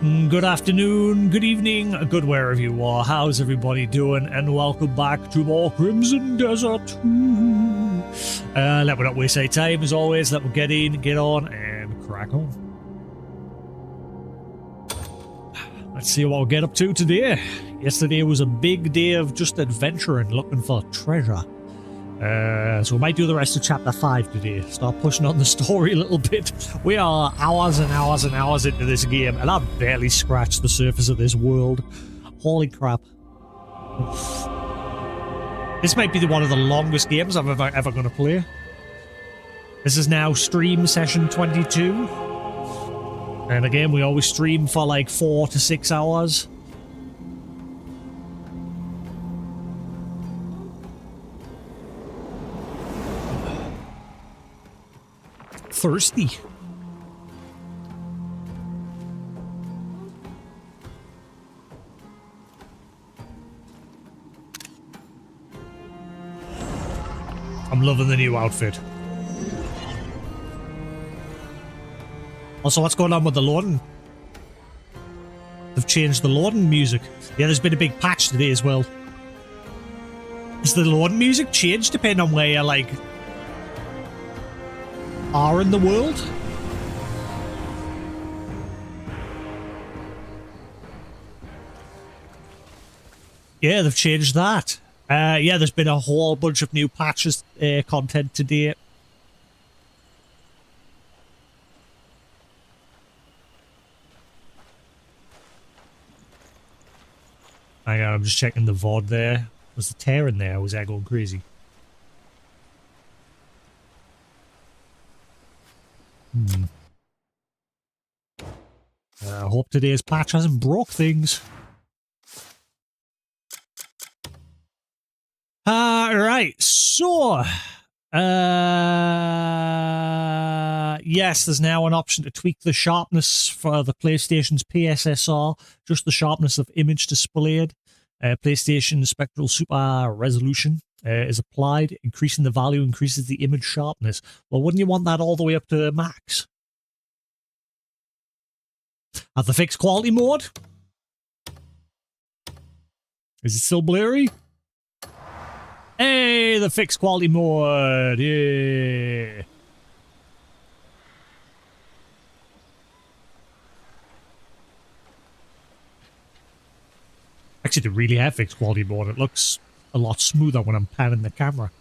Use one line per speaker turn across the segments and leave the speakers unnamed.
Good afternoon, good evening, good wherever you are. How's everybody doing? And welcome back to more Crimson Desert 2. Let me not waste any time, as always. Let me get in, get on, and crack on. Let's see what we'll get up to today. Yesterday was a big day of just adventuring, looking for treasure. So we might do the rest of chapter 5 today. Start pushing on the story a little bit. We are hours and hours and hours into this game, and I've barely scratched the surface of this world. Holy crap. Oof. This might be one of the longest games I'm ever going to play. This is now stream session 22. And again, we always stream for like 4 to 6 hours. Thirsty. I'm loving the new outfit. Also, what's going on with the loading? They've changed the loading music. Yeah, there's been a big patch today as well. Is the loading music changed depending on where you're like are in the world? Yeah, they've changed that. Yeah, there's been a whole bunch of new patches content today. Hang on, I'm just checking the VOD there. Was the tear in there? Or was I going crazy? I hope today's patch hasn't broke things. Right, so... yes, there's now an option to tweak the sharpness for the PlayStation's PSSR, just the sharpness of image displayed. PlayStation Spectral Super Resolution is applied, increasing the value, increases the image sharpness. Well, wouldn't you want that all the way up to max? At the fixed quality mode? Is it still blurry? Hey, the fixed quality mode! Yeah! Actually, they really have fixed quality mode. It looks a lot smoother when I'm panning the camera.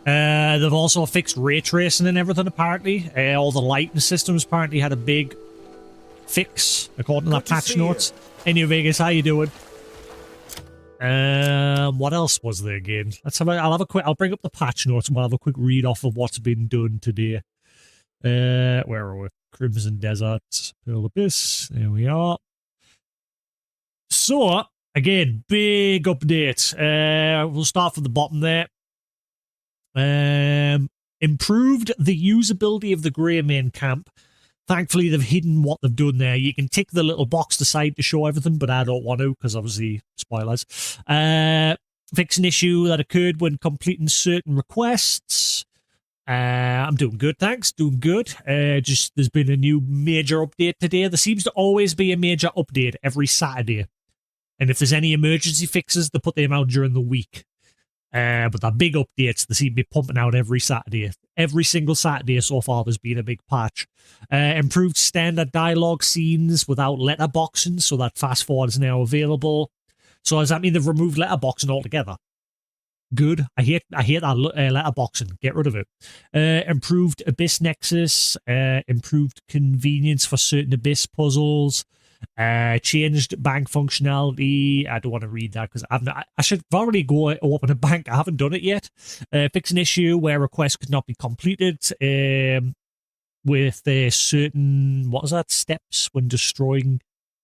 They've also fixed ray tracing and everything, apparently. All the lighting systems apparently had a big fix, according to that patch notes. Hey, New Vegas, how you doing? What else was there again? I'll bring up the patch notes and we'll have a quick read off of what's been done today. Where are we? Crimson Desert, Pearl Abyss. There we are. So, again, big update. We'll start from the bottom there. Improved the usability of the Grey Main camp. Thankfully, they've hidden what they've done there. You can tick the little box to the side to show everything, but I don't want to because obviously spoilers. Fix an issue that occurred when completing certain requests. I'm doing good, thanks. Doing good. Just there's been a new major update today. There seems to always be a major update every Saturday. And if there's any emergency fixes, they put them out during the week. But the big updates, they seem to be pumping out every Saturday. Every single Saturday so far, there's been a big patch. Improved standard dialogue scenes without letterboxing, so that fast forward is now available. So does that mean they've removed letterboxing altogether? Good. I hate that letterboxing. Get rid of it. Improved Abyss Nexus. Improved convenience for certain Abyss puzzles. Changed bank functionality. I don't want to read that because I should already go open a bank. I haven't done it yet. Fix an issue where requests could not be completed with certain, what was that, steps when destroying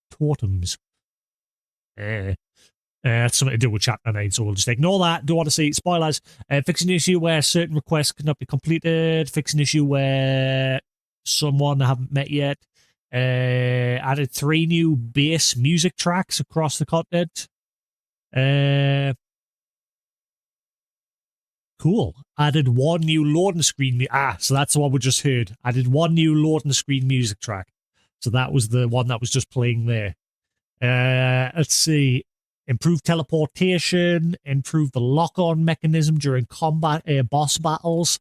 totems. That's something to do with chapter 9, so we'll just ignore that. Don't want to see spoilers. Fix an issue where certain requests could not be completed. Fix an issue where someone I haven't met yet. Added 3 new bass music tracks across the continent. Cool. Added 1 new loading screen. So that's the one we just heard. Added 1 new loading screen music track. So that was the one that was just playing there. Let's see. Improve teleportation, improve the lock-on mechanism during combat boss battles,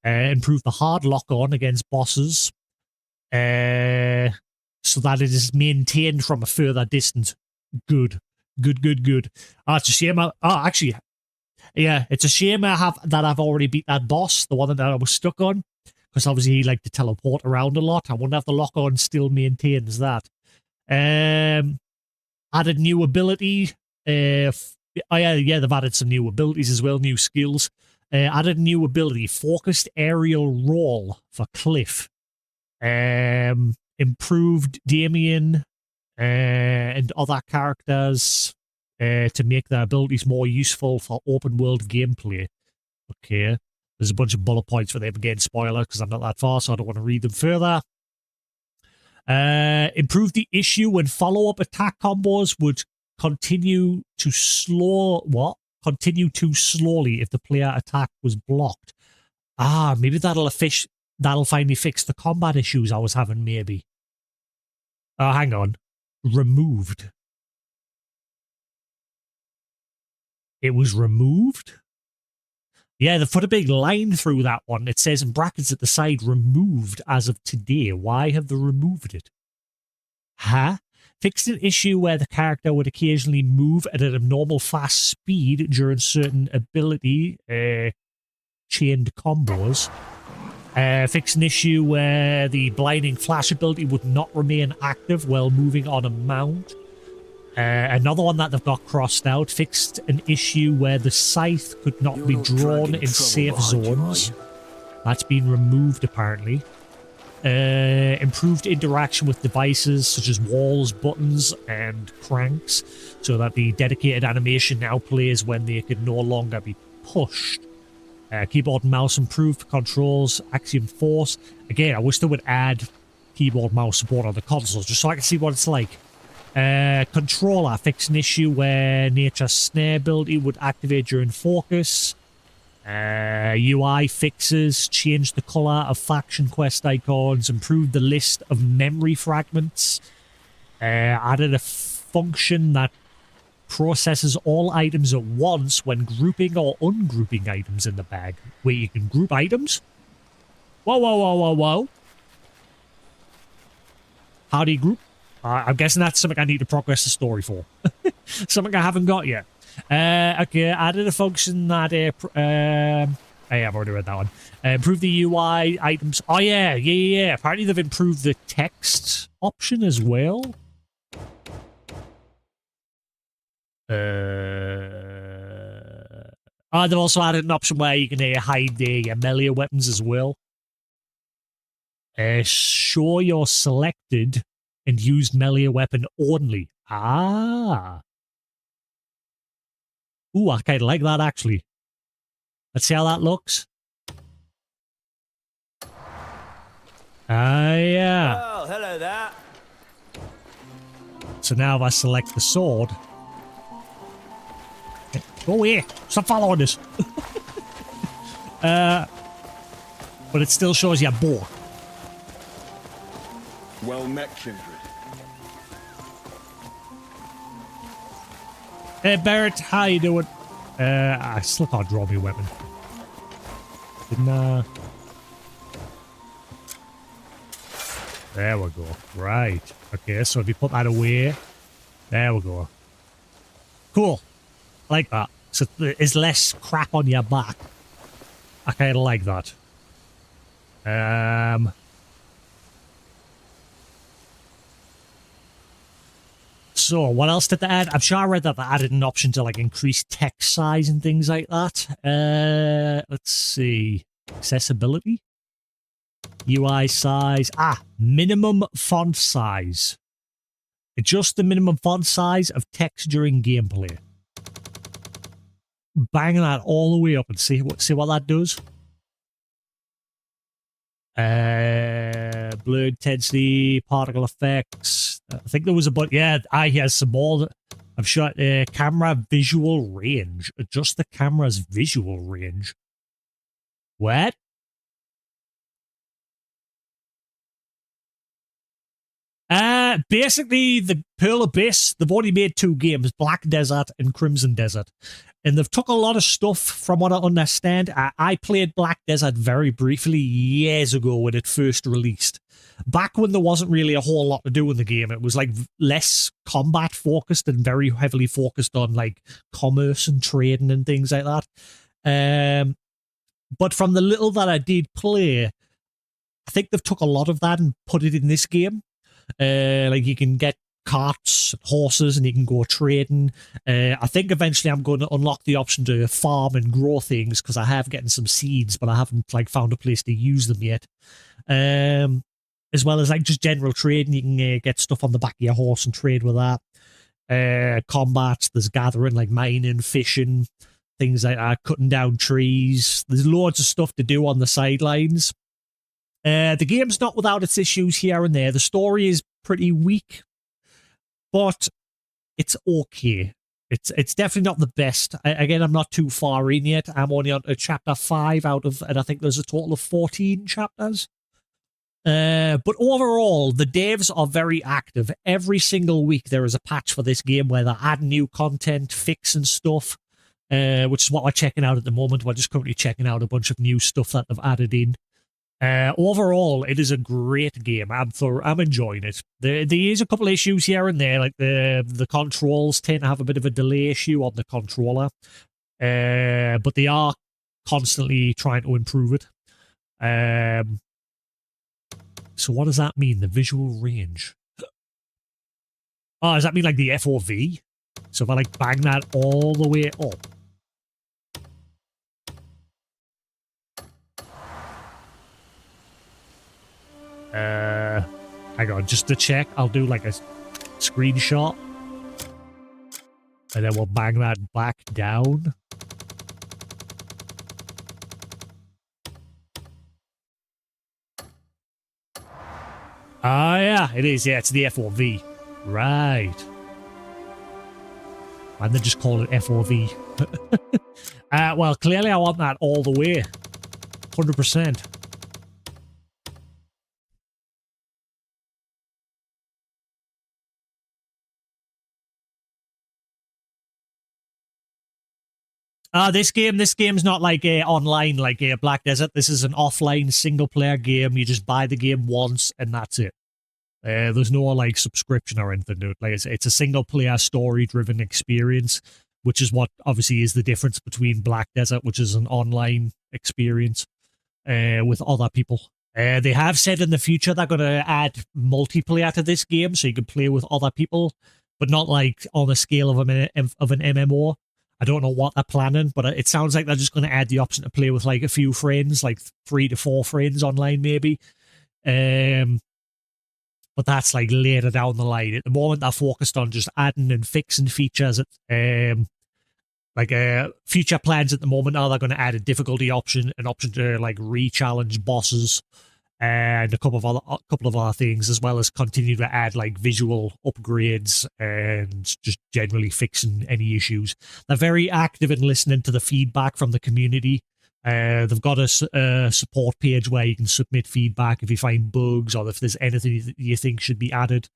improve the hard lock-on against bosses, so that it is maintained from a further distance. Good. Good. Oh, it's a shame. Actually, yeah, it's a shame I've already beat that boss, the one that I was stuck on, because obviously he liked to teleport around a lot. I wonder if the lock-on still maintains that. Added new ability. Yeah, they've added some new abilities as well, new skills. Added new ability, focused aerial roll for Cliff. Improved Damien and other characters to make their abilities more useful for open world gameplay. Okay. There's a bunch of bullet points for them. Again, spoiler, because I'm not that far, so I don't want to read them further. Improve the issue when follow-up attack combos would continue too slowly if the player attack was blocked. Maybe that'll finally fix the combat issues I was having, maybe. Oh, hang on. Removed. It was removed? Yeah, they put a big line through that one. It says in brackets at the side, removed as of today. Why have they removed it? Huh? Fixed an issue where the character would occasionally move at an abnormal fast speed during certain ability chained combos. Fixed an issue where the blinding flash ability would not remain active while moving on a mount. Another one that they've got crossed out, fixed an issue where the scythe could not be drawn in safe zones. That's been removed, apparently. Improved interaction with devices such as walls, buttons, and cranks, so that the dedicated animation now plays when they can no longer be pushed. Keyboard and mouse improved for controls, Axiom Force. Again, I wish they would add keyboard mouse support on the consoles, just so I can see what it's like. Controller, fix an issue where Nature's Snare ability would activate during focus. UI fixes, changed the color of faction quest icons, improved the list of memory fragments, added a function that processes all items at once when grouping or ungrouping items in the bag. Wait, you can group items? Whoa. How do you group? I'm guessing that's something I need to progress the story for. Something I haven't got yet. Okay, added a function that... I've already read that one. Improve the UI items. Oh, yeah. Apparently they've improved the text option as well. They've also added an option where you can hide your melee weapons as well. Show you're selected and used melee weapon only. Ooh, I kind of like that, actually. Let's see how that looks. Yeah.
Oh, hello there.
So now if I select the sword... Go away. Stop following us. But it still shows you a bow.
Well met, kindred.
Hey, Barrett, how you doing? I still can't draw me a weapon. Didn't, There we go. Right. Okay, so if you put that away... There we go. Cool. I like that. So there's less crap on your back. I kind of like that. So, what else did they add? I'm sure I read that they added an option to, like, increase text size and things like that. Let's see. Accessibility? UI size. Minimum font size. Adjust the minimum font size of text during gameplay. Bang that all the way up and see what that does. Blur intensity, particle effects. I think there was a bunch. Yeah, he has some more. I've shot camera visual range. Adjust the camera's visual range. What? Basically, the Pearl Abyss, they've only made 2 games, Black Desert and Crimson Desert. And they've took a lot of stuff from what I understand. I played Black Desert very briefly years ago when it first released. Back when there wasn't really a whole lot to do in the game. It was like less combat focused and very heavily focused on like commerce and trading and things like that. But from the little that I did play, I think they've took a lot of that and put it in this game. Like you can get carts, horses, and you can go trading. I think eventually I'm going to unlock the option to farm and grow things because I have getting some seeds, but I haven't like found a place to use them yet. As well as like just general trading, you can get stuff on the back of your horse and trade with that. Combats, there's gathering, like mining, fishing, things like that, cutting down trees. There's loads of stuff to do on the sidelines. The game's not without its issues here and there. The story is pretty weak, but it's okay. It's definitely not the best. Again, I'm not too far in yet. I'm only on chapter 5 out of, and I think there's a total of 14 chapters. But overall, the devs are very active. Every single week there is a patch for this game where they're adding new content, fixing stuff, which is what we're checking out at the moment. We're just currently checking out a bunch of new stuff that they've added in. Overall, it is a great game. I'm enjoying it. There is a couple of issues here and there, like the controls tend to have a bit of a delay issue on the controller, but they are constantly trying to improve it. So what does that mean? The visual range. Oh, does that mean like the FOV? So if I like bang that all the way up. Hang on, just to check, I'll do like a screenshot. And then we'll bang that back down. Ah, yeah, it is. Yeah, it's the FOV. Right. And they just call it FOV. Well, clearly I want that all the way. 100%. This game's not like online like Black Desert. This is an offline single player game. You just buy the game once and that's it. There's no like subscription or anything to it. Like it's a single player story driven experience, which is what obviously is the difference between Black Desert, which is an online experience with other people. They have said in the future they're going to add multiplayer to this game, so you can play with other people, but not like on the scale of an MMO. I don't know what they're planning, but it sounds like they're just going to add the option to play with like a few friends, like 3 to 4 friends online, maybe. But that's like later down the line. At the moment, they're focused on just adding and fixing features. Future plans at the moment are they're going to add a difficulty option, an option to like re-challenge bosses, and a couple of other things, as well as continue to add like visual upgrades and just generally fixing any issues. They're very active in listening to the feedback from the community. They've got a support page where you can submit feedback if you find bugs or if there's anything that you think should be added.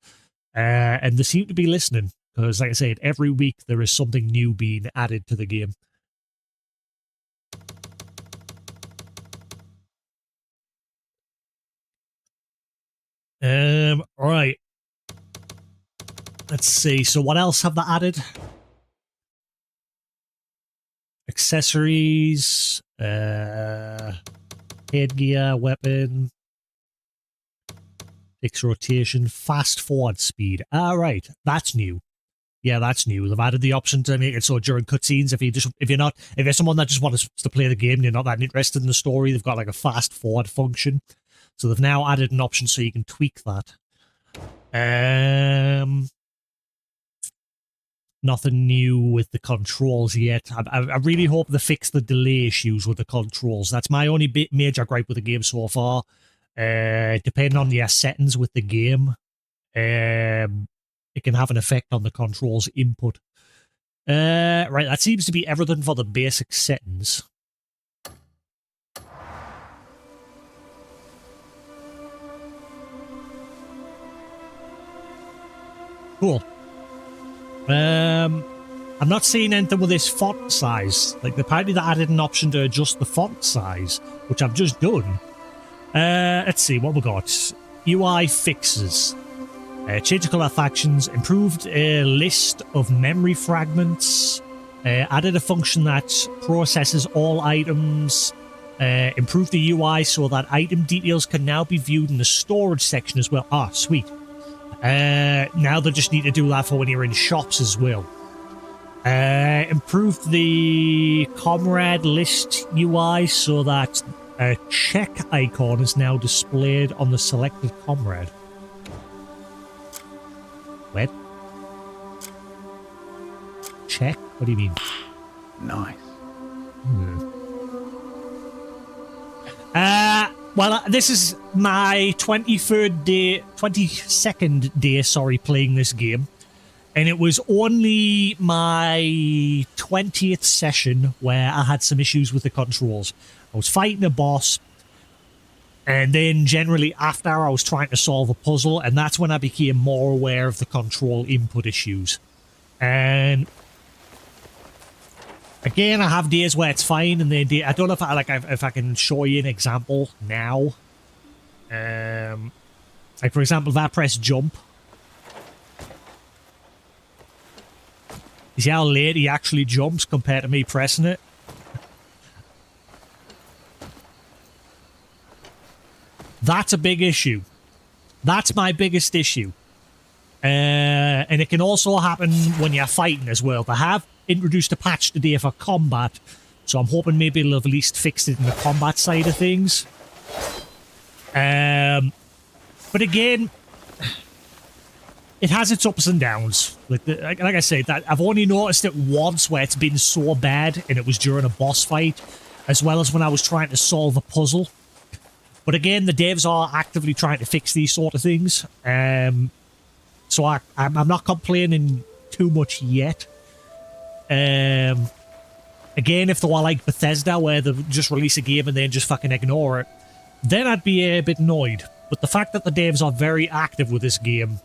And they seem to be listening because, like I said, every week there is something new being added to the game. Right. Let's see. So what else have they added? Accessories, headgear, weapon, fixed rotation, fast forward speed. Right. That's new. Yeah, that's new. They've added the option to make it so during cutscenes, if you're someone that just wants to play the game and you're not that interested in the story, they've got like a fast forward function. So they've now added an option so you can tweak that. Nothing new with the controls yet. I really hope they fix the delay issues with the controls. That's my only major gripe with the game so far. Depending on your settings with the game, it can have an effect on the controls input. Right, that seems to be everything for the basic settings. Cool. I'm not seeing anything with this font size. Like, apparently they added an option to adjust the font size, which I've just done. Let's see what we got. UI fixes. Change color factions. Improved list of memory fragments. Added a function that processes all items. Improved the UI so that item details can now be viewed in the storage section as well. Ah, sweet. Now they just need to do that for when you're in shops as well. Improved the comrade list UI so that a check icon is now displayed on the selected comrade. What? Check? What do you mean?
Nice.
Well, this is my 22nd day, sorry, playing this game. And it was only my 20th session where I had some issues with the controls. I was fighting a boss, and then generally after I was trying to solve a puzzle, and that's when I became more aware of the control input issues. And again, I have days where it's fine, and then I don't know if I can show you an example now. Like for example, if I press jump, you see how late he actually jumps compared to me pressing it? That's a big issue. That's my biggest issue. And it can also happen when you're fighting as well. They have introduced a patch today for combat, so I'm hoping maybe it'll have at least fixed it in the combat side of things. But again, it has its ups and downs. Like I said, that I've only noticed it once where it's been so bad, and it was during a boss fight, as well as when I was trying to solve a puzzle. But again, the devs are actively trying to fix these sort of things. So I'm not complaining too much yet. Again, if they were like Bethesda, where they just release a game and then just fucking ignore it, then I'd be a bit annoyed. But the fact that the devs are very active with this game,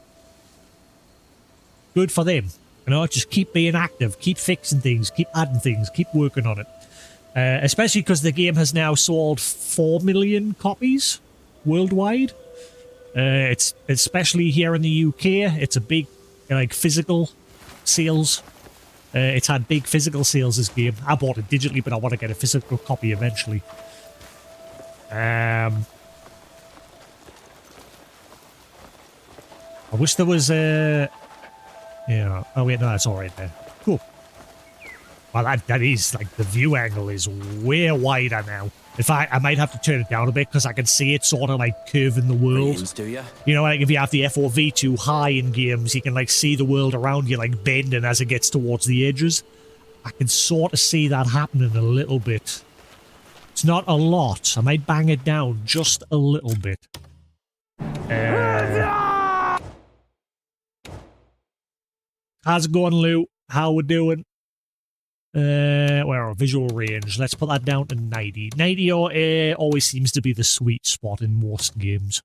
good for them. You know, just keep being active, keep fixing things, keep adding things, keep working on it. Especially because the game has now sold 4 million copies worldwide. It's especially here in the UK. It's a big, like, physical sales. It's had big physical sales, this game. I bought it digitally, but I want to get a physical copy eventually. I wish there was a... yeah. Oh, wait, no, that's all right there. Cool. Well, that is, like, the view angle is way wider now. In fact, I might have to turn it down a bit because I can see it sort of, like, curving the world.
Greetings, do ya?
You know, like, if you have the FOV too high in games, you can, like, see the world around you, like, bending as it gets towards the edges. I can sort of see that happening a little bit. It's not a lot. I might bang it down just a little bit. How's it going, Lou? How we doing? Well, visual range. Let's put that down to 90. 90 always seems to be the sweet spot in most games.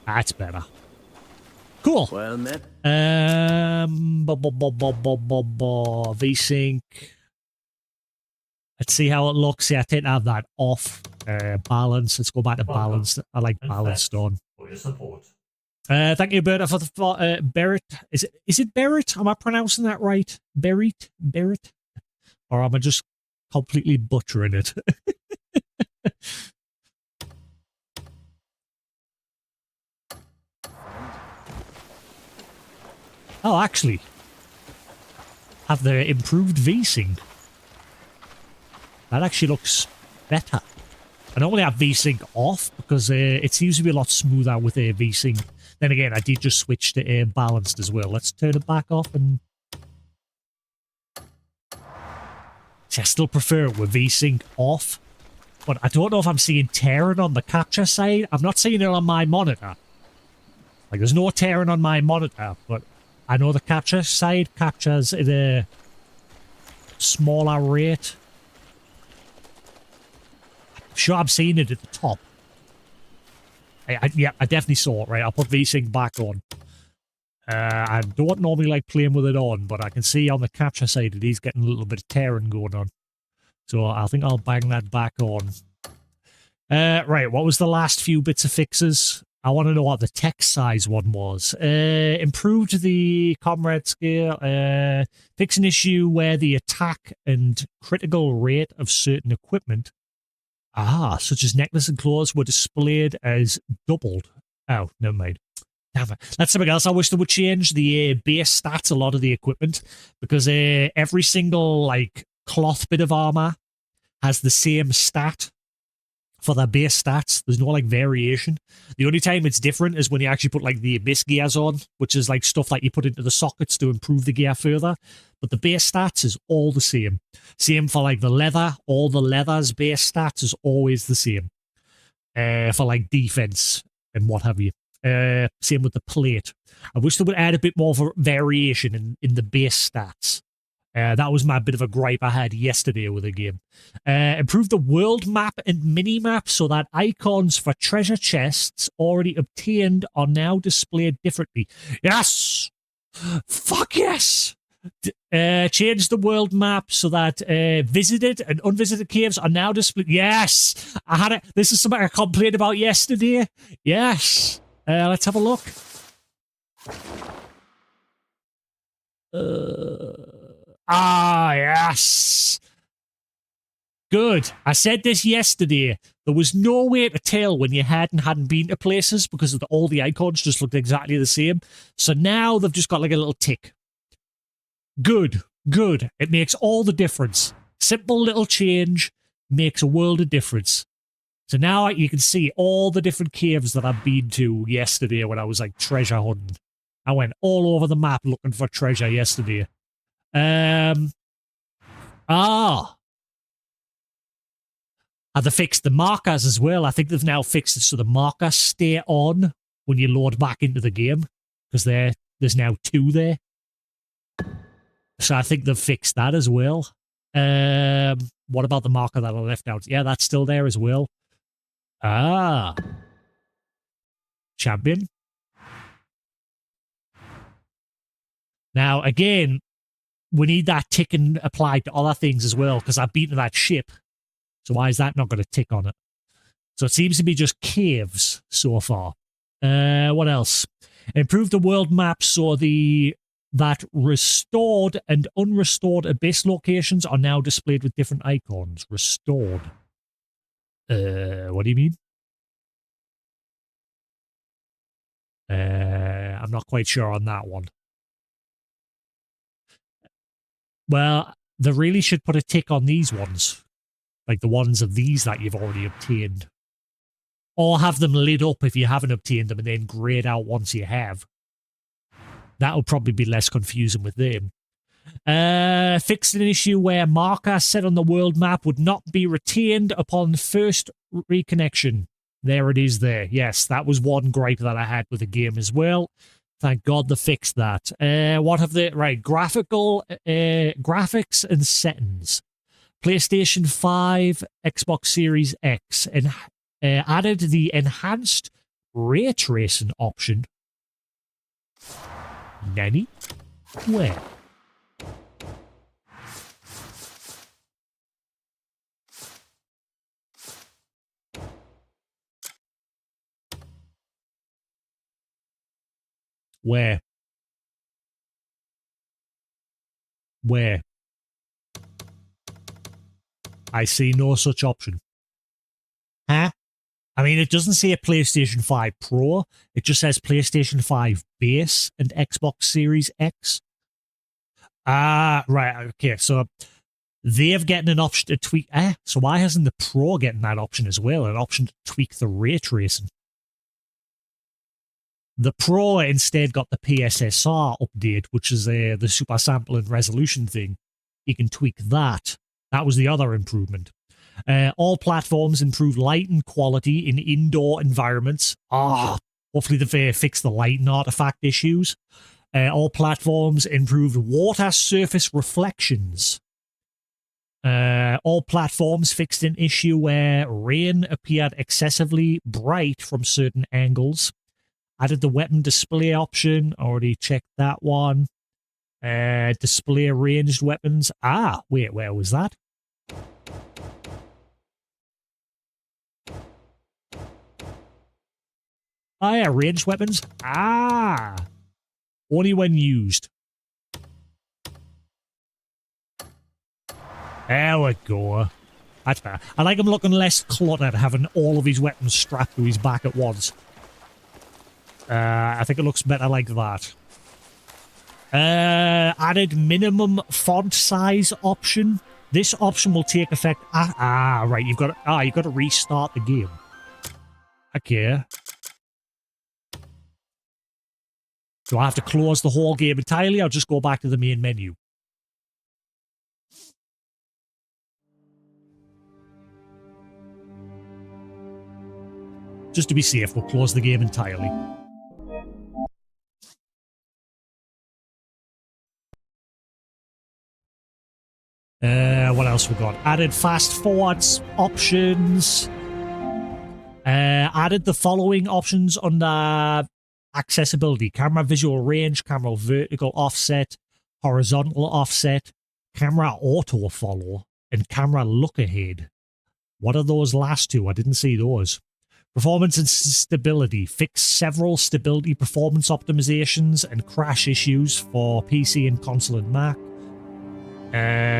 That's better. Cool.
Well met.
VSync. Let's see how it looks. Yeah, I tend to have that off. Balance. Let's go back to balance. I like balanced on.
For your support.
Thank you, Berta, for the Barrett. Is it Barrett? Am I pronouncing that right? Barrett? Or am I just completely butchering it? Oh, actually, have the improved VSync. That actually looks better. I normally have VSync off because it seems to be a lot smoother with a VSync. Then again, I did just switch to balanced as well. Let's turn it back off and... see, I still prefer it with VSync off. But I don't know if I'm seeing tearing on the capture side. I'm not seeing it on my monitor. Like, there's no tearing on my monitor, but I know the capture side captures at a smaller rate. I'm sure I'm seeing it at the top. Yeah, I definitely saw it, right? I'll put VSync back on. I don't normally like playing with it on, but I can see on the capture side that he's getting a little bit of tearing going on. So I think I'll bang that back on. Right, what was the last few bits of fixes? I want to know what the text size one was. Improved the comrade scale. Fix an issue where the attack and critical rate of certain equipment, such as necklace and claws, were displayed as doubled. Oh, never mind. Damn it. That's something else I wish they would change. The base stats, a lot of the equipment, because every single like cloth bit of armor has the same stat for their base stats. There's no like variation. The only time it's different is when you actually put like the abyss gears on, which is like stuff like you put into the sockets to improve the gear further. But the base stats is all the same. Same for like the leather. All the leather's base stats is always the same. For like defense and what have you. Same with the plate. I wish they would add a bit more variation in the base stats. That was my bit of a gripe I had yesterday with the game. Improve the world map and mini map so that icons for treasure chests already obtained are now displayed differently. Yes! Fuck yes! Change the world map so that visited and unvisited caves are now displayed. Yes! I had it. This is something I complained about yesterday. Yes! Let's have a look. Yes. Good. I said this yesterday. There was no way to tell when you hadn't been to places because all the icons just looked exactly the same. So now they've just got like a little tick. Good. Good. It makes all the difference. Simple little change makes a world of difference. So now you can see all the different caves that I've been to yesterday when I was like treasure hunting. I went all over the map looking for treasure yesterday. Have they fixed the markers as well? I think they've now fixed it so the markers stay on when you load back into the game because there's now 2 there. So I think they've fixed that as well. What about the marker that I left out? Yeah, that's still there as well. Champion. Now, again, we need that ticking applied to other things as well because I've beaten that ship. So why is that not going to tick on it? So it seems to be just caves so far. What else? Improve the world map so that restored and unrestored abyss locations are now displayed with different icons. Restored. What do you mean? I'm not quite sure on that one. Well, they really should put a tick on these ones. Like the ones of these that you've already obtained. Or have them lit up if you haven't obtained them and then grayed out once you have. That'll probably be less confusing with them. Fixed an issue where markers set on the world map would not be retained upon first reconnection. There it is there. Yes, that was one gripe that I had with the game as well. Thank God they fixed that. What have they... Right, graphical... graphics and settings. PlayStation 5, Xbox Series X, and added the enhanced ray tracing option. Nanny? Where? Where? Where? I see no such option. Huh? I mean, it doesn't say PlayStation 5 Pro. It just says PlayStation 5 Base and Xbox Series X. Right. Okay, so they've getting an option to tweak. So why hasn't the Pro getting that option as well? An option to tweak the ray tracing. The Pro instead got the PSSR update, which is the super sample and resolution thing. You can tweak that. That was the other improvement. All platforms improve light and quality in indoor environments. Hopefully they've fixed the lighting artifact issues. All platforms improved water surface reflections. All platforms fixed an issue where rain appeared excessively bright from certain angles. Added the weapon display option. Already checked that one. Display ranged weapons. Ah, wait, where was that? Oh yeah, ranged weapons. Ah, only when used. There we go. That's better. I like him looking less cluttered, having all of his weapons strapped to his back at once. I think it looks better like that. Added minimum font size option. This option will take effect. Right. You've got to restart the game. Okay. Do I have to close the whole game entirely or just go back to the main menu? Just to be safe, we'll close the game entirely. What else we got? Added fast forwards options. Added the following options under accessibility: camera visual range, camera vertical offset, horizontal offset, camera auto follow, and camera look ahead. What are those last two? I didn't see those. Performance and stability. Fix several stability performance optimizations and crash issues for PC and console and Mac.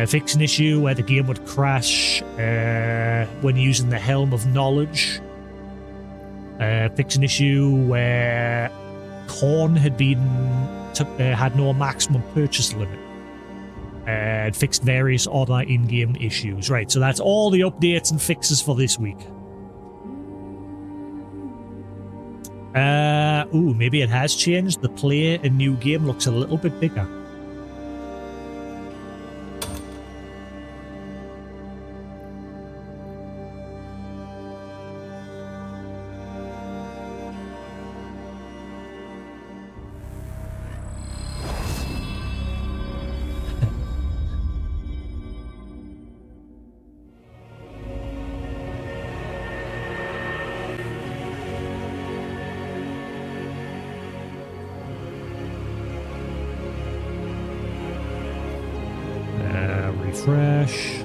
Fix an issue where the game would crash when using the Helm of Knowledge. Fix an issue where corn had had no maximum purchase limit. And fixed various other in-game issues. Right, so that's all the updates and fixes for this week. Maybe it has changed. The player in new game looks a little bit bigger. Refresh.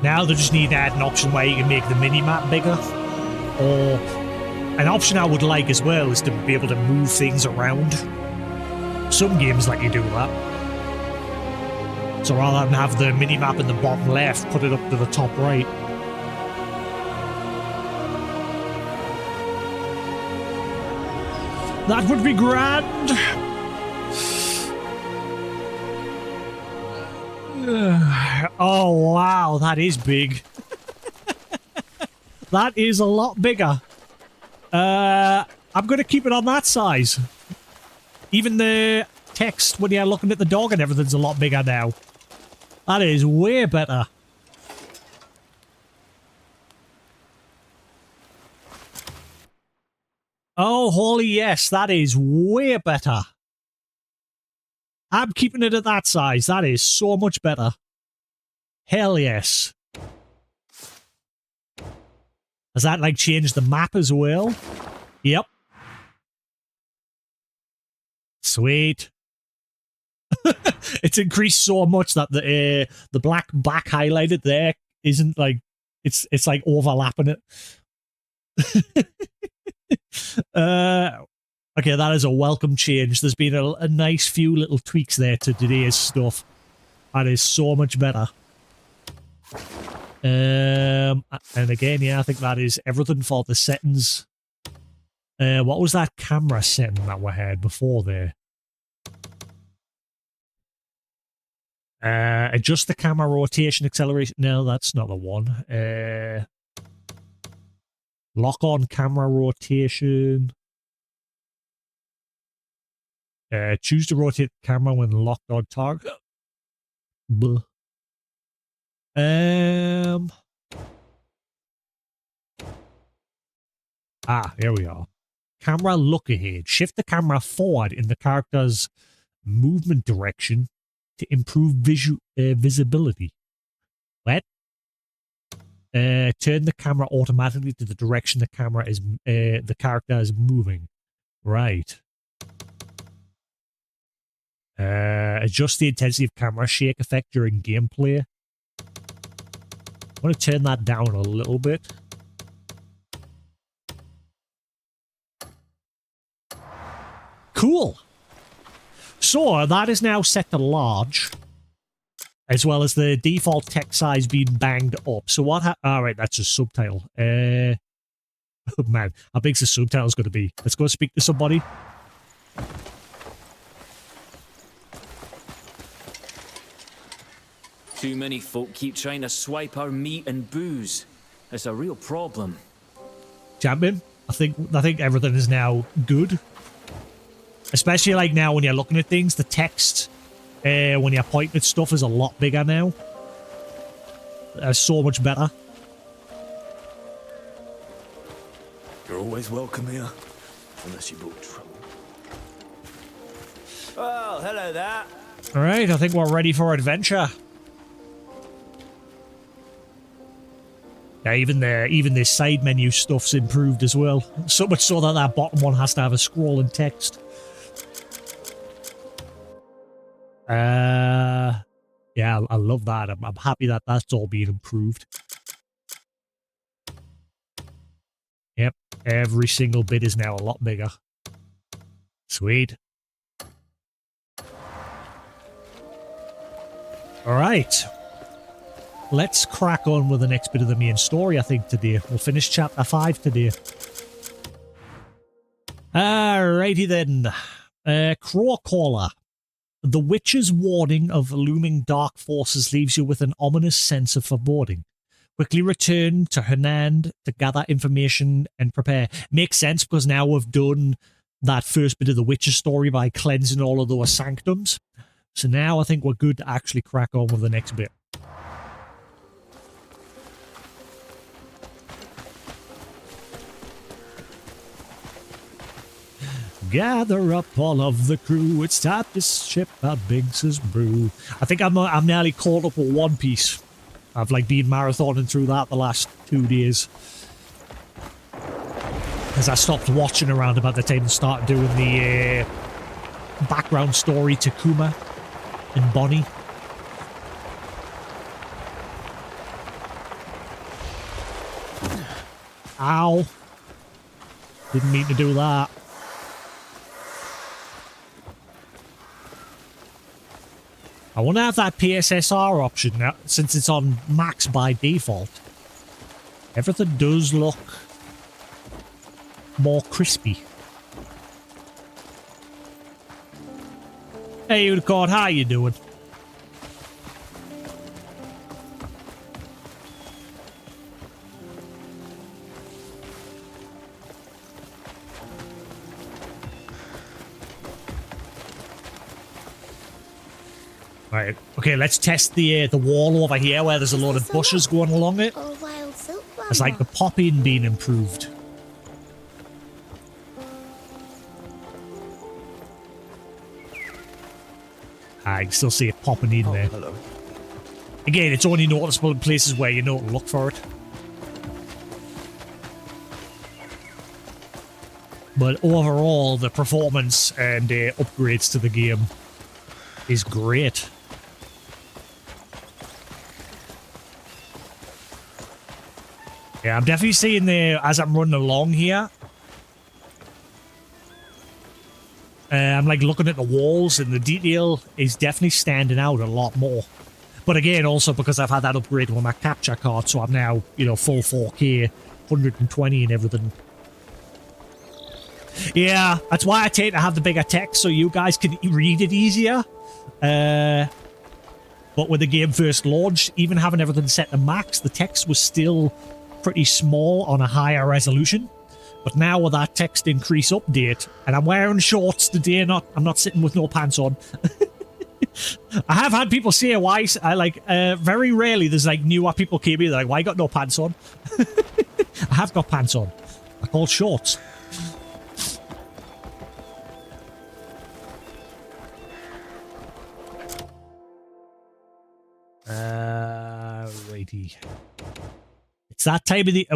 Now they just need to add an option where you can make the mini-map bigger. Or an option I would like as well is to be able to move things around. Some games let you do that. So rather than have the mini-map in the bottom left, put it up to the top right. That would be grand! Oh wow, that is big. That is a lot bigger. I'm going to keep it on that size. Even the text when you're looking at the dog and everything's a lot bigger now. That is way better. Oh, holy yes, that is way better. I'm keeping it at that size. That is so much better. Hell yes. Has that, like, changed the map as well? Yep. Sweet. It's increased so much that the black back highlighted there isn't like it's like overlapping it. Okay, that is a welcome change. There's been a nice few little tweaks there to today's stuff. That is so much better. And again, yeah, I think that is everything for the settings. What was that camera setting that we had before there? Adjust the camera rotation acceleration. No, that's not the one. Lock on camera rotation. Choose to rotate the camera when locked on target. Buh. Here we are. Camera look ahead. Shift the camera forward in the character's movement direction to improve visibility. What? Turn the camera automatically to the direction the character is moving. Right. Adjust the intensity of camera shake effect during gameplay. I want to turn that down a little bit. Cool. So that is now set to large, as well as the default text size being banged up. So what? All right, that's a subtitle. Oh man, how big's the subtitle's going to be? Let's go speak to somebody.
Too many folk keep trying to swipe our meat and booze. It's a real problem.
Champion, I think everything is now good. Especially like now when you're looking at things, the text when you're pointing at stuff is a lot bigger now. That's so much better.
You're always welcome here, unless you brought trouble. Well, hello there.
All right, I think we're ready for adventure. Yeah, even this side menu stuff's improved as well. So much so that that bottom one has to have a scrolling text. Yeah, I love that. I'm happy that that's all being improved. Yep, every single bit is now a lot bigger. Sweet. All right. Let's crack on with the next bit of the main story, I think, today. We'll finish chapter 5 today. Alrighty then. Crow Caller. The witch's warning of looming dark forces leaves you with an ominous sense of foreboding. Quickly return to Hernand to gather information and prepare. Makes sense because now we've done that first bit of the witch's story by cleansing all of those sanctums. So now I think we're good to actually crack on with the next bit. Gather up all of the crew, it's time to ship our Biggs's brew. I think I'm nearly caught up with One Piece. I've like been marathoning through that the last 2 days. As I stopped watching around about the time to start doing the background story to Kuma and Bonnie. Ow. Didn't mean to do that. I wonder if that PSSR option, now, since it's on max by default, everything does look more crispy. Hey, Unicorn, how you doing? Right, okay, let's test the wall over here where there's a load of bushes going along it. It's like the popping being improved. I can still see it popping in there.
Hello.
Again, it's only noticeable in places where you know to look for it. But overall, the performance and upgrades to the game is great. Yeah, I'm definitely seeing as I'm running along here. I'm like looking at the walls and the detail is definitely standing out a lot more. But again, also because I've had that upgrade with my capture card, so I'm now, you know, full 4K, 120 and everything. Yeah, that's why I tend to have the bigger text so you guys can read it easier. But when the game first launched, even having everything set to max, the text was still pretty small on a higher resolution. But now with that text increase update, and I'm wearing shorts today, I'm not sitting with no pants on. I have had people say why. I like very rarely there's like newer people came in, they're like, why you got no pants on? I have got pants on. I call shorts. Righty. It's that time of the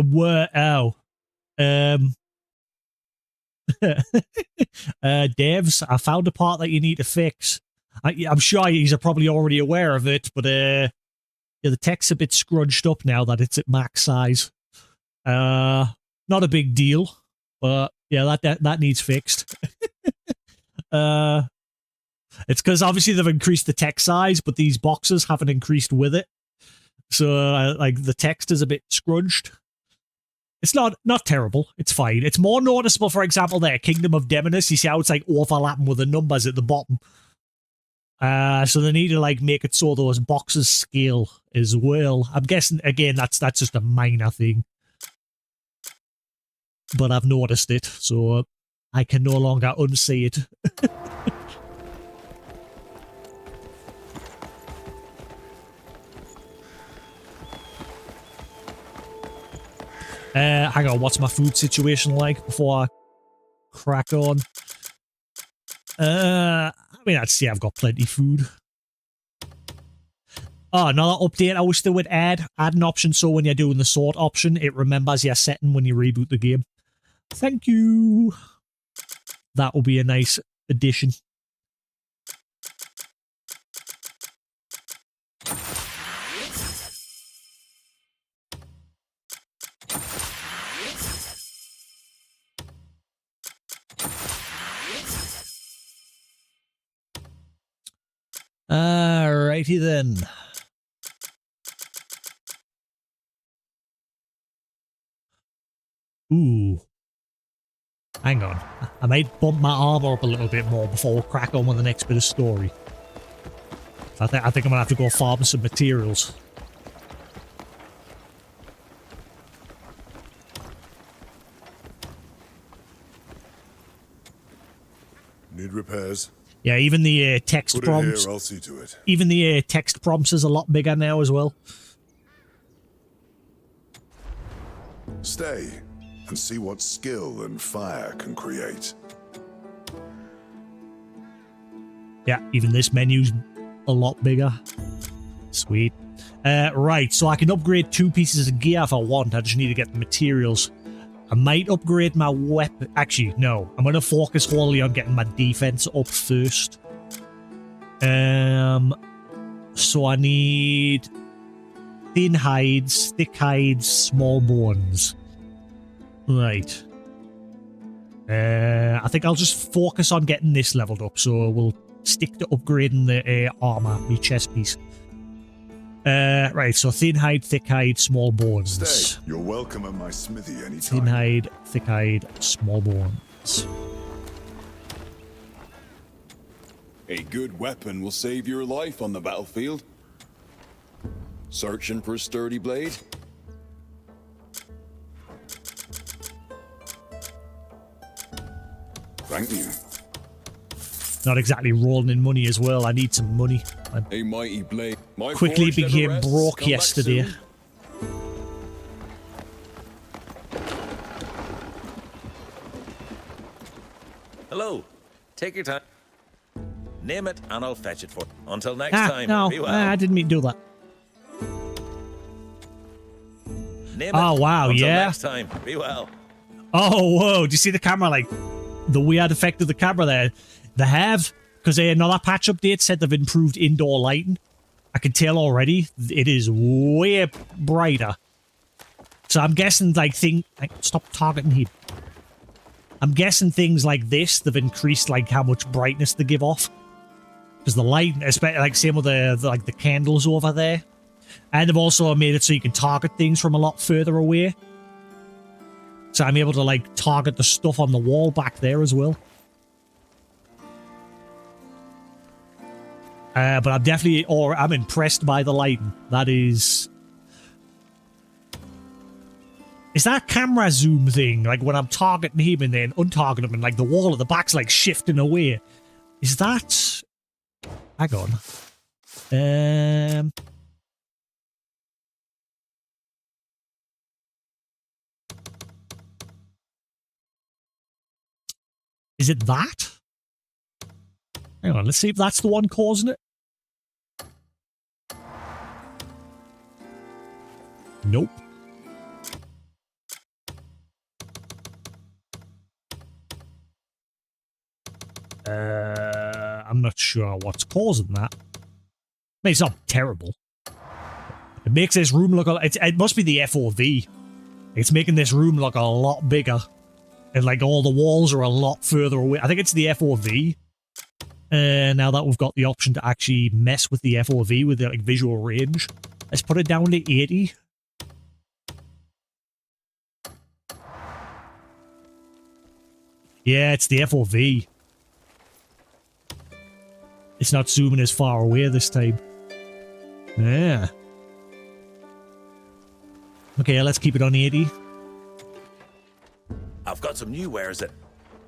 devs, I found a part that you need to fix. I'm sure you're probably already aware of it, but yeah, the text's a bit scrunched up now that it's at max size. Not a big deal, but yeah, that needs fixed. It's because obviously they've increased the text size, but these boxes haven't increased with it. So like the text is a bit scrunched. It's not terrible. It's fine. It's more noticeable, for example, there, Kingdom of Demonus. You see how it's like overlapping with the numbers at the bottom. So they need to like make it so those boxes scale as well. I'm guessing again that's just a minor thing, but I've noticed it, so I can no longer unsee it. Hang on, what's my food situation like before I crack on? I mean, I'd say I've got plenty of food. Oh, another update I wish they would add an option so when you're doing the sort option, it remembers your setting when you reboot the game. Thank you. That will be a nice addition. Alrighty then. Ooh. Hang on. I might bump my armor up a little bit more before we crack on with the next bit of story. I think I'm gonna have to go farm some materials.
Need repairs?
Yeah, even the text
Put
prompts.
it here, I'll see to it.
Even the text prompts is a lot bigger now as well.
Stay and see what skill and fire can create.
Yeah, even this menu's a lot bigger. Sweet. Right, so I can upgrade 2 pieces of gear if I want. I just need to get the materials. I might upgrade my weapon. Actually, no. I'm going to focus wholly on getting my defense up first. So I need thin hides, thick hides, small bones. Right. I think I'll just focus on getting this leveled up. So we'll stick to upgrading the armor, my chest piece. Right, so thin hide, thick hide, small bones.
Stay. You're welcome at my smithy anytime.
Thin hide, thick hide, small bones.
A good weapon will save your life on the battlefield. Searching for a sturdy blade? Thank you.
Not exactly rolling in money as well. I need some money.
A mighty blade. My
Quickly
forge never
became
rests.
broke
Come back
yesterday.
soon.
Hello. Take your time. Name it and I'll fetch it for you. Until next time,
No,
be well.
I didn't mean to do that.
Name
Oh,
it.
wow,
Until
yeah.
next time, be well.
Oh, whoa. Do you see the camera? Like, the weird effect of the camera there. They have, because another patch update said they've improved indoor lighting. I can tell already it is way brighter. So I'm guessing, like, stop targeting him. I'm guessing things like this, they've increased, like, how much brightness they give off. Because the light, especially, like, same with the candles over there. And they've also made it so you can target things from a lot further away. So I'm able to, like, target the stuff on the wall back there as well. But I'm definitely, I'm impressed by the lighting. That is... Is that camera zoom thing, like when I'm targeting him and then untargeting him and like the wall at the back's like shifting away? Is that... Hang on. Is it that? Hang on, let's see if that's the one causing it. Nope. I'm not sure what's causing that. I mean, it's not terrible. It makes this room look... It must be the FOV. It's making this room look a lot bigger. And, like, all the walls are a lot further away. I think it's the FOV. Now that we've got the option to actually mess with the FOV with the, like, visual range. Let's put it down to 80. Yeah, it's the FOV. It's not zooming as far away this time. Yeah. Okay, let's keep it on 80.
I've got some new wares that...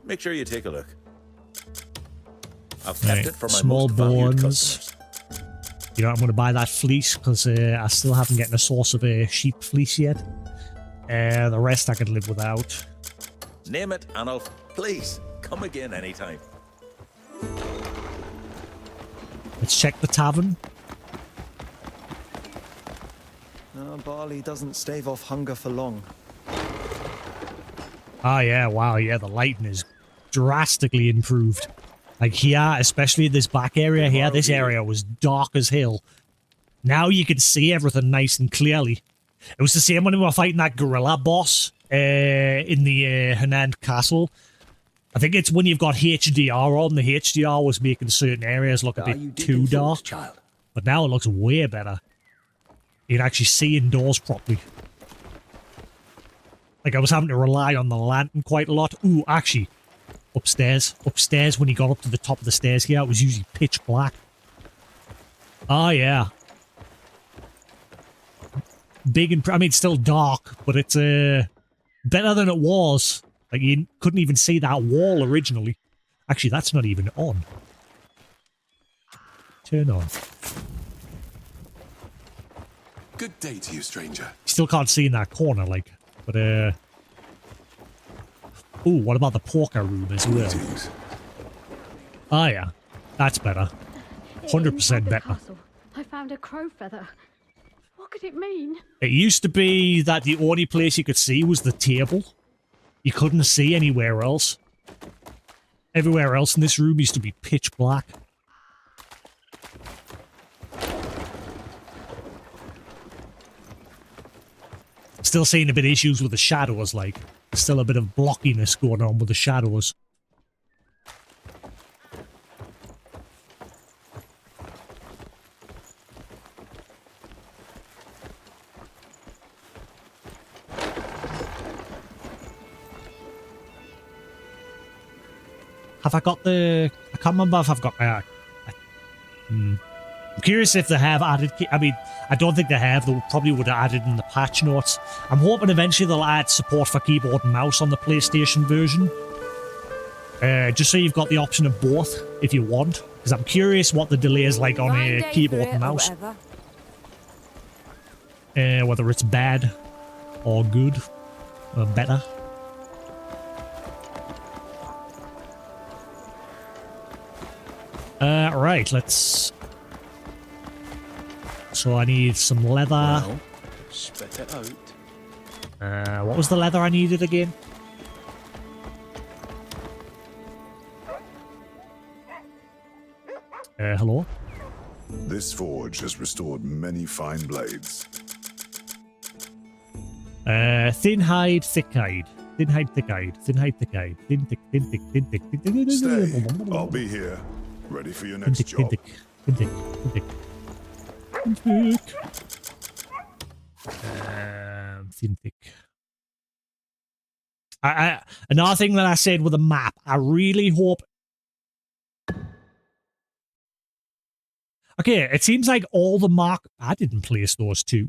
Make sure you take a look. I've kept it for my
small
most valued
bones.
customers.
You know, I'm going to buy that fleece because I still haven't gotten a source of a sheep fleece yet. The rest I could live without.
Name it and I'll... Please, come again anytime.
Let's check the tavern.
Barley doesn't stave off hunger for long.
Oh yeah, wow, yeah, the lighting is drastically improved. Like here, especially this back area here, this area was dark as hell. Now you can see everything nice and clearly. It was the same when we were fighting that gorilla boss in the Hernan Castle. I think it's when you've got HDR on, the HDR was making certain areas look a bit too dark.
Child?
But now it looks way better. You can actually see indoors properly. Like, I was having to rely on the lantern quite a lot. Ooh, actually, upstairs. Upstairs, when you got up to the top of the stairs here, it was usually pitch black. Oh, yeah. Big and... I mean, it's still dark, but it's better than it was. Like, you couldn't even see that wall originally. Actually, that's not even on. Turn on.
Good day to you, stranger.
Still can't see in that corner, like. But, ooh, what about the porker room as well?
Greetings.
Ah, yeah. That's better. 100% better.
I found a crow feather. What could it mean?
It used to be that the only place you could see was the table. You couldn't see anywhere else. Everywhere else in this room used to be pitch black. Still seeing a bit of issues with the shadows, like. Still a bit of blockiness going on with the shadows. Have I got the... I can't remember if I've got... I'm curious if they have added... I mean, I don't think they have. They probably would have added in the patch notes. I'm hoping eventually they'll add support for keyboard and mouse on the PlayStation version. Just so you've got the option of both if you want. Because I'm curious what the delay is like on a keyboard and mouse. Whether it's bad or good or better. Right, let's... So I need some leather.
Well, spit it out.
What was the leather I needed again? Hello?
This forge has restored many fine blades.
Thin hide, thick hide. Thin hide, thick hide. Thin hide, thick hide. Thin, thick, thin, thick, thin, thick, thin, thick.
Stay. I'll be here, ready for your next job.
Thin, thick, thin, thick, thin, thick. Thin, thick. Thin, thick. Another thing that I said with the map, I really hope... Okay, it seems like all the mark... I didn't place those two.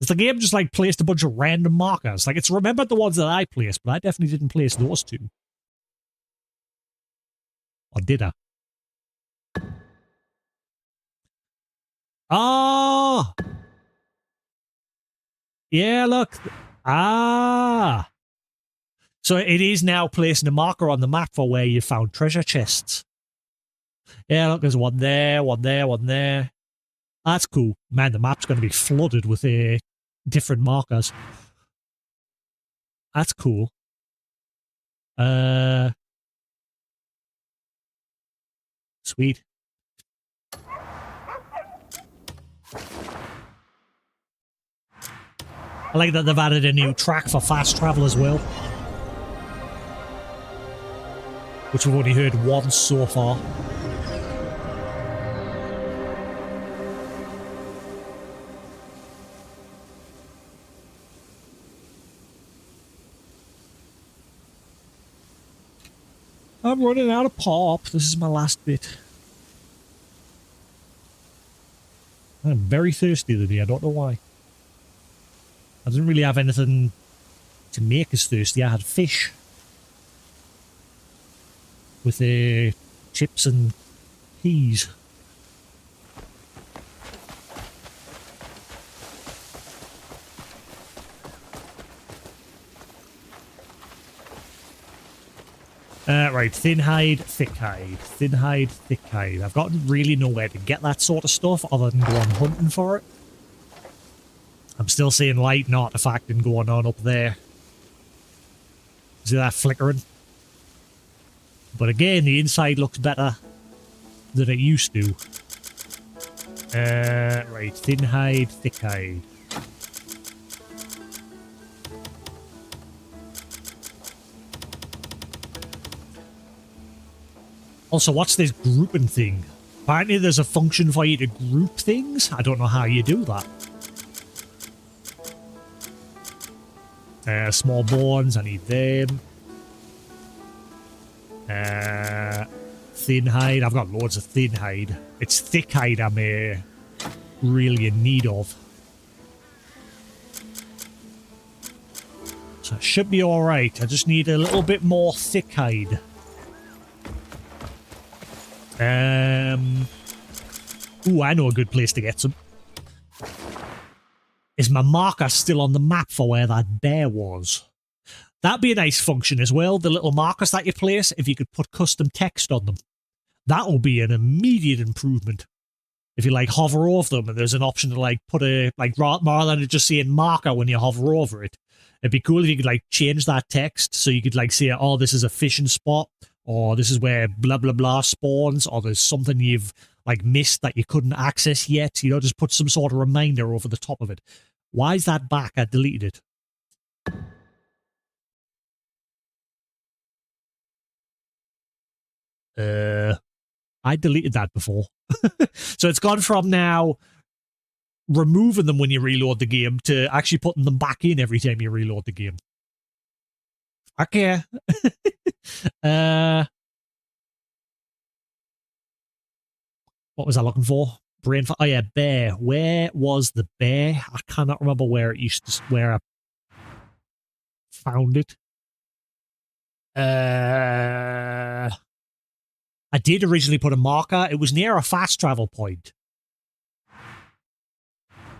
It's the game just like placed a bunch of random markers. Like it's remembered the ones that I placed, but I definitely didn't place those two. Or did I? Ah! Yeah, look. Ah! So it is now placing a marker on the map for where you found treasure chests. Yeah, look, there's one there, one there, one there. That's cool. Man, the map's going to be flooded with different markers. That's cool. Sweet. I like that they've added a new track for fast travel as well. Which we've only heard once so far. I'm running out of pop. This is my last bit. I'm very thirsty today. I don't know why. I didn't really have anything to make us thirsty. I had fish. With chips and peas. Right, thin hide, thick hide. Thin hide, thick hide. I've got really nowhere to get that sort of stuff other than go on hunting for it. I'm still seeing light and artifacting going on up there. See that flickering? But again, the inside looks better than it used to. Right, thin hide, thick hide. Also, what's this grouping thing? Apparently there's a function for you to group things. I don't know how you do that. Small bones, I need them. Thin hide, I've got loads of thin hide. It's thick hide I'm really in need of. So it should be alright. I just need a little bit more thick hide. Ooh, I know a good place to get some. Is my marker still on the map for where that bear was? That'd be a nice function as well. The little markers that you place, if you could put custom text on them. That'll be an immediate improvement. If you like hover over them and there's an option to like put a, like rather than just saying marker when you hover over it. It'd be cool if you could like change that text so you could like say, oh, this is a fishing spot, or this is where blah blah blah spawns, or there's something you've like missed that you couldn't access yet. You know, just put some sort of reminder over the top of it. Why is that back? I deleted it. I deleted that before. So it's gone from now removing them when you reload the game to actually putting them back in every time you reload the game. Okay. What was I looking for? Brain. Oh yeah, bear. Where was the bear? I cannot remember where it used to. Where I found it. I did originally put a marker. It was near a fast travel point.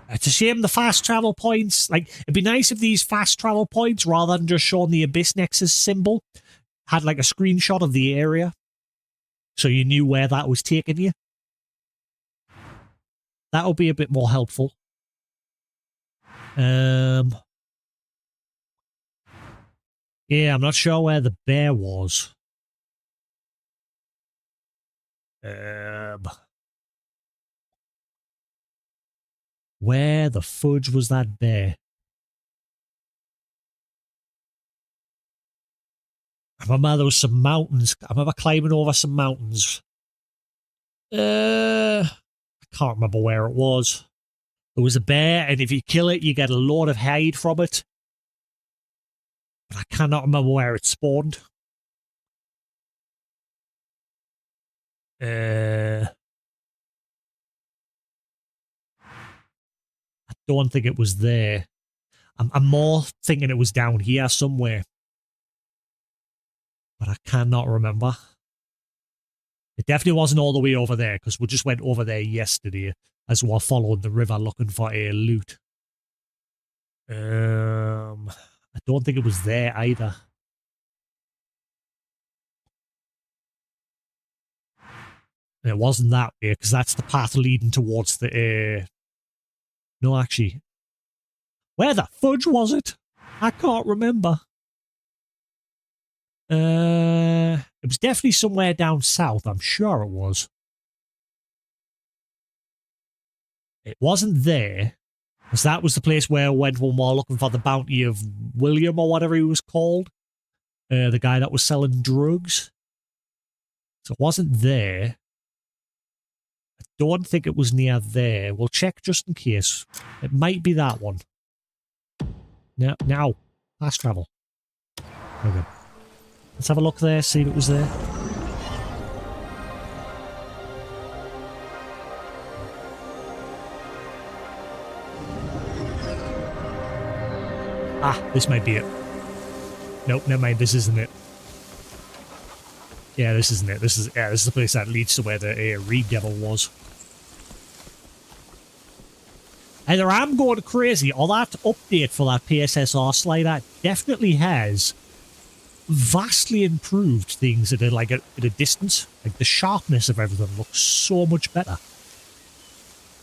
It's a shame the fast travel points, like, it'd be nice if these fast travel points, rather than just showing the Abyss Nexus symbol, had like a screenshot of the area. So you knew where that was taking you. That would be a bit more helpful. Yeah, I'm not sure where the bear was. Where the fudge was that bear? I remember there was some mountains. I remember climbing over some mountains. I can't remember where it was. There was a bear, and if you kill it, you get a load of hide from it. But I cannot remember where it spawned. I don't think it was there. I'm more thinking it was down here somewhere. But I cannot remember. It definitely wasn't all the way over there, because we just went over there yesterday as we were following the river looking for a loot. I don't think it was there either. And it wasn't that way, because that's the path leading towards the... No, actually. Where the fudge was it? I can't remember. It was definitely somewhere down south. I'm sure it was. It wasn't there, because that was the place where I went when we were looking for the bounty of William or whatever he was called. The guy that was selling drugs. So it wasn't there. I don't think it was near there. We'll check just in case. It might be that one. Now. Fast travel. Okay. Let's have a look there, see if it was there. Ah, this might be it. Nope, never mind, this isn't it. Yeah, this isn't it. This is the place that leads to where the Reed Devil was. Either I'm going crazy, or that update for that PSSR slider definitely has vastly improved things at a distance. Like, the sharpness of everything looks so much better.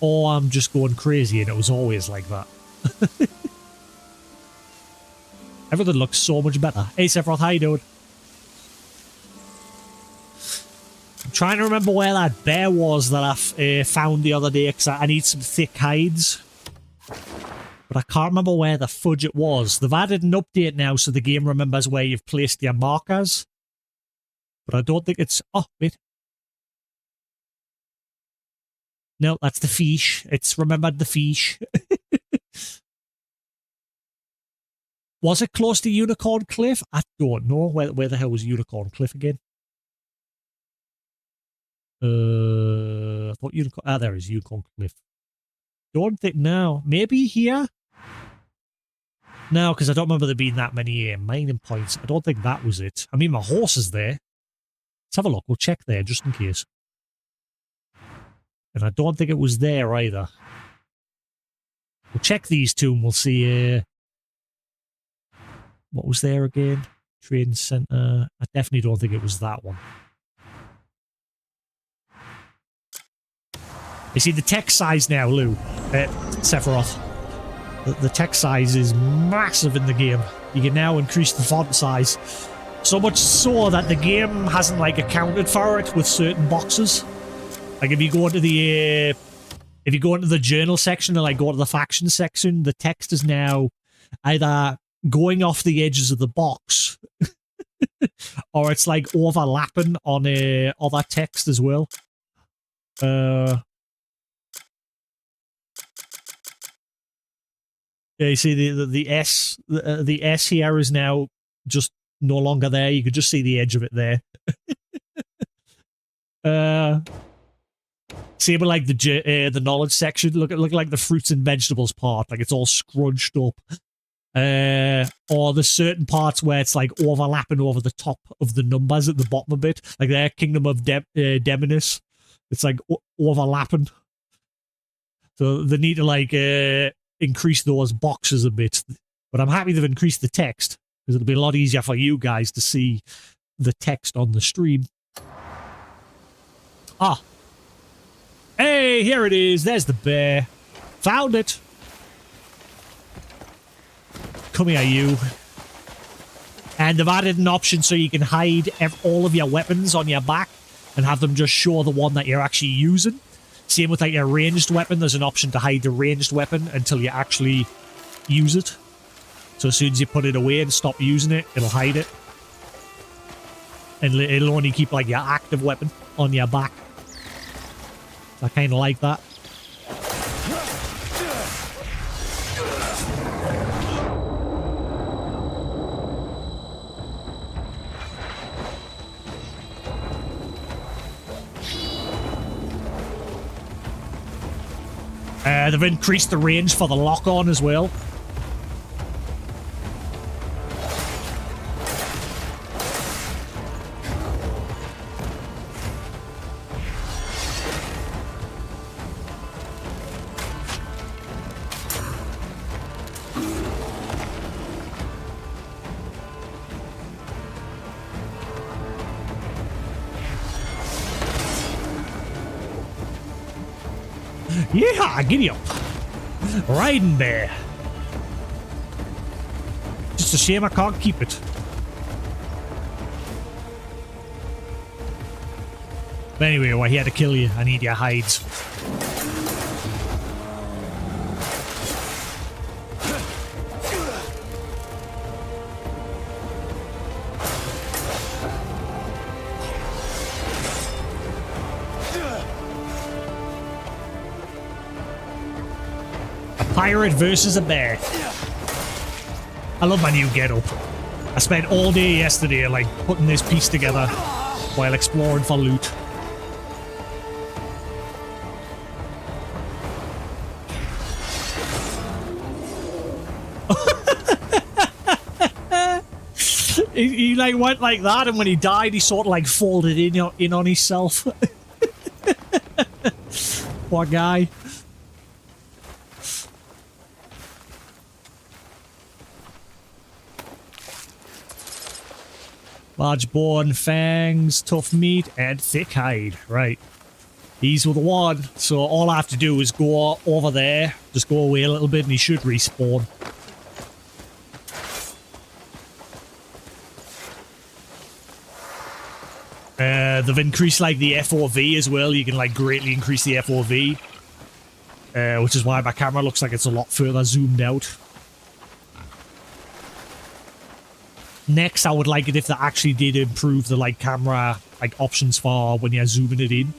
Or I'm just going crazy and it was always like that. Everything looks so much better. Hey Sephiroth, how you doing? I'm trying to remember where that bear was that I found the other day, because I need some thick hides. But I can't remember where the fudge it was. They've added an update now so the game remembers where you've placed your markers. But I don't think it's... Oh, wait. No, that's the fish. It's remembered the fish. Was it close to Unicorn Cliff? I don't know. Where the hell was Unicorn Cliff again? I thought Unicorn... Ah, there is Unicorn Cliff. Don't think... No. Maybe here? No, because I don't remember there being that many mining points. I don't think that was it. I mean, my horse is there. Let's have a look. We'll check there, just in case. And I don't think it was there either. We'll check these two and we'll see... what was there again? Trading Centre. I definitely don't think it was that one. You see, the text size now, Lou, Sephiroth. The text size is massive in the game. You can now increase the font size. So much so that the game hasn't, like, accounted for it with certain boxes. Like, if you go into the... if you go into the journal section and, like, go to the faction section, the text is now either going off the edges of the box or it's, like, overlapping on other text as well. Yeah, you see the S here is now just no longer there. You could just see the edge of it there. Same with like the knowledge section. Look like the fruits and vegetables part, like it's all scrunched up. Or there's certain parts where it's like overlapping over the top of the numbers at the bottom a bit, like their Kingdom of Demonis. It's like overlapping. So they need to like increase those boxes a bit. But I'm happy they've increased the text, because it'll be a lot easier for you guys to see the text on the stream. Ah. Hey, here it is. There's the bear. Found it. Come here, you. And they've added an option so you can hide all of your weapons on your back and have them just show the one that you're actually using. Same with like your ranged weapon. There's an option to hide the ranged weapon until you actually use it. So as soon as you put it away and stop using it, it'll hide it. And it'll only keep like your active weapon on your back. I kind of like that. They've increased the range for the lock-on as well. Yeah, giddy up. Riding bear. Just a shame I can't keep it. But anyway, well, he had to kill you. I need your hides. Pirate versus a bear. I love my new getup. I spent all day yesterday like putting this piece together while exploring for loot. he like went like that, and when he died he sort of like folded in on himself. Poor guy. Large bone, fangs, tough meat, and thick hide. Right. These were the one. So all I have to do is go over there, just go away a little bit, and he should respawn. They've increased like the FOV as well. You can like greatly increase the FOV. Which is why my camera looks like it's a lot further zoomed out. Next, I would like it if they actually did improve the like camera like options for when you're zooming it in.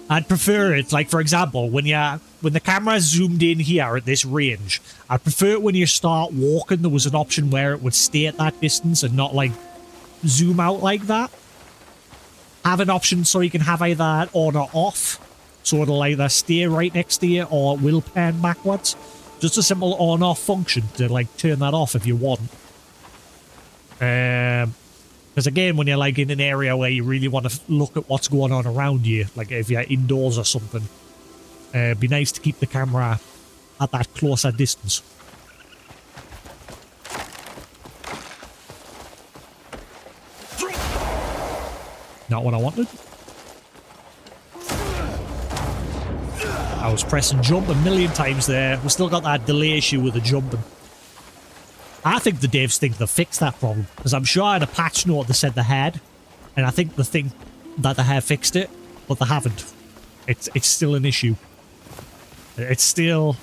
I'd prefer it, like for example, when the camera zoomed in here at this range, I'd prefer it when you start walking there was an option where it would stay at that distance and not like zoom out like that. Have an option so you can have either that on or off, so it'll either stay right next to you or it will pan backwards. Just a simple on-off function to like turn that off if you want. Because again, when you're like in an area where you really want to look at what's going on around you, like if you're indoors or something, it'd be nice to keep the camera at that closer distance. Not what I wanted. I was pressing jump a million times there. We still got that delay issue with the jumping. I think the devs think they've fixed that problem, because I'm sure in a patch note they said they had, and I think they think that they have fixed it, but they haven't. It's still an issue. It's still...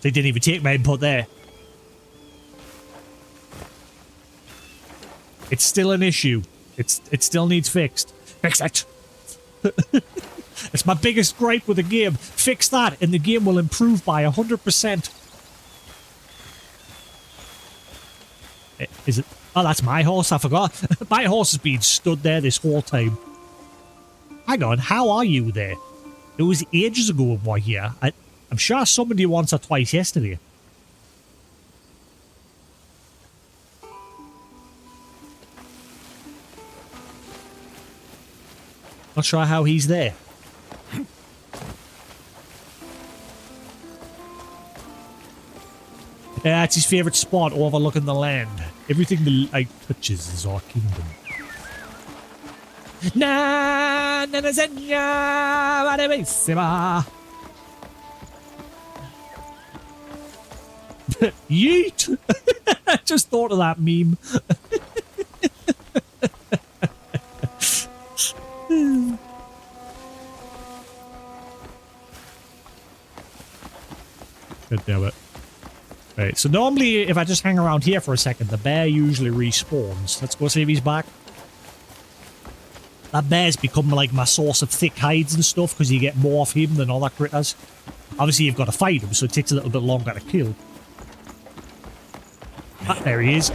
They didn't even take my input there. It's still an issue. It still needs fixed. Fix it! It's my biggest gripe with the game. Fix that, and the game will improve by 100%. Is it? Oh, that's my horse. I forgot. My horse has been stood there this whole time. Hang on. How are you there? It was ages ago when we were here. I'm sure I summoned you once or twice yesterday. Not sure how he's there. Yeah, it's his favourite spot overlooking the land. Everything the light touches is our kingdom. Na na na zenya bellissima. Yeet! I just thought of that meme. God damn it. Right, so normally if I just hang around here for a second, the bear usually respawns. Let's go see if he's back. That bear's become like my source of thick hides and stuff because you get more of him than other critters. Obviously you've got to fight him, so it takes a little bit longer to kill. Ah, there he is.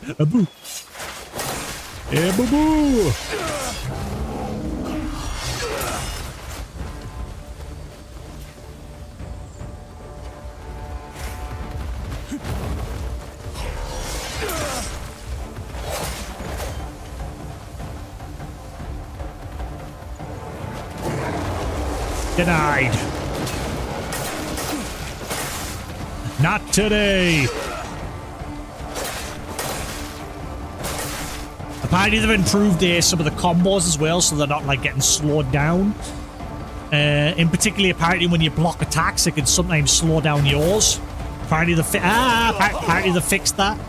A boo. A boo boo. Denied. Not today. Apparently they've improved some of the combos as well, so they're not like getting slowed down. In particular, apparently when you block attacks, it can sometimes slow down yours. Apparently apparently they fixed that.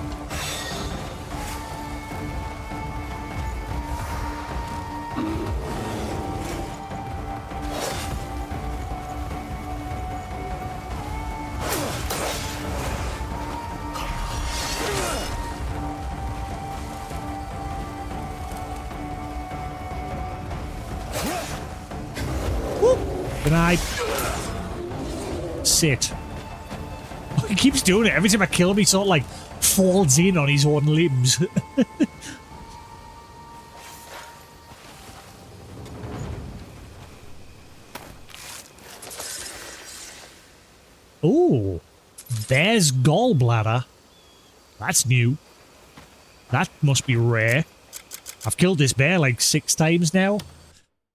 Can I sit? He keeps doing it. Every time I kill him, he sort of like falls in on his own limbs. Oh, bear's gallbladder. That's new. That must be rare. I've killed this bear like 6 times now.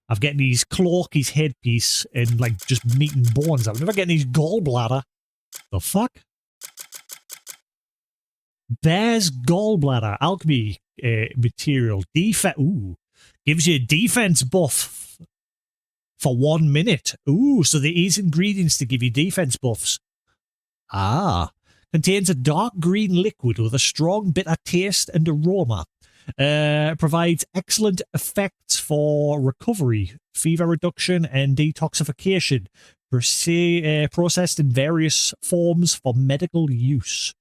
I've getting his cloak, his headpiece, and like just meat and bones. I've never getting his gallbladder. The fuck? Bear's gallbladder. Alchemy material. Ooh. Gives you a defense buff for 1 minute. Ooh, so there is ingredients to give you defense buffs. Ah. Contains a dark green liquid with a strong bitter taste and aroma. Provides excellent effects for recovery, fever reduction, and detoxification. Processed in various forms for medical use.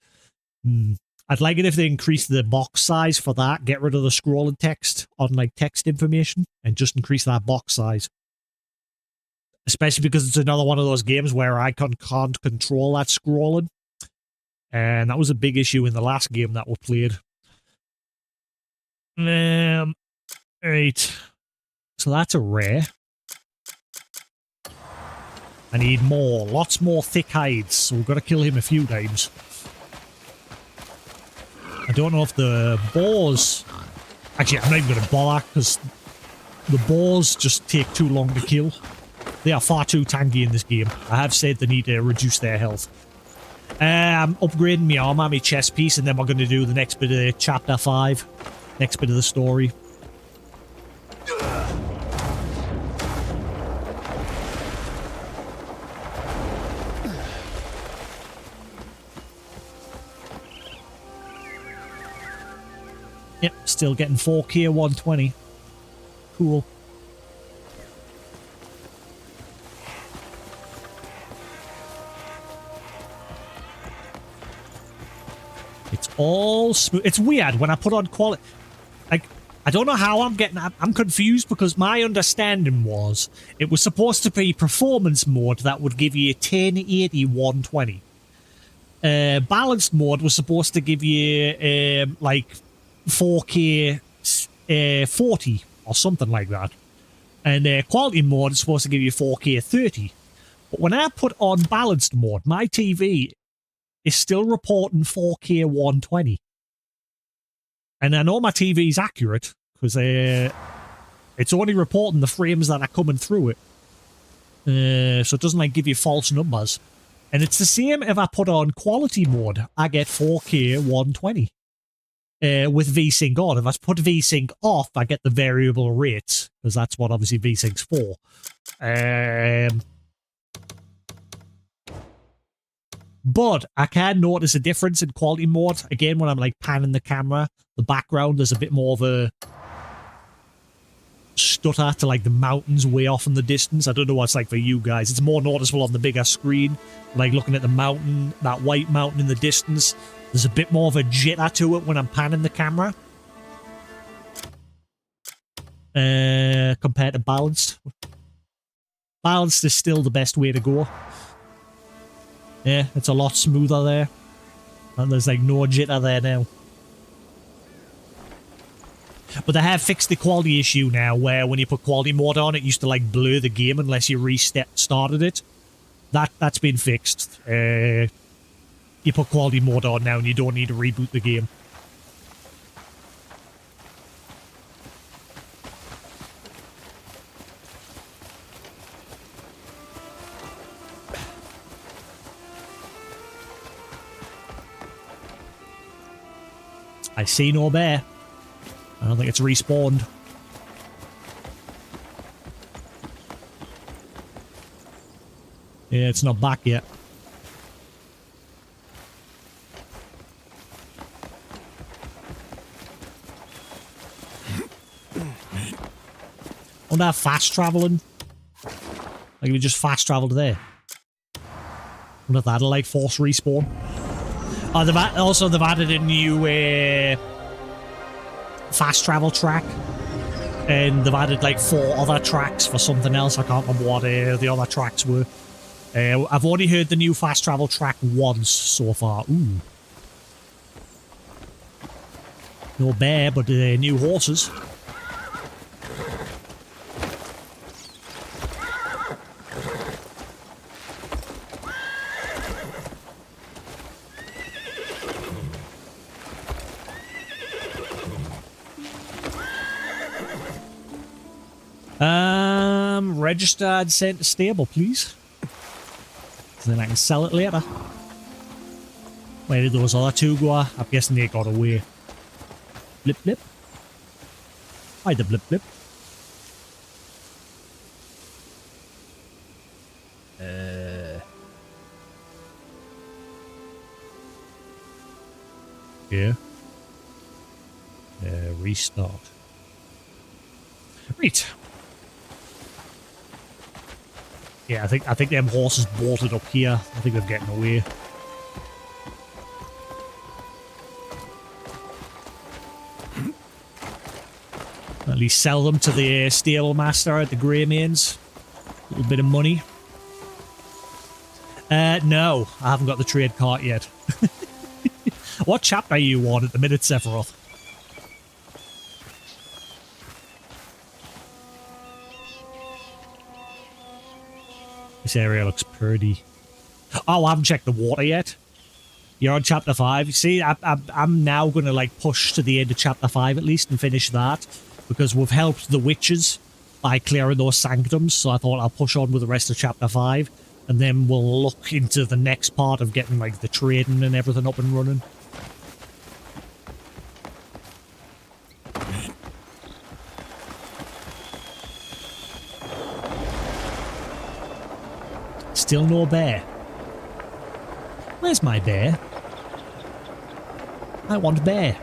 I'd like it if they increase the box size for that. Get rid of the scrolling text on like text information and just increase that box size. Especially because it's another one of those games where I can't control that scrolling. And that was a big issue in the last game that we played. Right. So that's a rare. I need more. Lots more thick hides. So we've got to kill him a few times. I don't know if the boars... Actually, I'm not even going to bother because the boars just take too long to kill. They are far too tanky in this game. I have said they need to reduce their health. I'm upgrading my armor, my chest piece, and then we're going to do the next bit of chapter 5. Next bit of the story. Yep, still getting 4K 120. Cool. It's all smooth. It's weird when I put on quality. Like, I don't know how I'm getting... I'm confused because my understanding was it was supposed to be performance mode that would give you 1080 120. Balanced mode was supposed to give you like 4K 40 or something like that. And quality mode is supposed to give you 4K 30. But when I put on balanced mode, my TV is still reporting 4K 120. And I know my TV is accurate because it's only reporting the frames that are coming through it. So it doesn't like give you false numbers. And it's the same if I put on quality mode. I get 4K 120 with VSync on. If I put VSync off, I get the variable rates because that's what obviously VSync's for. But I can notice a difference in quality mode. Again, when I'm like panning the camera, the background, there's a bit more of a stutter to like the mountains way off in the distance. I don't know what it's like for you guys. It's more noticeable on the bigger screen. Like looking at the mountain, that white mountain in the distance. There's a bit more of a jitter to it when I'm panning the camera. Compared to balanced. Balanced is still the best way to go. Yeah, it's a lot smoother there. And there's like no jitter there now. But they have fixed the quality issue now, where when you put quality mode on, it used to like blur the game unless you started it. That's been fixed. You put quality mode on now, and you don't need to reboot the game. I see no bear. I don't think it's respawned. Yeah, it's not back yet. Wonder how fast traveling. Like if we just fast traveled there. Wonder if that'll like force respawn. Oh, they've added a new fast travel track, and they've added like 4 other tracks for something else. I can't remember what the other tracks were. I've only heard the new fast travel track once so far. Ooh, no bear, but new horses. Registered, sent to stable, please. So then I can sell it later. Where did those other 2 go? I'm guessing they got away. Blip blip. Hi the blip blip. Yeah. Restart. Right. Yeah, I think them horses bolted up here. I think they're getting away. At least sell them to the stable master at the Grey Mains. A little bit of money. No, I haven't got the trade cart yet. What chapter are you on at the minute, Sephiroth? This area looks pretty. Oh, I haven't checked the water yet. You're on chapter 5. You see, I'm now going to like push to the end of chapter 5 at least and finish that, because we've helped the witches by clearing those sanctums. So I thought I'll push on with the rest of chapter 5, and then we'll look into the next part of getting like the trading and everything up and running. Still no bear. Where's my bear? I want bear.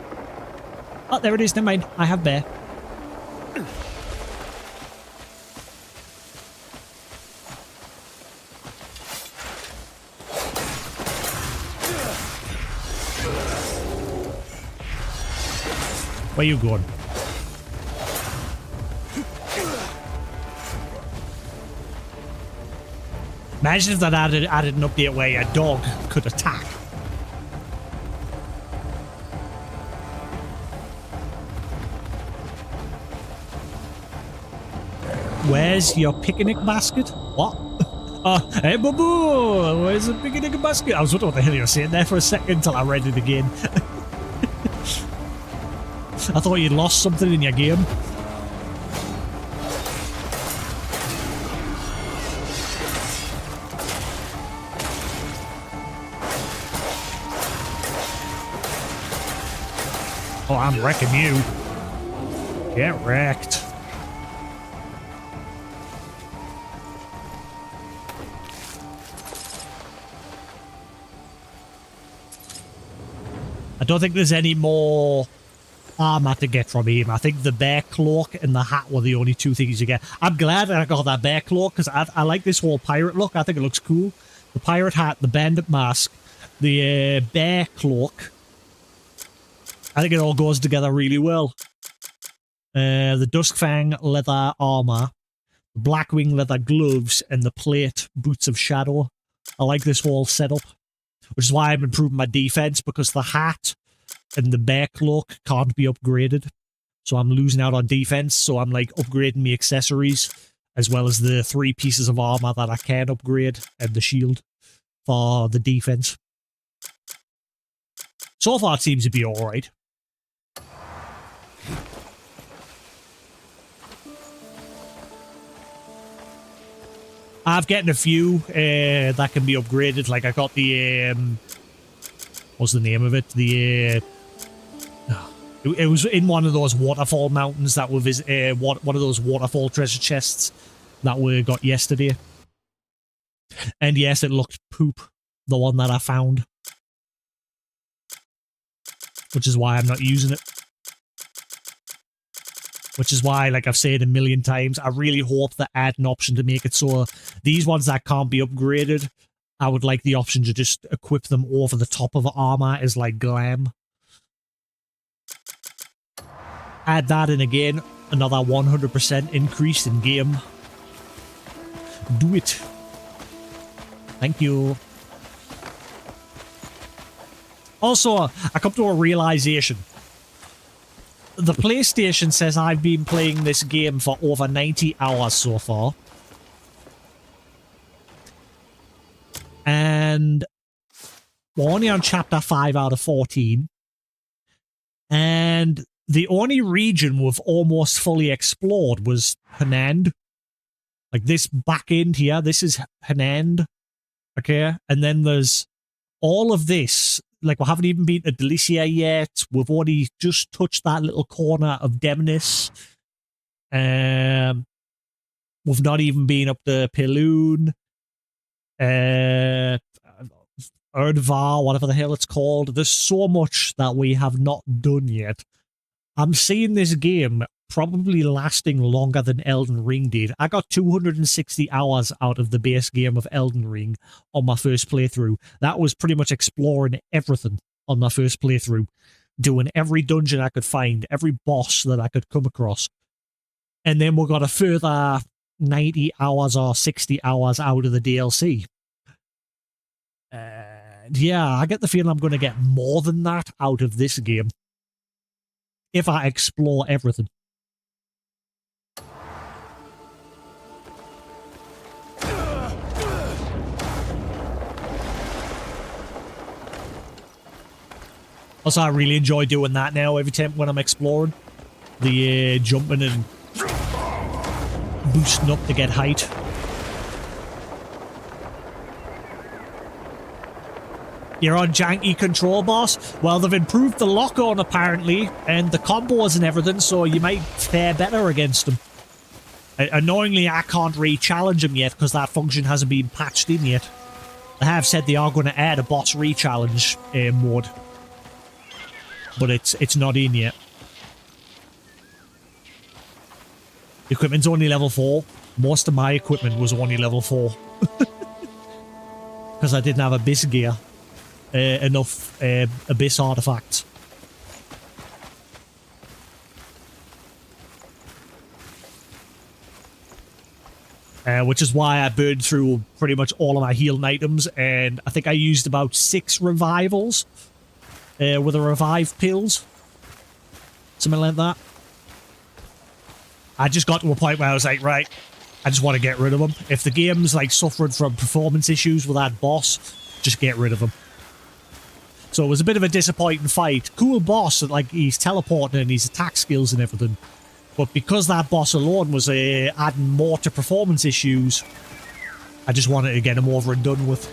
Oh, there it is. Never mind. I have bear. Where you going? Imagine if that added an update where a dog could attack. Where's your picnic basket? What? Hey, boo-boo! Where's the picnic basket? I was wondering what the hell you were saying there for a second until I read it again. I thought you'd lost something in your game. Oh, I'm wrecking you. Get wrecked. I don't think there's any more armor to get from him. I think the bear cloak and the hat were the only 2 things you get. I'm glad that I got that bear cloak, because I like this whole pirate look. I think it looks cool. The pirate hat, the bandit mask, the bear cloak. I think it all goes together really well. The Duskfang leather armor, the Blackwing leather gloves, and the plate boots of shadow. I like this whole setup, which is why I'm improving my defense, because the hat and the bear cloak can't be upgraded. So I'm losing out on defense. So I'm like upgrading my accessories as well as the 3 pieces of armor that I can upgrade and the shield for the defense. So far it seems to be alright. I've gotten a few that can be upgraded. Like I got the what's the name of it? The it was in one of those waterfall mountains that were one of those waterfall treasure chests that we got yesterday. And yes, it looked poop, the one that I found. Which is why I'm not using it. Which is why, like I've said a million times, I really hope they add an option to make it so these ones that can't be upgraded, I would like the option to just equip them over the top of armor as like glam. Add that in again, another 100% increase in game. Do it. Thank you. Also, I come to a realization. The PlayStation says I've been playing this game for over 90 hours so far. And we're only on chapter 5 out of 14. And the only region we've almost fully explored was Hanand. Like this back end here, this is Hanand. Okay? And then there's all of this. Like, we haven't even been to Delicia yet. We've only just touched that little corner of Demnis. We've not even been up to Piloon. Erdvar, whatever the hell it's called. There's so much that we have not done yet. I'm seeing this game probably lasting longer than Elden Ring did. I got 260 hours out of the base game of Elden Ring on my first playthrough. That was pretty much exploring everything on my first playthrough. Doing every dungeon I could find, every boss that I could come across. And then we got a further 90 hours or 60 hours out of the DLC. Yeah, I get the feeling I'm going to get more than that out of this game. If I explore everything. Also, I really enjoy doing that now every time when I'm exploring. The jumping and boosting up to get height. You're on janky control, boss? Well, they've improved the lock-on apparently, and the combos and everything, so you might fare better against them. Annoyingly, I can't re-challenge them yet because that function hasn't been patched in yet. They have said they are going to add a boss re-challenge mode. But it's not in yet. The equipment's only level 4. Most of my equipment was only level 4. Because I didn't have Abyss gear. Enough Abyss artifacts. Which is why I burned through pretty much all of my healing items, and I think I used about 6 revivals. With the revive pills. Something like that. I just got to a point where I was like, right, I just want to get rid of them. If the game's like suffering from performance issues with that boss, just get rid of them. So it was a bit of a disappointing fight. Cool boss, like he's teleporting and his attack skills and everything. But because that boss alone was adding more to performance issues, I just wanted to get him over and done with.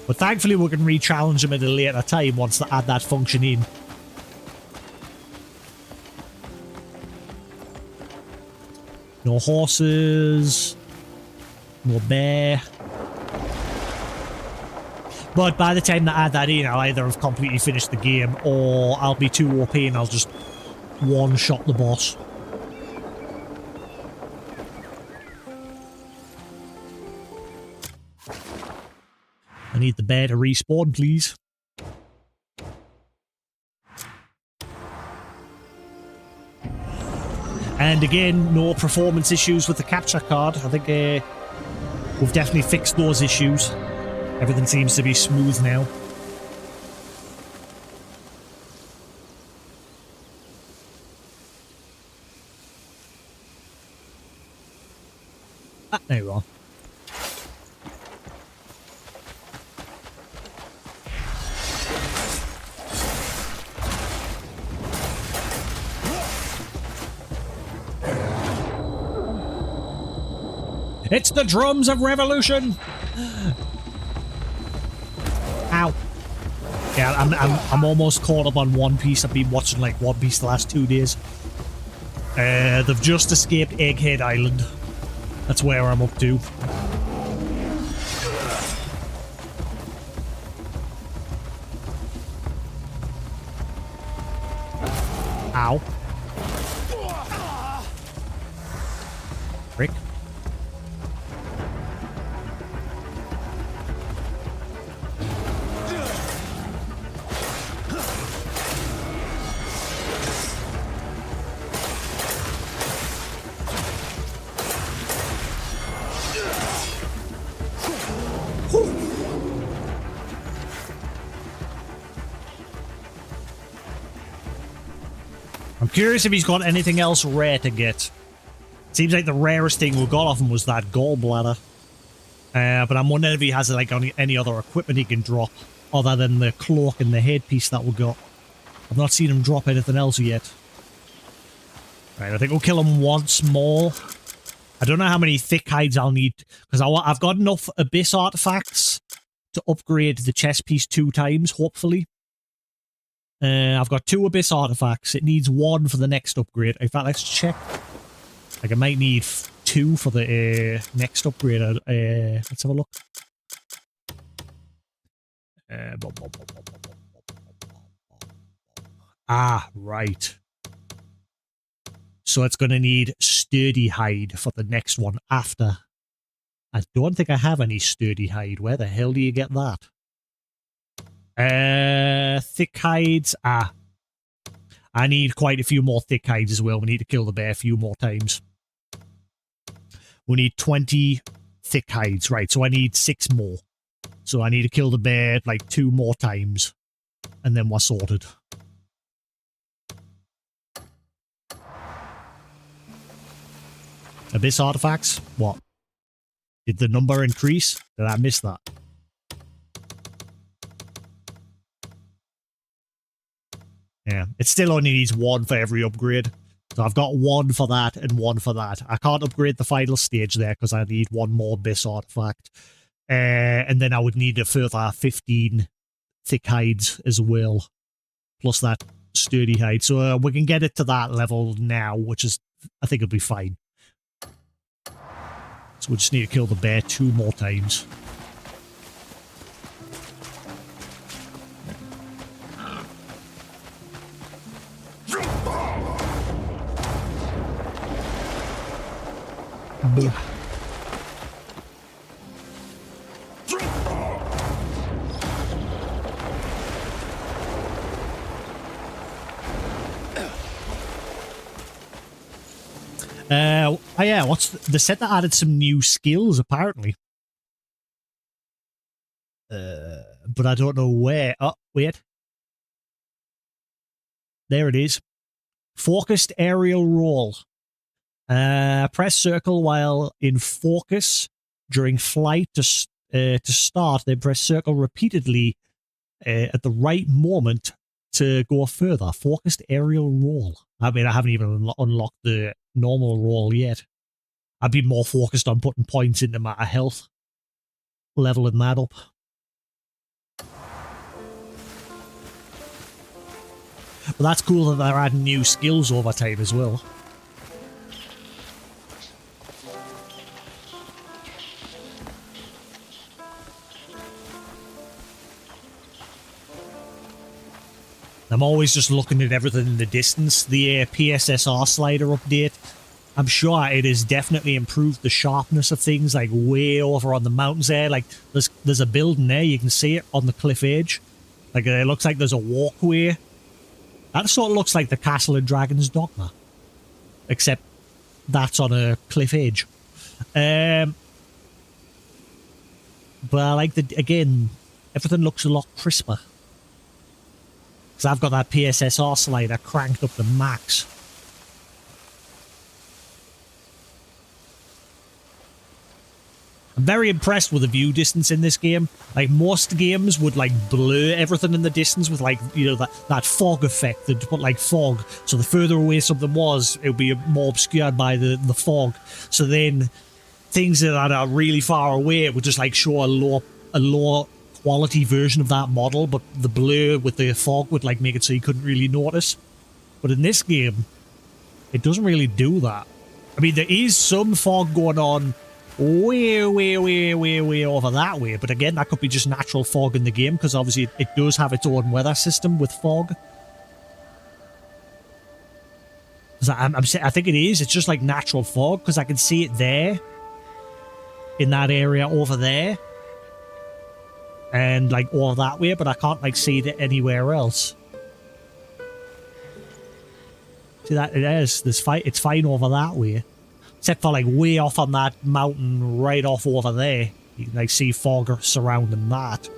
But thankfully we can re-challenge him at a later time once they add that function in. No horses. No bear. But by the time they add that in, I'll either have completely finished the game or I'll be too OP and I'll just one-shot the boss. I need the bear to respawn, please. And again, no performance issues with the capture card. I think we've definitely fixed those issues. Everything seems to be smooth now. Ah, there you are. It's the drums of revolution. Ow. Yeah, I'm almost caught up on One Piece. I've been watching like One Piece the last 2 days. They've just escaped Egghead Island. That's where I'm up to. Ow. Rick. I'm curious if he's got anything else rare to get. Seems like the rarest thing we got off him was that gallbladder. But I'm wondering if he has like any other equipment he can drop other than the cloak and the headpiece that we got. I've not seen him drop anything else yet. Right, I think we'll kill him once more. I don't know how many thick hides I'll need because I've got enough abyss artifacts to upgrade the chest piece 2 times, hopefully. I've got 2 abyss artifacts. It needs 1 for the next upgrade. In fact, let's check. Like, I might need 2 for the next upgrade. Let's have a look. Ah, right. So it's going to need sturdy hide for the next one after. I don't think I have any sturdy hide. Where the hell do you get that? Thick hides. Ah. I need quite a few more thick hides as well. We need to kill the bear a few more times. We need 20 thick hides. Right, so I need 6 more. So I need to kill the bear like 2 more times. And then we're sorted. Abyss artifacts? What? Did the number increase? Did I miss that? Yeah, it still only needs 1 for every upgrade. So I've got 1 for that and 1 for that. I can't upgrade the final stage there because I need 1 more Abyss artifact. And then I would need a further 15 thick hides as well. Plus that sturdy hide. So we can get it to that level now, which is, I think it'll be fine. So we just need to kill the bear 2 more times. Oh yeah, what's the set that added some new skills apparently? But I don't know where. Oh, wait. There it is. Focused aerial roll. Press circle while in focus during flight to start. Then press circle repeatedly at the right moment to go further. Focused aerial roll. I mean, I haven't even unlocked the normal roll yet. I'd be more focused on putting points into my health, leveling that up. But that's cool that they're adding new skills over time as well. I'm always just looking at everything in the distance. The PSSR slider update, I'm sure it has definitely improved the sharpness of things, like way over on the mountains there. Like, there's a building there, you can see it on the cliff edge. Like, it looks like there's a walkway. That sort of looks like the Castle and Dragon's Dogma. Except that's on a cliff edge. But I like again, everything looks a lot crisper. Because I've got that PSSR slider cranked up to max. I'm very impressed with the view distance in this game. Like, most games would, like, blur everything in the distance with, like, you know, that fog effect. They'd put, like, fog. So the further away something was, it would be more obscured by the fog. So then things that are really far away, it would just, like, show a lower quality version of that model, but the blur with the fog would, like, make it so you couldn't really notice. But in this game, it doesn't really do that. I mean, there is some fog going on way over that way, but again, that could be just natural fog in the game, because obviously it does have its own weather system with fog. I think it is. It's just like natural fog, because I can see it there, in that area over there, and like over that way, but I can't like see it anywhere else. See that? It is. It's fine over that way. Except for like way off on that mountain right off over there. You can like see fog surrounding that.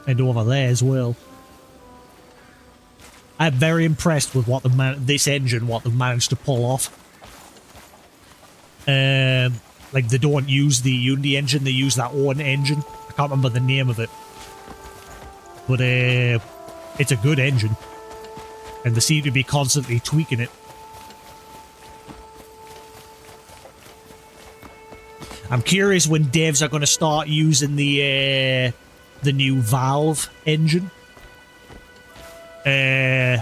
And over there as well. I'm very impressed with what this engine, what they've managed to pull off. Like they don't use the Unity engine, they use their own engine. I can't remember the name of it. But it's a good engine. And they seem to be constantly tweaking it. I'm curious when devs are going to start using the new Valve engine. Because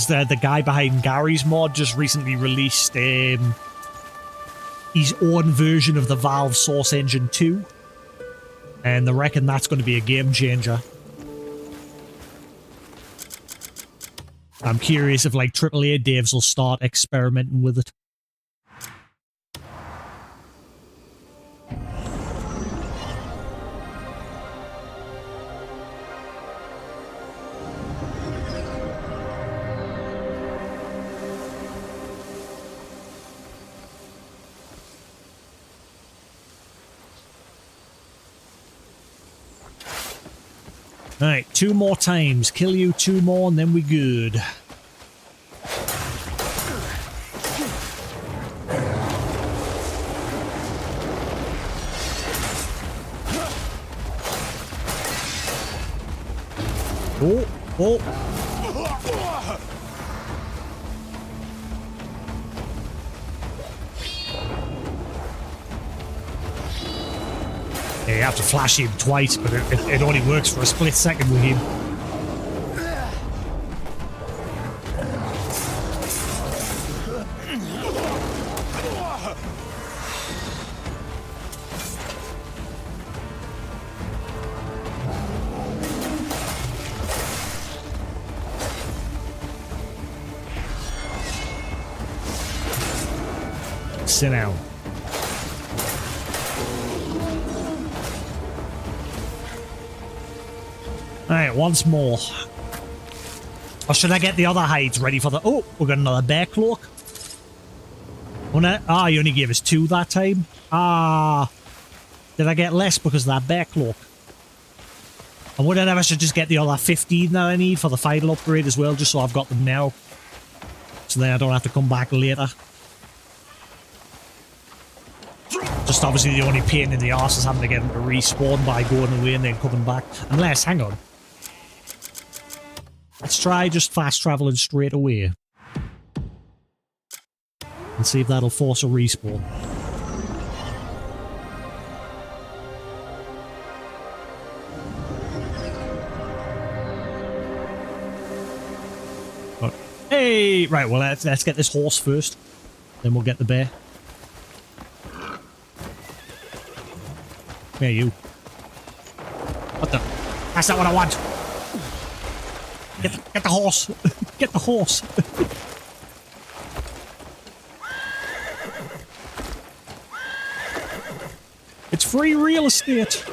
the guy behind Gary's mod just recently released his own version of the Valve Source Engine 2. And they reckon that's going to be a game changer. I'm curious if like AAA devs will start experimenting with it. Alright, 2 more times. Kill you 2 more and then we good. Oh. Yeah, you have to flash him twice, but it only works for a split second with him. Sit down. Alright, once more. Or should I get the other hides ready for the... Oh, we got another bear cloak. Ah, you only gave us 2 that time. Ah. Did I get less because of that bear cloak? I wonder if I should just get the other 15 that I need for the final upgrade as well, just so I've got them now. So then I don't have to come back later. Just obviously the only pain in the arse is having to get them to respawn by going away and then coming back. Unless, hang on. Let's try just fast traveling straight away. And see if that'll force a respawn. But, hey! Right, well, let's get this horse first. Then we'll get the bear. Yeah, you. What the? That's not what I want. Get the horse. Get the horse. It's free real estate.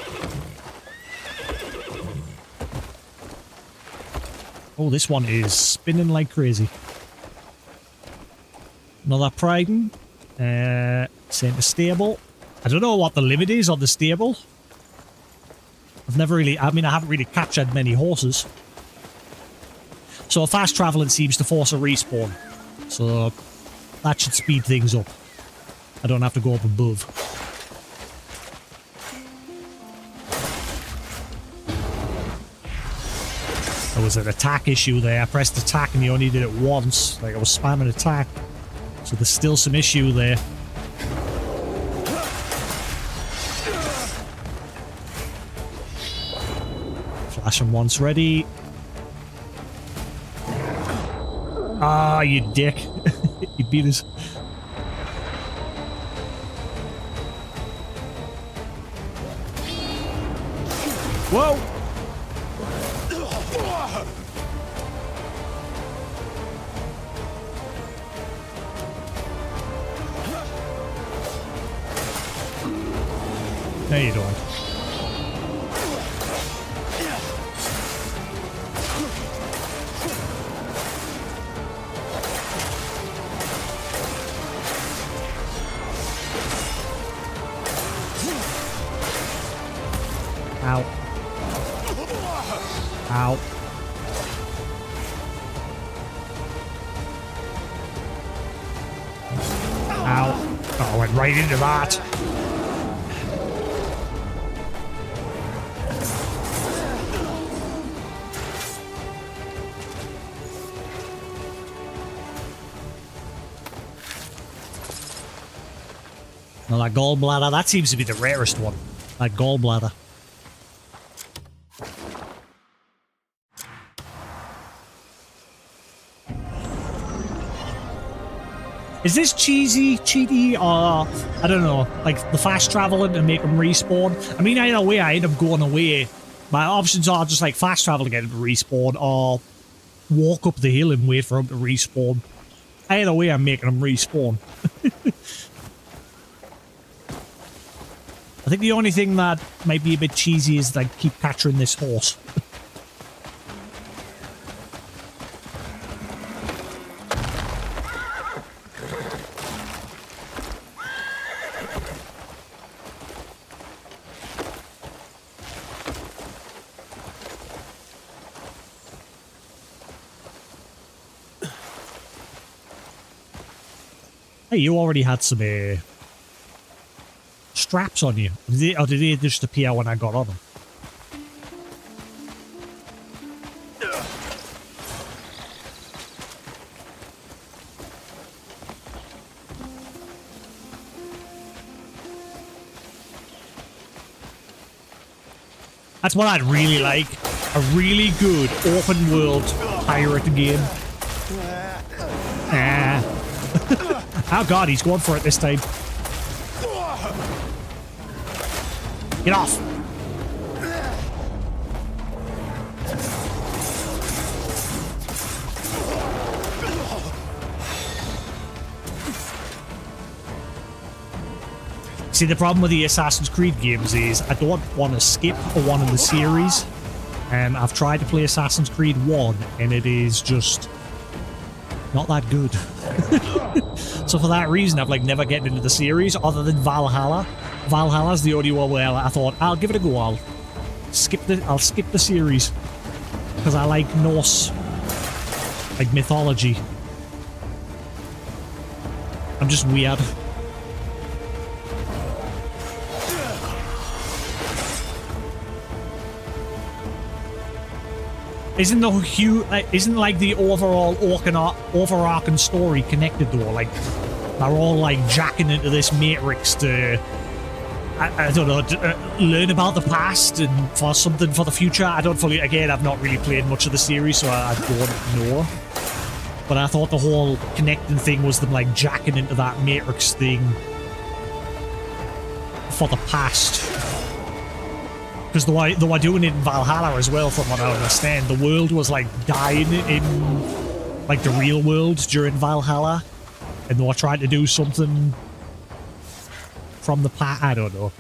Oh, this one is spinning like crazy. Another Pryden. Sent to stable. I don't know what the limit is on the stable. I haven't really captured many horses. So fast traveling seems to force a respawn. So that should speed things up. I don't have to go up above. There was an attack issue there. I pressed attack and you only did it once. Like I was spamming attack. So there's still some issue there. Flash him once ready. Ah, you dick. He beat us. Whoa! No, you don't. Ow. Ow. Ow. Oh, I went right into that. Well, that gallbladder, that seems to be the rarest one. That gallbladder. Is this cheaty, or I don't know, like the fast traveling to make them respawn? I mean, either way, I end up going away. My options are just like fast travel to get him to respawn, or walk up the hill and wait for him to respawn. Either way, I'm making him respawn. I think the only thing that might be a bit cheesy is like keep capturing this horse. Hey, you already had some straps on you. Or did they just appear when I got on them? That's what I'd really like. A really good open world pirate game. Oh god, he's going for it this time. Get off! See, the problem with the Assassin's Creed games is I don't want to skip one in the series. I've tried to play Assassin's Creed 1 and it is just not that good. So for that reason, I've like never gotten into the series other than Valhalla. Valhalla's the only one where I thought I'll give it a go. I'll skip the series because I like Norse, like mythology. I'm just weird. Isn't like the overall overarching story connected though? Like they're all like jacking into this matrix to I don't know, learn about the past and for something for the future. I don't fully. Again, I've not really played much of the series, so I don't know. But I thought the whole connecting thing was them like jacking into that matrix thing for the past. Because they were doing it in Valhalla as well, from what I understand. The world was like dying in like the real world during Valhalla, and they were trying to do something from the past. I don't know.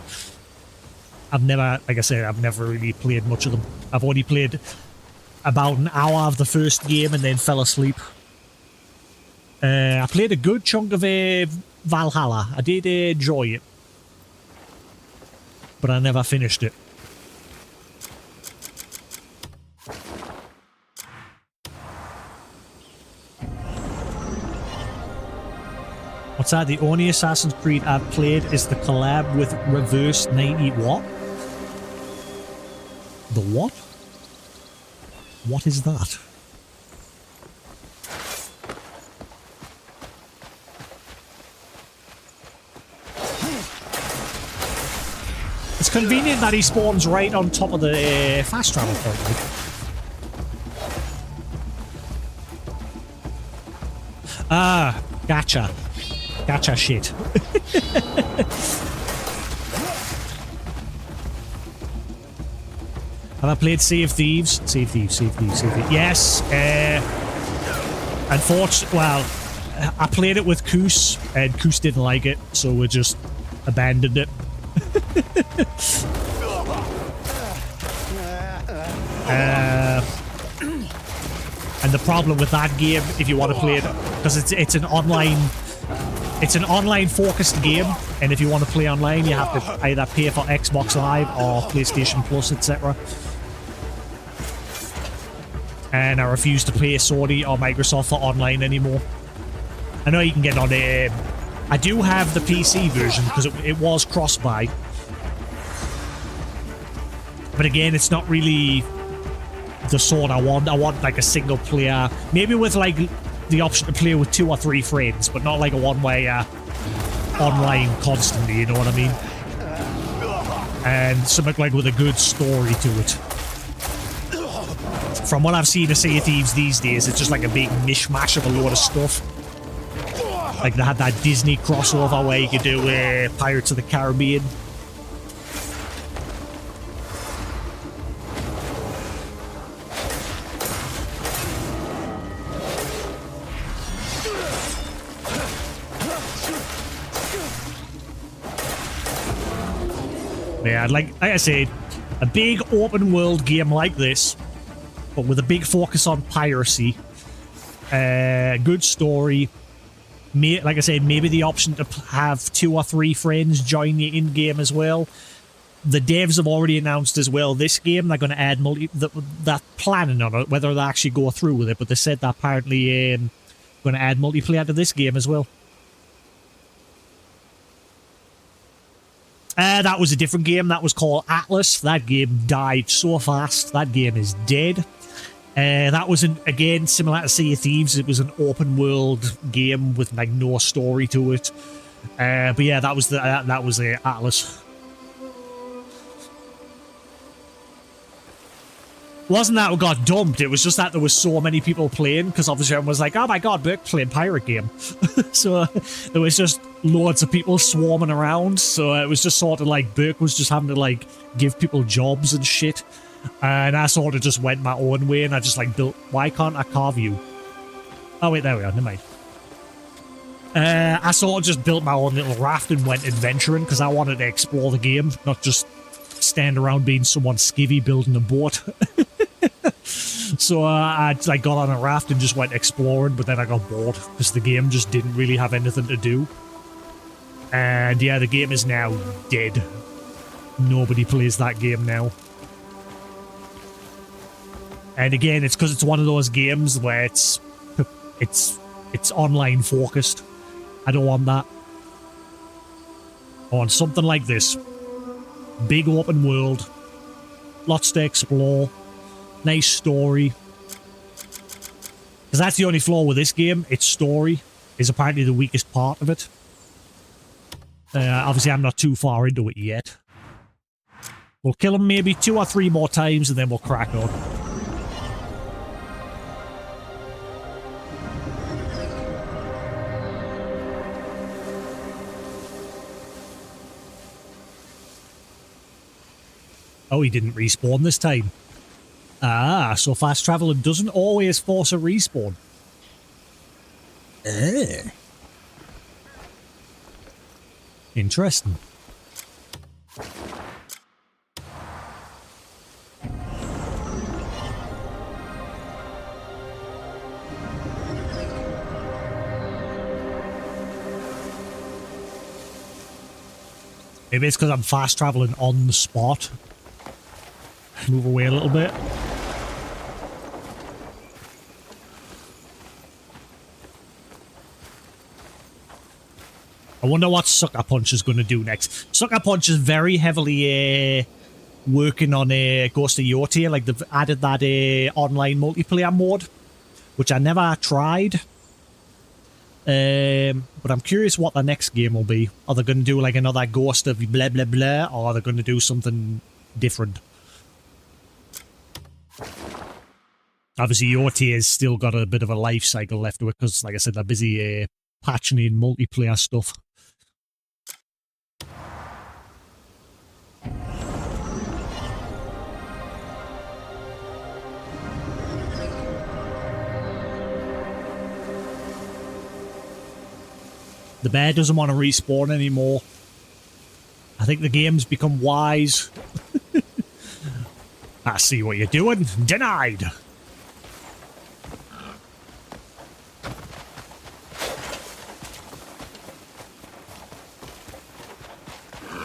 I've never, like I said, I've never really played much of them. I've only played about an hour of the first game and then fell asleep. I played a good chunk of Valhalla. I did enjoy it, but I never finished it. What's that? The only Assassin's Creed I've played is the collab with Reverse 90 what? The what? What is that? It's convenient that he spawns right on top of the fast travel point. Ah, gotcha. Gotcha shit. Have I played Sea of Thieves? Sea of Thieves, Sea of Thieves, Sea of Thieves. Yes. Unfortunately, well, I played it with Koos, and Koos didn't like it, so we just abandoned it. And the problem with that game, if you want to play it, because it's an online focused game, and if you want to play online, you have to either pay for Xbox Live or PlayStation Plus, etc. And I refuse to pay Sony or Microsoft for online anymore. I know you can get on it. I do have the PC version because it was cross-buy. But again, it's not really the sort I want. I want like a single player, maybe with like the option to play with 2 or 3 friends, but not like a one-way online constantly, you know what I mean? And something like with a good story to it. From what I've seen of Sea of Thieves these days, it's just like a big mishmash of a load of stuff. Like they had that Disney crossover where you could do Pirates of the Caribbean. Yeah, like I said, a big open world game like this, but with a big focus on piracy, good story. Like I said, maybe the option to have 2 or 3 friends join you in game as well. The devs have already announced as well this game they're going to add that planning on it, whether they actually go through with it. But they said that apparently going to add multiplayer to this game as well. That was a different game. That was called Atlas. That game died so fast. That game is dead. That was, again, similar to Sea of Thieves. It was an open world game with like no story to it. But yeah, that was the Atlas. Wasn't that what got dumped? It was just that there was so many people playing, because obviously everyone was like, oh my god, Burke playing pirate game. So there was just loads of people swarming around. So it was just sort of like Burke was just having to like give people jobs and shit. And I sort of just went my own way, and I just like built. Why can't I carve you? Oh wait, there we are. Never mind. I sort of just built my own little raft and went adventuring because I wanted to explore the game, not just stand around being someone skivvy building a boat. So I got on a raft and just went exploring, but then I got bored because the game just didn't really have anything to do. And yeah, the game is now dead. Nobody plays that game now. And again, it's because it's one of those games where it's online focused. I don't want that. I want something like this. Big open world. Lots to explore. Nice story. Because that's the only flaw with this game. Its story is apparently the weakest part of it. Obviously, I'm not too far into it yet. We'll kill him maybe 2 or 3 more times and then we'll crack on. Oh, he didn't respawn this time. Ah, so fast traveling doesn't always force a respawn. Interesting. Maybe it's because I'm fast traveling on the spot. Move away a little bit. I wonder what Sucker Punch is going to do next. Sucker Punch is very heavily working on Ghost of Yotia. Like, they've added that online multiplayer mode, which I never tried. But I'm curious what the next game will be. Are they going to do like another Ghost of blah blah blah, or are they going to do something different? Obviously, Yotia has still got a bit of a life cycle left to it because, like I said, they're busy patching in multiplayer stuff. The bear doesn't want to respawn anymore. I think the game's become wise. I see what you're doing. Denied.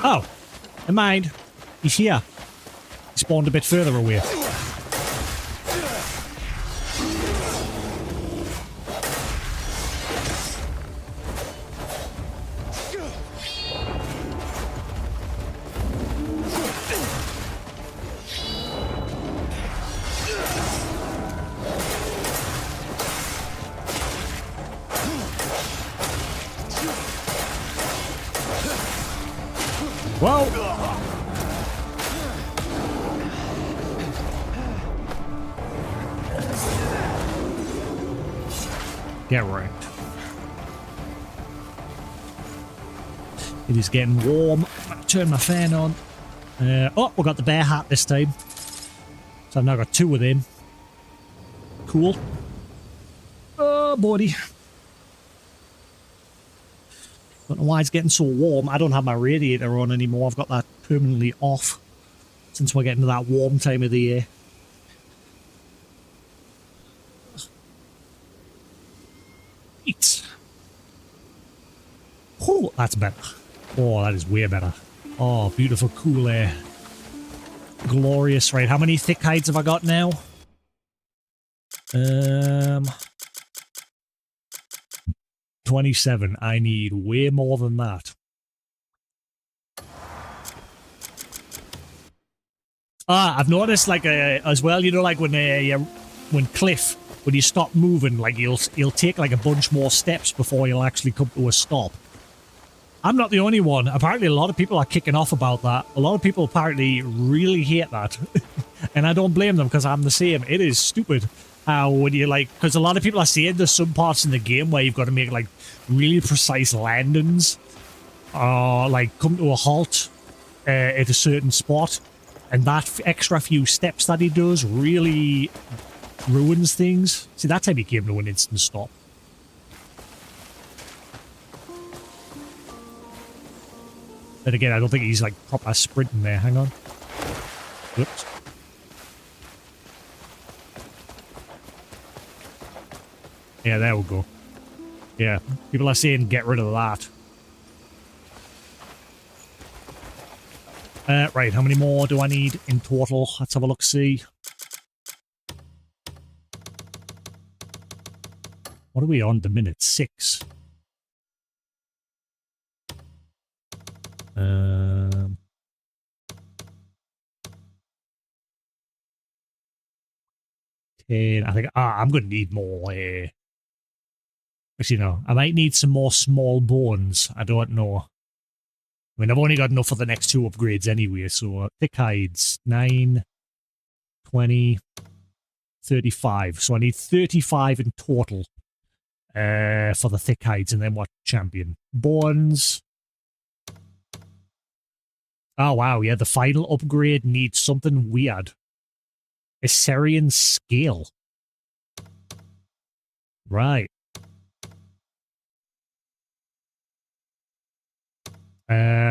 Oh, never mind. He's here. He spawned a bit further away. Whoa! Get wrecked. It is getting warm. I'm going to turn my fan on. Oh, we got the bear hat this time. So I've now got 2 of them. Cool. Oh, buddy. Don't know why it's getting so warm. I don't have my radiator on anymore. I've got that permanently off since we're getting to that warm time of the year. Eat. Oh, that's better. Oh, that is way better. Oh, beautiful, cool air. Glorious. Right, how many thick hides have I got now? 27. I need way more than that. I've noticed, like, as well, you know, like when Cliff, when you stop moving, like, you'll take, like, a bunch more steps before you'll actually come to a stop. I'm not the only one. Apparently, a lot of people are kicking off about that. A lot of people apparently really hate that. And I don't blame them, because I'm the same. It is stupid how when you, like, because a lot of people are saying there's some parts in the game where you've got to make, like, really precise landings, or, like, come to a halt at a certain spot, and that extra few steps that he does really ruins things. See, that time he came to an instant stop. But again, I don't think he's, like, proper sprinting there. Hang on. Oops. Yeah, there we go. Yeah, people are saying get rid of that. Right, how many more do I need in total? Let's have a look, see. What are we on the minute? 6. 10. I think I'm going to need more. Actually, no. I might need some more small bones. I don't know. I mean, I've only got enough for the next 2 upgrades anyway, so thick hides, 9, 20, 35. So I need 35 in total for the thick hides, and then what champion? Bones. Oh, wow, yeah, the final upgrade needs something weird. Assyrian scale. Right.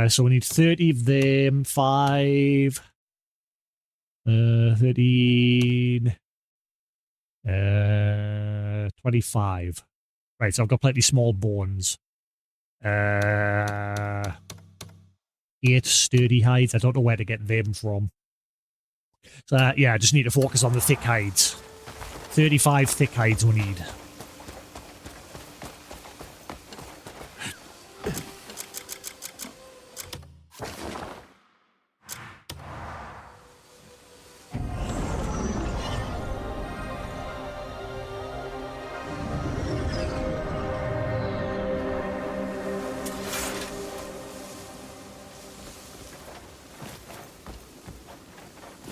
So we need 30 of them, 5, 13, 25. Right, so I've got plenty small bones. 8 sturdy hides. I don't know where to get them from. So, yeah, I just need to focus on the thick hides. 35 thick hides we need.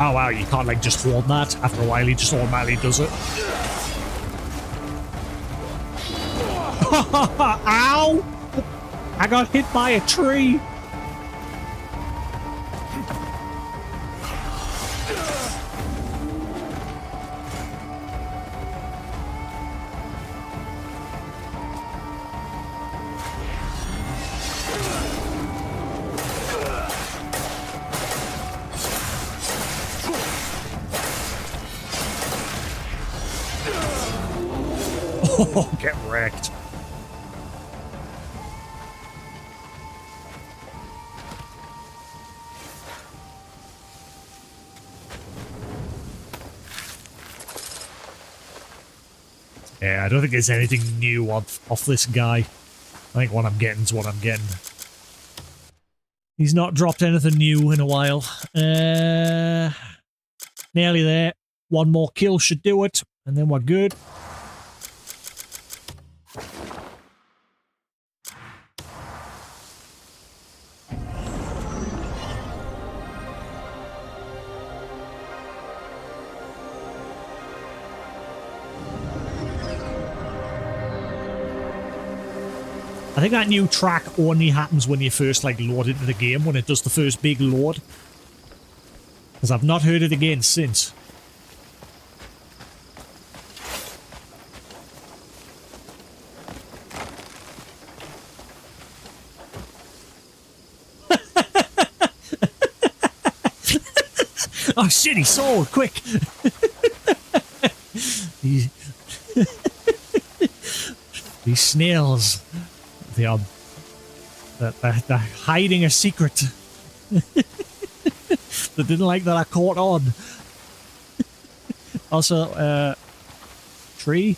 Oh wow, you can't like just hold that. After a while, he just automatically does it. Ow! I got hit by a tree. Oh, get wrecked. Yeah, I don't think there's anything new off this guy. I think what I'm getting is what I'm getting. He's not dropped anything new in a while. Nearly there. One more kill should do it, and then we're good. I think that new track only happens when you first like load into the game, when it does the first big load. Because I've not heard it again since. Oh shit, he sold, quick! These snails. They're hiding a secret. They didn't like that I caught on. Also, tree.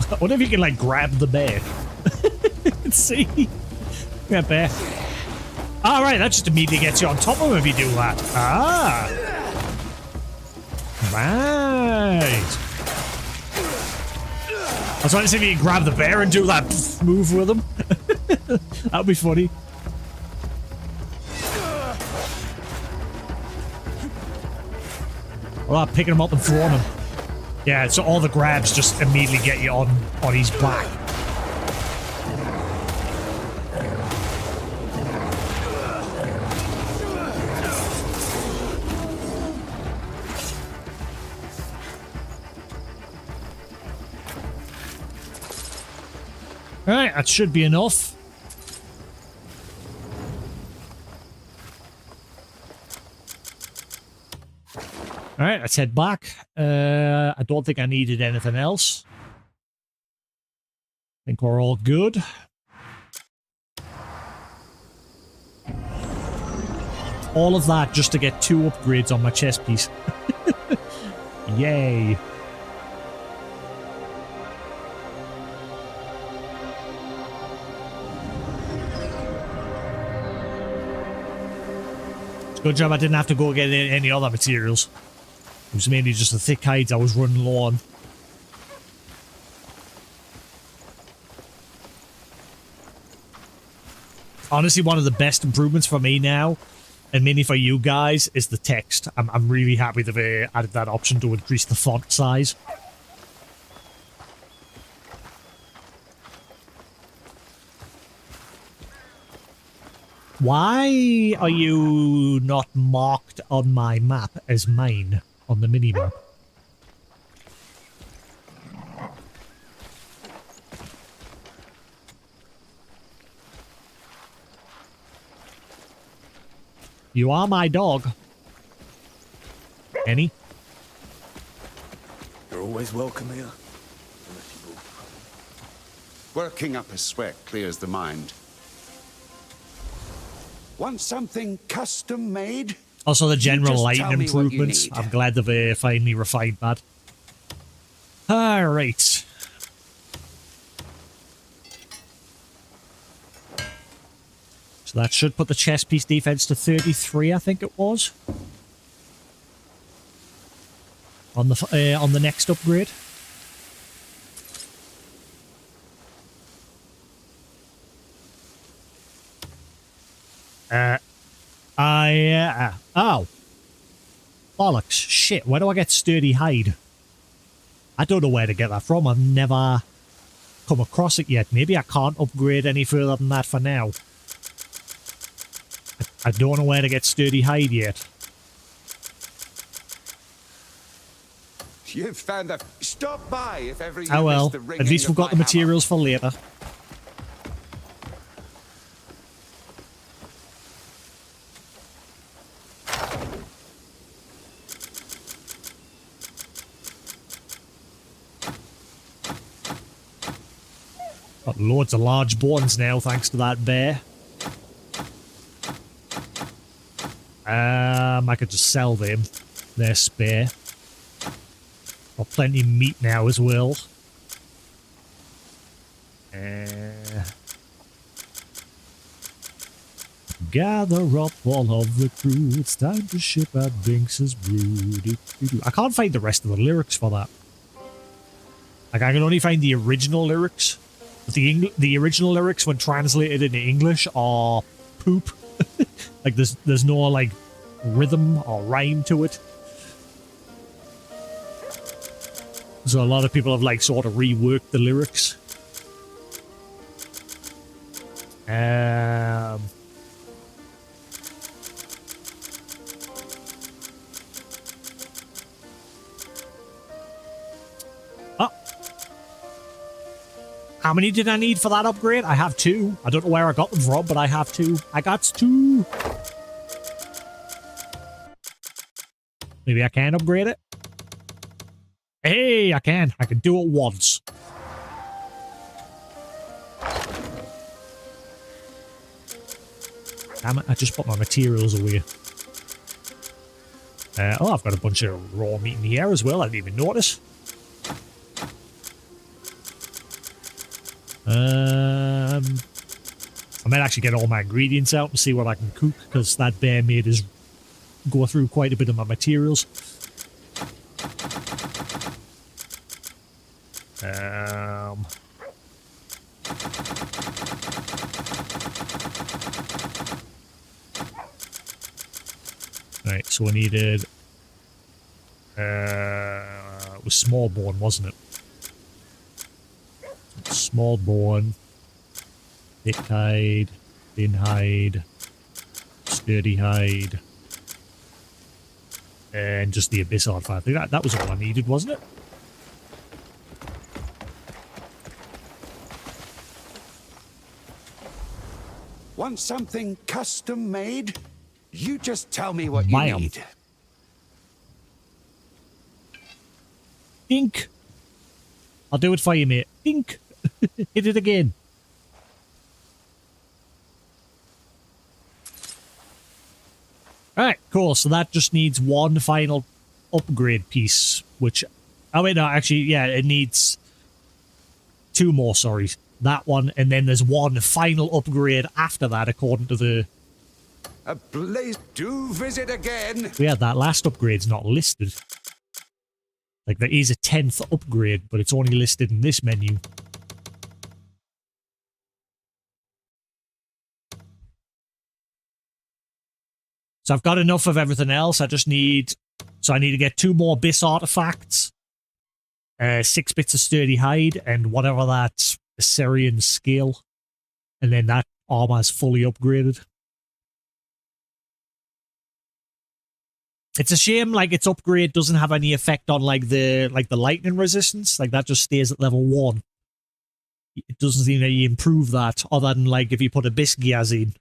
I wonder if you can, like, grab the bear. Let's see. Yeah, bear. Alright, that just immediately gets you on top of him if you do that. Ah. Right. I was trying to see if you can grab the bear and do that move with him. That would be funny. Well, picking him up and throwing him. Yeah, so all the grabs just immediately get you on his back. Alright, that should be enough. Alright, let's head back. I don't think I needed anything else. I think we're all good. All of that just to get 2 upgrades on my chest piece. Yay. It's a good job I didn't have to go get any other materials. It was mainly just the thick hides I was running low on. Honestly, one of the best improvements for me now, and mainly for you guys, is the text. I'm really happy that they added that option to increase the font size. Why are you not marked on my map as mine? On the minimap. You are my dog. Any?
You're always welcome here.
Working up a sweat clears the mind. Want something custom made?
Also, the general
Just
lighting
tell me what you
improvements.
need.
I'm glad they've finally refined that. Alright. So that should put the chest piece defense to 33, I think it was. On the next upgrade. Oh. Bollocks. Shit, where do I get sturdy hide? I don't know where to get that from. I've never come across it yet. Maybe I can't upgrade any further than that for now. I don't know where to get sturdy hide yet.
You've found the... Stop by if ever you
Oh well,
miss the ringing
at least we've
of
got
my
the materials for later. Got loads of large bones now, thanks to that bear. I could just sell them. They're spare. Got plenty of meat now as well. Gather up all of the crew. It's time to ship out Binks's brood. I can't find the rest of the lyrics for that. Like, I can only find the original lyrics. But the original lyrics, when translated into English, are poop. Like, there's no, like, rhythm or rhyme to it. So a lot of people have, like, sort of reworked the lyrics. How many did I need for that upgrade? I have 2. I don't know where I got them from, but I have 2. I got 2. Maybe I can upgrade it? Hey, I can. I can do it once. Damn it, I just put my materials away. Oh, I've got a bunch of raw meat in the air as well. I didn't even notice. I might actually get all my ingredients out and see what I can cook, because that bear made us go through quite a bit of my materials. Right, so we needed... it was small bone, wasn't it? Small bone, thick hide, thin hide, sturdy hide, and just the abyss artifact. I think that was all I needed, wasn't it?
Want something custom made? You just tell me what you
Bam.
need.
Dink! I'll do it for you, mate. Dink! Hit it again. Alright, cool. So that just needs one final upgrade piece, which... Oh, wait, no, actually, yeah, it needs 2 more, sorry. That one, and then there's one final upgrade after that, according to the...
A blaze. Do visit again.
Yeah, that last upgrade's not listed. Like, there is a 10th upgrade, but it's only listed in this menu. So I've got enough of everything else. I just need... So I need to get 2 more Abyss artifacts, 6 bits of sturdy hide, and whatever that Assyrian scale. And then that armor's fully upgraded. It's a shame, like, its upgrade doesn't have any effect on, like the lightning resistance. Like, that just stays at level 1. It doesn't seem that you improve that, other than, like, if you put Abyss gears in.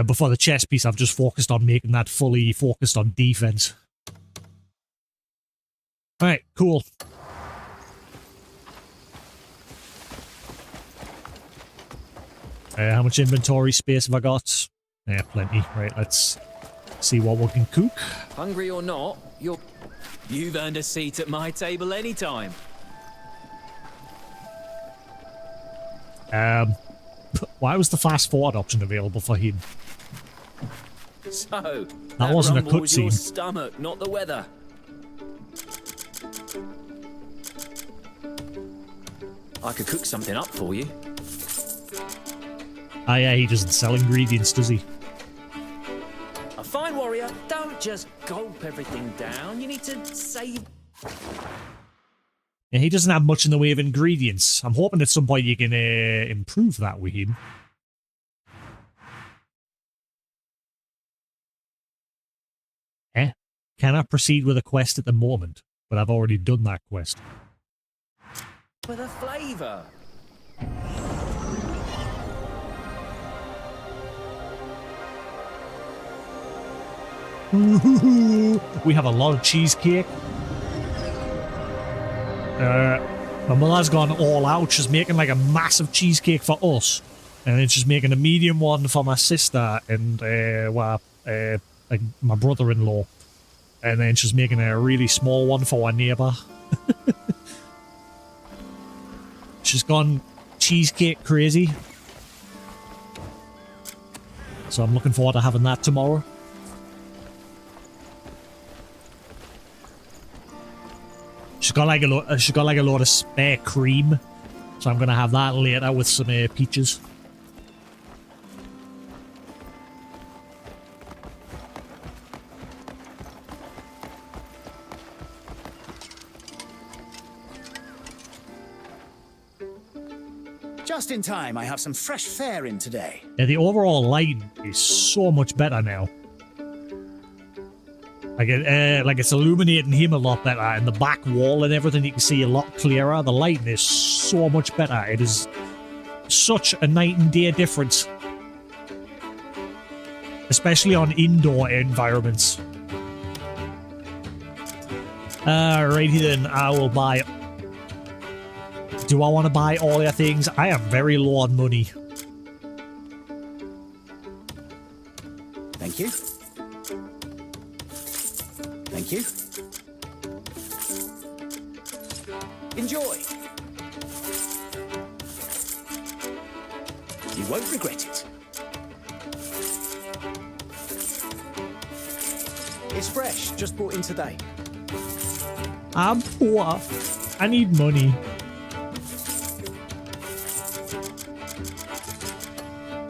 Before the chest piece, I've just focused on making that fully focused on defense. Alright, cool. How much inventory space have I got? Yeah, plenty. Right, let's see what we can cook.
Hungry or not, you've earned a seat at my table anytime.
Why was the fast forward option available for him?
So,
That wasn't a
rumble was your
cutscene.
stomach, not the weather. I could cook something up for you.
Ah, yeah, he doesn't sell ingredients, does he?
A fine warrior, don't just gulp everything down. You need to save.
Yeah, he doesn't have much in the way of ingredients. I'm hoping at some point you can improve that with him. Cannot proceed with a quest at the moment, but I've already done that quest.
With a flavour.
We have a lot of cheesecake. My mother's gone all out. She's making like a massive cheesecake for us, and then she's making a medium one for my sister and like my brother-in-law, and then she's making a really small one for our neighbour. She's gone cheesecake crazy, so I'm looking forward to having that tomorrow. She's got like a load of spare cream, so I'm gonna have that later with some peaches.
Just in time, I have some fresh fare in today.
Yeah, the overall lighting is so much better now. Like it's illuminating him a lot better, and the back wall and everything you can see a lot clearer. The lighting is so much better. It is such a night and day difference, especially on indoor environments. Alrighty then, I will buy. Do I want to buy all your things? I am very low on money.
Thank you. Thank you. Enjoy. You won't regret it. It's fresh, just brought in today.
I'm poor. I need money.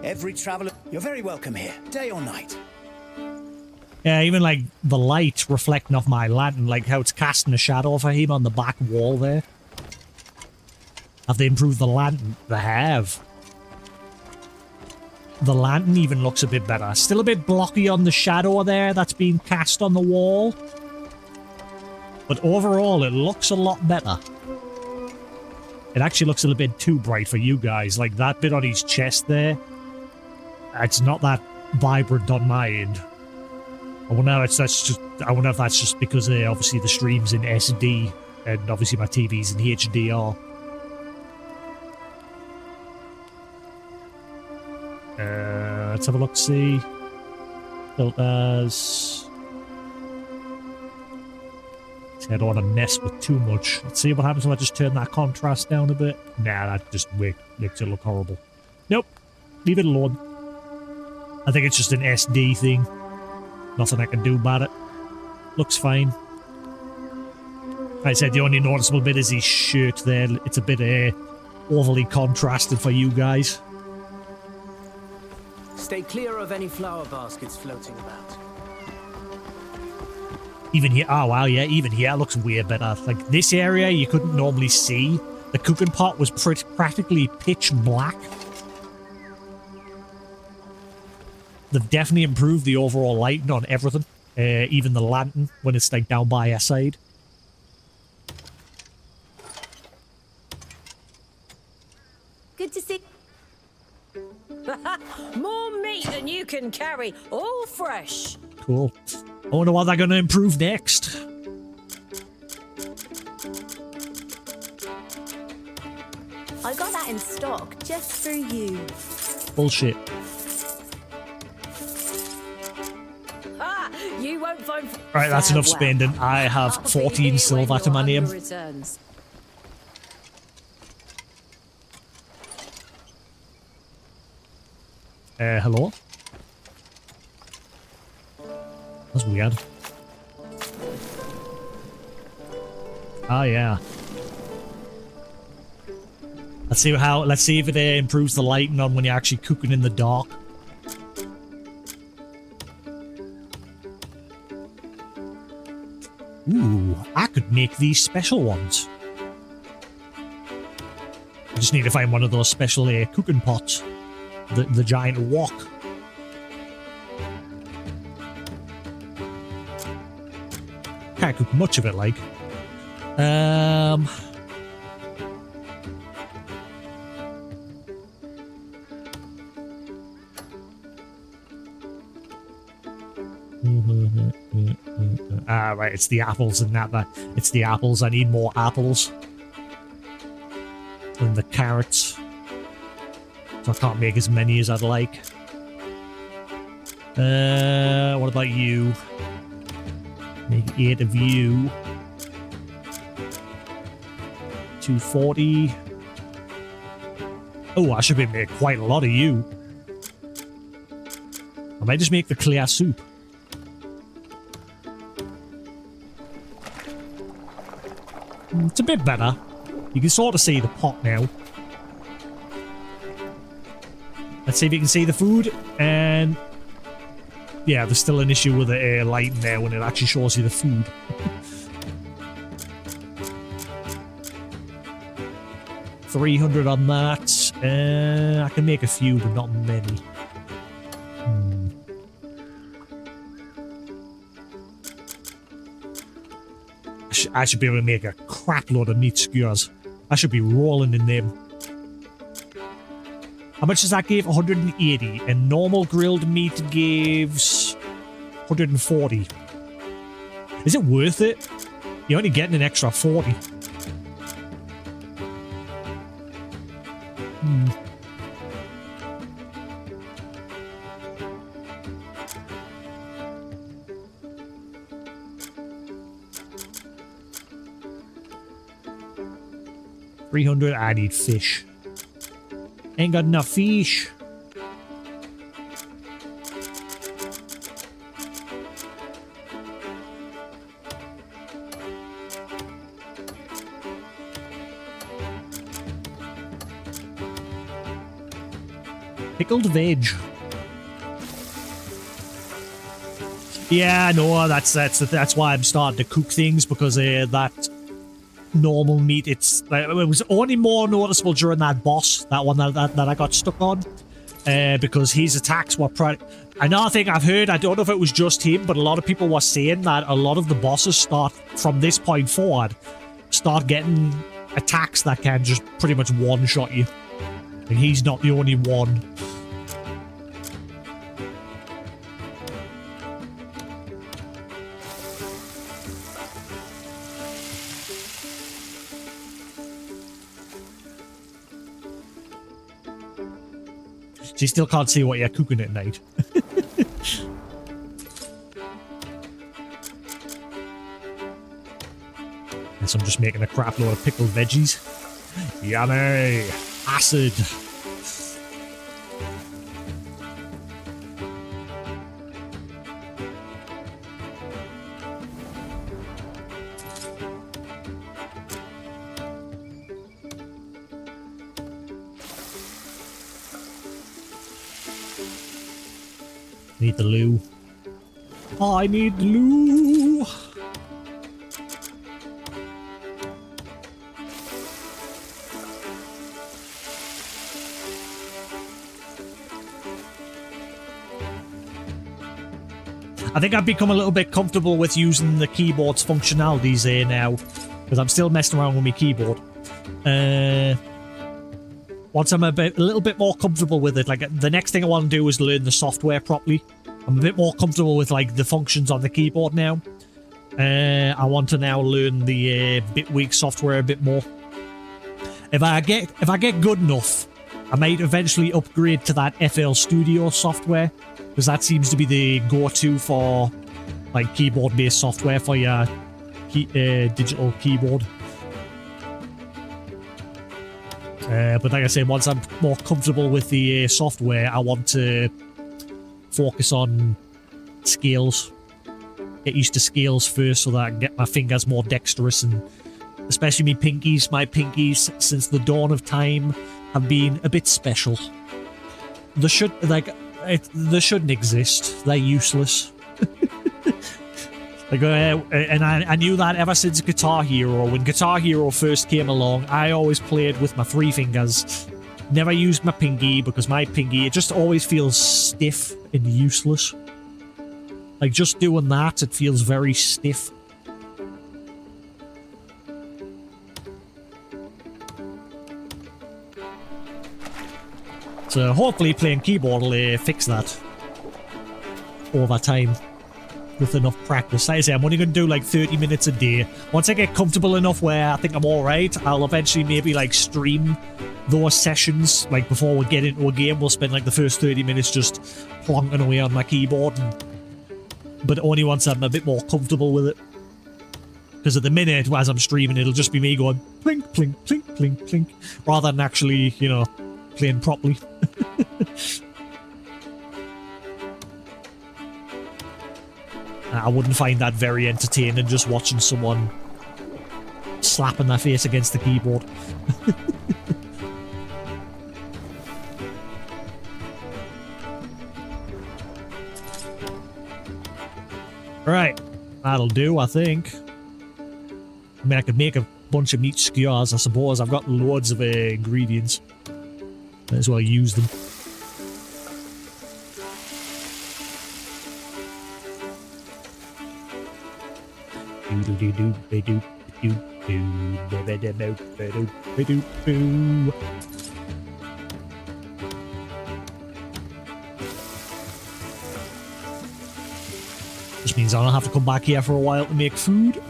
Every traveler, you're very welcome here, day or night.
Yeah, even like the light reflecting off my lantern, like how it's casting a shadow for him on the back wall there. Have they improved the lantern? They have. The lantern even looks a bit better. Still a bit blocky on the shadow there that's being cast on the wall. But overall, it looks a lot better. It actually looks a little bit too bright for you guys. Like that bit on his chest there. It's not that vibrant on my end. I wonder if that's just because obviously the stream's in SD and obviously my TV's in HDR. Let's have a look. See filters. See, I don't want to mess with too much. Let's see what happens if I just turn that contrast down a bit. Nah, that just makes it look horrible. Nope, leave it alone. I think it's just an SD thing. Nothing I can do about it. Looks fine. Like I said, the only noticeable bit is his shirt there. It's a bit overly contrasted for you guys.
Stay clear of any flower baskets floating about.
Even here, oh wow, yeah, even here it looks way better. Like this area you couldn't normally see. The cooking pot was practically pitch black. They've definitely improved the overall lighting on everything. Even the lantern when it's like down by our side.
Good to see. More meat than you can carry, all fresh.
Cool. I wonder what they're going to improve next.
I got that in stock just for you.
Bullshit.
You won't find.
Right, that's enough spending. I have 14 silver to my name. Hello? That's weird. Oh, yeah. Let's see if it improves the lighting on when you're actually cooking in the dark. Ooh, I could make these special ones. I just need to find one of those special cooking pots. The giant wok. Can't cook much of it, like. Ah, right, it's the apples and that. It's the apples. I need more apples. And the carrots. So I can't make as many as I'd like. What about you? Make 8 of you. 240. Oh, I should be making quite a lot of you. I might just make the clear soup. It's a bit better. You can sort of see the pot now. Let's see if you can see the food. And yeah, there's still an issue with the lighting there when it actually shows you the food. $300 on that. I can make a few, but not many. I should be able to make a crap load of meat skewers. I should be rolling in them. How much does that give? 180. And normal grilled meat gives 140. Is it worth it? You're only getting an extra 40. $300. I need fish. Ain't got enough fish. Pickled veg. Yeah, no, that's why I'm starting to cook things, because that normal meat, it was only more noticeable during that boss, that one that I got stuck on, because his attacks were another thing I've heard, I don't know if it was just him, but a lot of people were saying that a lot of the bosses start from this point forward, start getting attacks that can just pretty much one-shot you, and he's not the only one. So you still can't see what you're cooking at night. Guess I'm just making a crap load of pickled veggies. Yummy! Acid! Need the loo. I need the loo. I think I've become a little bit comfortable with using the keyboard's functionalities here now, because I'm still messing around with my keyboard. Once I'm a little bit more comfortable with it, like the next thing I want to do is learn the software properly. I'm a bit more comfortable with like the functions on the keyboard now. I want to now learn the Bitwig software a bit more. If I get good enough, I might eventually upgrade to that FL Studio software, because that seems to be the go-to for like keyboard-based software for your digital keyboard. But like I said, once I'm more comfortable with the software, I want to focus on scales. Get used to scales first so that I can get my fingers more dexterous, and especially my pinkies since the dawn of time have been a bit special. They shouldn't exist. They're useless. And I knew that ever since Guitar Hero. When Guitar Hero first came along, I always played with my 3 fingers. Never used my pinky because my pinky, it just always feels stiff and useless. Like, just doing that, it feels very stiff. So hopefully playing keyboard will fix that over time with enough practice. Like I say, I'm only going to do like 30 minutes a day. Once I get comfortable enough where I think I'm alright, I'll eventually maybe like stream those sessions. Like before we get into a game, we'll spend like the first 30 minutes just plonking away on my keyboard. But only once I'm a bit more comfortable with it. Because at the minute, as I'm streaming, it'll just be me going plink, plink, plink, plink, plink, rather than actually, you know, playing properly. I wouldn't find that very entertaining, just watching someone slapping their face against the keyboard. Right, that'll do, I think. I mean, I could make a bunch of meat skewers, I suppose. I've got loads of ingredients. Might as well use them. Which means I'll have to come back here for a while to make food.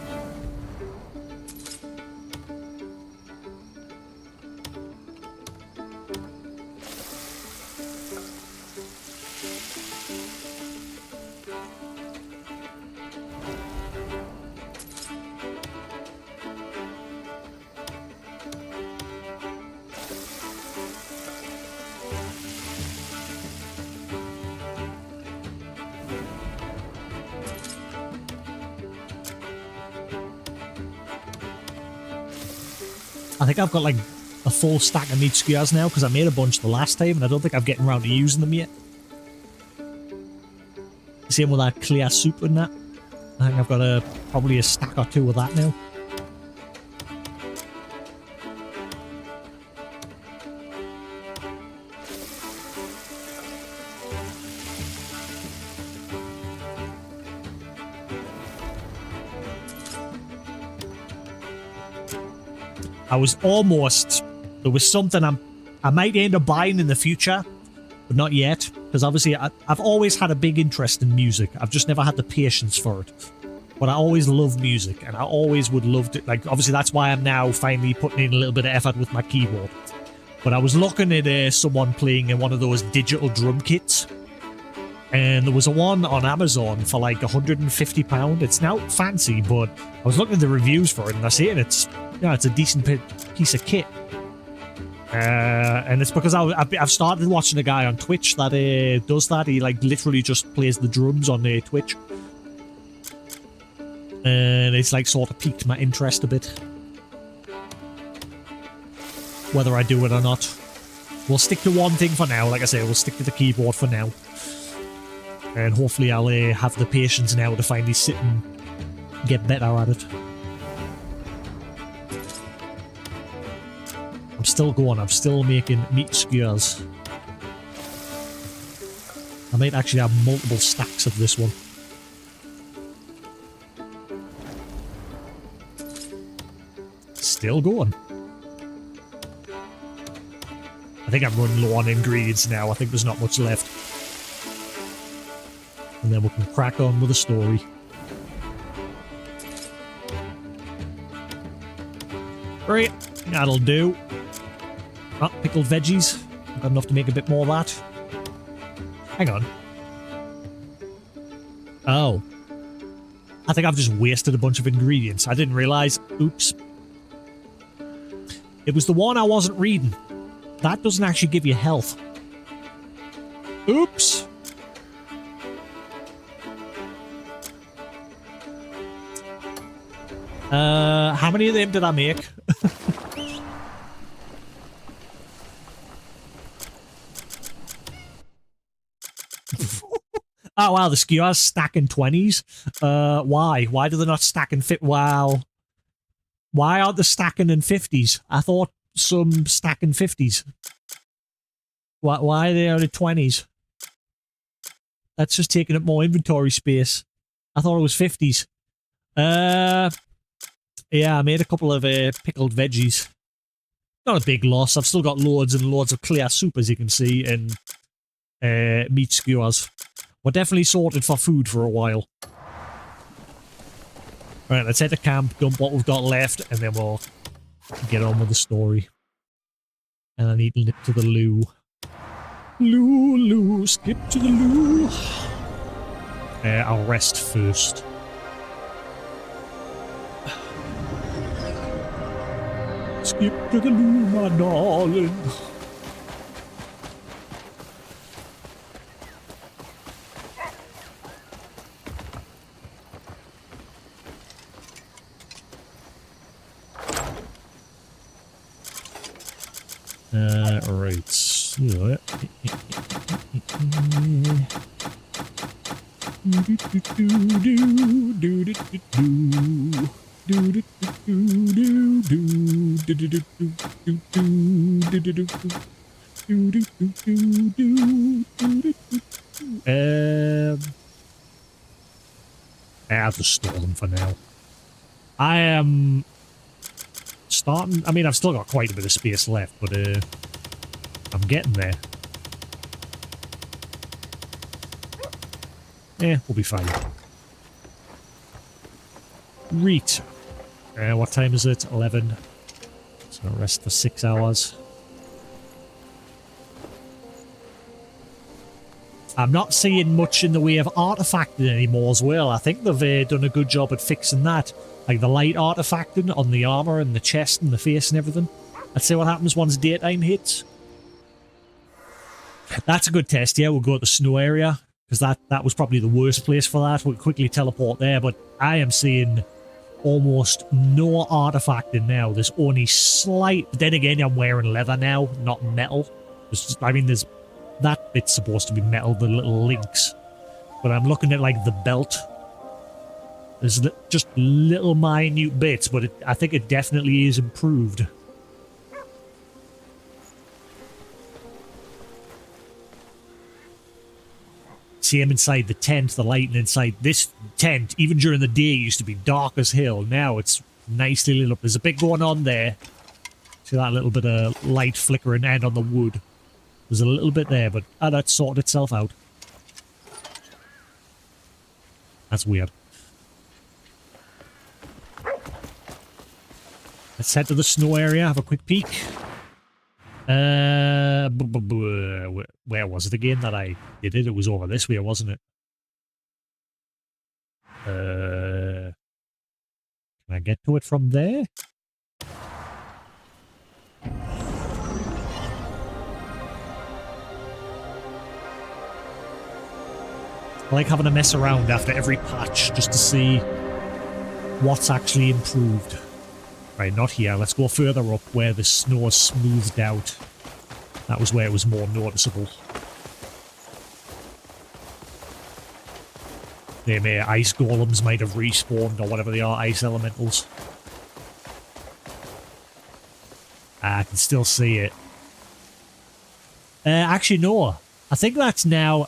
I think I've got like a full stack of meat skewers now because I made a bunch the last time and I don't think I'm getting around to using them yet. Same with that clear soup and that. I think I've got probably a stack or 2 of that now. I was almost... There was something I might end up buying in the future, but not yet. Because obviously I've always had a big interest in music. I've just never had the patience for it. But I always loved music, and I always would love to... Like, obviously that's why I'm now finally putting in a little bit of effort with my keyboard. But I was looking at someone playing in one of those digital drum kits. And there was a one on Amazon for like £150. It's now fancy, but I was looking at the reviews for it, and I see it, it's a decent piece of kit. And it's because I've started watching a guy on Twitch that does that. He like literally just plays the drums on Twitch. And it's like sort of piqued my interest a bit. Whether I do it or not. We'll stick to one thing for now. Like I say, we'll stick to the keyboard for now. And hopefully I'll have the patience now to finally sit and get better at it. I'm still going. I'm still making meat skewers. I might actually have multiple stacks of this one. Still going. I think I'm running low on ingredients now. I think there's not much left. And then we can crack on with the story. Right, that'll do. Oh, pickled veggies. I've got enough to make a bit more of that. Hang on. Oh. I think I've just wasted a bunch of ingredients. I didn't realise. Oops. It was the one I wasn't reading. that doesn't actually give you health. Oops. How many of them did I make? Oh wow, the skewers stacking 20s. Why? Why do they not stack in fit? Wow. Why aren't they stacking in 50s? I thought some stacking 50s. Why are they only 20s? That's just taking up more inventory space. I thought it was 50s. Yeah, I made a couple of pickled veggies. Not a big loss. I've still got loads and loads of clear soup, as you can see, and meat skewers. We're definitely sorted for food for a while. Right, let's head to camp, dump what we've got left, and then we'll get on with the story. And I need to nip to the loo. Loo, skip to the loo. I'll rest first. Skip to the loo, my darling. Right, so... I'll just store them for now. I am starting... I mean, I've still got quite a bit of space left, but I'm getting there. Yeah, we'll be fine. Reet. What time is it? 11. So I'll rest for 6 hours. I'm not seeing much in the way of artifacting anymore as well. I think they've done a good job at fixing that. Like the light artifacting on the armor and the chest and the face and everything. Let's see what happens once daytime hits. That's a good test, yeah. We'll go to the snow area. Because that was probably the worst place for that. We'll quickly teleport there. But I am seeing almost no artifacting now. There's only slight... But then again, I'm wearing leather now, not metal. I mean, there's... That bit's supposed to be metal, the little links. But I'm looking at, like, the belt. There's just little minute bits, but I think it definitely is improved. See him inside the tent, the lighting inside this tent, even during the day, used to be dark as hell. Now it's nicely lit up. There's a bit going on there. See that little bit of light flickering and on the wood. There's a little bit there, but that sorted itself out. That's weird. Let's head to the snow area, have a quick peek. Where was it again that I did it? It was over this way, wasn't it? Can I get to it from there? I like having a mess around after every patch just to see what's actually improved. Right, not here. Let's go further up where the snow is smoothed out. That was where it was more noticeable. Them ice golems might have respawned or whatever they are, ice elementals. I can still see it. Actually, no. I think that's now...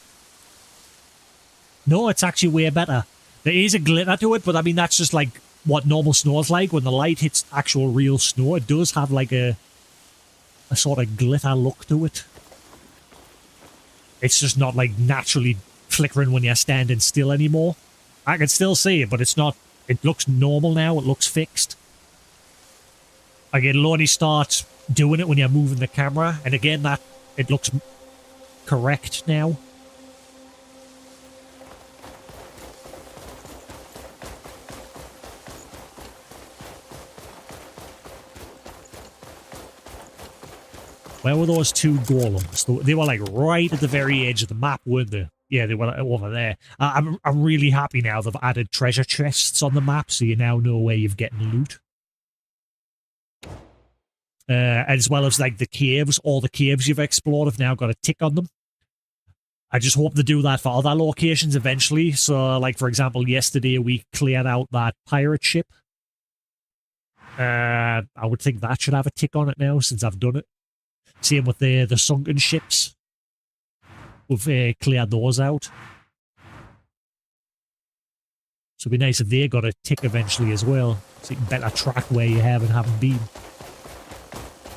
No, it's actually way better. There is a glitter to it, but I mean, that's just like what normal snow is like. When the light hits actual real snow, it does have like a sort of glitter look to it. It's just not like naturally flickering when you're standing still anymore. I can still see it, but it's not... It looks normal now. It looks fixed. Like, it'll only start doing it when you're moving the camera. And again, that... It looks correct now. Where were those two golems? They were like right at the very edge of the map, weren't they? Yeah, they were like, over there. I'm really happy now they've added treasure chests on the map, so you now know where you're getting loot. As well as like the caves, all the caves you've explored have now got a tick on them. I just hope to do that for other locations eventually. So, like, for example, yesterday we cleared out that pirate ship. I would think that should have a tick on it now since I've done it. Same with the sunken ships. We've cleared those out. So it'd be nice if they got a tick eventually as well. So you can better track where you have and haven't been.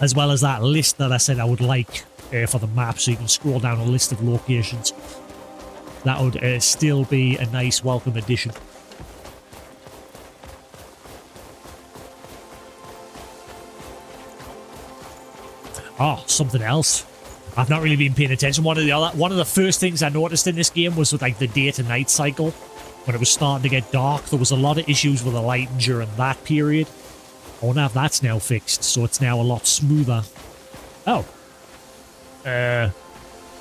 As well as that list that I said I would like for the map, so you can scroll down a list of locations. That would still be a nice welcome addition. Oh, something else. I've not really been paying attention. One of the first things I noticed in this game was with like the day to night cycle. When it was starting to get dark, there was a lot of issues with the lighting during that period. I wonder if that's now fixed, so it's now a lot smoother. Oh.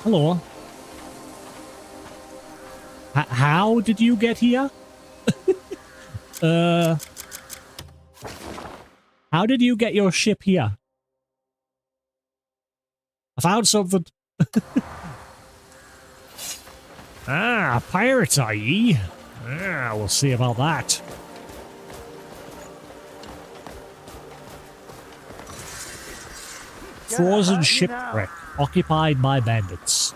Hello. How did you get here? How did you get your ship here? I found something. Ah, pirates are ye? Ah, we'll see about that. Frozen shipwreck, occupied by bandits.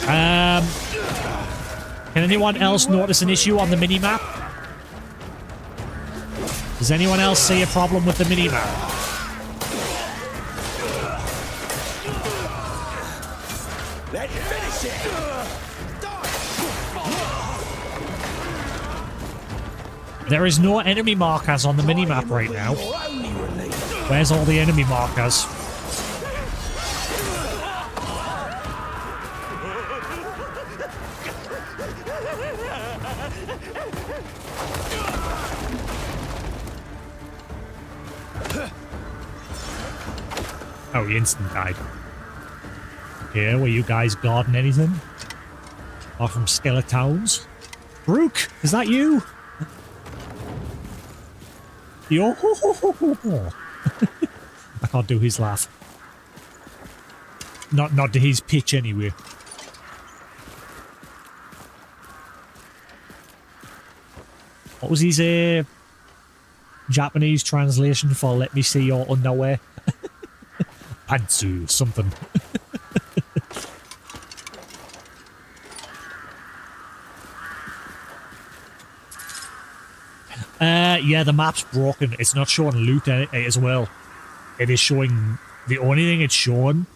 Can anyone else notice an issue on the minimap? Does anyone else see a problem with the minimap?
Let's finish it.
There is no enemy markers on the minimap right now. Where's all the enemy markers? Oh, he instant died. Okay, were you guys guarding anything? Or from Skeletons? Brooke, is that you? Yo ho ho ho ho ho. I can't do his laugh. Not to his pitch anyway. What was his Japanese translation for "let me see your underwear"? Pantsu something. Yeah, the map's broken. It's not showing loot as well. It is showing... The only thing it's showing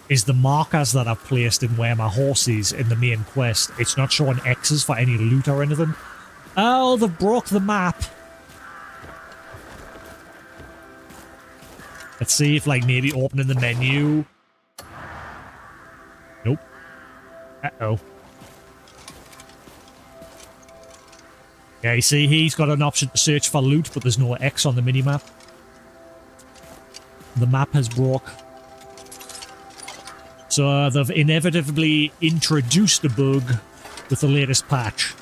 is the markers that I've placed in where my horse is in the main quest. It's not showing X's for any loot or anything. Oh, they've broke the map. Let's see if, like, maybe opening the menu... Nope. Uh-oh. Yeah, you see, he's got an option to search for loot, but there's no X on the minimap. The map has broke. So they've inevitably introduced a bug with the latest patch.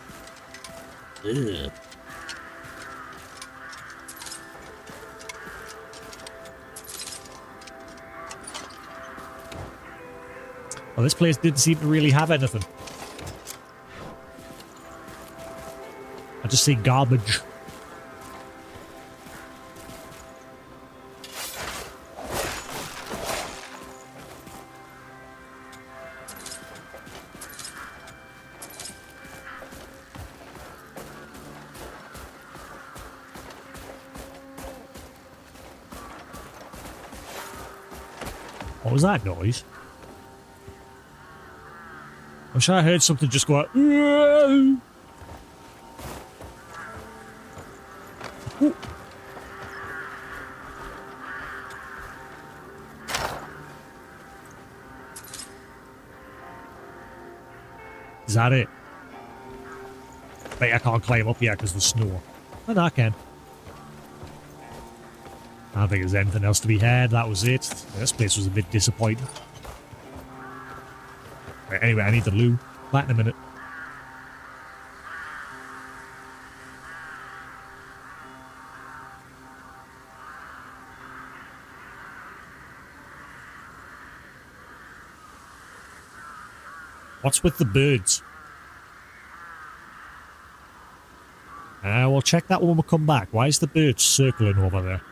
Ugh. Well, this place didn't seem to really have anything. I just see garbage. What was that noise? I'm sure I heard something just go out. Ooh. Is that it? Wait, I can't climb up yet because of the snow. But I can. I don't think there's anything else to be had. That was it. This place was a bit disappointing. Right, anyway, I need the loo. Back in a minute. What's with the birds? We'll check that when we come back. Why is the bird circling over there?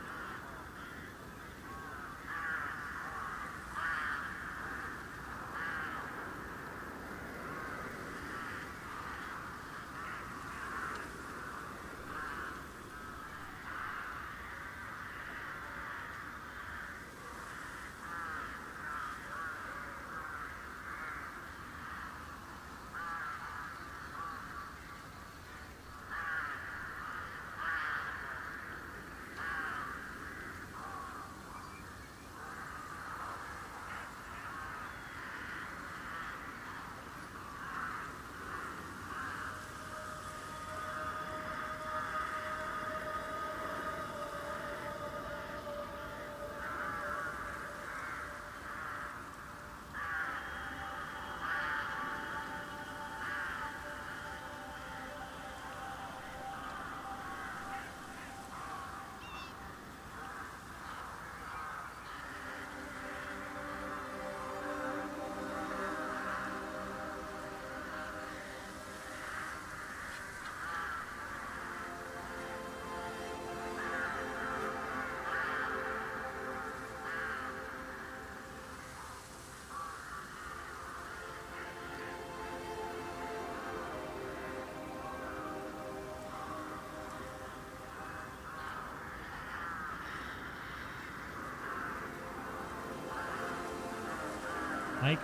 Mike?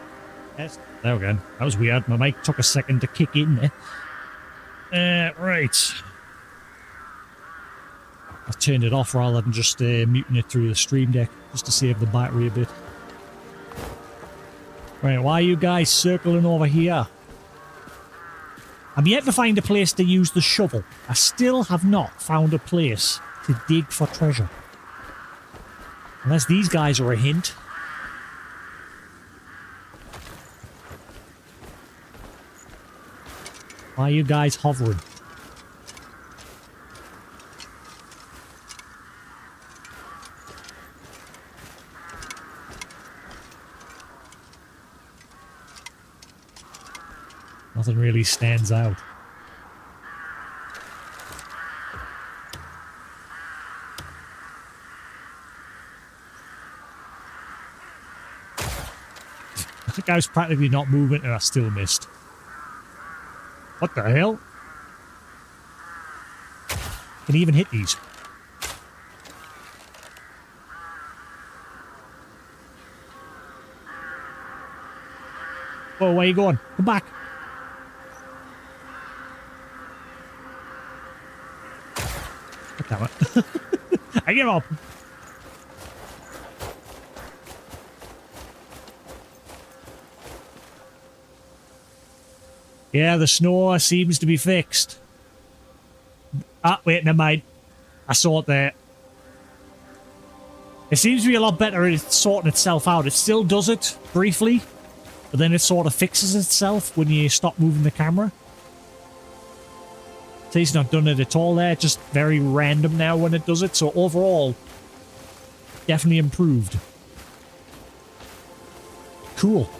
Yes. There we go. That was weird. My mic took a second to kick in there. Right. I turned it off rather than just muting it through the stream deck, just to save the battery a bit. Right, why are you guys circling over here? I'm yet to find a place to use the shovel. I still have not found a place to dig for treasure. Unless these guys are a hint. Why are you guys hovering? Nothing really stands out. I think I was practically not moving and I still missed. What the hell? Can he even hit these? Whoa, where are you going? Come back. God damn it. I give up. Yeah, the snow seems to be fixed. Ah, wait, never mind. I saw it there. It seems to be a lot better at sorting itself out. It still does it, briefly, but then it sort of fixes itself when you stop moving the camera. So he's not done it at all there, just very random now when it does it. So overall, definitely improved. Cool.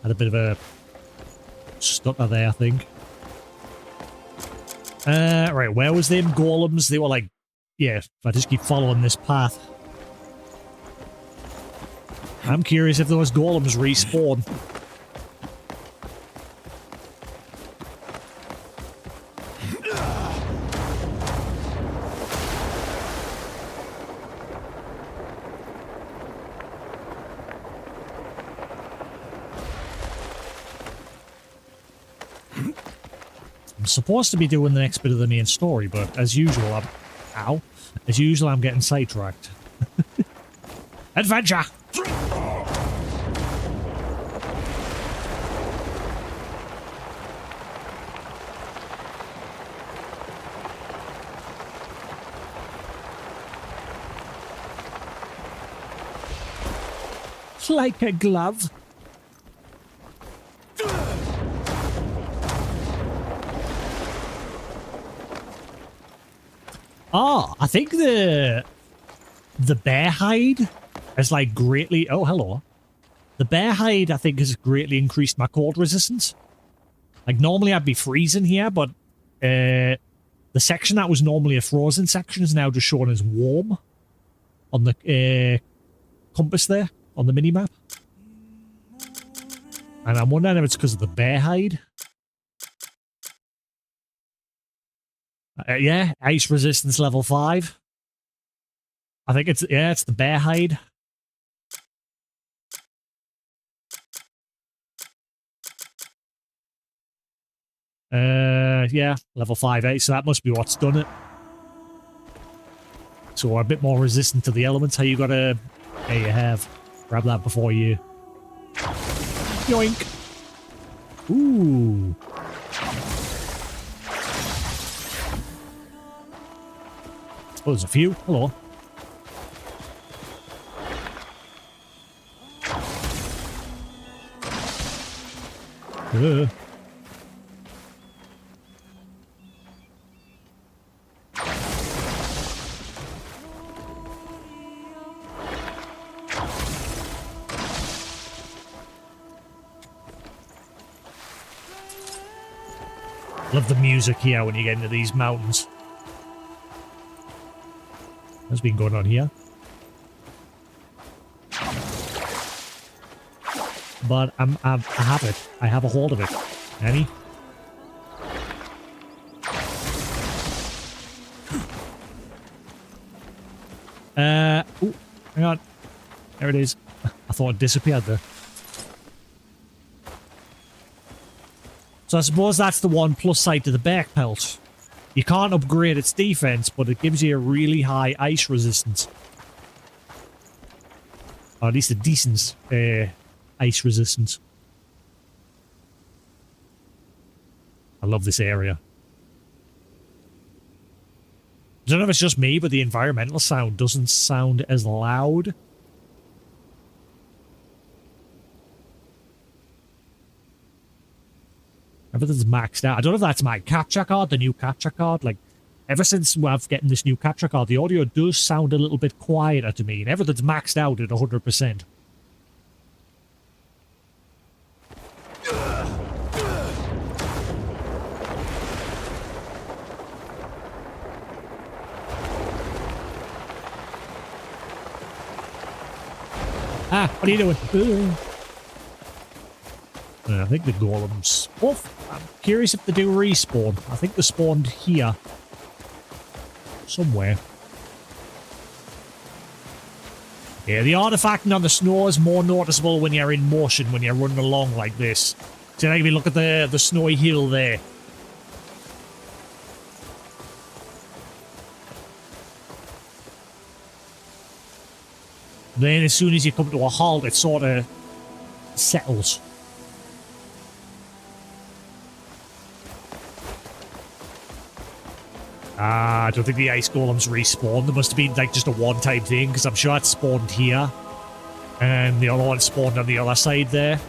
Had a bit of a stutter there, I think. Right, where was them golems? They were like, yeah, if I just keep following this path. I'm curious if those golems respawn. I'm supposed to be doing the next bit of the main story, but as usual, I'm getting sidetracked. Adventure! Like a glove. Oh, I think the bear hide has like greatly... Oh, hello. The bear hide, I think, has greatly increased my cold resistance. Like, normally I'd be freezing here, but the section that was normally a frozen section is now just shown as warm on the compass there, on the mini-map. And I'm wondering if it's because of the bear hide. Yeah, ice resistance level 5. I think it's, yeah, it's the bear hide. Yeah, level 5, so that must be what's done it. So we're a bit more resistant to the elements. How you gotta... There you have. Grab that before you... Yoink! Ooh! Oh, there's a few. Hello. Love the music here when you get into these mountains. What's been going on here? But I have it. I have a hold of it. Any? Ooh, hang on. There it is. I thought it disappeared there. So I suppose that's the one plus side to the back pelt. You can't upgrade its defense, but it gives you a really high ice resistance. Or at least a decent ice resistance. I love this area. I don't know if it's just me, but the environmental sound doesn't sound as loud. Everything's maxed out. I don't know if that's my capture card, the new capture card. Like, ever since I've gotten this new capture card, the audio does sound a little bit quieter to me, and everything's maxed out at 100%. Ah, what are you doing? I think the golems... Oh, I'm curious if they do respawn. I think they spawned here. Somewhere. Yeah, the artifacting on the snow is more noticeable when you're in motion, when you're running along like this. So maybe look at the snowy hill there. Then as soon as you come to a halt, it sort of settles. I don't think the ice golems respawn. There must have been like just a one-time thing, because I'm sure it spawned here. And the other one spawned on the other side there.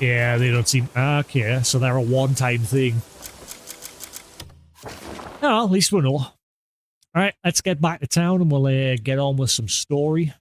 Yeah, they don't seem... Okay, so they're a one-time thing. Oh, at least we know. Alright, let's get back to town and we'll get on with some story.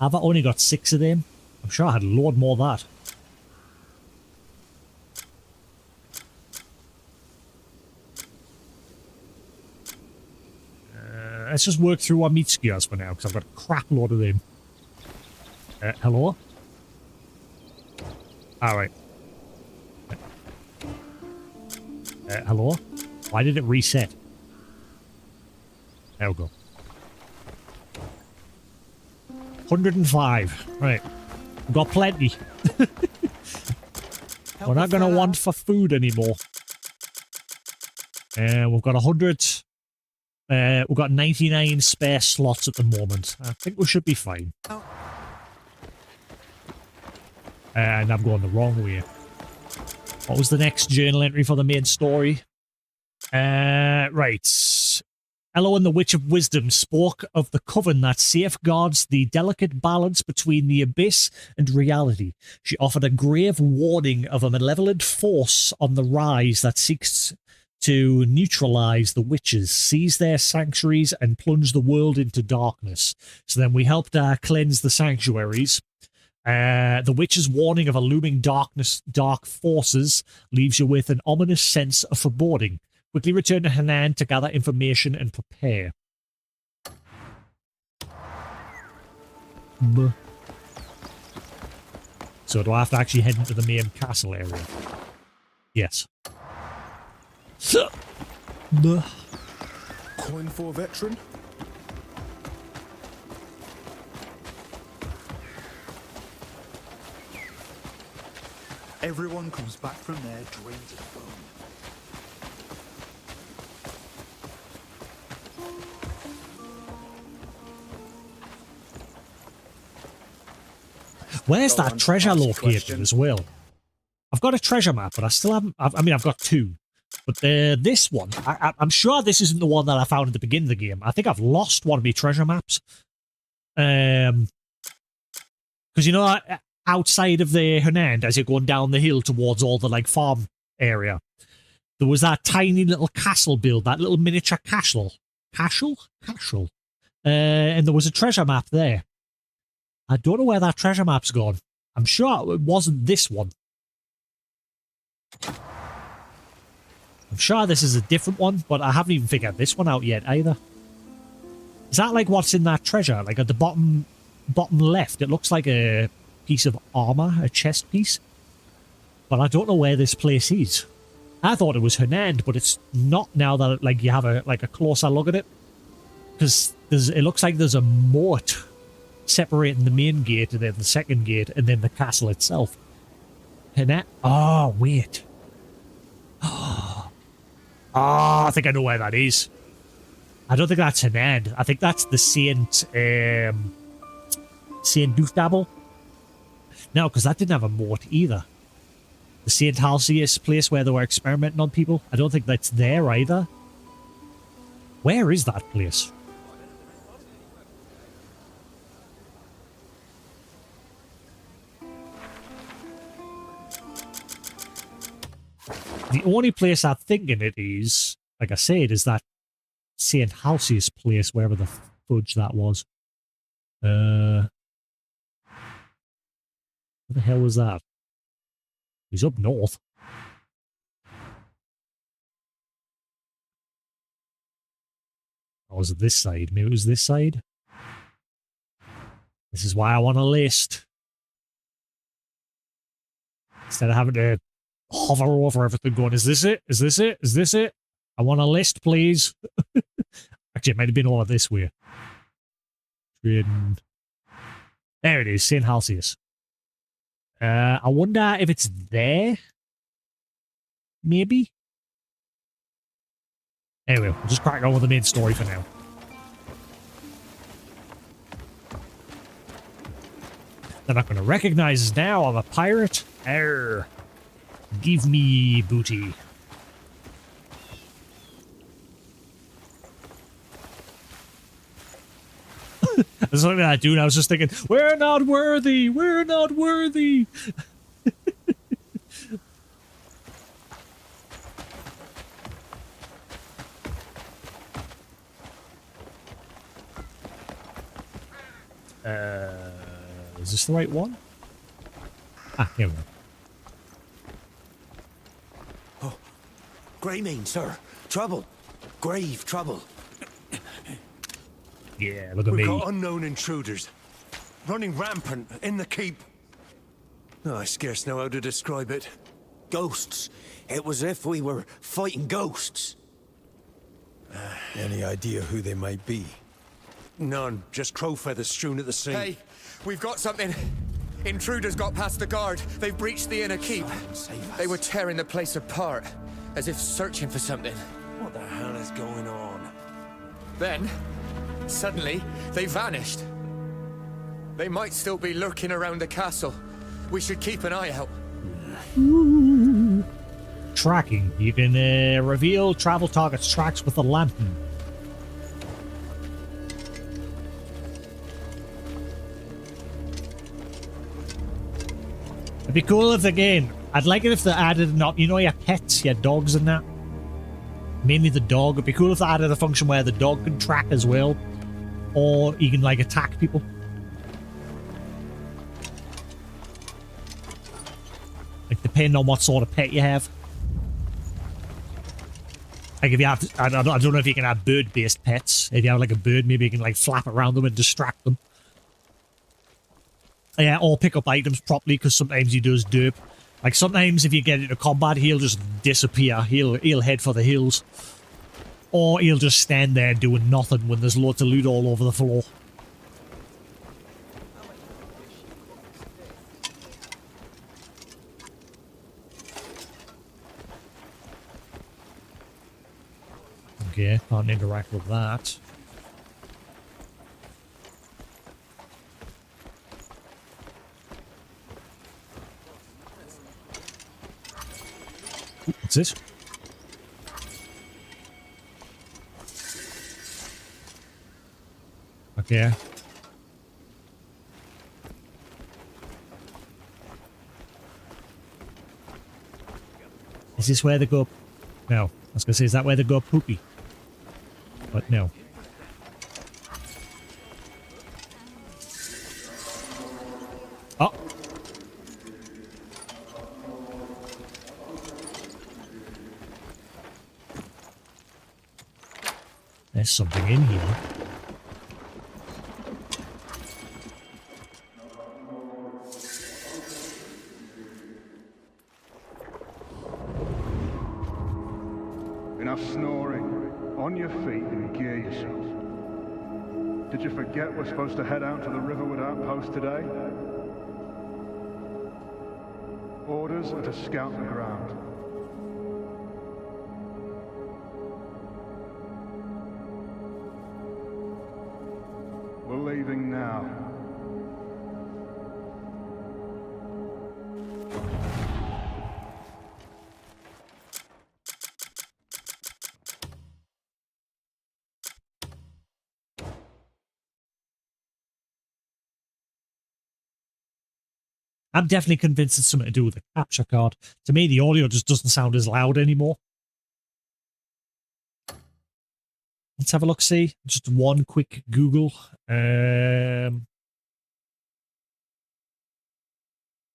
Have I only got 6 of them? I'm sure I had a load more of that. Let's just work through our meat skewers for now, because I've got a crap load of them. Hello? Alright. Hello? Why did it reset? There we go. 105. Right. We've got plenty. We're not going to want for food anymore. We've got 100. We've got 99 spare slots at the moment. I think we should be fine. And I'm going the wrong way. What was the next journal entry for the main story? Right. Elo and the Witch of Wisdom spoke of the coven that safeguards the delicate balance between the abyss and reality. She offered a grave warning of a malevolent force on the rise that seeks to neutralize the witches, seize their sanctuaries, and plunge the world into darkness. So then we helped cleanse the sanctuaries. The witch's warning of a looming dark forces leaves you with an ominous sense of foreboding. Quickly return to Hanan to gather information and prepare. So do I have to actually head into the main castle area? Yes.
Coin for a veteran? Everyone comes back from there drained to the bone.
Where's that treasure located as well? I've got a treasure map, but I still haven't... I mean, I've got two. But this one, I'm sure this isn't the one that I found at the beginning of the game. I think I've lost one of my treasure maps. Because, you know, outside of the Hernand, as you're going down the hill towards all the, like, farm area, there was that tiny little castle build, that little miniature castle. Castle? And there was a treasure map there. I don't know where that treasure map's gone. I'm sure it wasn't this one. I'm sure this is a different one, but I haven't even figured this one out yet either. Is that like what's in that treasure? Like at the bottom left, it looks like a piece of armor, a chest piece. But I don't know where this place is. I thought it was Hernand, but it's not now that like you have a closer look at it. Because it looks like there's a moat separating the main gate and then the second gate and then the castle itself. Hernand? Oh, wait. Oh, I think I know where that is. I don't think that's Hernand. I think that's the Saint Doofdabble. No, because that didn't have a moat either. The Saint Halcyus place where they were experimenting on people. I don't think that's there either. Where is that place? The only place I'm thinking it is, like I said, is that St. Halcyus place, wherever the fudge that was. Where the hell was that? He's up north. Or was it this side? Maybe it was this side? This is why I want a list. Instead of having to hover over everything going, is this it? Is this it? Is this it? I want a list, please. Actually, it might have been over this way. There it is, St. Halcyus. I wonder if it's there? Maybe? Anyway, we'll just crack on with the main story for now. They're not going to recognize us now. I'm a pirate. Arr. Give me booty. That's something that I do, and I was just thinking, we're not worthy! We're not worthy! Is this the right one? Ah, here we go.
Oh, Greymane, sir. Trouble. Grave trouble.
Yeah, look at me.
We've got unknown intruders. Running rampant in the keep. Oh, I scarce know how to describe it.
Ghosts. It was as if we were fighting ghosts.
Any idea who they might be? None. Just crow feathers strewn at the scene.
Hey, we've got something. Intruders got past the guard. They've breached the inner keep. They were tearing the place apart, as if searching for something.
What the hell is going on?
Then, suddenly, they vanished. They might still be lurking around the castle. We should keep an eye out.
Ooh. Tracking. You can reveal travel targets' tracks with a lantern. It'd be cool if, again, I'd like it if they added your pets, your dogs and that. Mainly the dog. It'd be cool if they added a function where the dog can track as well. Or you can, like, attack people. Like, depending on what sort of pet you have. Like, if you have, I don't know if you can have bird-based pets. If you have, like, a bird, maybe you can, like, flap around them and distract them. Yeah, or pick up items properly, because sometimes he does derp. Like, sometimes if you get into combat, he'll just disappear. He'll head for the hills. Or he'll just stand there doing nothing when there's loads of loot all over the floor. Okay, can't interact with that. What's this? Okay. Is this where they go? No. I was going to say, is that where they go poopy? But no. Oh. There's something in here.
Enough snoring. On your feet and gear yourself. Did you forget we're supposed to head out to the Riverwood outpost today? Orders are to scout the ground. We're leaving now.
I'm definitely convinced it's something to do with the capture card. To me, the audio just doesn't sound as loud anymore. Let's have a look, see. Just one quick Google.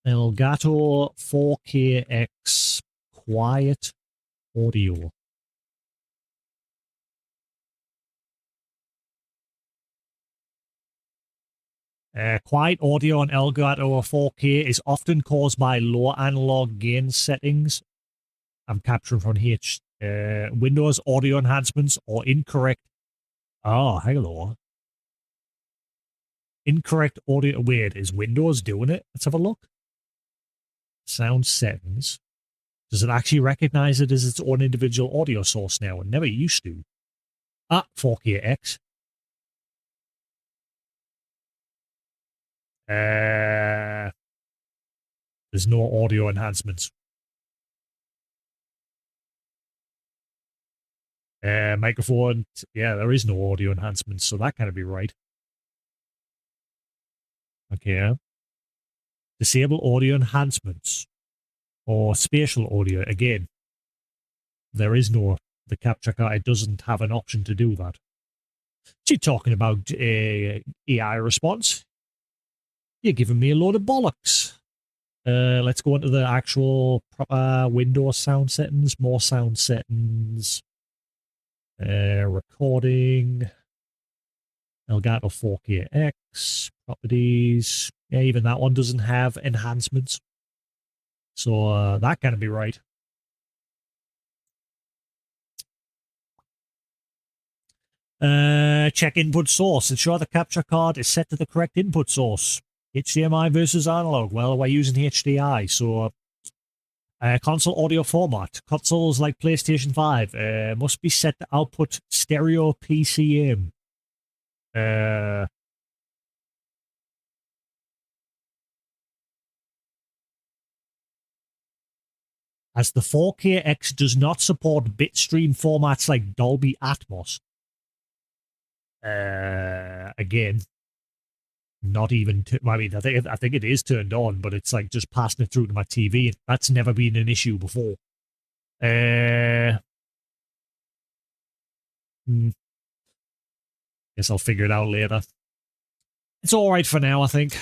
Elgato 4KX Quiet Audio. Quiet audio on Elgato 4K is often caused by low analog gain settings. I'm capturing from Windows audio enhancements or incorrect. Oh, hello. Incorrect audio. Weird. Is Windows doing it? Let's have a look. Sound settings. Does it actually recognize it as its own individual audio source now? It never used to. 4KX. There's no audio enhancements. Microphone. Yeah, there is no audio enhancements, so that can't be right. Okay. Disable audio enhancements or spatial audio. Again, there is no. The capture card, it doesn't have an option to do that. You're talking about AI response. You're giving me a load of bollocks. Let's go into the actual proper Windows sound settings. More sound settings. Recording. Elgato 4KX. Properties. Yeah, even that one doesn't have enhancements. So that can't be right. Check input source. Ensure the capture card is set to the correct input source. HDMI versus analog. Well, we're using HDI, so console audio format. Consoles like PlayStation 5 must be set to output stereo PCM. As the 4KX does not support bitstream formats like Dolby Atmos. Again, not even. I mean, I think it is turned on, but it's like just passing it through to my TV. That's never been an issue before. Guess I'll figure it out later. It's all right for now, I think.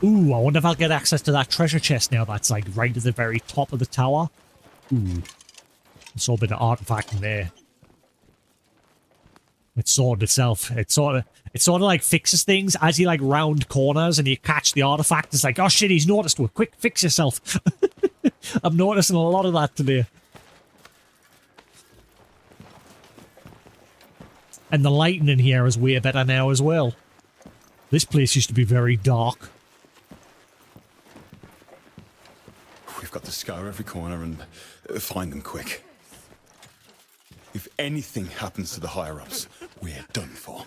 Ooh, I wonder if I'll get access to that treasure chest now that's like right at the very top of the tower. Ooh. I saw a bit of artifact in there. It sorted itself. It sort of like fixes things as you like round corners and you catch the artifact. It's like, oh shit, he's noticed one. Quick, fix yourself. I'm noticing a lot of that today. And the lighting in here is way better now as well. This place used to be very dark.
We've got to scour every corner and find them quick. If anything happens to the higher-ups, we're done for.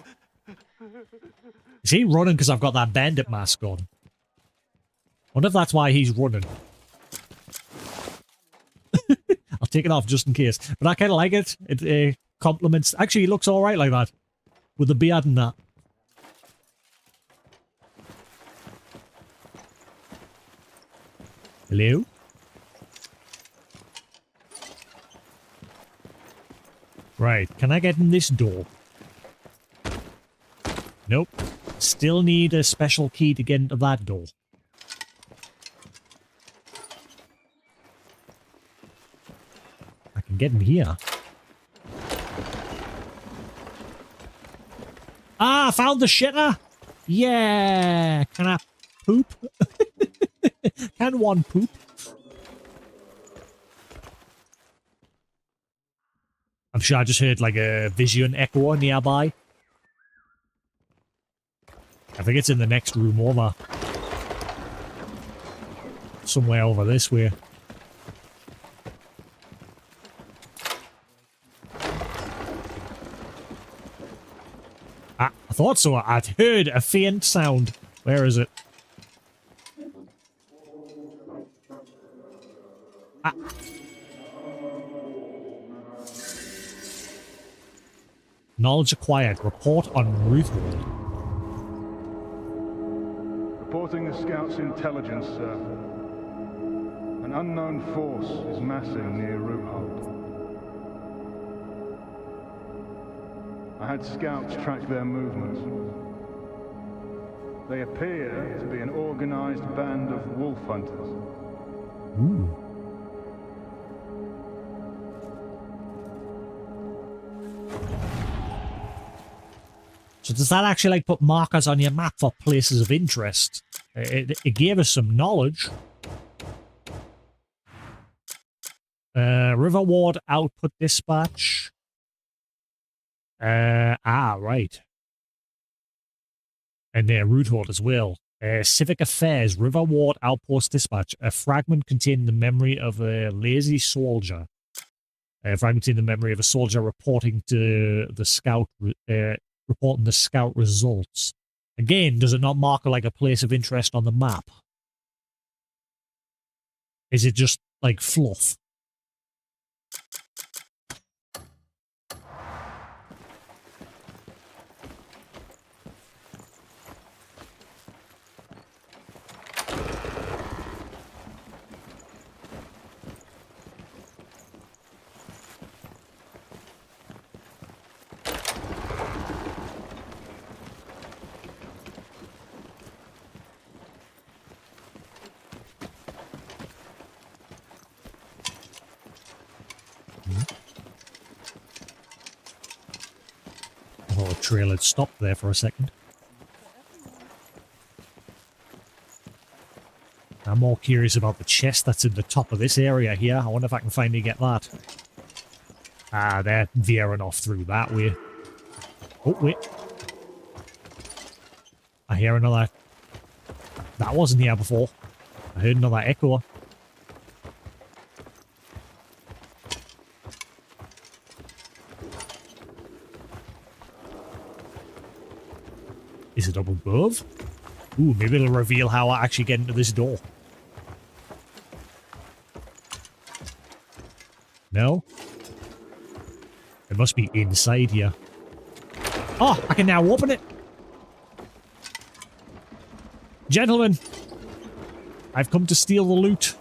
Is he running because I've got that bandit mask on? I wonder if that's why he's running. I'll take it off just in case. But I kind of like it. It complements... Actually, he looks alright like that. With the beard and that. Hello? Right, can I get in this door? Nope. Still need a special key to get into that door. I can get in here. Ah, I found the shitter! Yeah! Can I poop? Can one poop? I'm sure I just heard like a vision echo nearby. I think it's in the next room over. Somewhere over this way. Ah, I thought so. I'd heard a faint sound. Where is it? Ah. Knowledge acquired. Report on Ruthwood.
Reporting the scout's intelligence, sir. An unknown force is massing near Roothold. I had scouts track their movements. They appear to be an organized band of wolf hunters.
Ooh. So does that actually like put markers on your map for places of interest? It gave us some knowledge. River Ward output dispatch. Right. And Roothold as well. Civic Affairs, River Ward outpost dispatch. A fragment containing the memory of a lazy soldier. A fragment containing the memory of a soldier reporting to the scout. Reporting the scout results. Again, does it not mark like a place of interest on the map? Is it just like fluff? Oh, trail had stopped there for a second. I'm more curious about the chest that's in the top of this area here. I wonder if I can finally get that. Ah, they're veering off through that way. Oh, wait. I hear another... That wasn't here before. I heard another echo. Is it up above? Ooh, maybe it'll reveal how I actually get into this door. No? It must be inside here. Oh, I can now open it. Gentlemen, I've come to steal the loot.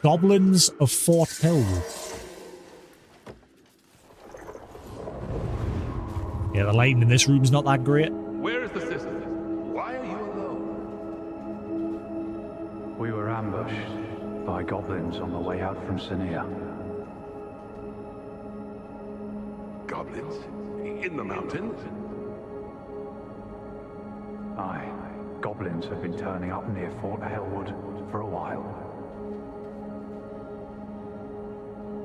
Goblins of Fort Hill. Yeah, the lighting in this room's not that great.
Where is the sister? Why are you alone? We were ambushed by goblins on the way out from Sania.
Goblins? In the mountains?
Aye. Goblins have been turning up near Fort Hellwood for a while.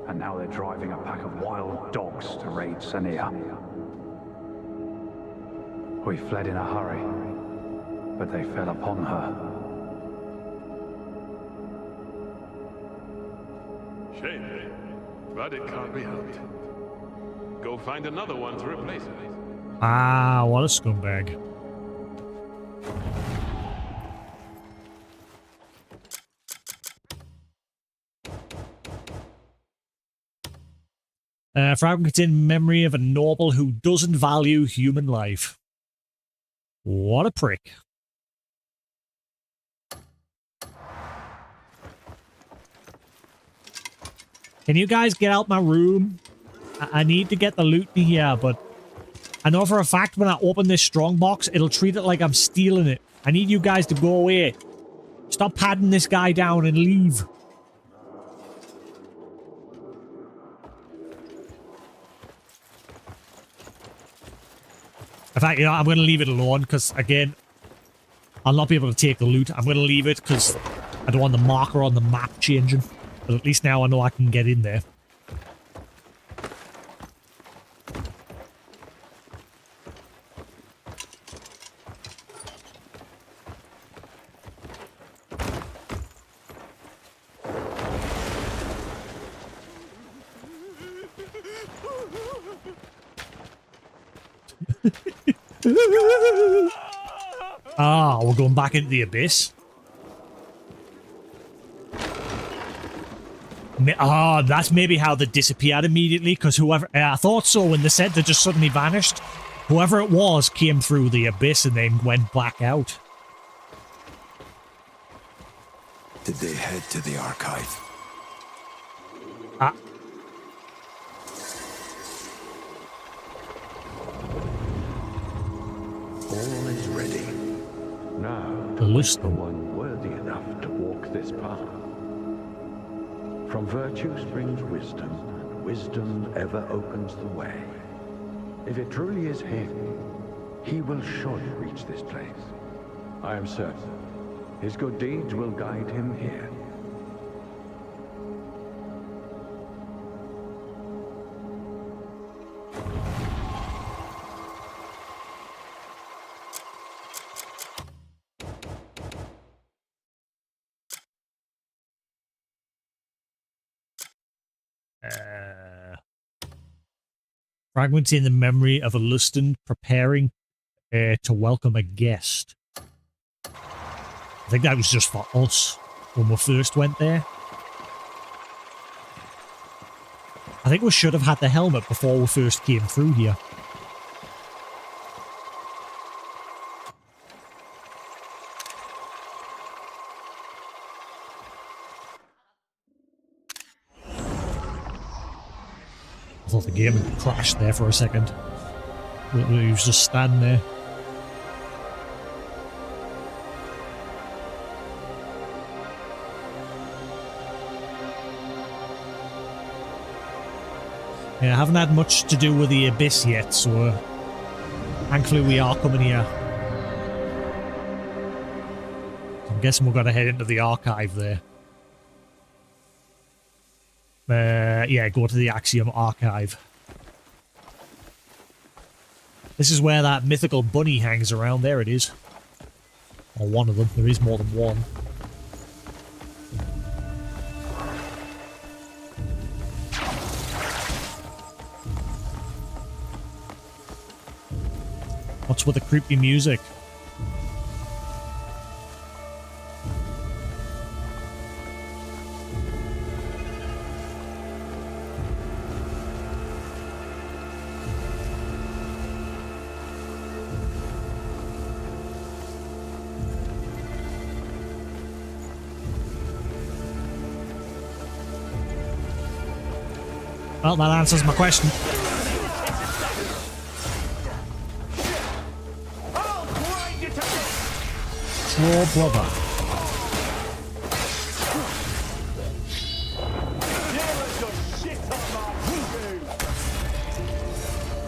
And now they're driving a pack of wild dogs to raid Sania. We fled in a hurry, but they fell upon her.
Shame, but it can't be helped. Go find another one to replace her.
Ah, what a scumbag. Fragment in memory of a noble who doesn't value human life. What a prick. Can you guys get out my room? I need to get the loot in here, but I know for a fact when I open this strongbox, it'll treat it like I'm stealing it. I need you guys to go away. Stop patting this guy down and leave. In fact, you know, I'm going to leave it alone because, again, I'll not be able to take the loot. I'm going to leave it because I don't want the marker on the map changing. But at least now I know I can get in there. Ah, we're going back into the abyss. Ah, that's maybe how they disappeared immediately, because whoever... I thought so when they said they just suddenly vanished. Whoever it was came through the abyss and then went back out.
Did they head to the archive?
Ah.
All is ready. Now,
the
one worthy enough to walk this path. From virtue springs wisdom, and wisdom ever opens the way. If it truly is him, he will surely reach this place. I am certain. His good deeds will guide him here.
Fragments in the memory of a Lustan preparing to welcome a guest. I think that was just for us when we first went there. I think we should have had the helmet before we first came through here. I thought the game had crashed there for a second. He was just standing there. Yeah, I haven't had much to do with the Abyss yet, so thankfully we are coming here. So I'm guessing we're going to head into the archive there. Yeah, go to the Axiom archive. This is where that mythical bunny hangs around. There it is. Or one of them. There is more than one. What's with the creepy music? Well, that answers my question. Troll brother.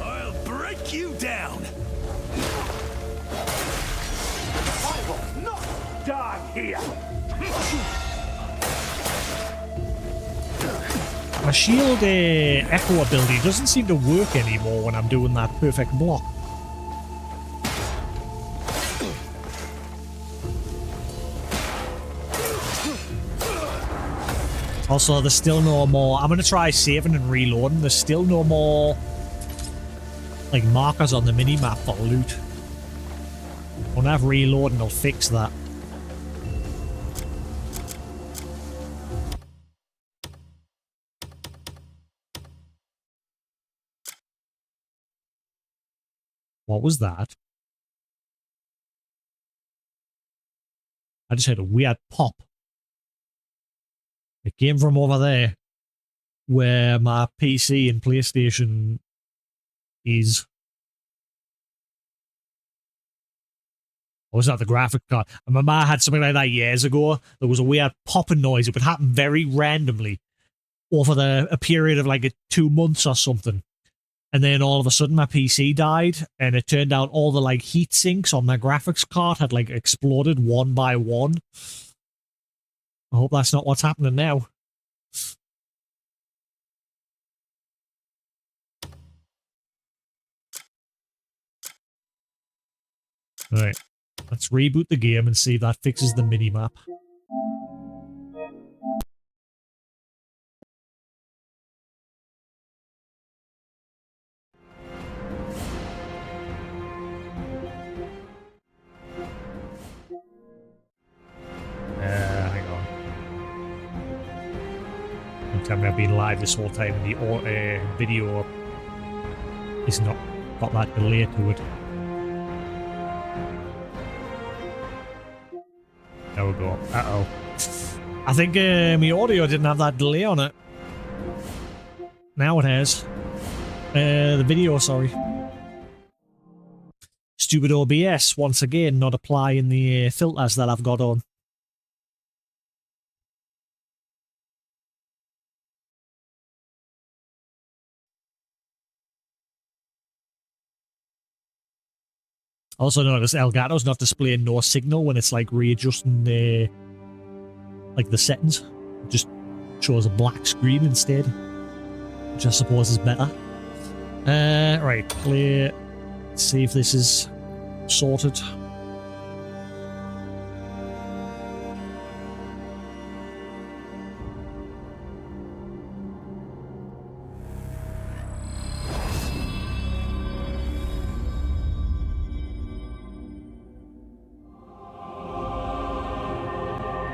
I'll break you down.
I will not die here.
My shield echo ability doesn't seem to work anymore when I'm doing that perfect block. Also, there's still no more... I'm going to try saving and reloading. There's still no more like markers on the mini-map for loot. When I have reloading, I'll fix that. What was that? I just heard a weird pop. It came from over there, where my PC and PlayStation is. Or was that the graphic card? I remember I had something like that years ago. There was a weird popping noise. It would happen very randomly over a period of like 2 months or something. And then all of a sudden my PC died, and it turned out all the like heat sinks on my graphics card had like exploded one by one. I hope that's not what's happening now. Alright, let's reboot the game and see if that fixes the minimap. Hang on. Don't tell me I've been live this whole time and the video is not got that delay to it. There we go. Uh-oh. I think my audio didn't have that delay on it. Now it has. The video, sorry. Stupid OBS, once again, not applying the filters that I've got on. Also notice Elgato's not displaying no signal when it's like readjusting the settings. It just shows a black screen instead, which I suppose is better. Right, play. Let's see if this is sorted.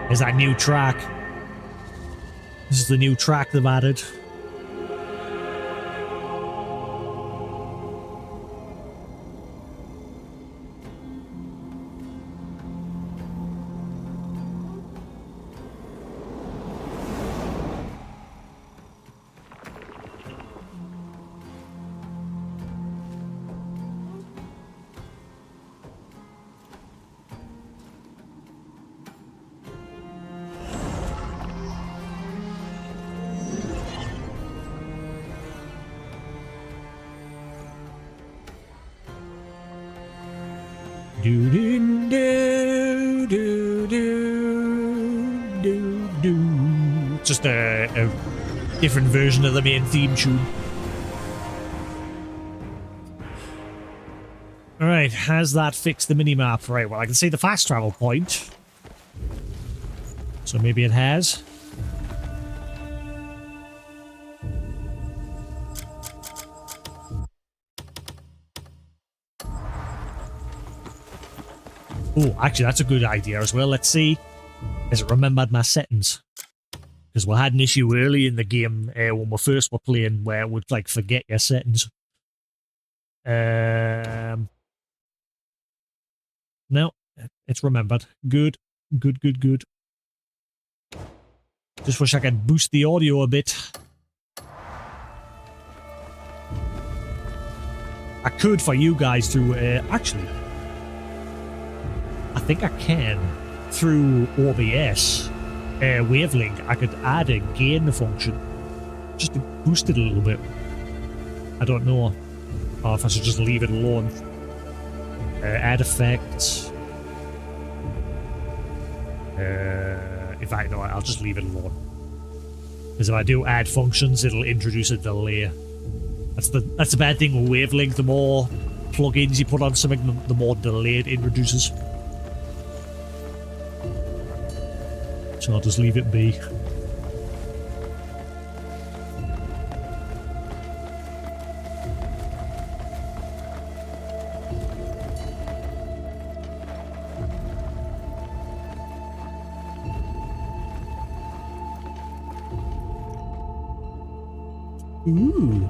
There's that new track. This is the new track they've added. Do do do do do do do. Just a different version of the main theme tune. Alright, has that fixed the minimap? Right, well I can see the fast travel point. So maybe it has. Oh, actually that's a good idea as well. Let's see. Has it remembered my settings? Because we had an issue early in the game when we first were playing where it would like forget your settings. No, it's remembered. Good. Good, good, good. Just wish I could boost the audio a bit. I could for you guys through, actually, I think I can through OBS Wavelink. I could add a gain function just to boost it a little bit. I don't know if I should just leave it alone. Add effects. In fact, no, I'll just leave it alone. Because if I do add functions, it'll introduce a delay. That's the bad thing with Wavelink. The more plugins you put on something, the more delay it introduces. So I'll just leave it be. Ooh.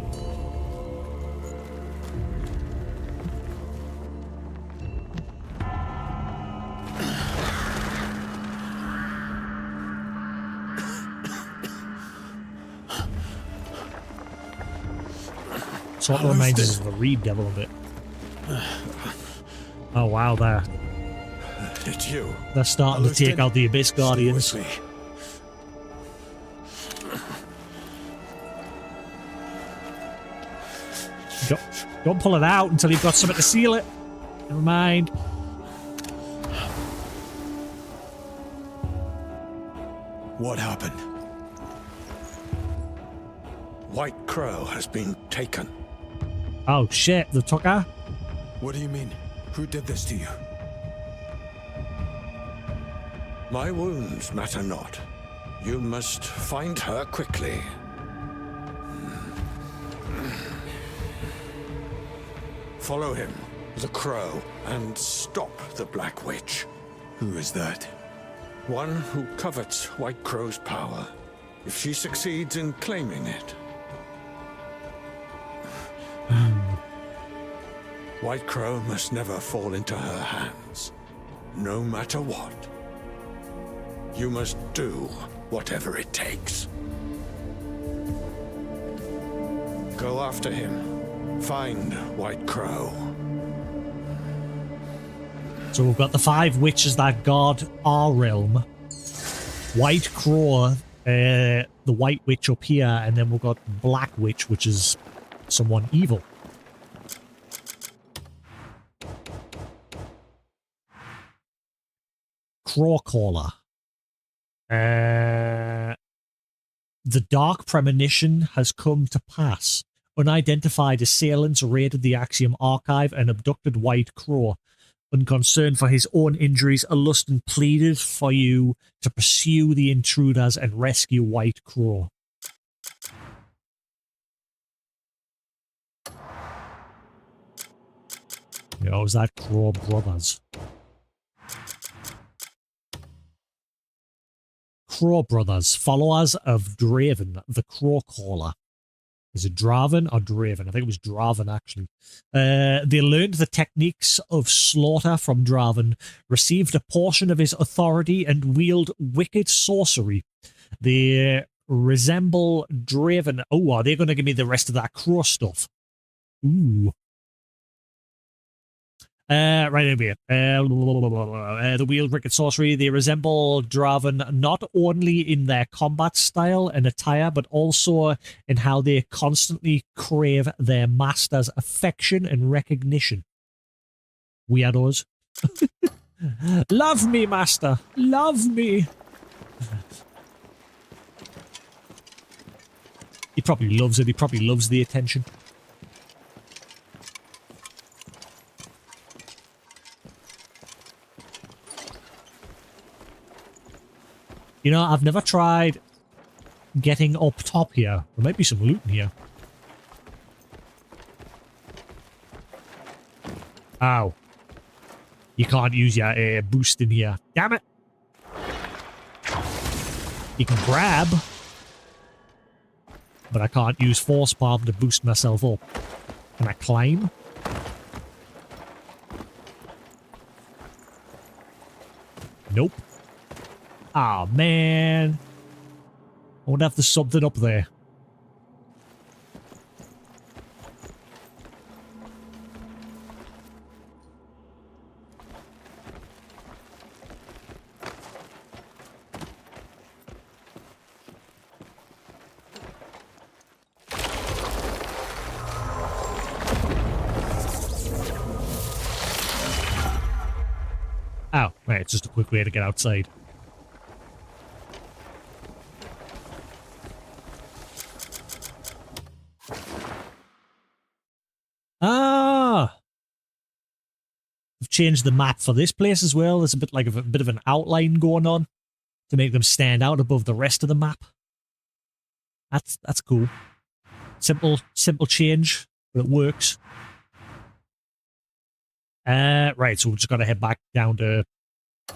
Sort of reminds us of the Reed Devil a bit. Oh wow,
It's you.
They're starting to take out the Abyss Guardians. Don't pull it out until you've got something to seal it. Never mind.
What happened? White Crow has been taken.
Oh shit, the Tucker?
What do you mean? Who did this to you? My wounds matter not. You must find her quickly. Follow him, the Crow, and stop the Black Witch. Who is that? One who covets White Crow's power, if she succeeds in claiming it. White Crow must never fall into her hands, no matter what. You must do whatever it takes. Go after him. Find White Crow.
So we've got the 5 witches that guard our realm. White Crow, the White Witch up here, and then we've got Black Witch, which is someone evil. Clawcaller. The dark premonition has come to pass. Unidentified assailants raided the Axiom archive and abducted White Crow. Unconcerned for his own injuries, Alustan pleaded for you to pursue the intruders and rescue White Crow. Yeah, was that Crow Brothers? Crow Brothers, followers of Draven, the Crow Caller. Is it Draven or Draven? I think it was Draven, actually. They learned the techniques of slaughter from Draven, received a portion of his authority, and wield wicked sorcery. They resemble Draven. Oh, are they going to give me the rest of that Crow stuff? Ooh. Right over here. The wield wicked sorcery. They resemble Draven not only in their combat style and attire, but also in how they constantly crave their master's affection and recognition. Weirdos. Love me, master. Love me. He probably loves it. He probably loves the attention. You know, I've never tried getting up top here. There might be some loot in here. Ow. You can't use your boost in here. Damn it. You can grab. But I can't use force palm to boost myself up. Can I climb? Nope. Ah, man. I wonder if there's something up there. Oh, right, it's just a quick way to get outside. Ah! I've changed the map for this place as well. There's a bit like a bit of an outline going on to make them stand out above the rest of the map. That's cool. Simple change, but it works. Right, so we've just got to head back down to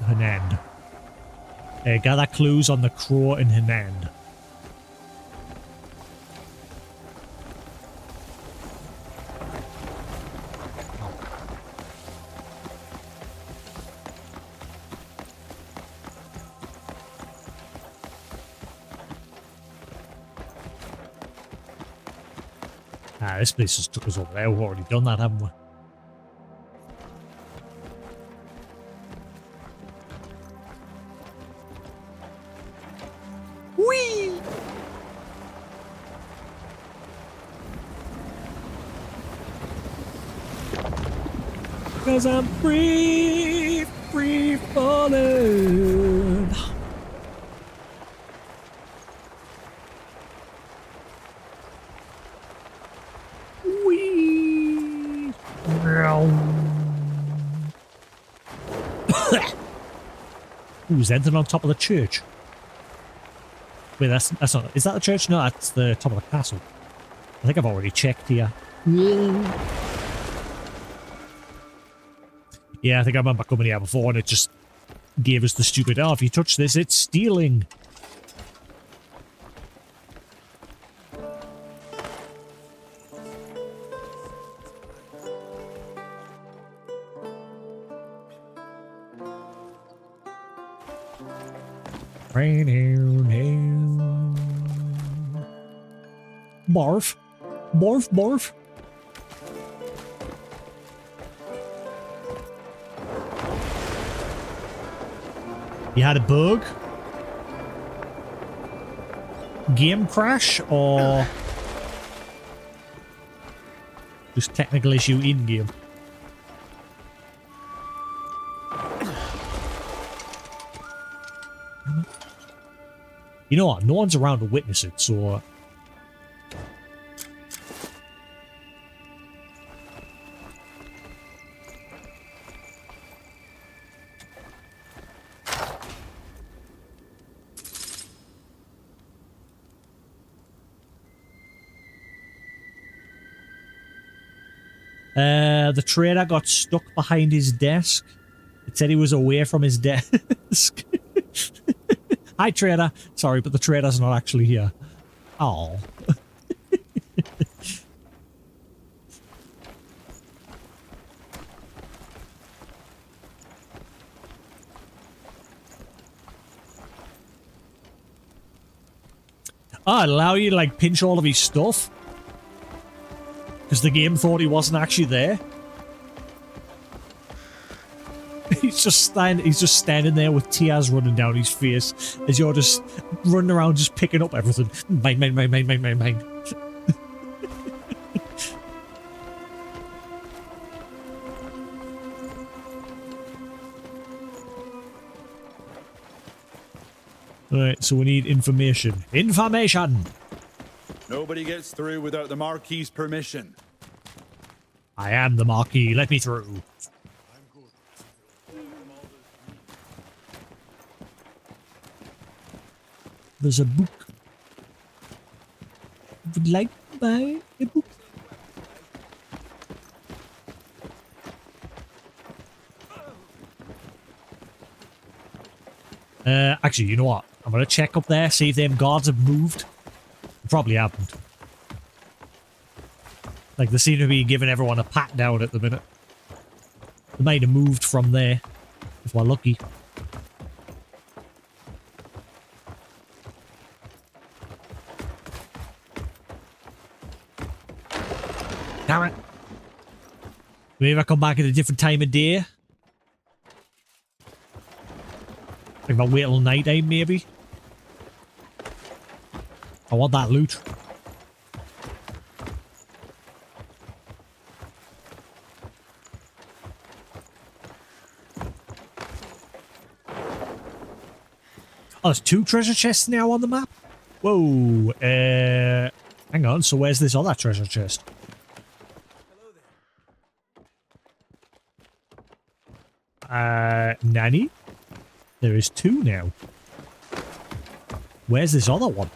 Hanand. Gather clues on the Crow in Hanand. Ah, this place just took us over there. We've already done that, haven't we? Whee! Cause I'm free falling. Whee! Ooh, is anything on top of the church? Wait, that's not... Is that the church? No, that's the top of the castle. I think I've already checked here. Yeah, I think I remember coming here before and it just gave us the stupid, oh, if you touch this, it's stealing. Barf. Barf, barf. You had a bug? Game crash or just technical issue in game? You know what? No one's around to witness it, so... The trader got stuck behind his desk. It said he was away from his desk. Hi, trader. Sorry, but the trader's not actually here. Oh. Oh, it'll allow you to, like, pinch all of his stuff? Because the game thought he wasn't actually there? He's just standing there with tears running down his face as you're just running around just picking up everything. Mine, mine, mine, mine, mine, mine, mine. Alright, so we need information. Information!
Nobody gets through without the Marquis's permission.
I am the Marquis. Let me through. There's a book. Would like to buy a book? Actually, you know what? I'm gonna check up there, see if them guards have moved. They probably haven't. Like, they seem to be giving everyone a pat down at the minute. They might have moved from there, if we're lucky. Damn it. Maybe I come back at a different time of day. Like, if I wait till night time, maybe. I want that loot. Oh, there's 2 treasure chests now on the map? Whoa. Hang on, so where's this other treasure chest? Nanny? There is 2 now. Where's this other one?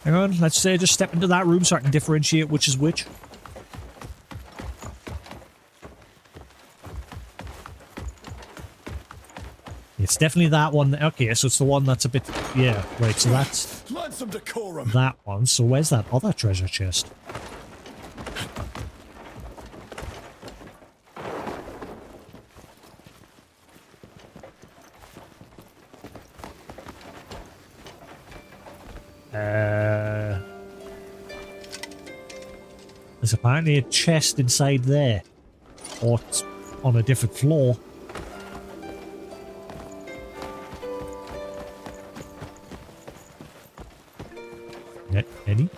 Hang on, let's just step into that room so I can differentiate which is which. It's definitely that one. Okay, so it's the one that's a bit... Yeah, right, so that's...
Learn some decorum.
That one. So where's that other treasure chest? There's apparently a chest inside there. Or it's on a different floor. Any?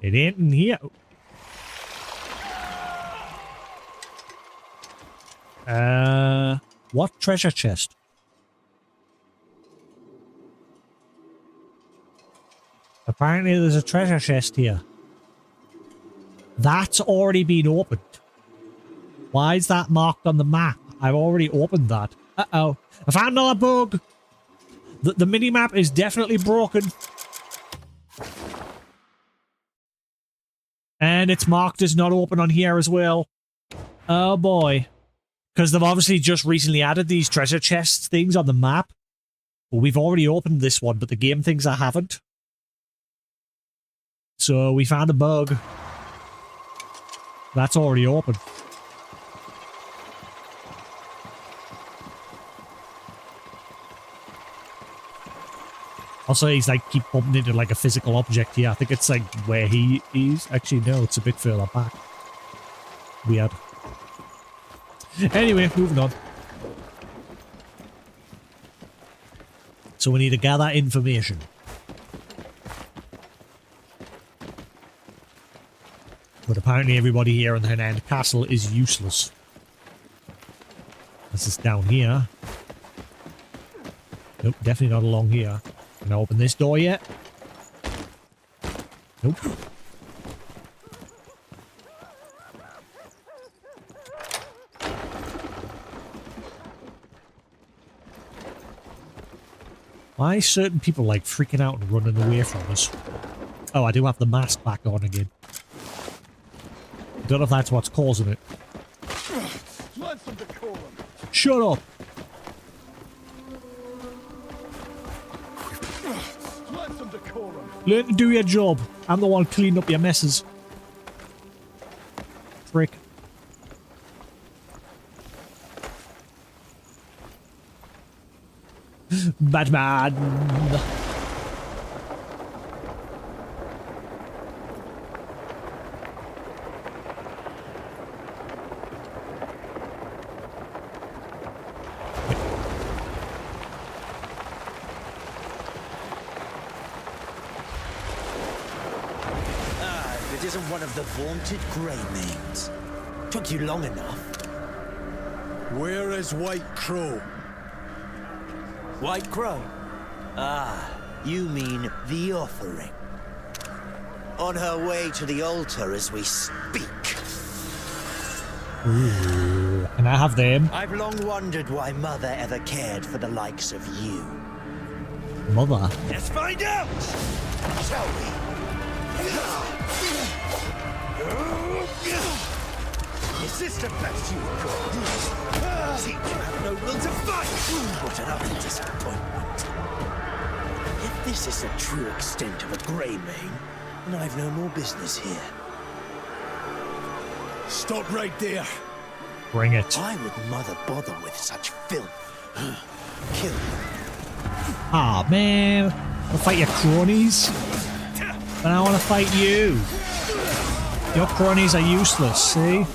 It ain't in here. What treasure chest? Apparently there's a treasure chest here. That's already been opened. Why is that marked on the map? I've already opened that. Uh-oh. I found another bug! The mini-map is definitely broken. And it's marked as not open on here as well. Oh boy. Because they've obviously just recently added these treasure chests things on the map. Well, we've already opened this one, but the game thinks I haven't. So we found a bug. That's already open. Also, he's like keep bumping into like a physical object here. I think it's like where he is. Actually, no, it's a bit further back. Weird. Anyway, moving on. So we need to gather information. But apparently everybody here in the Hernand Castle is useless. This is down here. Nope, definitely not along here. Can I open this door yet? Nope. Why are certain people like freaking out and running away from us? Oh, I do have the mask back on again. Don't know if that's what's causing it. Shut up! Learn to do your job. I'm the one cleaning up your messes. Frick. Batman!
It isn't one of the vaunted grey names. Took you long enough.
Where is White Crow?
White Crow? Ah, you mean the offering. On her way to the altar as we speak.
Ooh, can I have them?
I've long wondered why Mother ever cared for the likes of you.
Mother?
Let's find out! Shall we? Is this the best you've got? Seems you have no will to fight! What an utter disappointment. If this is the true extent of a grey mane, then I've no more business here.
Stop right there.
Bring it.
Why would Mother bother with such filth? Kill them.
Ah, man. I'll fight your cronies. But I want to fight you. Your cronies are useless, see?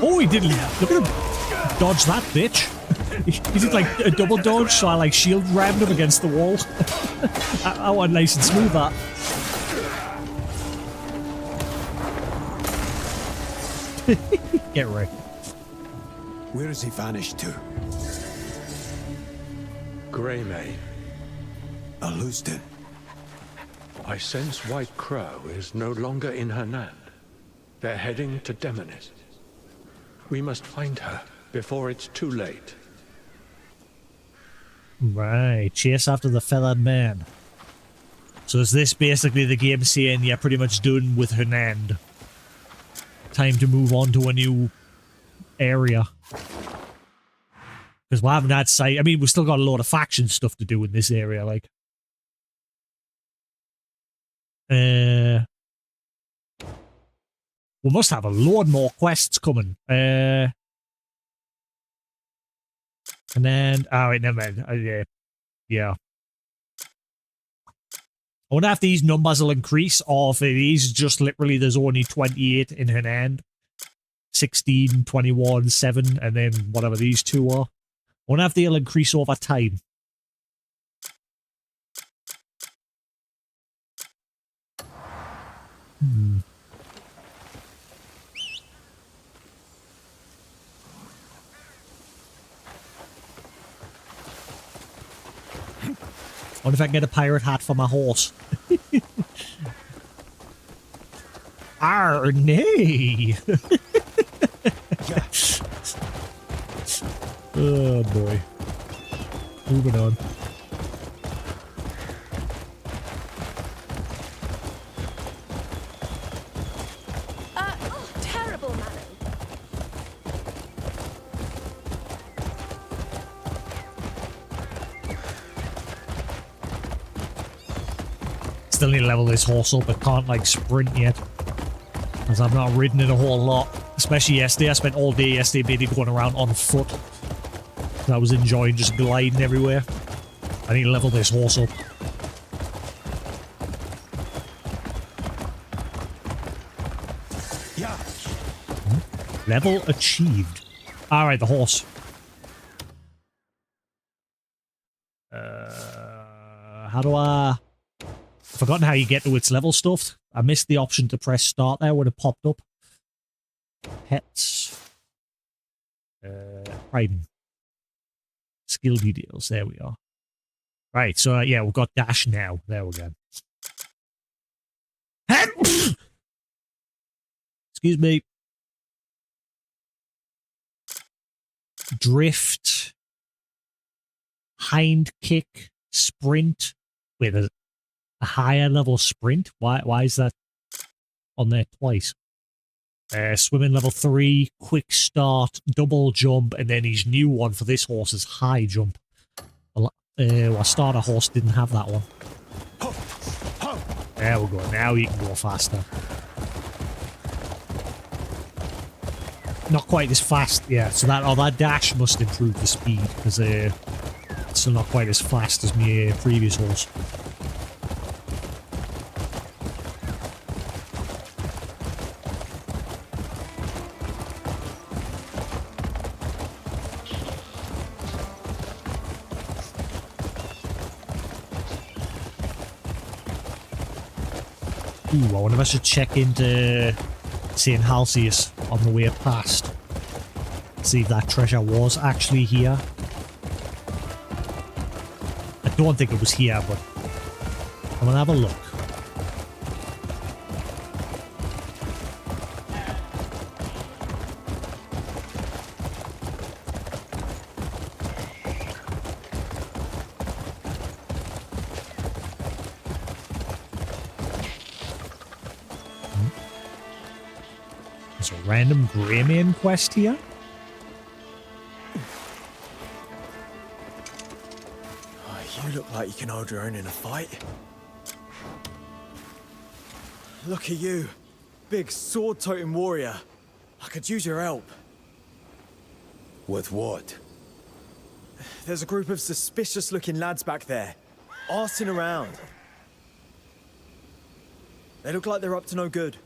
Oh, he didn't. Look at him dodge that bitch. He did like a double dodge, so I like shield rammed him against the wall. I want nice and smooth that. Get right.
Where has he vanished to?
Greymane.
Alustin.
I sense White Crow is no longer in Hernand. They're heading to Demonis. We must find her before it's too late.
Right, chase after the feathered man. So is this basically the game saying you're pretty much done with Hernand? Time to move on to a new area. Because we haven't had sight. I mean, we've still got a lot of faction stuff to do in this area, like. We must have a load more quests coming. And then, oh wait, never mind. Yeah. I wonder if these numbers will increase, or if it is just literally there's only 28 in Hernand, 16, 21, 7, and then whatever these two are. I wonder if they'll increase over time. I wonder if I can get a pirate hat for my horse. Arr, nay! Oh boy. Moving on.
Terrible, madam.
Still need to level this horse up. I can't like sprint yet, because I've not ridden it a whole lot. Especially yesterday. I spent all day yesterday basically going around on foot. I was enjoying just gliding everywhere. I need to level this horse up.
Yeah.
Level achieved. Alright, the horse. How do I... Forgotten how you get to its level stuff. I missed the option to press start there when it popped up. Pets. Riding. Skill details. There we are. Right, so yeah, we've got dash now. There we go. Excuse me. Drift. Hind kick. Sprint. Wait, a higher level sprint? Why is that on there twice? Swimming level 3, quick start, double jump, and then his new one for this horse is high jump. Our starter horse didn't have that one. There we go. Now he can go faster. Not quite as fast, yeah. So that dash must improve the speed, because it's still not quite as fast as my previous horse. Ooh, I wonder if I should check into St. Halcyus on the way past. See if that treasure was actually here. I don't think it was here, but I'm gonna have a look. There's a random Greyman quest here.
You look like you can hold your own in a fight. Look at you. Big sword-toting warrior. I could use your help.
With what?
There's a group of suspicious-looking lads back there, arsing around. They look like they're up to no good.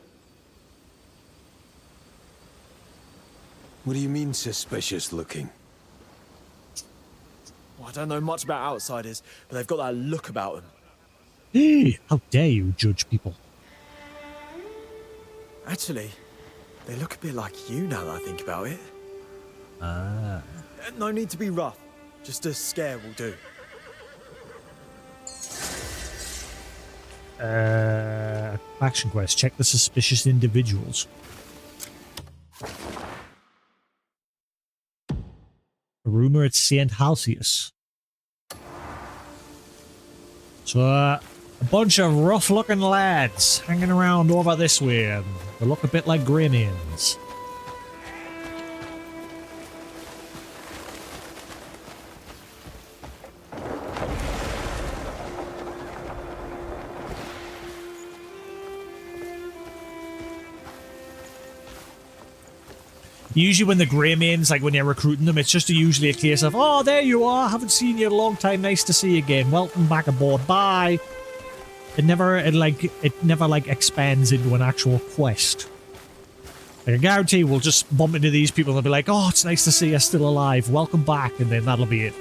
What do you mean suspicious looking?
Well, I don't know much about outsiders, but they've got that look about them.
Hey, how dare you judge people?
Actually, they look a bit like you now that I think about it.
Ah.
No need to be rough. Just a scare will do.
Action quest. Check the suspicious individuals. A rumor at St. Halcyus. So, a bunch of rough-looking lads hanging around over this way, and they look a bit like Greymans. Usually when the Greymanes, like when you're recruiting them, it's just usually a case of, oh, there you are, haven't seen you in a long time, nice to see you again, welcome back aboard, bye. It never expands into an actual quest. Like, I guarantee we'll just bump into these people and they'll be like, oh, it's nice to see you still alive, welcome back, and then that'll be it.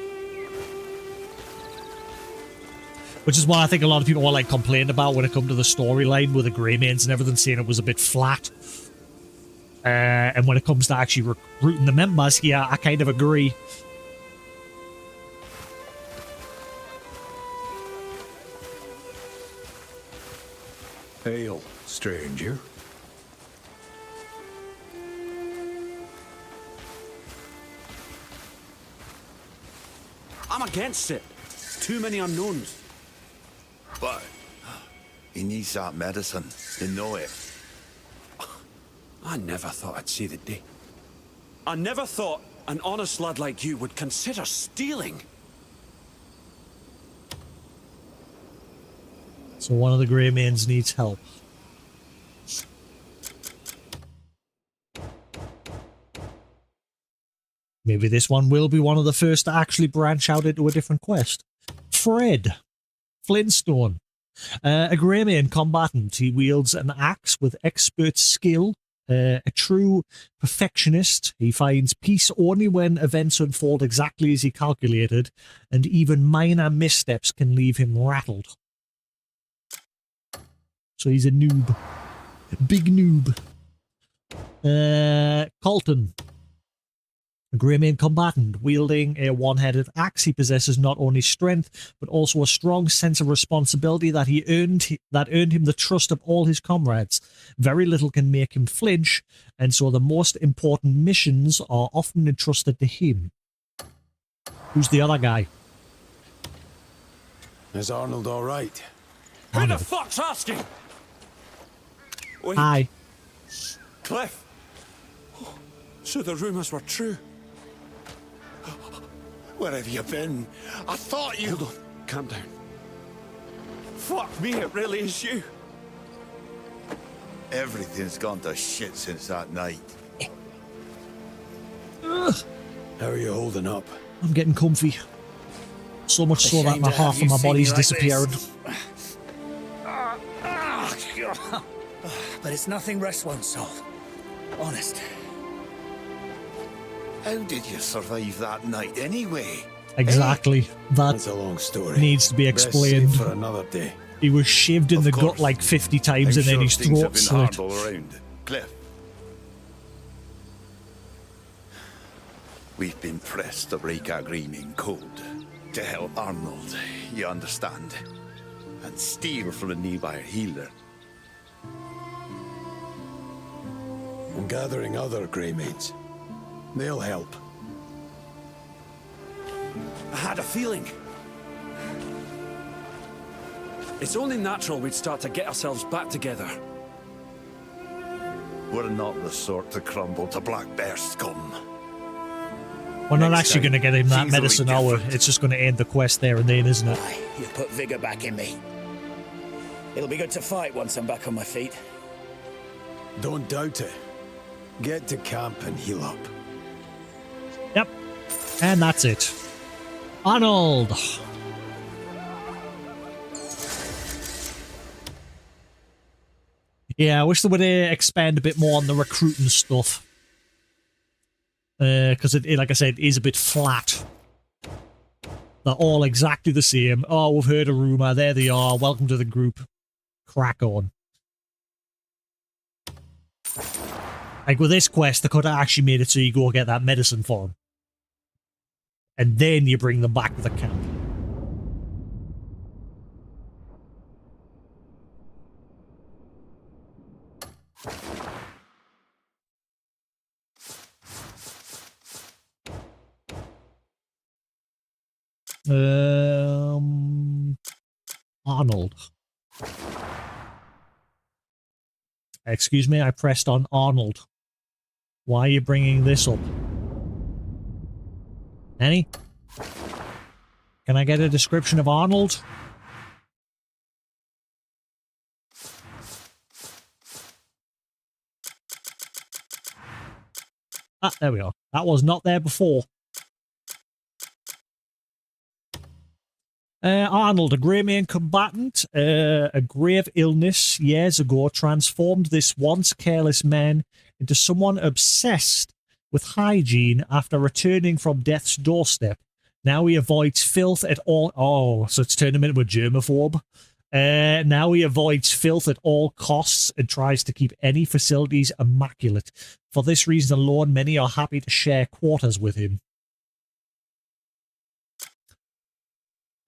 Which is what I think a lot of people were like complaining about when it come to the storyline with the Greymanes and everything, saying it was a bit flat. And when it comes to actually recruiting the members, yeah, I kind of agree.
Hail, stranger.
I'm against it. Too many unknowns.
But he needs that medicine. You know it.
I never thought I'd see the day. I never thought an honest lad like you would consider stealing.
So one of the Greymans needs help. Maybe this one will be one of the first to actually branch out into a different quest. Fred Flintstone. A Greyman combatant. He wields an axe with expert skill. A true perfectionist. He finds peace only when events unfold exactly as he calculated, and even minor missteps can leave him rattled. So he's a noob. Big noob. Colton. A Greyman combatant wielding a one-headed axe. He possesses not only strength but also a strong sense of responsibility that earned him the trust of all his comrades. Very little can make him flinch, and so the most important missions are often entrusted to him. Who's the other guy?
Is Arnold all right?
Who the fuck's asking? Wait.
Hi.
Cliff. So the rumors were true.
Where have you been? I thought you...
Hold on. Calm down. Fuck me, it really is you.
Everything's gone to shit since that night.
Ugh.
How are you holding up?
I'm getting comfy. So much so that half of my body's disappeared.
But it's nothing rest won't solve. Honest.
How did you survive that night anyway?
Exactly. That
That's a long story.
needs to be
Best
explained.
saved for another day.
He was shaved in the gut like 50 times and then his
things
throat
have been
slit.
hard all around. Cliff. We've been pressed to break our Greyman code to help Arnold, you understand, and steal from a nearby healer.
I'm gathering other Greymates. They'll help.
I had a feeling. It's only natural we'd start to get ourselves back together.
We're not the sort to crumble to black bear scum.
We're not
Next
actually
time,
going to get him that
things will be
medicine hour.
different.
It's just going to end the quest there and then, isn't it?
You put vigor back in me. It'll be good to fight once I'm back on my feet.
Don't doubt it. Get to camp and heal up.
Yep. And that's it. Arnold! Yeah, I wish they would expand a bit more on the recruiting stuff. Because, like I said, it is a bit flat. They're all exactly the same. Oh, we've heard a rumour. There they are. Welcome to the group. Crack on. Like, with this quest, they could have actually made it so you go get that medicine for them. And then you bring them back to the camp. Arnold. Excuse me, I pressed on Arnold. Why are you bringing this up? Annie? Can I get a description of Arnold? Ah, there we are. That was not there before. Arnold, a Greyman combatant, a grave illness years ago transformed this once careless man into someone obsessed with hygiene after returning from death's doorstep. Now he avoids filth at all... Oh, so it's turned him into a germaphobe. Now he avoids filth at all costs and tries to keep any facilities immaculate. For this reason alone, many are happy to share quarters with him.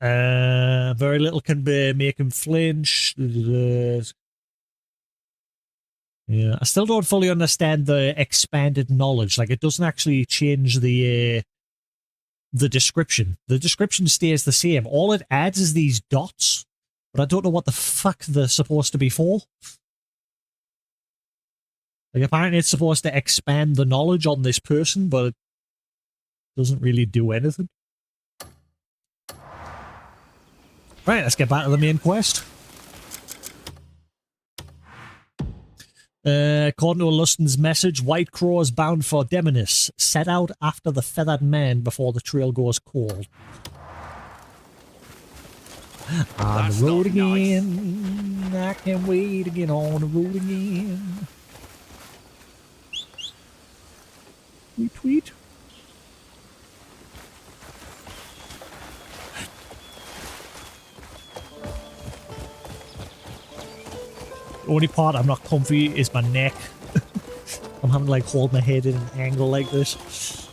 Very little can make him flinch. Yeah, I still don't fully understand the expanded knowledge. Like, it doesn't actually change the description. The description stays the same. All it adds is these dots, but I don't know what the fuck they're supposed to be for. Like, apparently it's supposed to expand the knowledge on this person, but it doesn't really do anything. Right, let's get back to the main quest. According to Lustin's message, White Crow is bound for Demonis. Set out after the feathered man before the trail goes cold. On the road again. Nice. I can't wait to get on the road again. Tweet, tweet. The only part I'm not comfy is my neck. I'm having to like hold my head in an angle like this.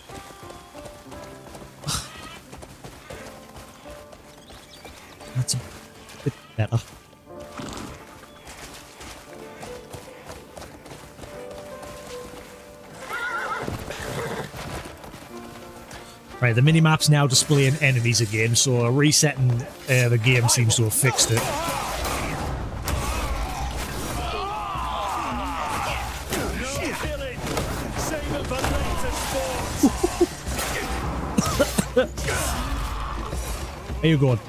That's a bit better. Right, the minimap's now displaying enemies again, so resetting the game seems to have fixed it. How you going?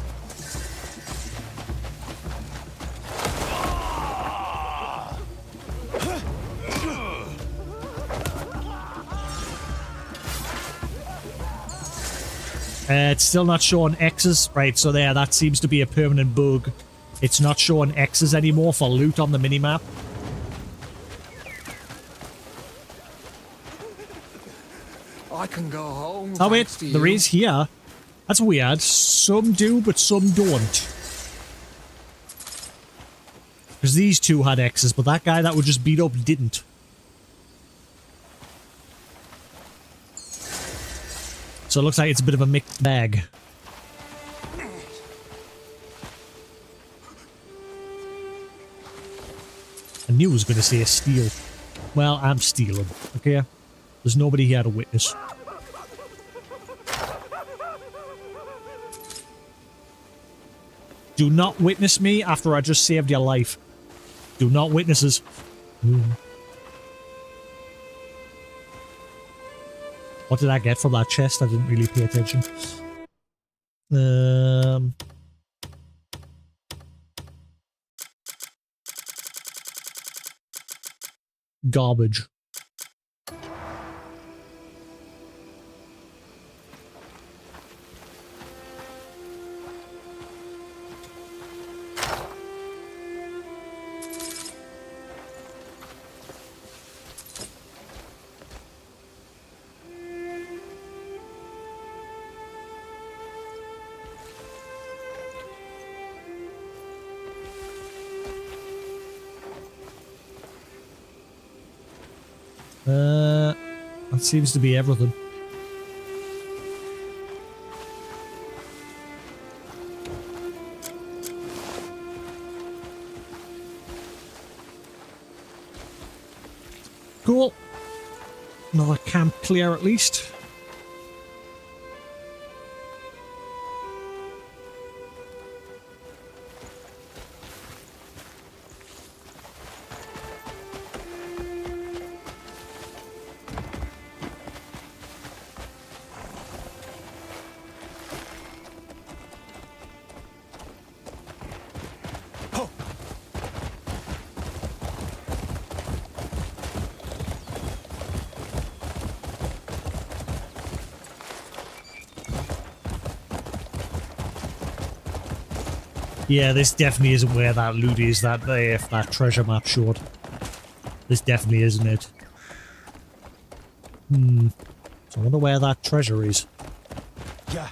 It's still not showing X's. Right, so there, that seems to be a permanent bug. It's not showing X's anymore for loot on the minimap.
I can go home.
Oh wait, there is here. That's weird. Some do, but some don't. Because these two had X's, but that guy that was just beat up didn't. So it looks like it's a bit of a mixed bag. I knew I was going to say steal. Well, I'm stealing, okay? There's nobody here to witness. Do not witness me after I just saved your life. Do not witnesses. What did I get from that chest? I didn't really pay attention. Garbage. That seems to be everything. Cool. Another camp clear at least. Yeah, this definitely isn't where that loot is, that treasure map showed. This definitely isn't it. So I wonder where that treasure is.
Yeah.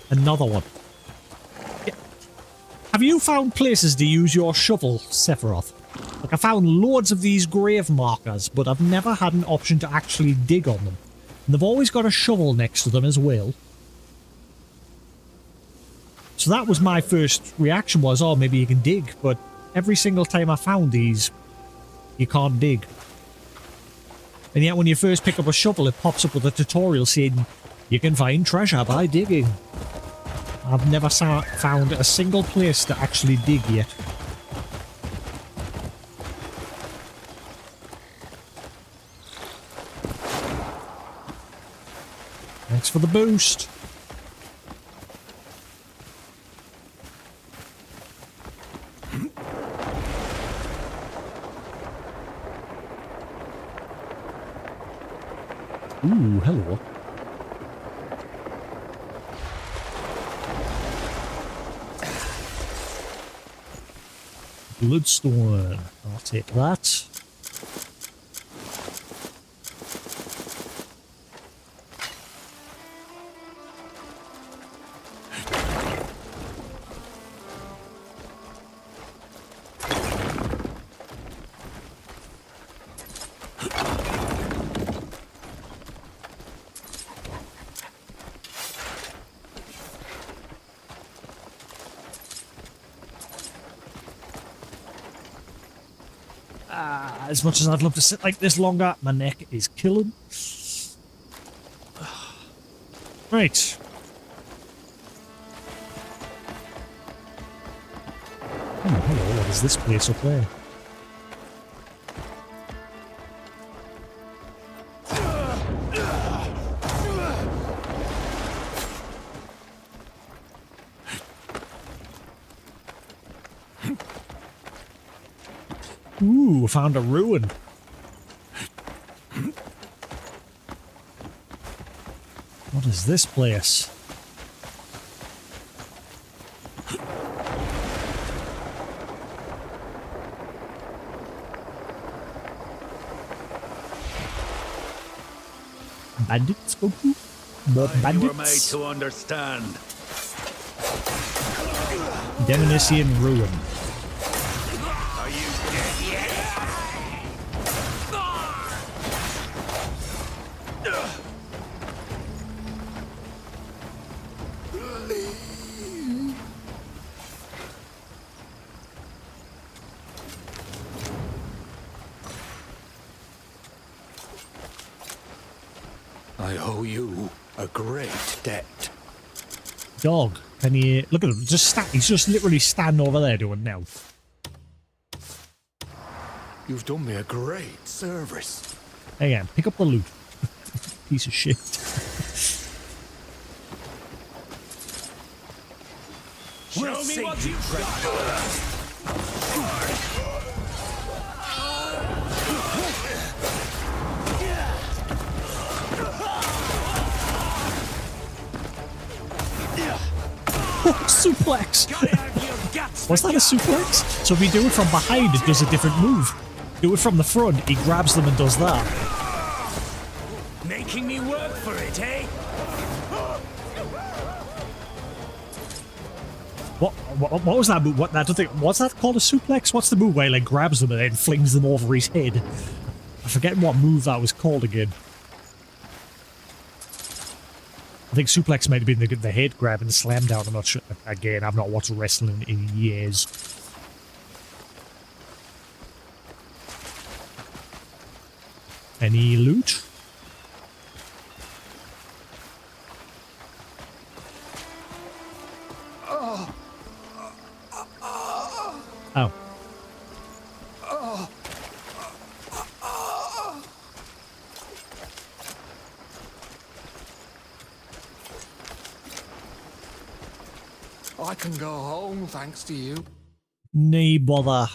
Another one. Yeah. Have you found places to use your shovel, Sephiroth? Like, I found loads of these grave markers, but I've never had an option to actually dig on them. And they've always got a shovel next to them as well. So that was my first reaction was, oh, maybe you can dig. But every single time I found these, you can't dig. And yet when you first pick up a shovel, it pops up with a tutorial saying, you can find treasure by digging. I've never found a single place to actually dig yet. Thanks for the boost. Ooh, hello. Bloodstone. I'll take that. As much as I'd love to sit like this longer, my neck is killing. Right. Oh, hello, what is this place up there? Ooh, found a ruin. What is this place? Bandits go to? More
You were made
bandits?
to understand.
Demonician Ruin.
Are you dead yet?
I owe you a great debt.
Dog, can you look at him? He's just literally standing over there doing now.
You've done me a great service.
Hey, pick up the loot. Piece of shit.
Show me what you've got.
Suplex! Was that a suplex? So if you do it from behind, it does a different move. Do it from the front, he grabs them and does that.
Making me work for it, eh?
What was that move? What's that called, a suplex? What's the move where he like grabs them and then flings them over his head? I forget what move that was called again. I think suplex might have been the head grab and the slam down. I'm not sure. Again, I've not watched wrestling in years. Any loot? Oh.
I can go home thanks to you.
Nay bother.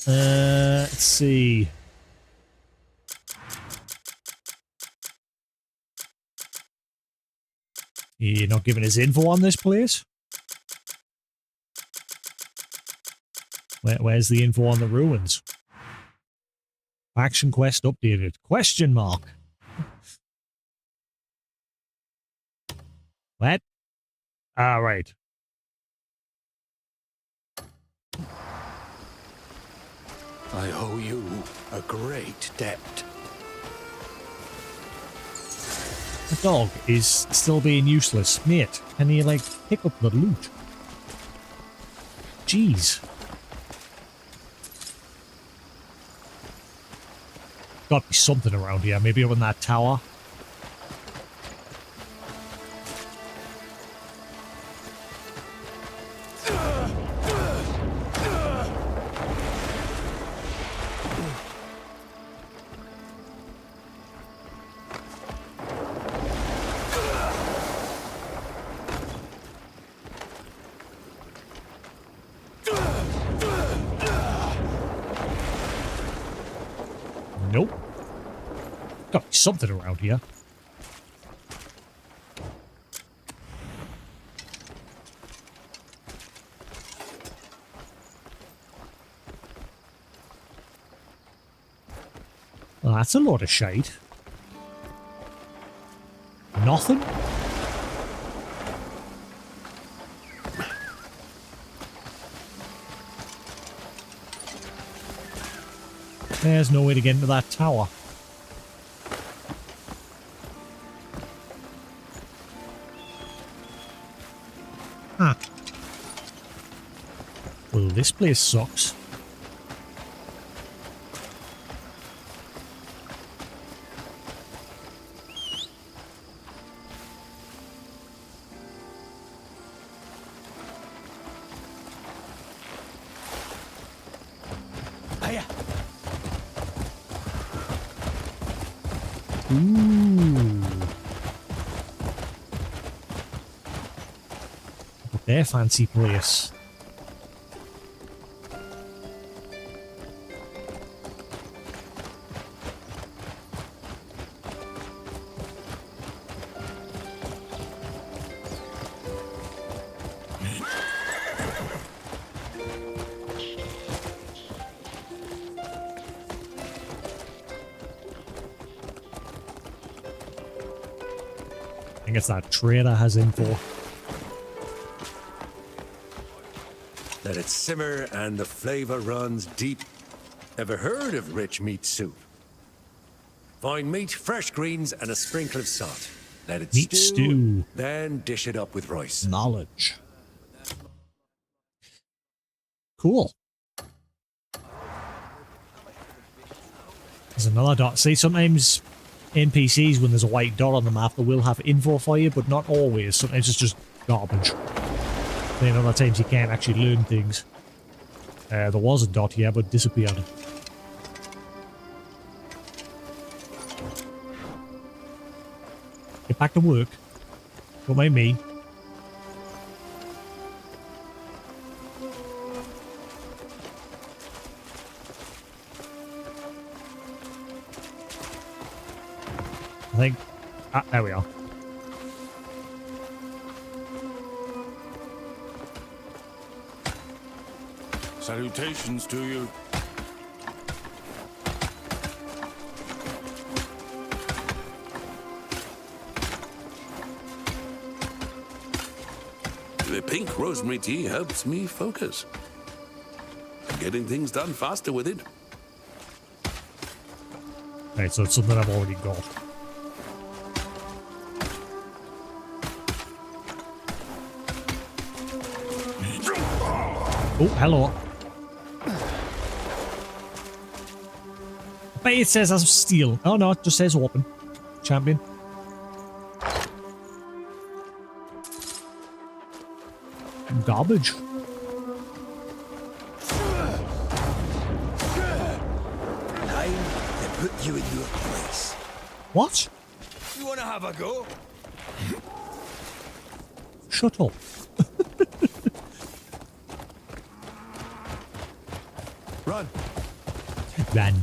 Let's see. You're not giving us info on this place? Where's the info on the ruins? Action quest updated. Question mark. What? Ah, right.
I owe you a great debt.
The dog is still being useless. Mate, can you, like, pick up the loot? Jeez. Gotta be something around here. Maybe up in that tower. Nope. Gotta be something around here. Well, that's a lot of shade. Nothing? There's no way to get into that tower. Huh. Well, this place sucks. Ooh. Look at their fancy place. I guess that trader has info.
Let it simmer and the flavor runs deep. Ever heard of rich meat soup? Fine meat, fresh greens, and a sprinkle of salt. Let it
Meat stew.
then dish it up with rice.
Knowledge. Cool. There's another dot. See, sometimes NPCs, when there's a white dot on the map, they will have info for you, but not always. Sometimes it's just garbage. Then other times you can't actually learn things. There was a dot here, but disappeared. Get back to work. Don't mind me. I think... Ah, there we are.
Salutations to you.
The pink rosemary tea helps me focus. I'm getting things done faster with it.
Right, so it's something I've already got. Oh, hello. I bet it says as steel. Oh no, it just says open. Champion. Garbage.
Time to put you in your place.
What?
You wanna have a go?
Shut up.
Run.
Run.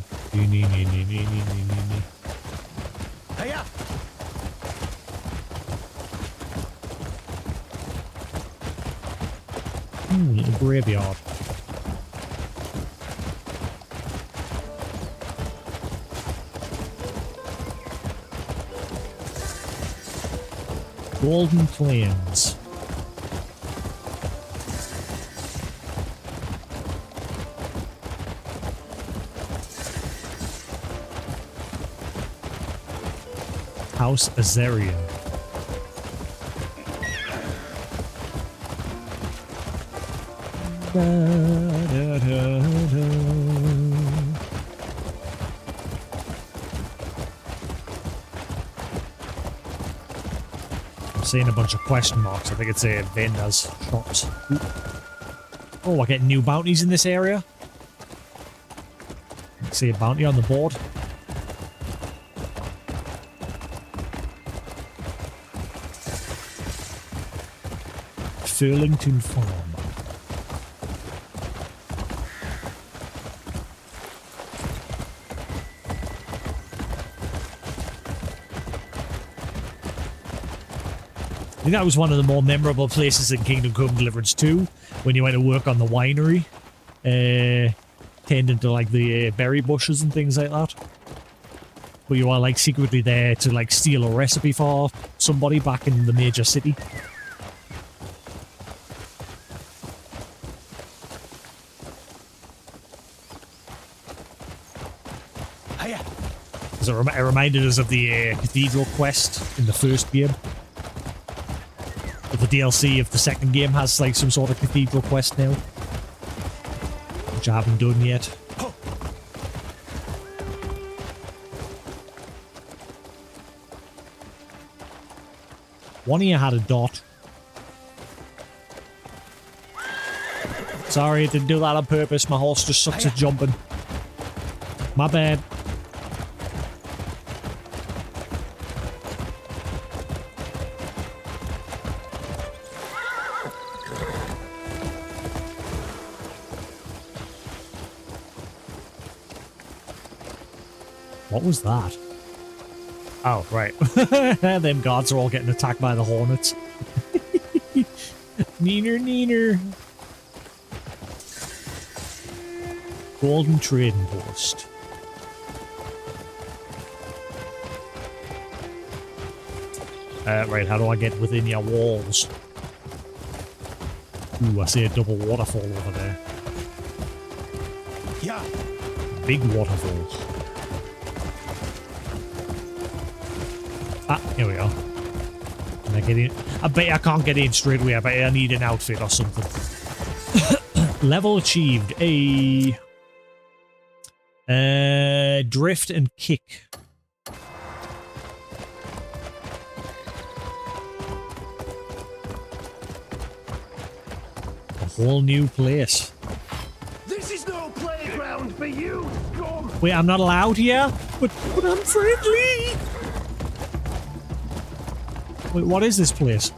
Hiya!
Little graveyard. Golden Plains. House Azarian. I'm seeing a bunch of question marks. I think it's a vendors shops. Ooh. Oh, we're getting new bounties in this area. See a bounty on the board. Furlington Farm. I think that was one of the more memorable places in Kingdom Come Deliverance 2, when you went to work on the winery, tending to like the berry bushes and things like that. But you are like secretly there to like steal a recipe for somebody back in the major city. It reminded us of the Cathedral quest in the first game. But the DLC of the second game has like some sort of Cathedral quest now, which I haven't done yet. One of you had a dot. Sorry, I didn't do that on purpose. My horse just sucks at jumping. My bad. What was that? Oh, right. Them guards are all getting attacked by the hornets. Neener, neener. Golden Trading Post. Right, how do I get within your walls? Ooh, I see a double waterfall over there.
Yeah.
Big waterfall. Ah, here we are. Can I get in? I bet I can't get in straight away. I bet I need an outfit or something. Level achieved. Drift and kick. A whole new place.
This is no playground for you, scum!
Wait, I'm not allowed here? But I'm friendly! Wait, what is this place?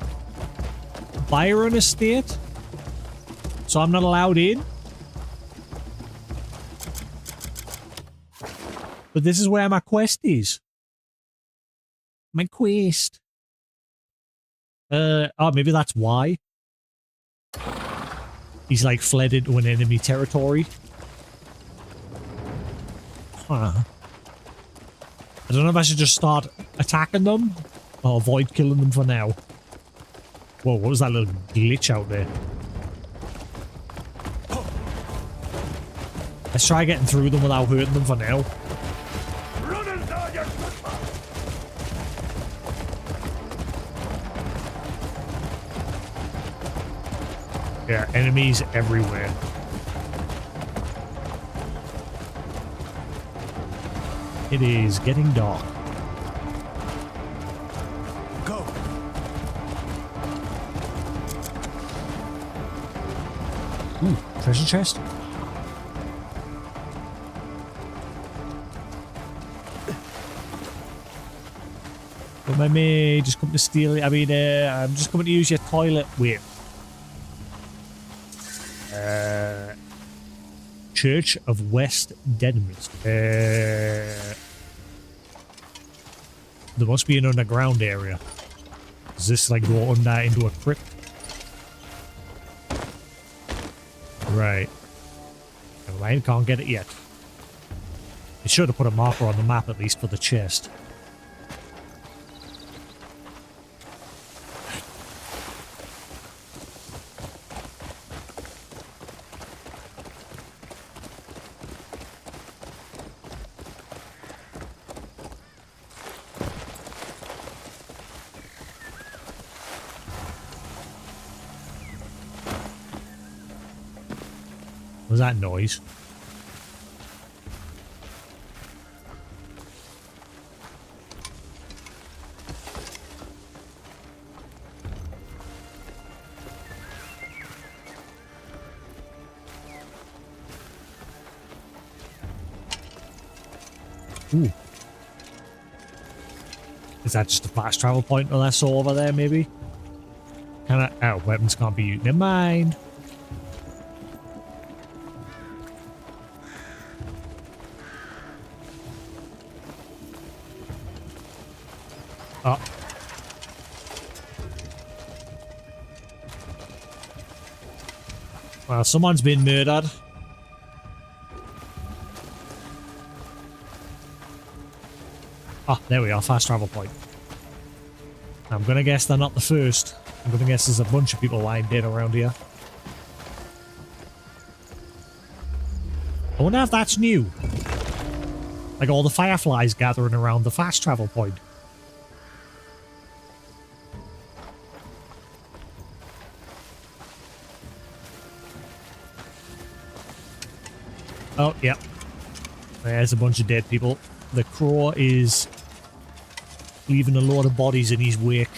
Byron Estate? So I'm not allowed in? But this is where my quest is. My quest. Oh, maybe that's why. He's like fled into an enemy territory. Huh. I don't know if I should just start attacking them or avoid killing them for now. Whoa, what was that little glitch out there? Let's try getting through them without hurting them for now. Yeah, enemies everywhere. It is getting dark.
Go.
Ooh, treasure chest. Don't mind me, just come to steal it. I mean, I'm just coming to use your toilet. Wait. Church of West Denminster. There must be an underground area. Does this like go under into a crypt? Right. Never mind, can't get it yet. It should have put a marker on the map at least for the chest. What was that noise? Ooh. Is that just a fast travel point or I saw over there, maybe? Can I? Oh, weapons can't be used. Never mind. Oh. Well, someone's been murdered. Ah, there we are, fast travel point. I'm gonna guess they're not the first. I'm gonna guess there's a bunch of people lying dead around here. I wonder if that's new. Like all the fireflies gathering around the fast travel point. Oh, yep. There's a bunch of dead people. The crow is leaving a load of bodies in his wake.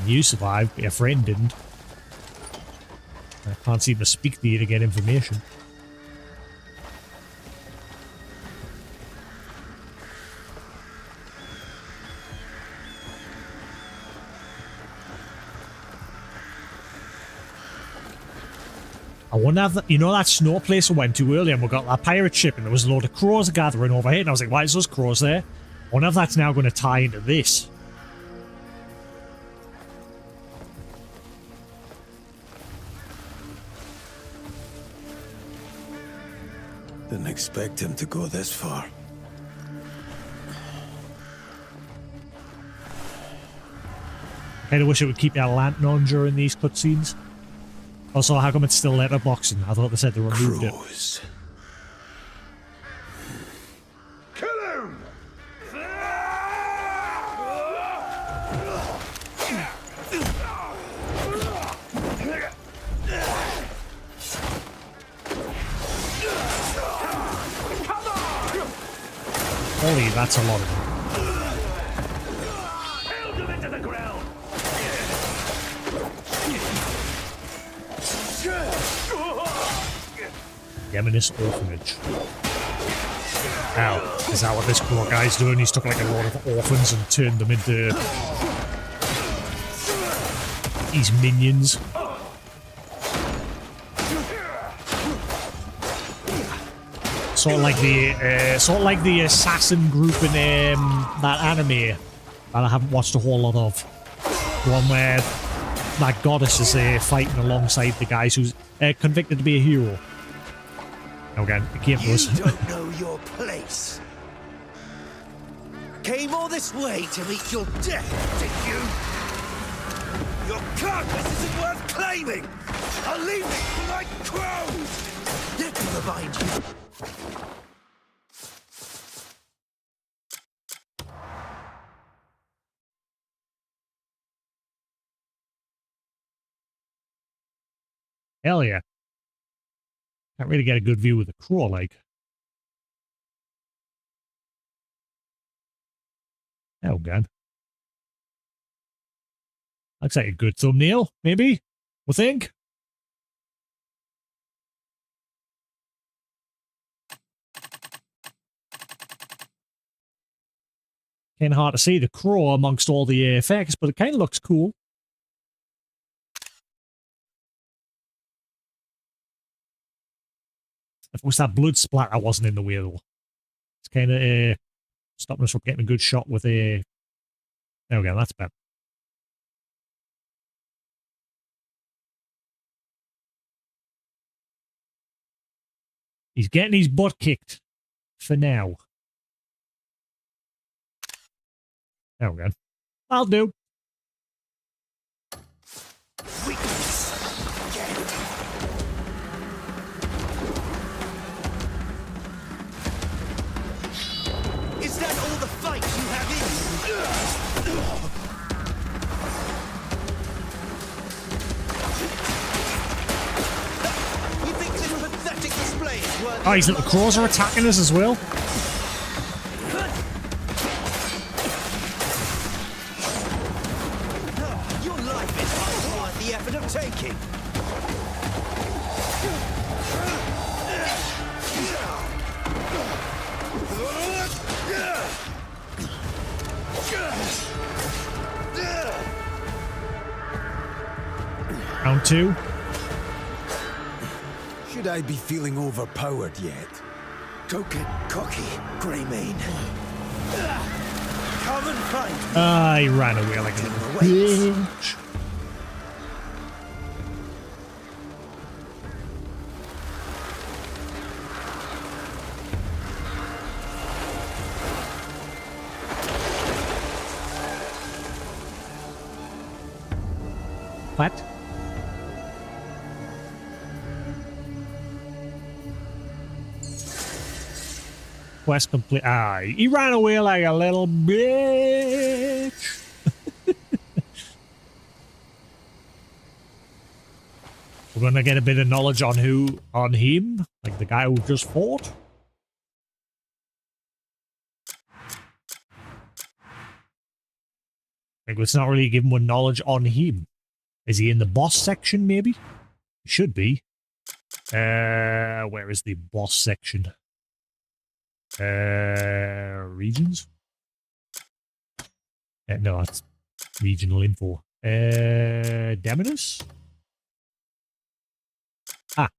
You survived, but your friend didn't. I can't seem to speak to you to get information. I wonder if you know that snow place I went to earlier and we got that pirate ship and there was a load of crows gathering over here and I was like, why is those crows there? I wonder if that's now going to tie into this.
Didn't expect him to go this far.
Kind of wish it would keep your lantern on during these cutscenes. Also, how come it's still letterboxing? I thought they said they removed it.
Kill him!
Holy, that's a lot of them.
Held him into the ground.
Demoness Orphanage. Ow. Is that what this poor guy's doing? He's took like a lot of orphans and turned them into his minions. Sort of like the assassin group in that anime that I haven't watched a whole lot of. The one where that goddess is fighting alongside the guys who's convicted to be a hero. Okay, it came to us.
You don't know your place. Came all this way to meet your death, did you? Your carcass isn't worth claiming. I'll leave it like crows. Let me remind you.
Hell yeah. Can't really get a good view of the crow, like. Oh, God. Looks like a good thumbnail, maybe? We think? Kind of hard to see the crow amongst all the effects, but it kind of looks cool. If it was that blood splatter wasn't in the way, though. It's kind of stopping us from getting a good shot with a... There we go, that's better. He's getting his butt kicked. For now. There we go. I'll do.
Is that all the fight you have in you? You think this pathetic display is worth...
Oh, his little crows are attacking us as well.
Your life is hardly worth the effort of taking.
Round two.
Should I be feeling overpowered yet?
Don't get cocky, Greymane. Come and find me.
I ran away like a little bitch. What? Quest complete. Ah, he ran away like a little bitch. We're gonna get a bit of knowledge on him, like the guy who just fought. Like, let's not really give him one knowledge on him. Is he in the boss section, maybe? He should be. Where is the boss section? Regions? No, that's regional info. Demoness? Ah.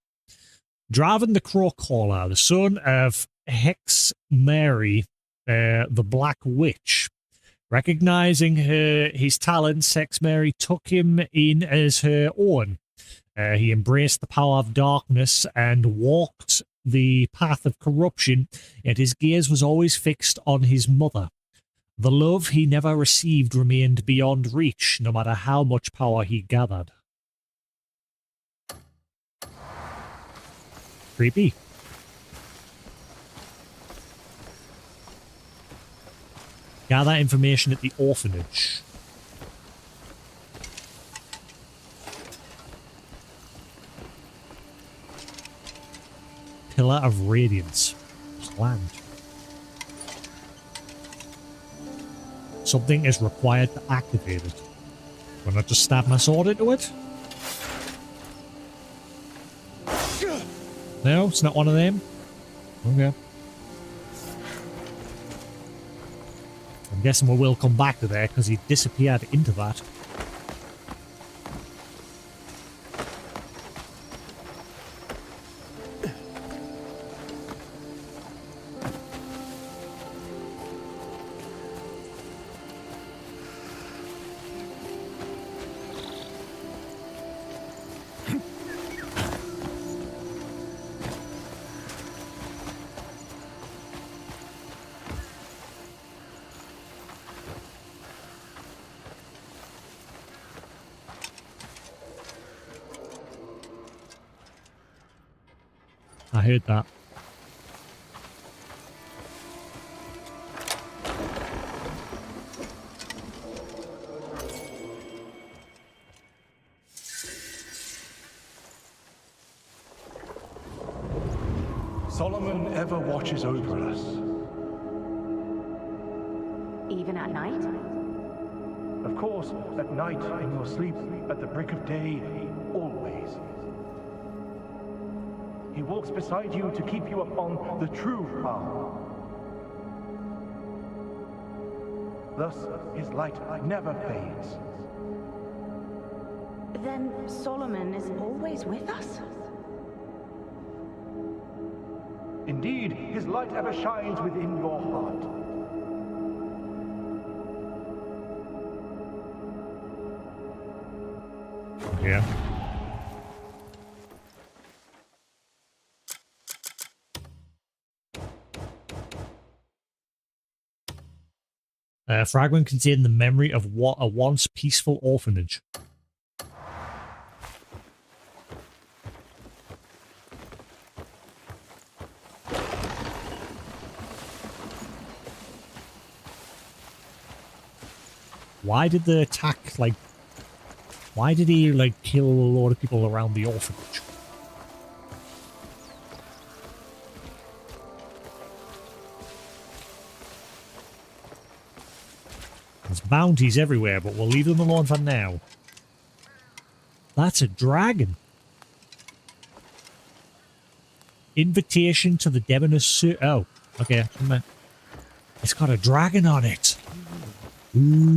Draven the Crowcaller, the son of Hex Mary, the Black Witch. Recognizing his talents, Hex Mary took him in as her own. He embraced the power of darkness and walked the path of corruption, yet his gaze was always fixed on his mother. The love he never received remained beyond reach, no matter how much power he gathered. Creepy. Gather information at the orphanage. Pillar of Radiance. Planned. Something is required to activate it. Will I not just stab my sword into it? No, it's not one of them. Okay. I'm guessing we will come back to there because he disappeared into that. I heard that.
Solomon ever watches over us.
Even at night?
Of course, at night, in your sleep, at the break of day, always. He walks beside you to keep you upon the true path. Thus, his light never fades.
Then Solomon is always with us?
Indeed, his light ever shines within your heart.
Yeah. Fragment contained the memory of what a once peaceful orphanage. Why did the attack, like, why did he, like, kill a lot of people around the orphanage? There's bounties everywhere, but we'll leave them alone for now. That's a dragon. Invitation to the Demoness. Oh, okay. It's got a dragon on it. Ooh.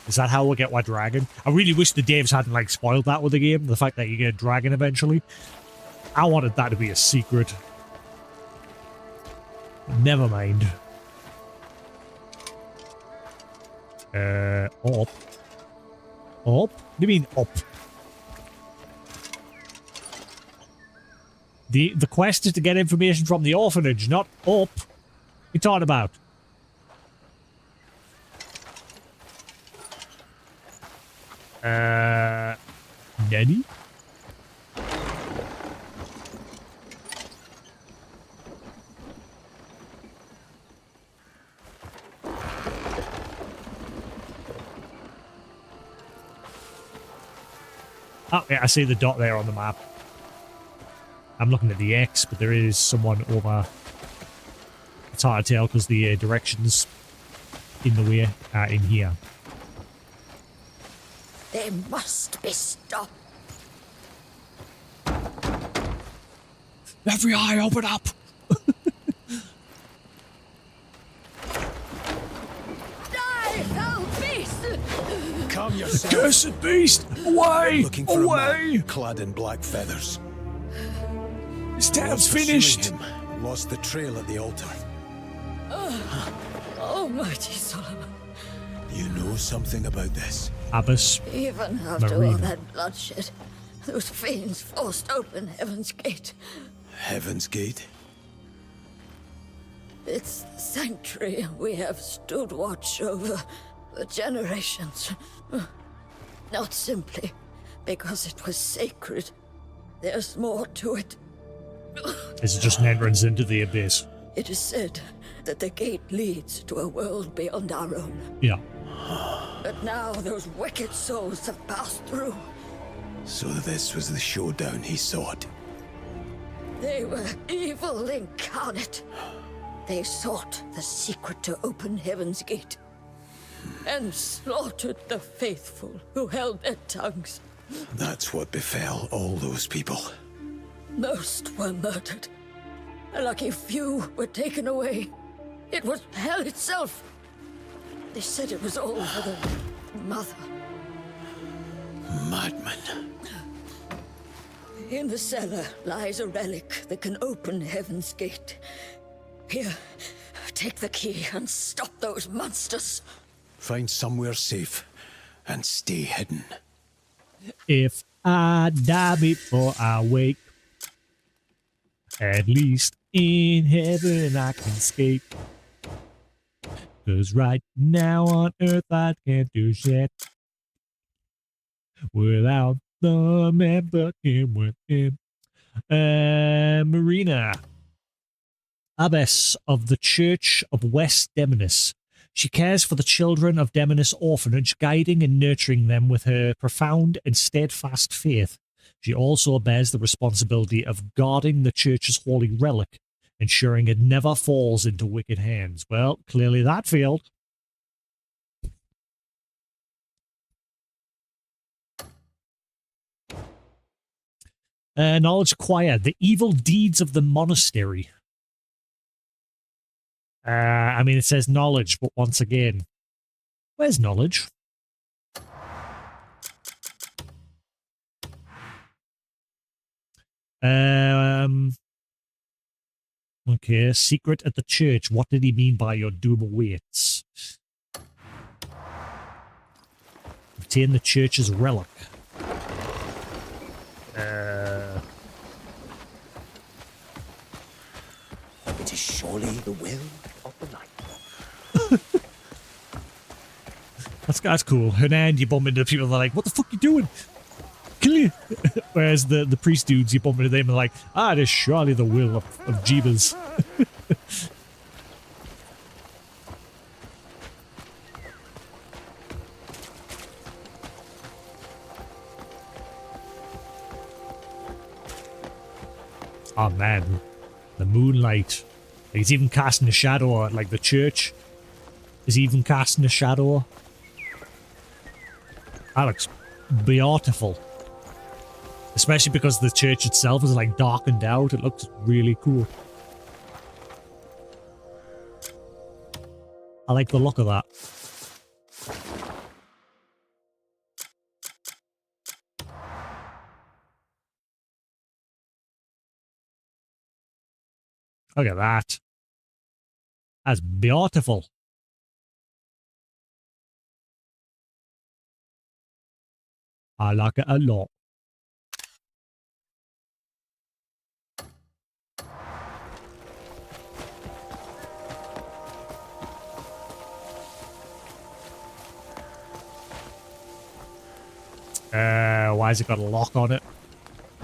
Is that how we'll get our dragon? I really wish the devs hadn't, like, spoiled that with the game. The fact that you get a dragon eventually. I wanted that to be a secret. Never mind. Up. Up? What do you mean up? The quest is to get information from the orphanage, not up. What are you talking about? Nanny? Oh, yeah, I see the dot there on the map. I'm looking at the X, but there is someone over. It's hard to tell because the directions in the way are in here.
They must be stopped.
Every eye open up!
Die, foul beast!
Calm yourself.
Cursed beast! Away!
Looking for
Away!
a man clad in black feathers.
His tale's
Lost
finished!
Him. Lost the trail at the altar.
Almighty Solomon.
You know something about this?
Abbas.
Even after
Marina.
all that bloodshed, Those fiends forced open Heaven's Gate.
Heaven's Gate?
It's the sanctuary we have stood watch over for generations. Not simply because it was sacred. There's more to it.
Is it just an entrance into the abyss?
It is said that the gate leads to a world beyond our own.
Yeah.
But now those wicked souls have passed through.
So this was the showdown he sought.
They were evil incarnate. They sought the secret to open Heaven's Gate and slaughtered the faithful who held their tongues.
That's what befell all those people.
Most were murdered. A lucky few were taken away. It was hell itself. They said it was all for the mother.
Madman.
In the cellar lies a relic that can open Heaven's Gate. Here, take the key and stop those monsters.
Find somewhere safe and stay hidden.
If I die before I wake, at least in heaven I can escape. 'Cause right now on earth I can't do shit without the member in within. Marina, abbess of the Church of West Demonis. She cares for the children of Demonis Orphanage, guiding and nurturing them with her profound and steadfast faith. She also bears the responsibility of guarding the church's holy relic, ensuring it never falls into wicked hands. Well, clearly that failed. Knowledge acquired. The evil deeds of the monastery. I mean, it says knowledge, but once again, where's knowledge? Okay, secret at the church. What did he mean by your doom awaits? Obtain the church's relic.
It is surely the will of the night.
That's cool. And you bump into people that are like, what the fuck you doing? Kill you. Whereas the priest dudes, you bump into them and like, it is surely the will of Jeebus. Oh man, the moonlight. He's even casting a shadow at like the church. Is he even casting a shadow? That looks beautiful. Especially because the church itself is like darkened out. It looks really cool. I like the look of that. Look at that. That's beautiful. I like it a lot. Why has it got a lock on it?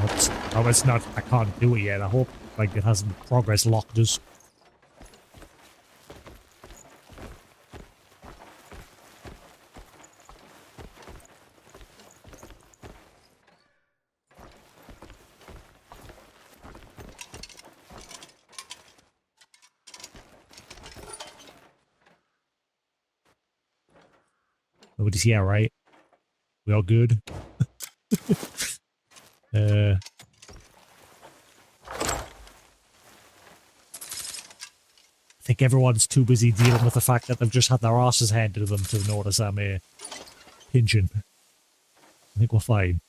Oops. Oh, it's not. I can't do it yet. I hope like it hasn't progress locked us. Nobody's here, right? We all good? I think everyone's too busy dealing with the fact that they've just had their asses handed to them to notice I'm pinching. I think we're fine.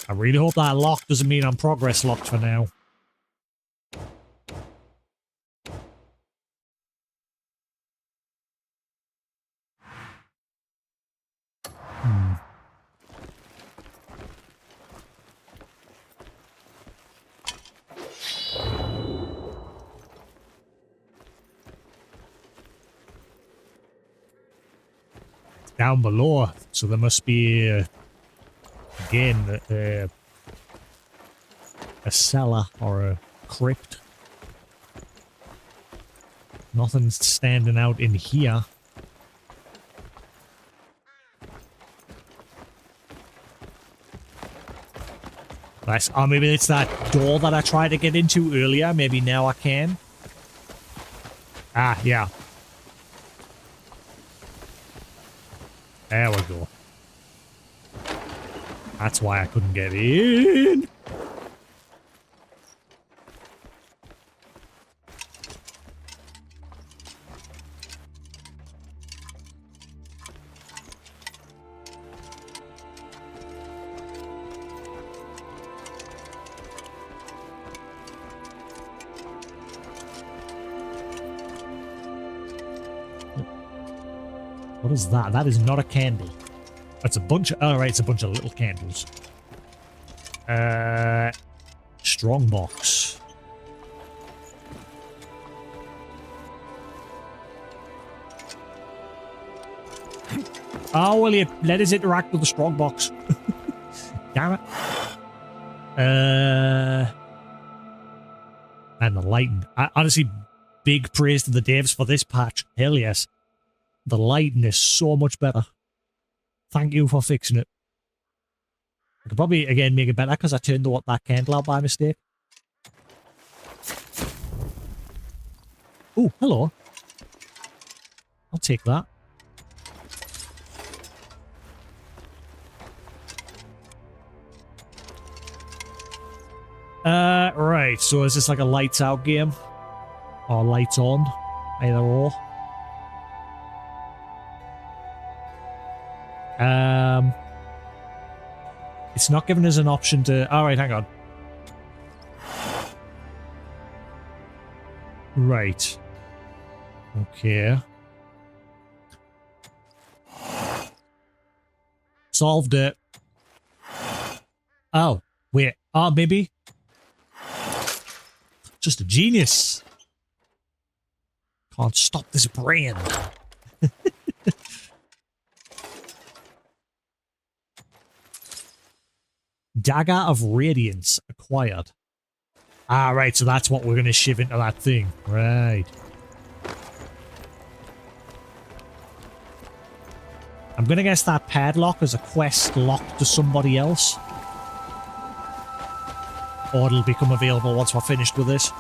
I really hope that lock doesn't mean I'm progress locked for now. down below. So there must be, again, a cellar or a crypt. Nothing's standing out in here. Nice. Oh, maybe it's that door that I tried to get into earlier. Maybe now I can. Ah, yeah. There we go. That's why I couldn't get in. What is that? That is not a candle. That's a bunch of... Oh, right, it's a bunch of little candles. Strong box. Oh, well, you let us interact with the strong box. Damn it. And the lighting. Honestly, big praise to the devs for this patch. Hell yes. The lighting is so much better. Thank you for fixing it. I could probably, again, make it better because I turned that candle out by mistake. Oh, hello. I'll take that. Right. So is this like a lights out game? Or lights on? Either or. It's not giving us an option to... Alright, hang on. Right. Okay. Solved it. Oh, wait. Oh, maybe. Just a genius. Can't stop this brain. Dagger of Radiance acquired. Ah, right, so that's what we're going to shiv into that thing. Right. I'm going to guess that padlock is a quest locked to somebody else. Or it'll become available once we're finished with this.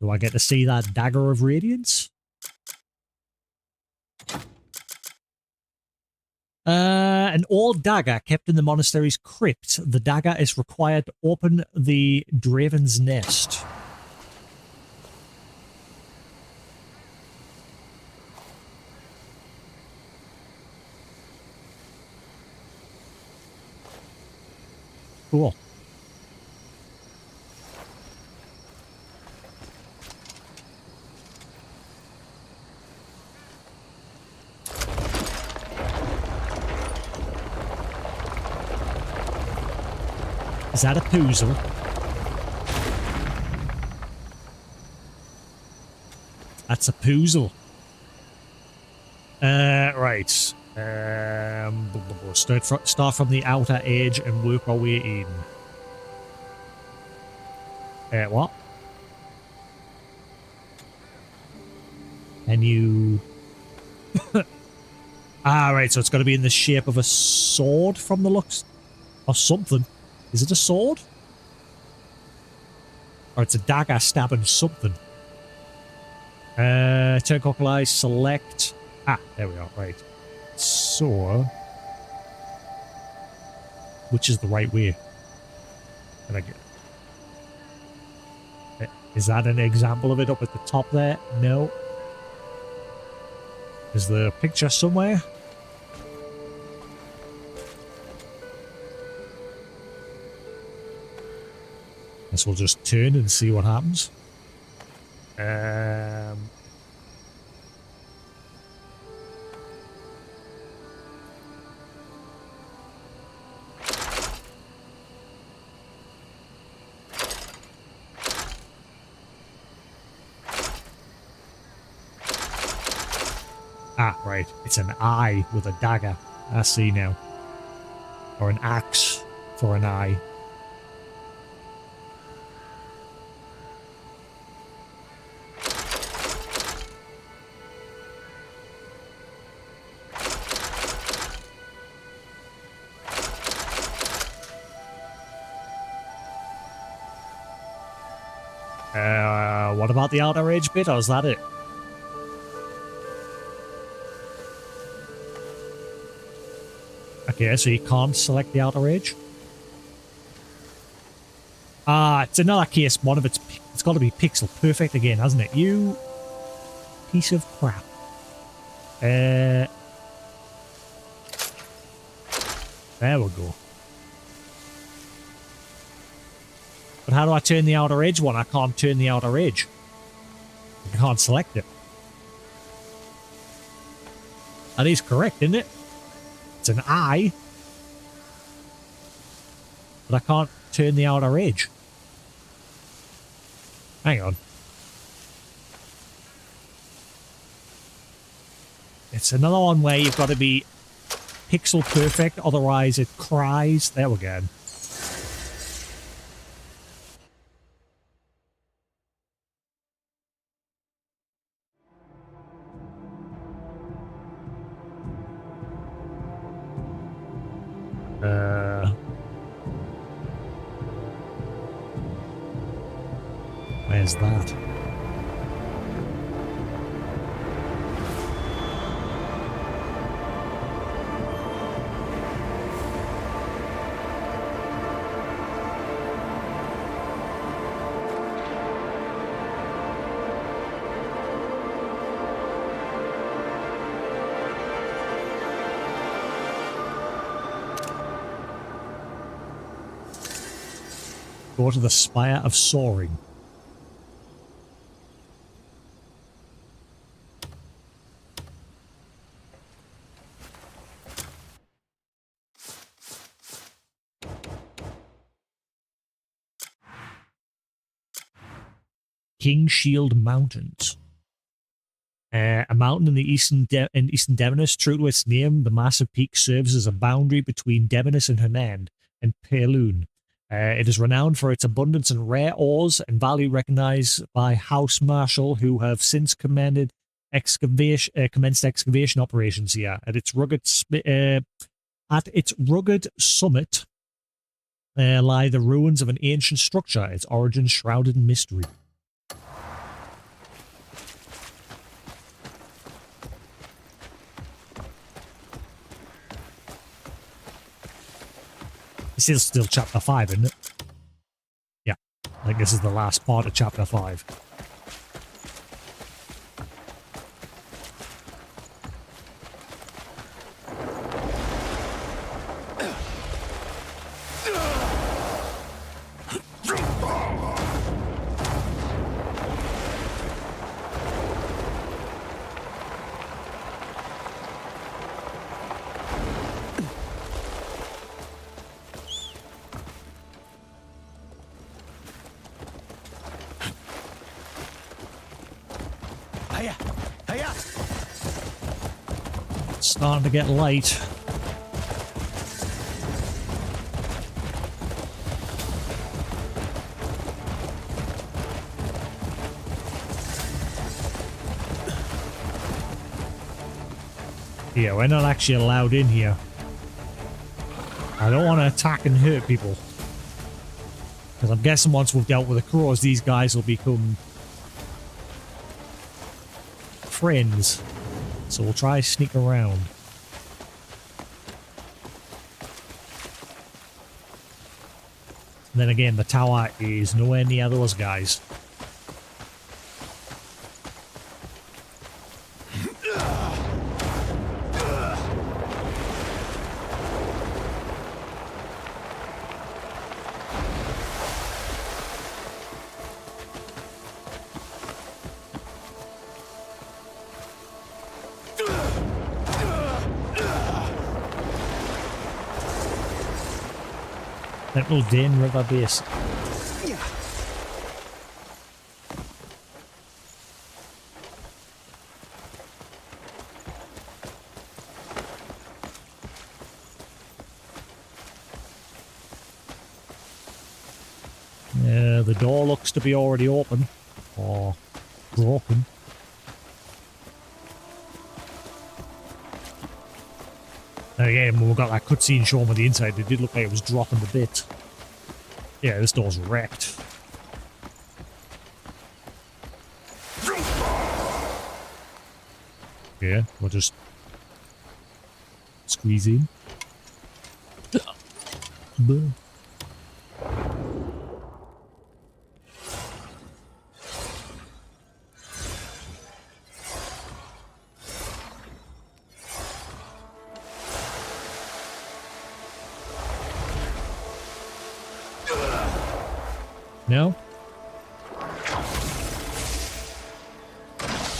Do I get to see that Dagger of Radiance? An old dagger kept in the monastery's crypt. The dagger is required to open the Draven's Nest. Cool. Is that a puzzle? That's a puzzle. Right. Start from the outer edge and work our way in. What? And you... right, so it's got to be in the shape of a sword from the looks... Or something. Is it a sword? Or it's a dagger stabbing something. Turn clockwise, select... Ah, there we are, right. So... Which is the right way? Can I get... Is that an example of it up at the top there? No. Is there a picture somewhere? Guess we'll just turn and see what happens. Ah, right. It's an eye with a dagger. I see now. Or an axe for an eye. What about the outer edge bit, or is that it? Okay, so you can't select the outer edge? Ah, it's another case. One of it's got to be pixel perfect again, hasn't it? You piece of crap. There we go. But how do I turn the outer edge one? I can't turn the outer edge. I can't select it. That is correct, isn't it? It's an eye. But I can't turn the outer edge. Hang on. It's another one where you've got to be pixel perfect, otherwise it cries. There we go. Where's that? Go to the Spire of Soaring. King Shield Mountains. A mountain in the eastern Demonis. True to its name, the massive peak serves as a boundary between Demonis and Hernand and Peloon. It is renowned for its abundance in rare ores and value recognized by House Marshal, who have since commenced excavation operations here. At its rugged summit lie the ruins of an ancient structure, its origin shrouded in mystery. This is still chapter 5, isn't it? Yeah. I think this is the last part of chapter 5. Starting to get late. Yeah, we're not actually allowed in here. I don't want to attack and hurt people. Because I'm guessing once we've dealt with the crows, these guys will become friends. So we'll try to sneak around. And then again, the tower is nowhere near those guys. Central Dane River Base. Yeah, the door looks to be already open. Or broken. Again, when we got that cutscene showing on the inside, it did look like it was dropping the bit. Yeah, this door's wrecked. Yeah, we'll just squeeze in. No?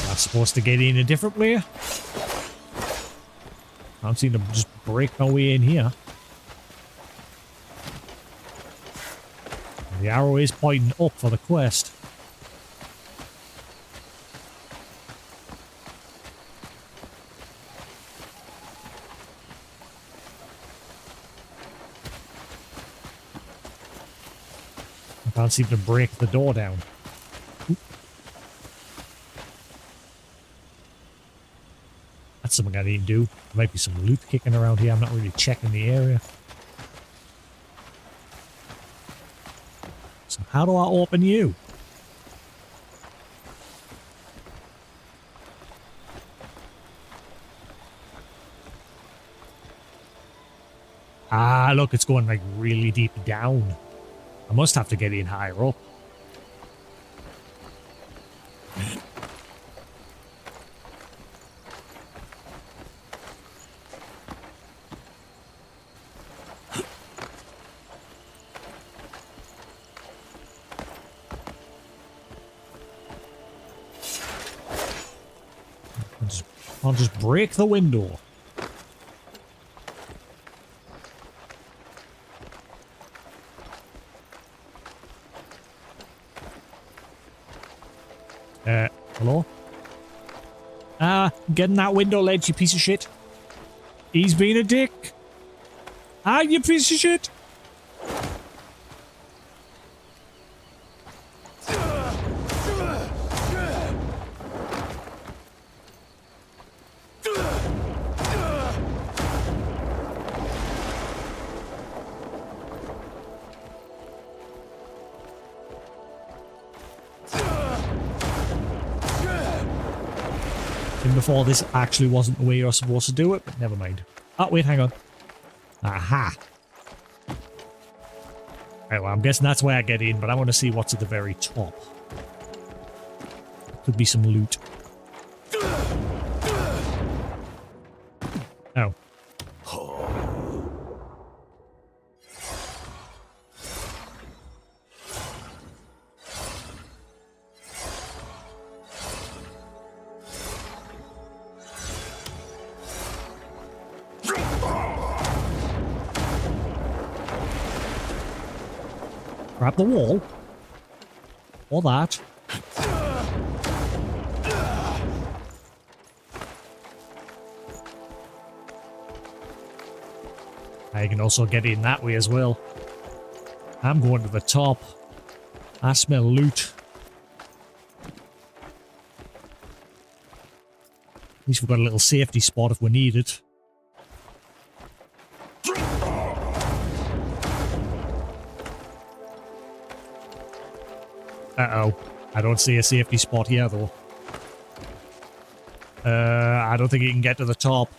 Not supposed to get in a different way? I'm seeing to just break my way in here. The arrow is pointing up for the quest. I can't seem to break the door down. Oop. That's something I need to do. There might be some loot kicking around here. I'm not really checking the area. So how do I open you? Ah, look, it's going like really deep down. I must have to get in higher up. I'll just break the window. Hello? Get in that window ledge, you piece of shit. He's being a dick. You piece of shit. Before this actually wasn't the way you're supposed to do it, but never mind. Oh, wait, hang on. Aha. Right, well, I'm guessing that's where I get in, but I want to see what's at the very top. Could be some loot. Oh. Grab the wall. Or that. I can also get in that way as well. I'm going to the top. I smell loot. At least we've got a little safety spot if we need it. Uh-oh. I don't see a safety spot here, though. I don't think you can get to the top.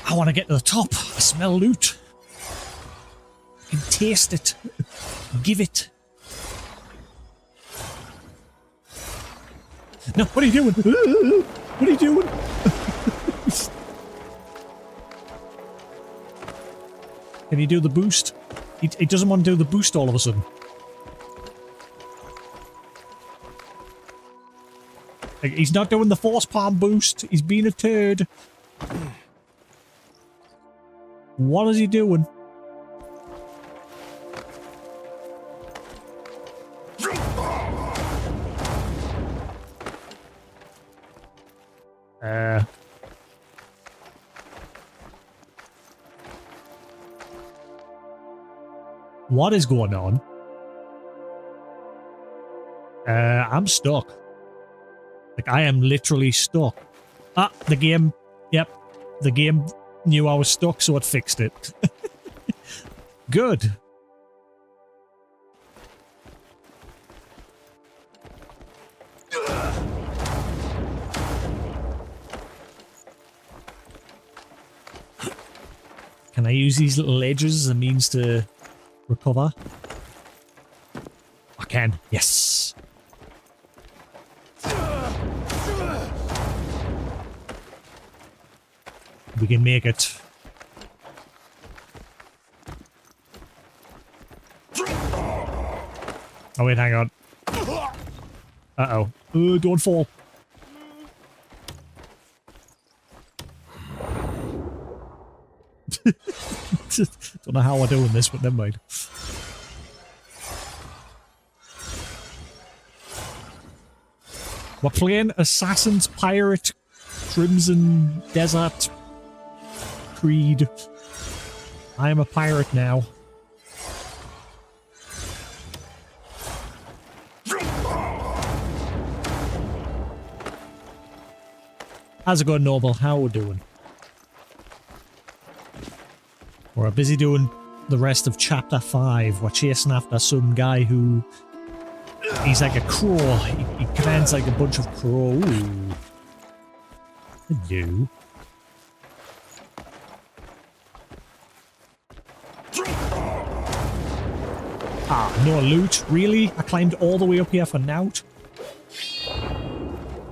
I want to get to the top. I smell loot. I can taste it. Give it. No, what are you doing? What are you doing? Can you do the boost? He doesn't want to do the boost all of a sudden. Like, he's not doing the force palm boost. He's being a turd. What is he doing? What is going on? I'm stuck. Like, I am literally stuck. Ah, the game. Yep. The game knew I was stuck, so it fixed it. Good. Can I use these little ledges as a means to recover? I can. Yes. We can make it. Oh wait, hang on. Uh-oh. Don't fall. Don't know how we're doing this, but never mind. We're playing Assassin's Pirate Crimson Desert Creed. I am a pirate now. How's it going, Noble? How are we doing? We're busy doing the rest of Chapter 5. We're chasing after some guy who... He's like a crow. He commands like a bunch of crows. Hello. Ah, no loot? Really? I climbed all the way up here for nout?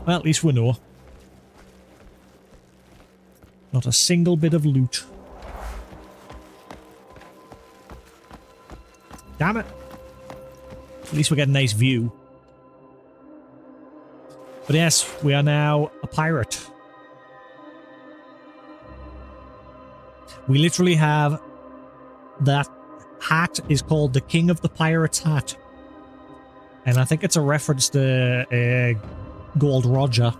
Well, at least we know. Not a single bit of loot. Damn it. At least we get a nice view. But yes, we are now a pirate. We literally have... That hat is called the King of the Pirates hat. And I think it's a reference to Gold Roger.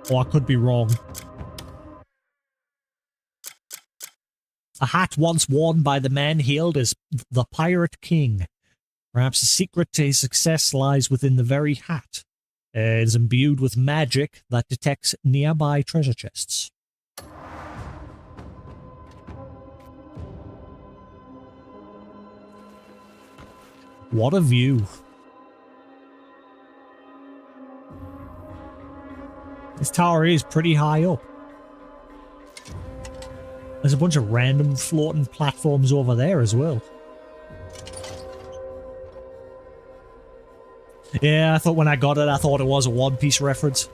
Or I could be wrong. A hat once worn by the man hailed as the Pirate King. Perhaps the secret to his success lies within the very hat. It is imbued with magic that detects nearby treasure chests. What a view. This tower is pretty high up. There's a bunch of random floating platforms over there as well. Yeah, I thought when I got it, I thought it was a One Piece reference.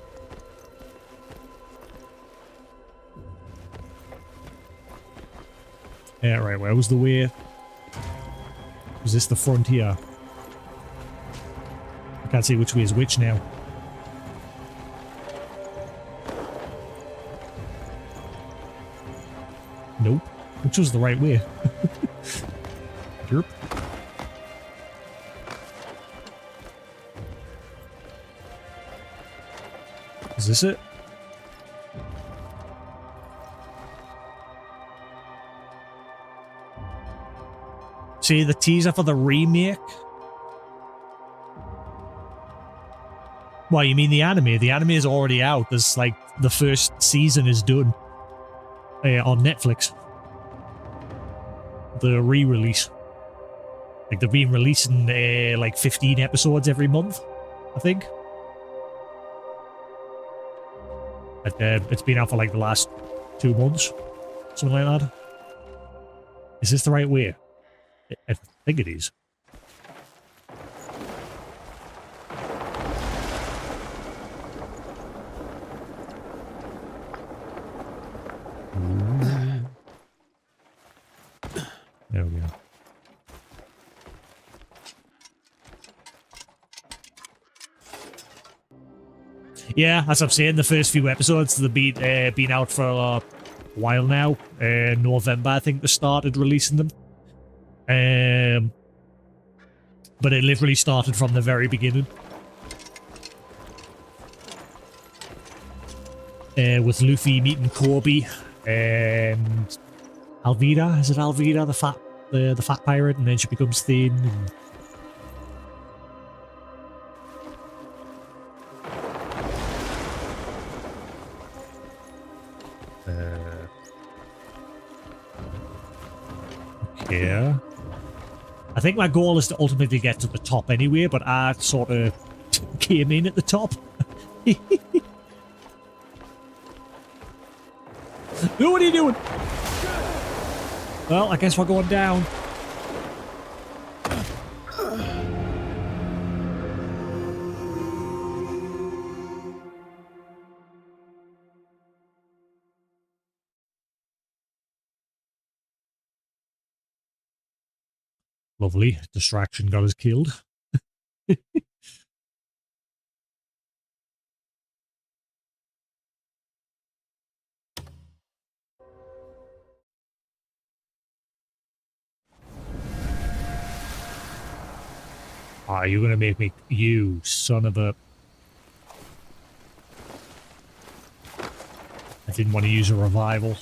Yeah, right, where was the way? Was this the frontier? I can't see which way is which now. Nope. Which was the right way? Derp. Is this it? See the teaser for the remake? Well, you mean the anime? The anime is already out. There's like the first season is done on Netflix. The re-release. Like they've been releasing like 15 episodes every month, I think. It's been out for like the last 2 months, something like that. Is this the right way? I think it is. There we go. Yeah, as I've said, the first few episodes, they've been out for a while now. November, I think they started releasing them. But it literally started from the very beginning. With Luffy meeting Kobe and Alvida. Is it Alvida, the fat pirate? And then she becomes thin. And... okay. I think my goal is to ultimately get to the top anyway, but I sort of came in at the top. No, what are you doing? Well, I guess we're going down. Lovely. Distraction got us killed. Ah, you're gonna make me... You son of a... I didn't want to use a revival.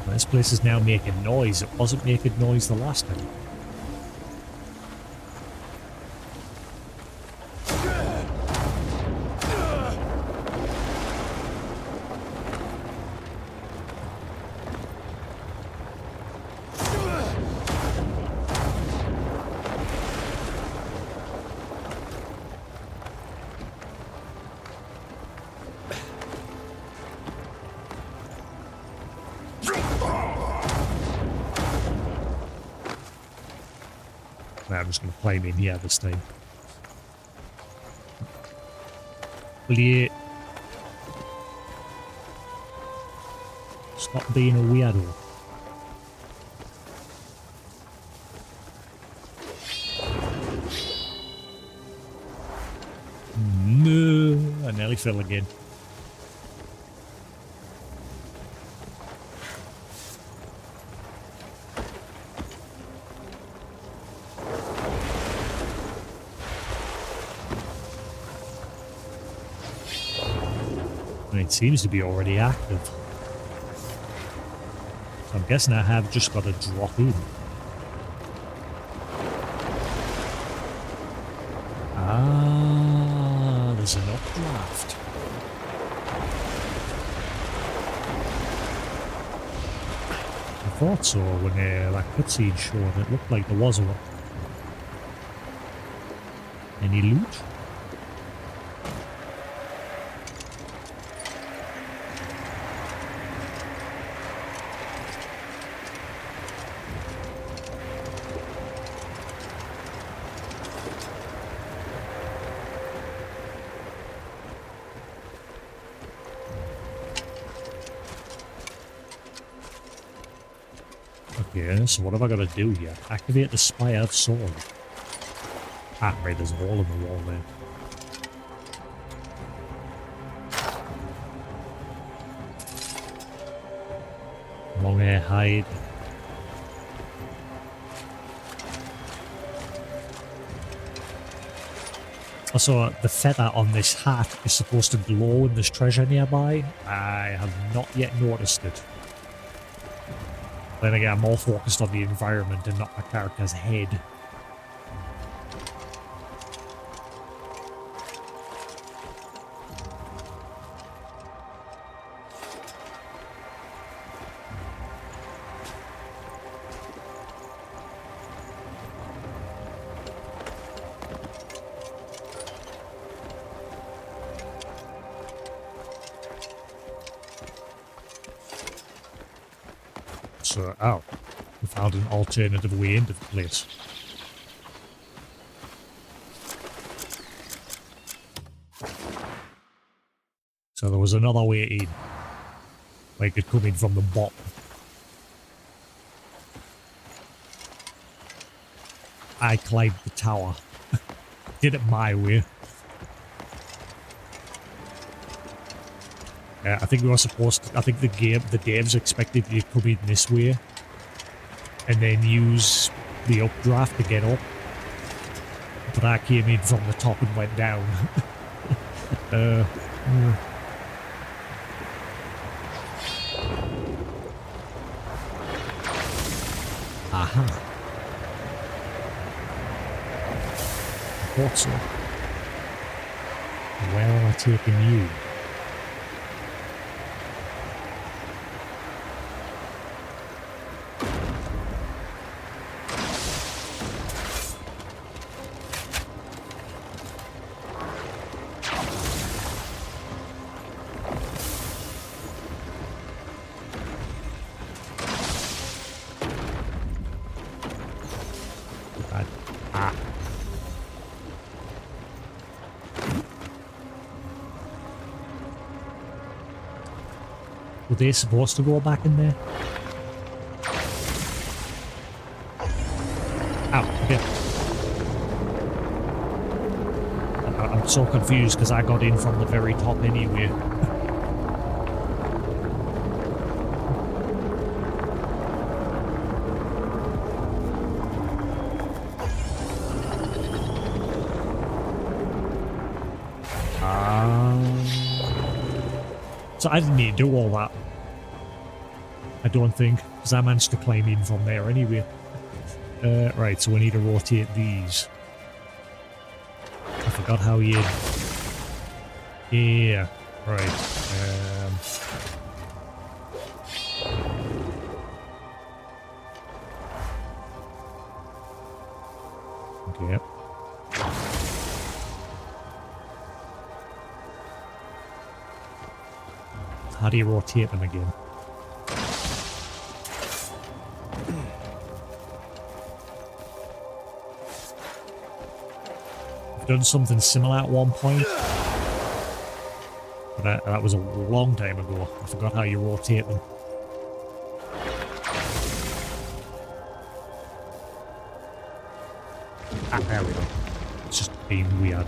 This place is now making noise. It wasn't making noise the last time. I'm just going to climb in here this time. Will you stop being a weirdo? No, I nearly fell again. It seems to be already active. So I'm guessing I have just got to drop in. Ah, there's an updraft. I thought so when that cutscene showed. It looked like there was one. Any loot? Okay, so what have I got to do here? Activate the Spire Sword. Ah, right, there's a hole in the wall there. Long hair hide. Also, the feather on this hat is supposed to glow in this treasure nearby. I have not yet noticed it. Then again, I'm more focused on the environment and not my character's head. So, oh, we found an alternative way into the place. So there was another way in. Where you could come in from the bottom. I climbed the tower. Did it my way. Yeah, I think we were supposed to, I think the devs expected you to come in this way. And then use the updraft to get up. But I came in from the top and went down. Aha. I thought so. Where am I taking you? Were they supposed to go back in there? Ow, okay. I'm so confused because I got in from the very top anyway. So I didn't need to do all that. I don't think, because I managed to climb in from there anyway. Right, so we need to rotate these. I forgot how you... Yeah, right. Okay. How do you rotate them again? I've done something similar at one point. But that was a long time ago. I forgot how you rotate them. Ah, there we go. It's just being weird.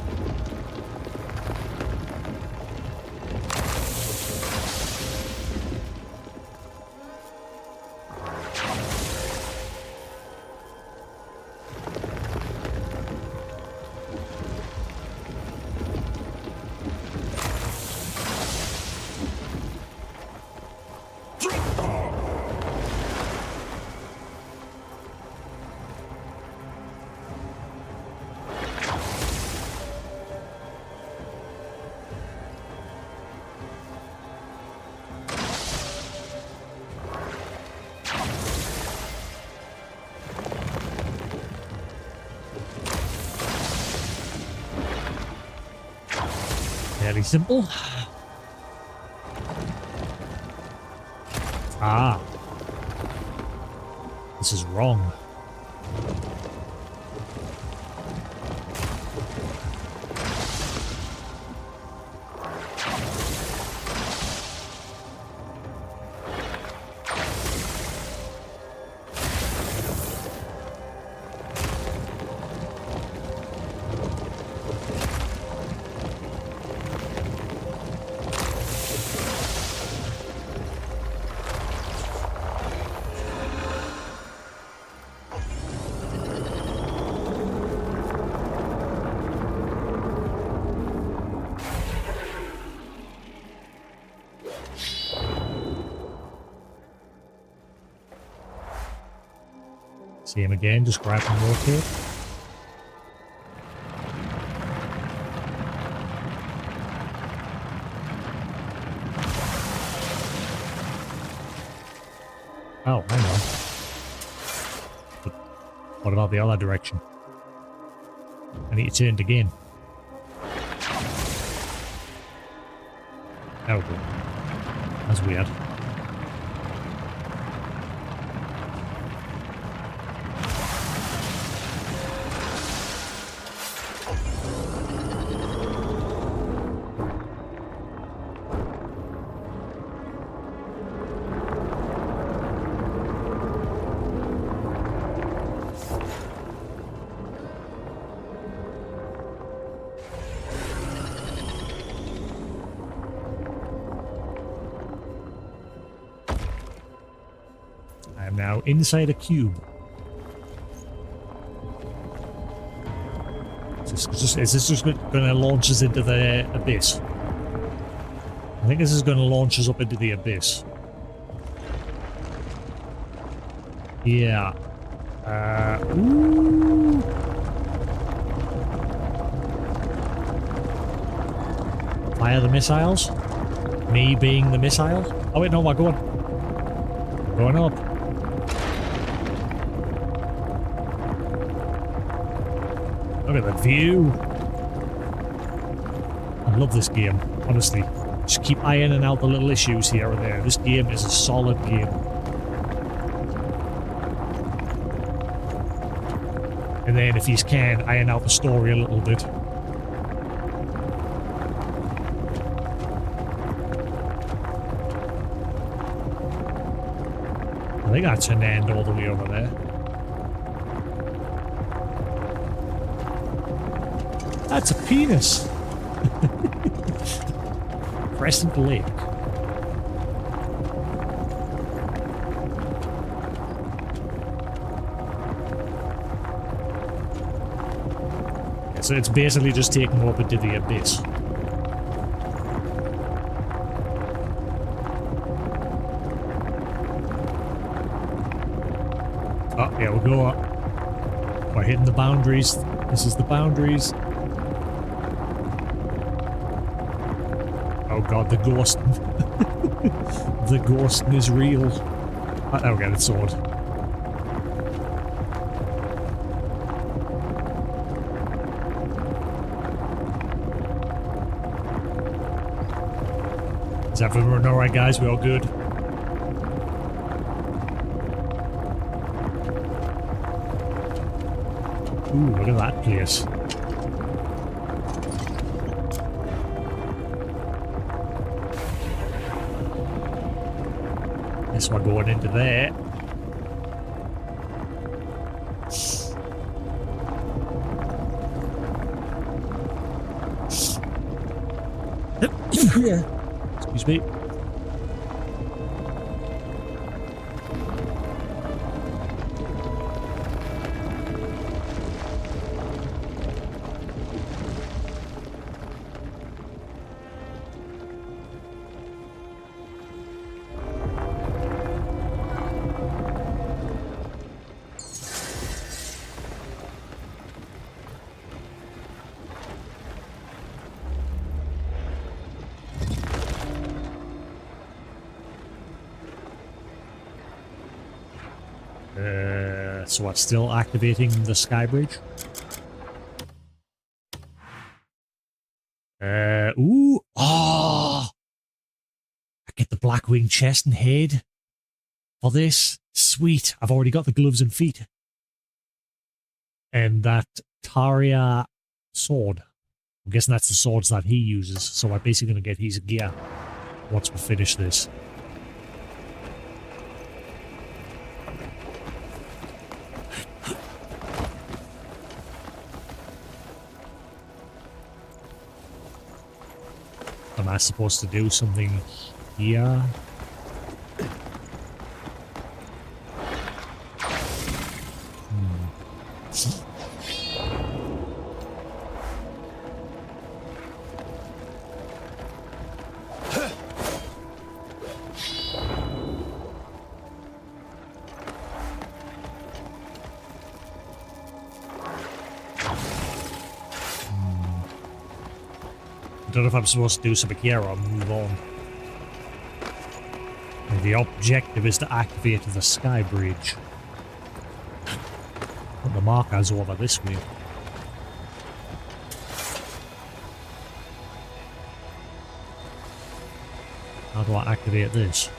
Fairly simple. Ah. This is wrong. See him again, just grab and rotate. Oh, hang on. But what about the other direction? I need to turn it again. Oh, good. That's weird. now inside a cube. Is this just going to launch us into the abyss? I think this is going to launch us up into the abyss. Yeah. Ooh. Fire the missiles. Me being the missile. Oh wait, no, we're going. We're going up. Look at the view. I love this game, honestly. Just keep ironing out the little issues here and there. This game is a solid game. And then if you can, iron out the story a little bit. I think that's an end all the way over there. That's a penis. Crescent Lake. Yeah, so it's basically just taking up into the abyss. Oh, yeah, we'll go up. We're hitting the boundaries. This is the boundaries. Oh god, the ghost. The ghost is real. Oh, okay, the sword. Is everyone alright, guys? We all good? Ooh, look at that place. Guess we're going into there. Excuse me. So what's still activating the sky bridge? Ooh! Oh! I get the Blackwing chest and head for this. Sweet. I've already got the gloves and feet. And that Taria sword. I'm guessing that's the swords that he uses. So I'm basically going to get his gear once we finish this. Am I supposed to do something here? I don't know if I'm supposed to do something here or move on. And the objective is to activate the sky bridge. Put the markers over this way. How do I activate this?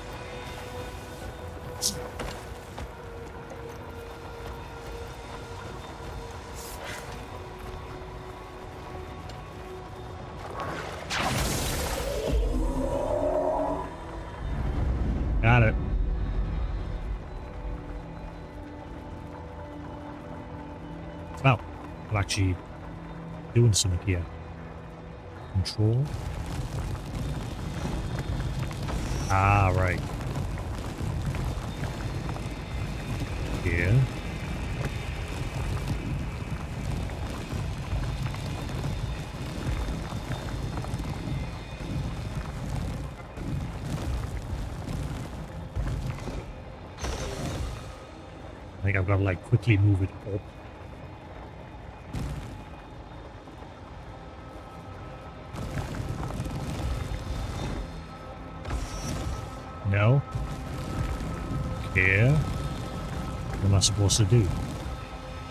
Got it. Well, I'm actually doing something here. Control. Ah, right. Here. I think I've got to like quickly move it up. No. Here. What am I supposed to do?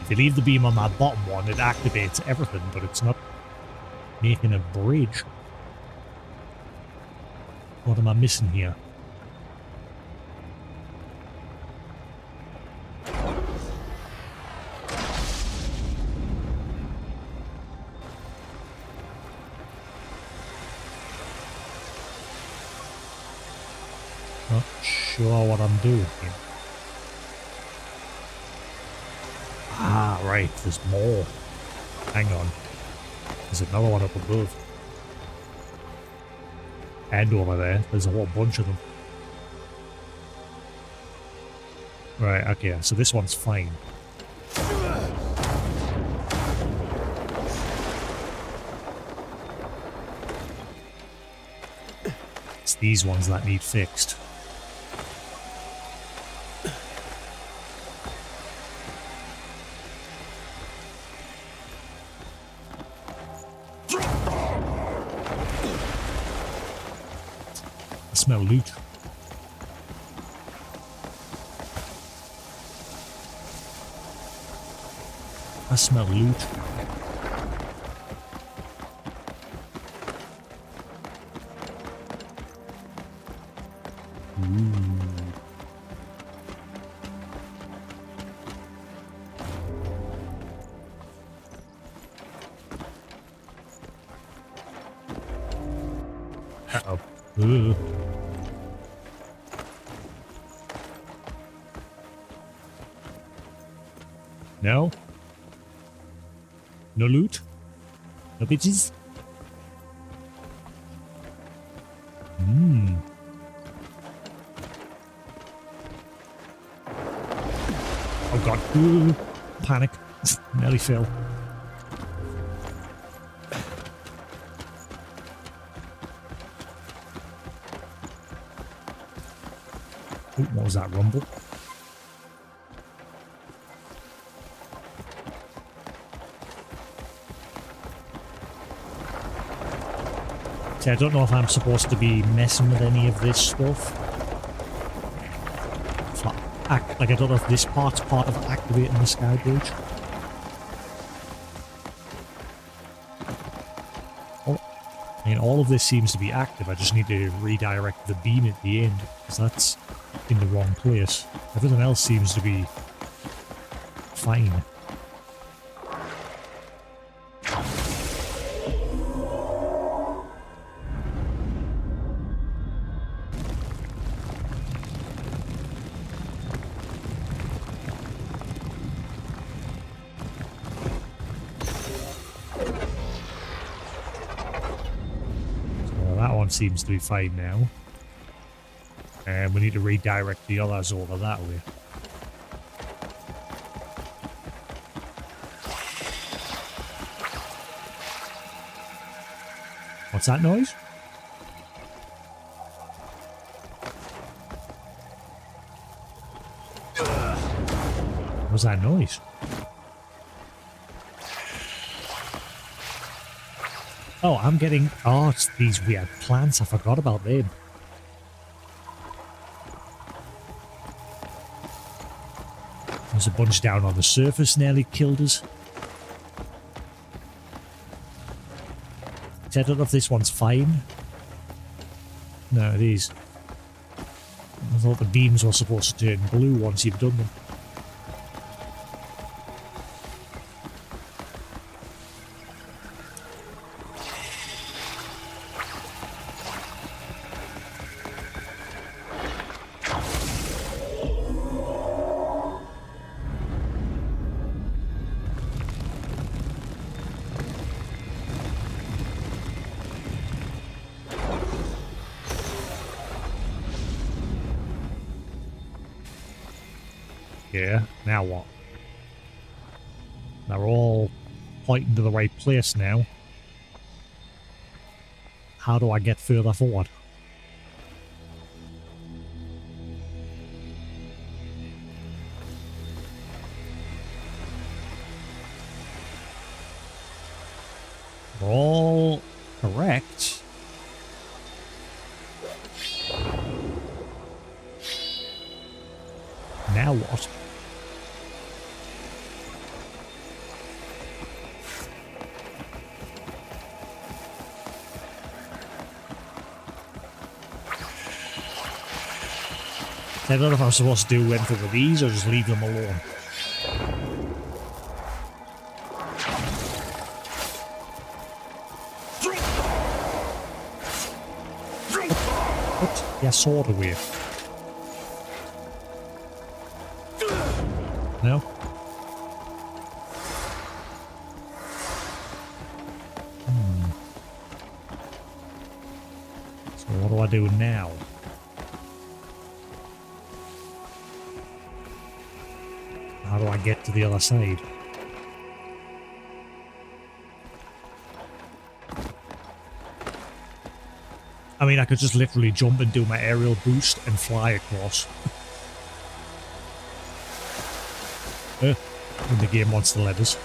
If you leave the beam on that bottom one, it activates everything, but it's not making a bridge. What am I missing here? Not sure what I'm doing here. Ah, right, there's more. Hang on. There's another one up above. And over there. There's a whole bunch of them. Right, okay, so this one's fine. It's these ones that need fixed. I smell loot. I smell loot. Uh-oh. Ooh. No? No loot? No bitches? Oh god. Ooh. Panic. Nearly fell. Ooh, what was that rumble? See, I don't know if I'm supposed to be messing with any of this stuff. Like, I don't know if this part's part of activating the sky bridge. Oh, I mean, all of this seems to be active. I just need to redirect the beam at the end, because that's in the wrong place. Everything else seems to be fine. Seems to be fine now. And we need to redirect the others over that way. What's that noise? What's that noise? Oh, I'm getting... Oh, it's these weird plants. I forgot about them. There's a bunch down on the surface nearly killed us. I don't know if this one's fine. No, it is. I thought the beams were supposed to turn blue once you've done them. Okay, now what? They're all pointing to the right place now. How do I get further forward? We're all correct. Now what? I don't know if I'm supposed to do anything with these or just leave them alone. Put your sword away. No? So what do I do now? How do I get to the other side? I mean, I could just literally jump and do my aerial boost and fly across. When the game wants to let us.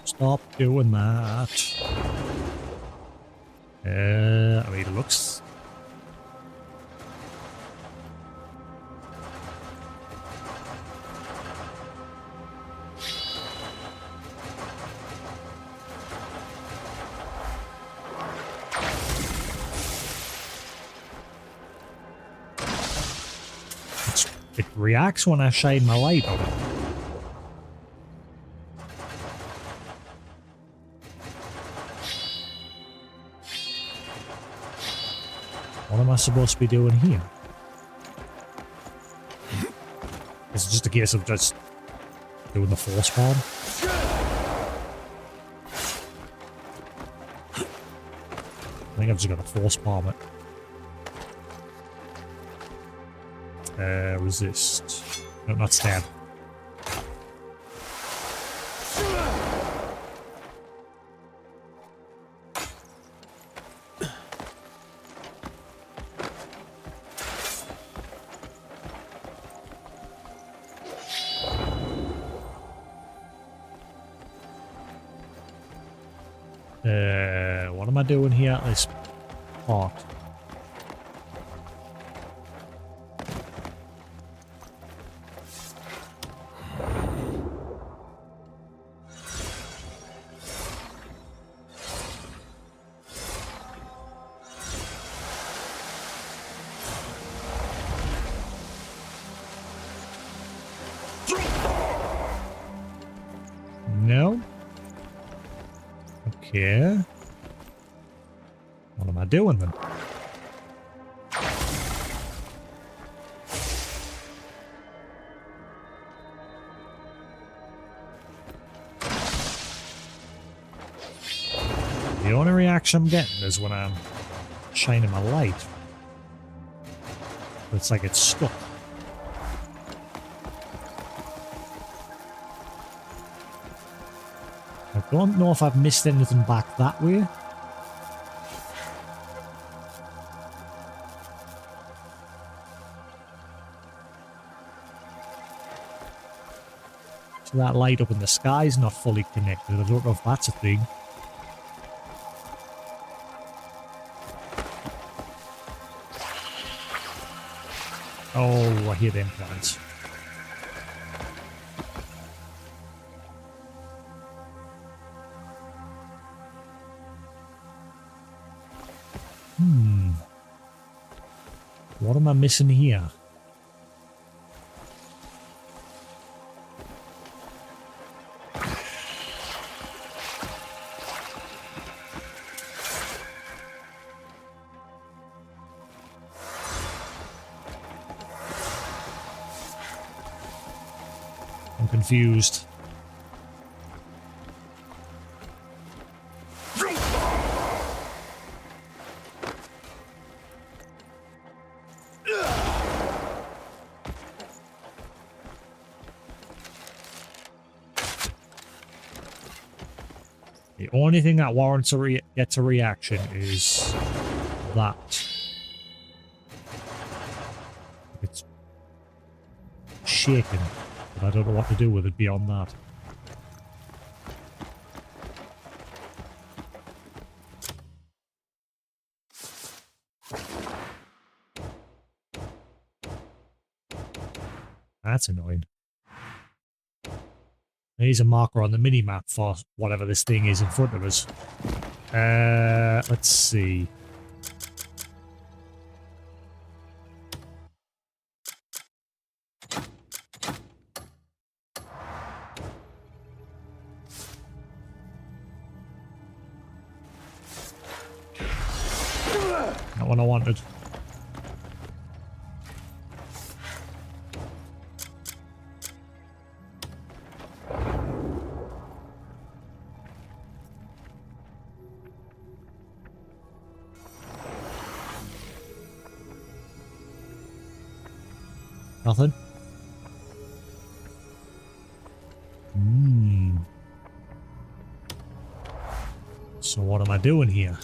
Stop doing that. I mean, it looks... It reacts when I shine my light on it. What am I supposed to be doing here? Is it just a case of just doing the force palm? I think I've just got to force palm it. Resist. No, not stab. What am I doing here at this part? No? Okay. What am I doing then? The only reaction I'm getting is when I'm shining my light. It's like it's stuck. I don't know if I've missed anything back that way. So that light up in the sky is not fully connected. I don't know if that's a thing. Oh, I hear them plants. What am I missing here? I'm confused. The only thing that warrants gets a reaction is that. It's shaken, but I don't know what to do with it beyond that. That's annoying. There's a marker on the mini-map for whatever this thing is in front of us. Let's see. Not what I wanted. Nothing? So what am I doing here?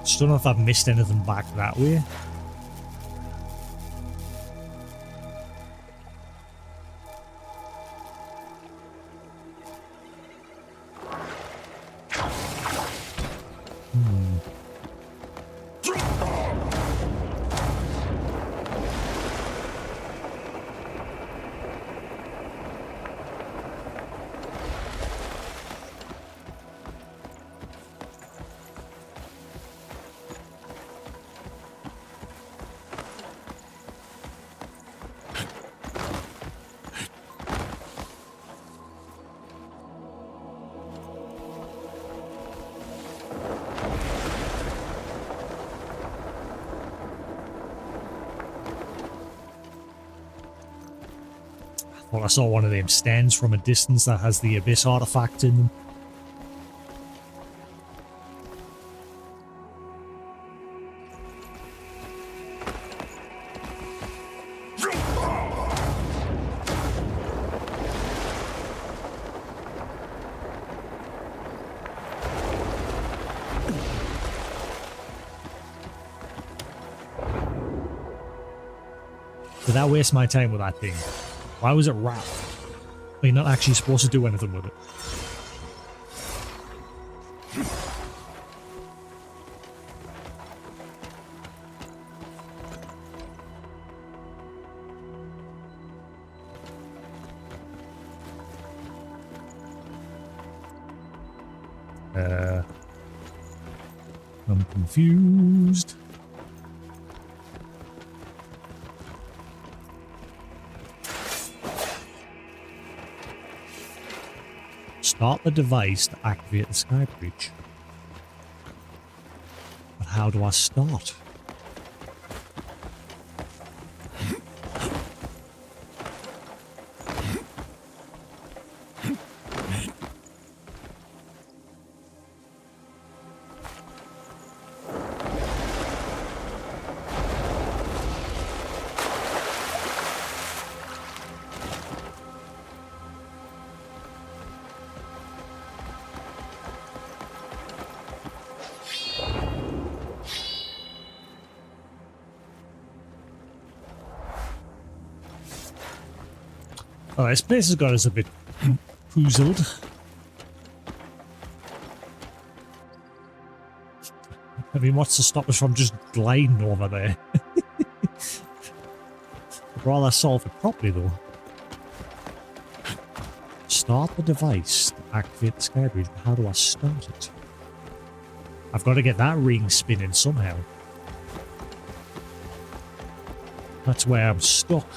Just don't know if I've missed anything back that way. Well, I saw one of them stands from a distance that has the Abyss artifact in them. Did I waste my time with that thing? Why was it wrapped? Are you not actually supposed to do anything with it? I'm confused. Start the device to activate the sky breach. But how do I start? Oh, this place has got us a bit puzzled. I mean, what's to stop us from just gliding over there? I'd rather solve it properly, though. Start the device to activate the sky bridge. How do I start it? I've got to get that ring spinning somehow. That's where I'm stuck.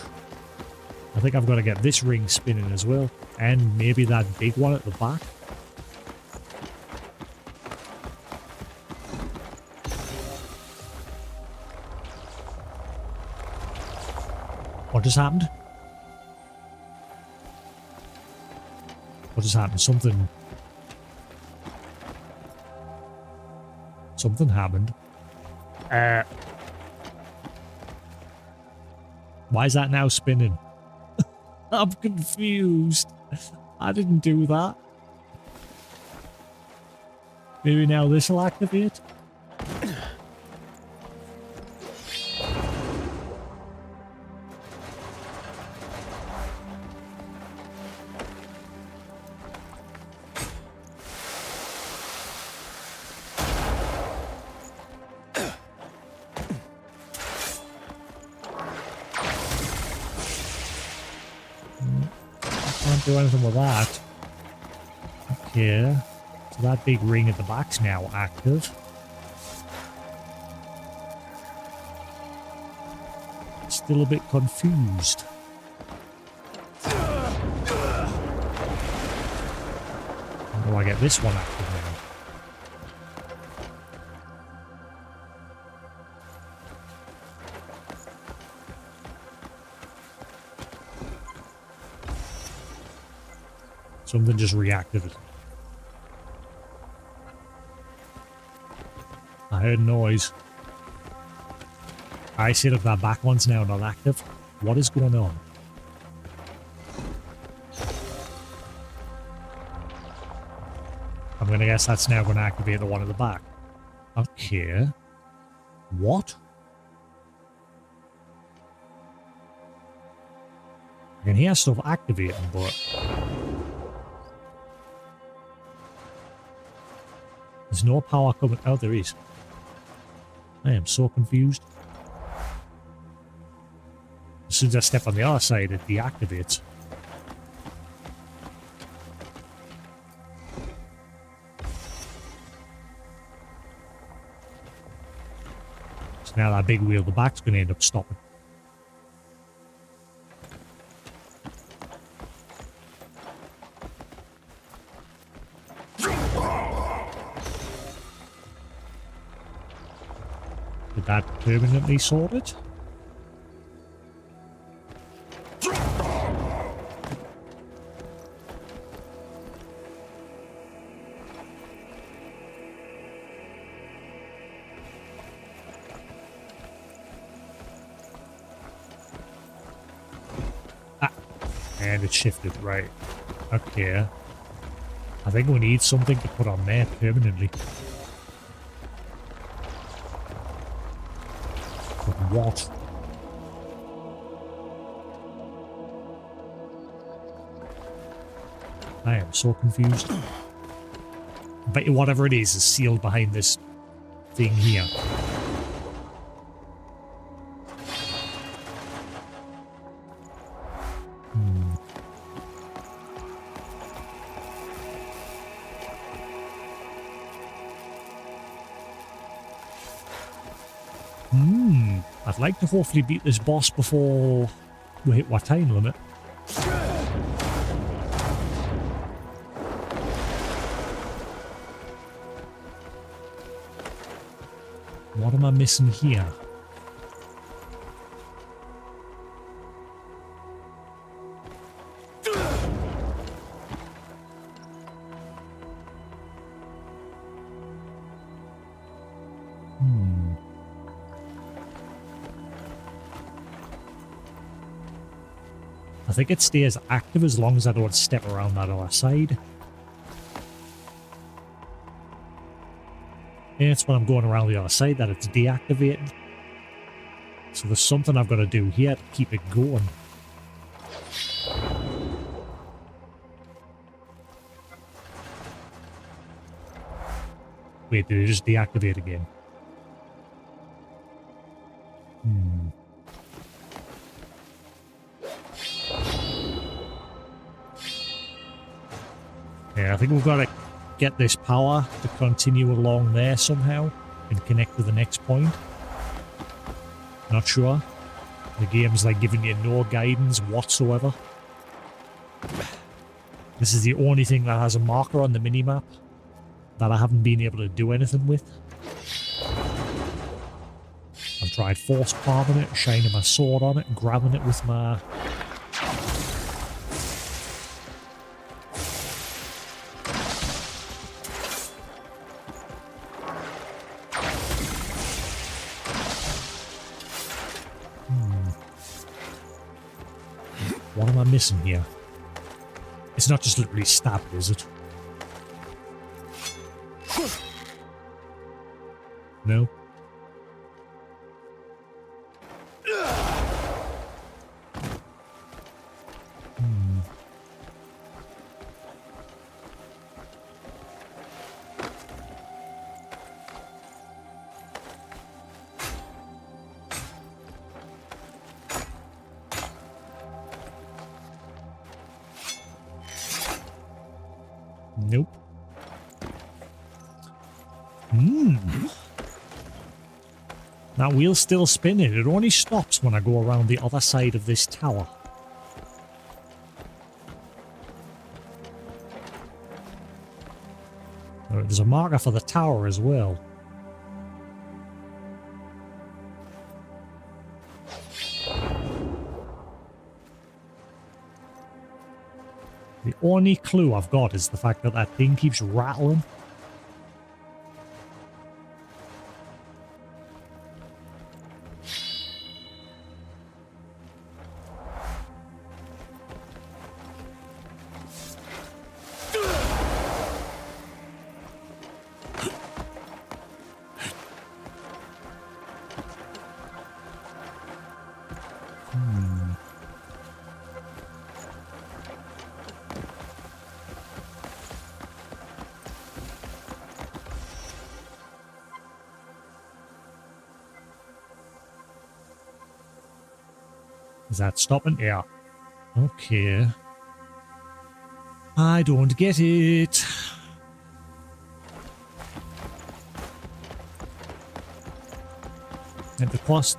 I think I've got to get this ring spinning as well. And maybe that big one at the back. What just happened? What just happened? Something happened. Why is that now spinning? I'm confused. I didn't do that. Maybe now this will activate? Do anything with that. Okay. So that big ring at the back's now active. Still a bit confused. How do I get this one active now? Something just reactivated. I heard noise. I see that back one's now not active. What is going on? I'm gonna guess that's now gonna activate the one at the back. Okay. What? I can hear stuff activating, but there's no power coming. Oh, there is. I am so confused. As soon as I step on the other side, it deactivates. So now that big wheel at the back's going to end up stopping. Did that permanently sort it? And it shifted, right. Okay. I think we need something to put on there permanently. But what? I am so confused. I bet you whatever it is sealed behind this thing here. I'd like to hopefully beat this boss before we hit our time limit. What am I missing here? I think it stays active as long as I don't step around that other side. And it's when I'm going around the other side that it's deactivated. So there's something I've got to do here to keep it going. Wait, did it just deactivate again? Yeah, I think we've got to get this power to continue along there somehow and connect to the next point. Not sure. The game's like giving you no guidance whatsoever. This is the only thing that has a marker on the minimap that I haven't been able to do anything with. I've tried force palming it, shining my sword on it, and grabbing it with my... What am I missing here? It's not just literally stabbed, is it? No? Nope. That wheel's still spinning. It only stops when I go around the other side of this tower. There's a marker for the tower as well. The only clue I've got is the fact that that thing keeps rattling. Is that stopping? Yeah. Okay. I don't get it. And the quest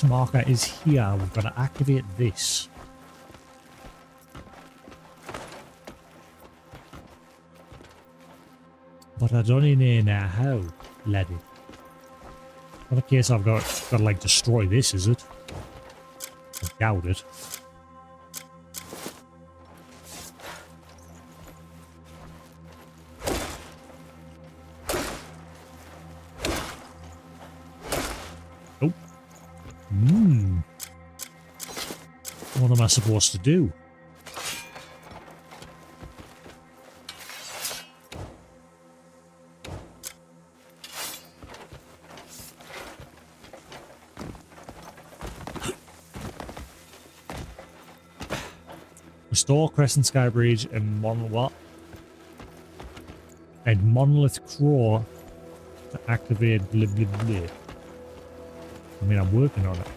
marker is here. We've got to activate this. But I don't even know how, laddie. Not a case I've got to like destroy this, is it? I doubt it. Oh. What am I supposed to do? Restore Crescent Sky Bridge and Monolith Claw to activate blah blah blah. I mean, I'm working on it.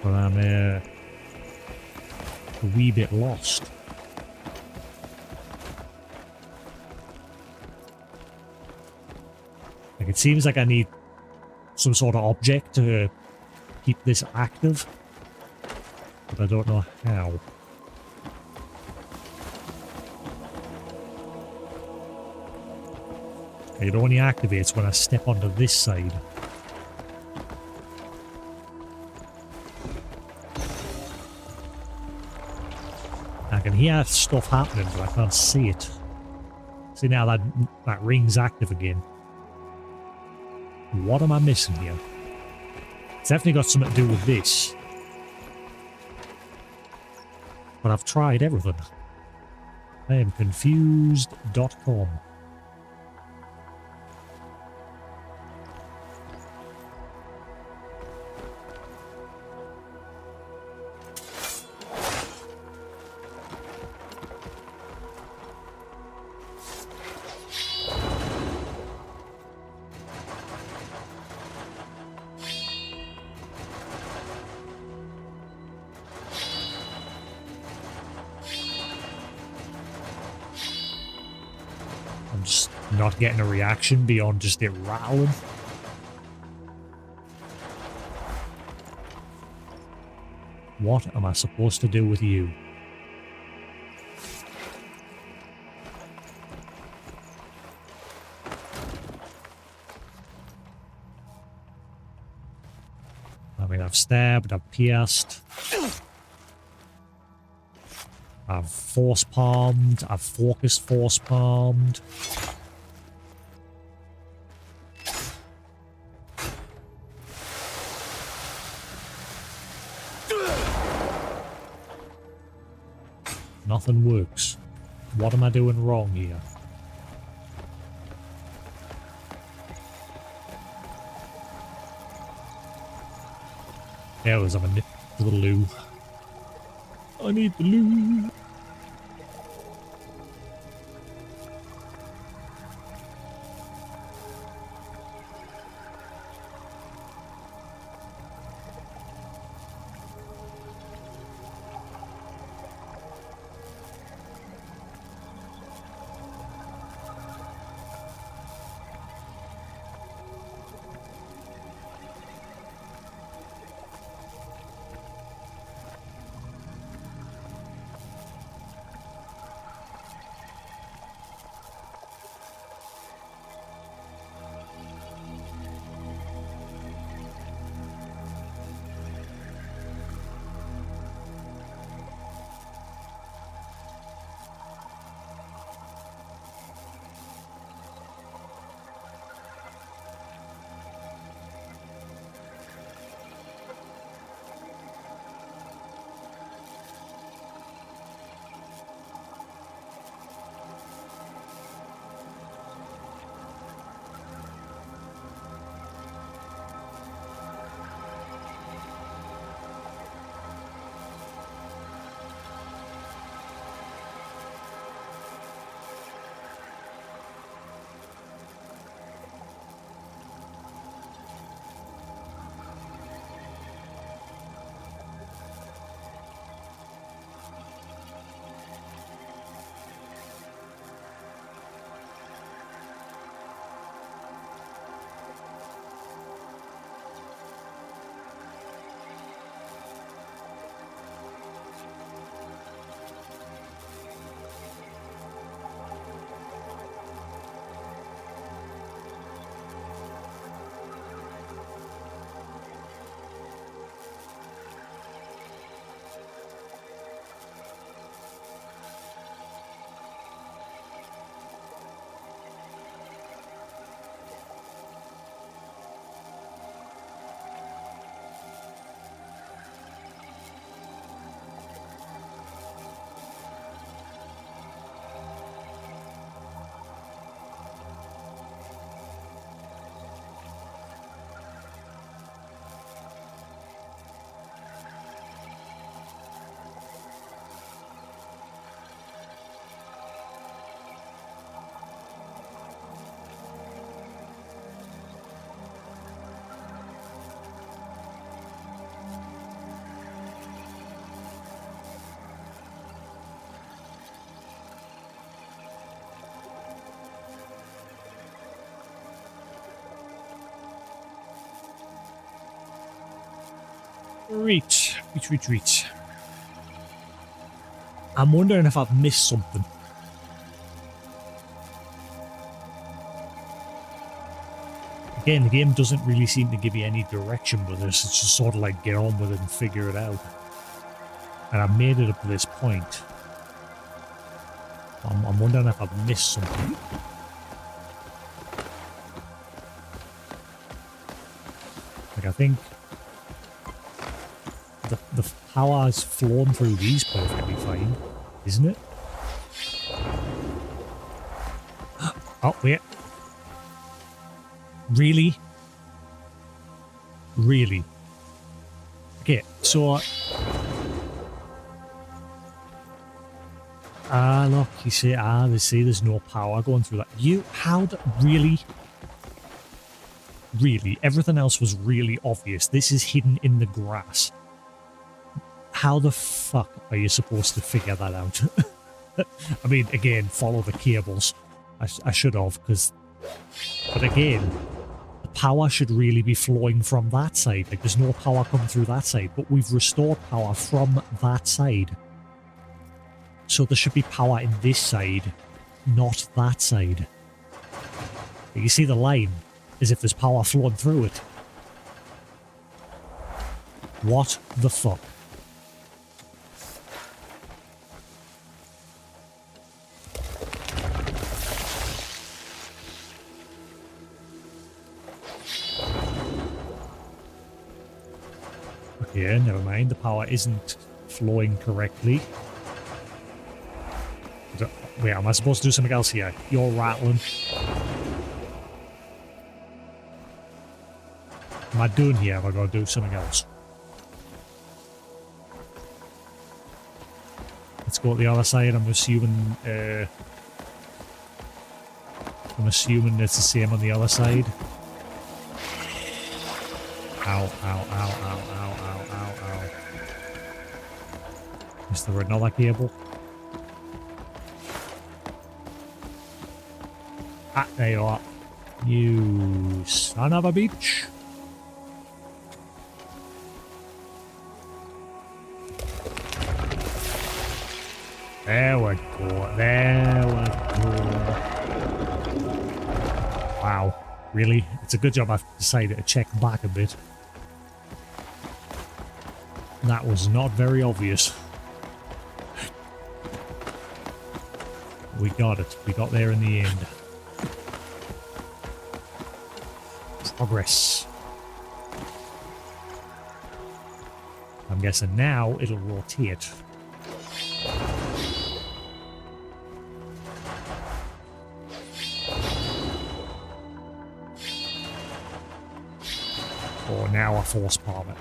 But I'm a wee bit lost. Like, it seems like I need some sort of object to keep this active. But I don't know how. It only activates when I step onto this side. I can hear stuff happening, but I can't see it. See, now that ring's active again. What am I missing here? It's definitely got something to do with this. But I've tried everything. I am confused.com. not getting a reaction beyond just it rattling. What am I supposed to do with you? I mean, I've stabbed, I've pierced, I've force palmed, I've focused force palmed. Nothing works. What am I doing wrong here? There was, I'm a nip to the loo. I need the loo. Reach. I'm wondering if I've missed something. Again, the game doesn't really seem to give you any direction with this. It's just sort of like get on with it and figure it out. And I've made it up to this point. I'm wondering if I've missed something. Like, I think the power has flown through these perfectly fine, isn't it? Oh, wait. Really? Really? Okay, so... look, you see, they say there's no power going through that. Really? Really? Everything else was really obvious. This is hidden in the grass. How the fuck are you supposed to figure that out? I mean, again, follow the cables. I should have, because... But again, the power should really be flowing from that side. Like, there's no power coming through that side, but we've restored power from that side. So there should be power in this side, not that side. You see the line, as if there's power flowing through it. What the fuck? Okay, never mind. The power isn't flowing correctly. Wait, am I supposed to do something else here? You're rattling. Am I doing here? Have I got to do something else? Let's go to the other side. I'm assuming it's the same on the other side. Ow, ow, ow, ow, ow, ow, ow, ow. Is there another cable? Ah, there you are. You son of a bitch. There we go. There we go. Wow. Really? It's a good job I've decided to check back a bit. That was not very obvious. We got it. We got there in the end. Progress. I'm guessing now it'll rotate. Or now a force palm it.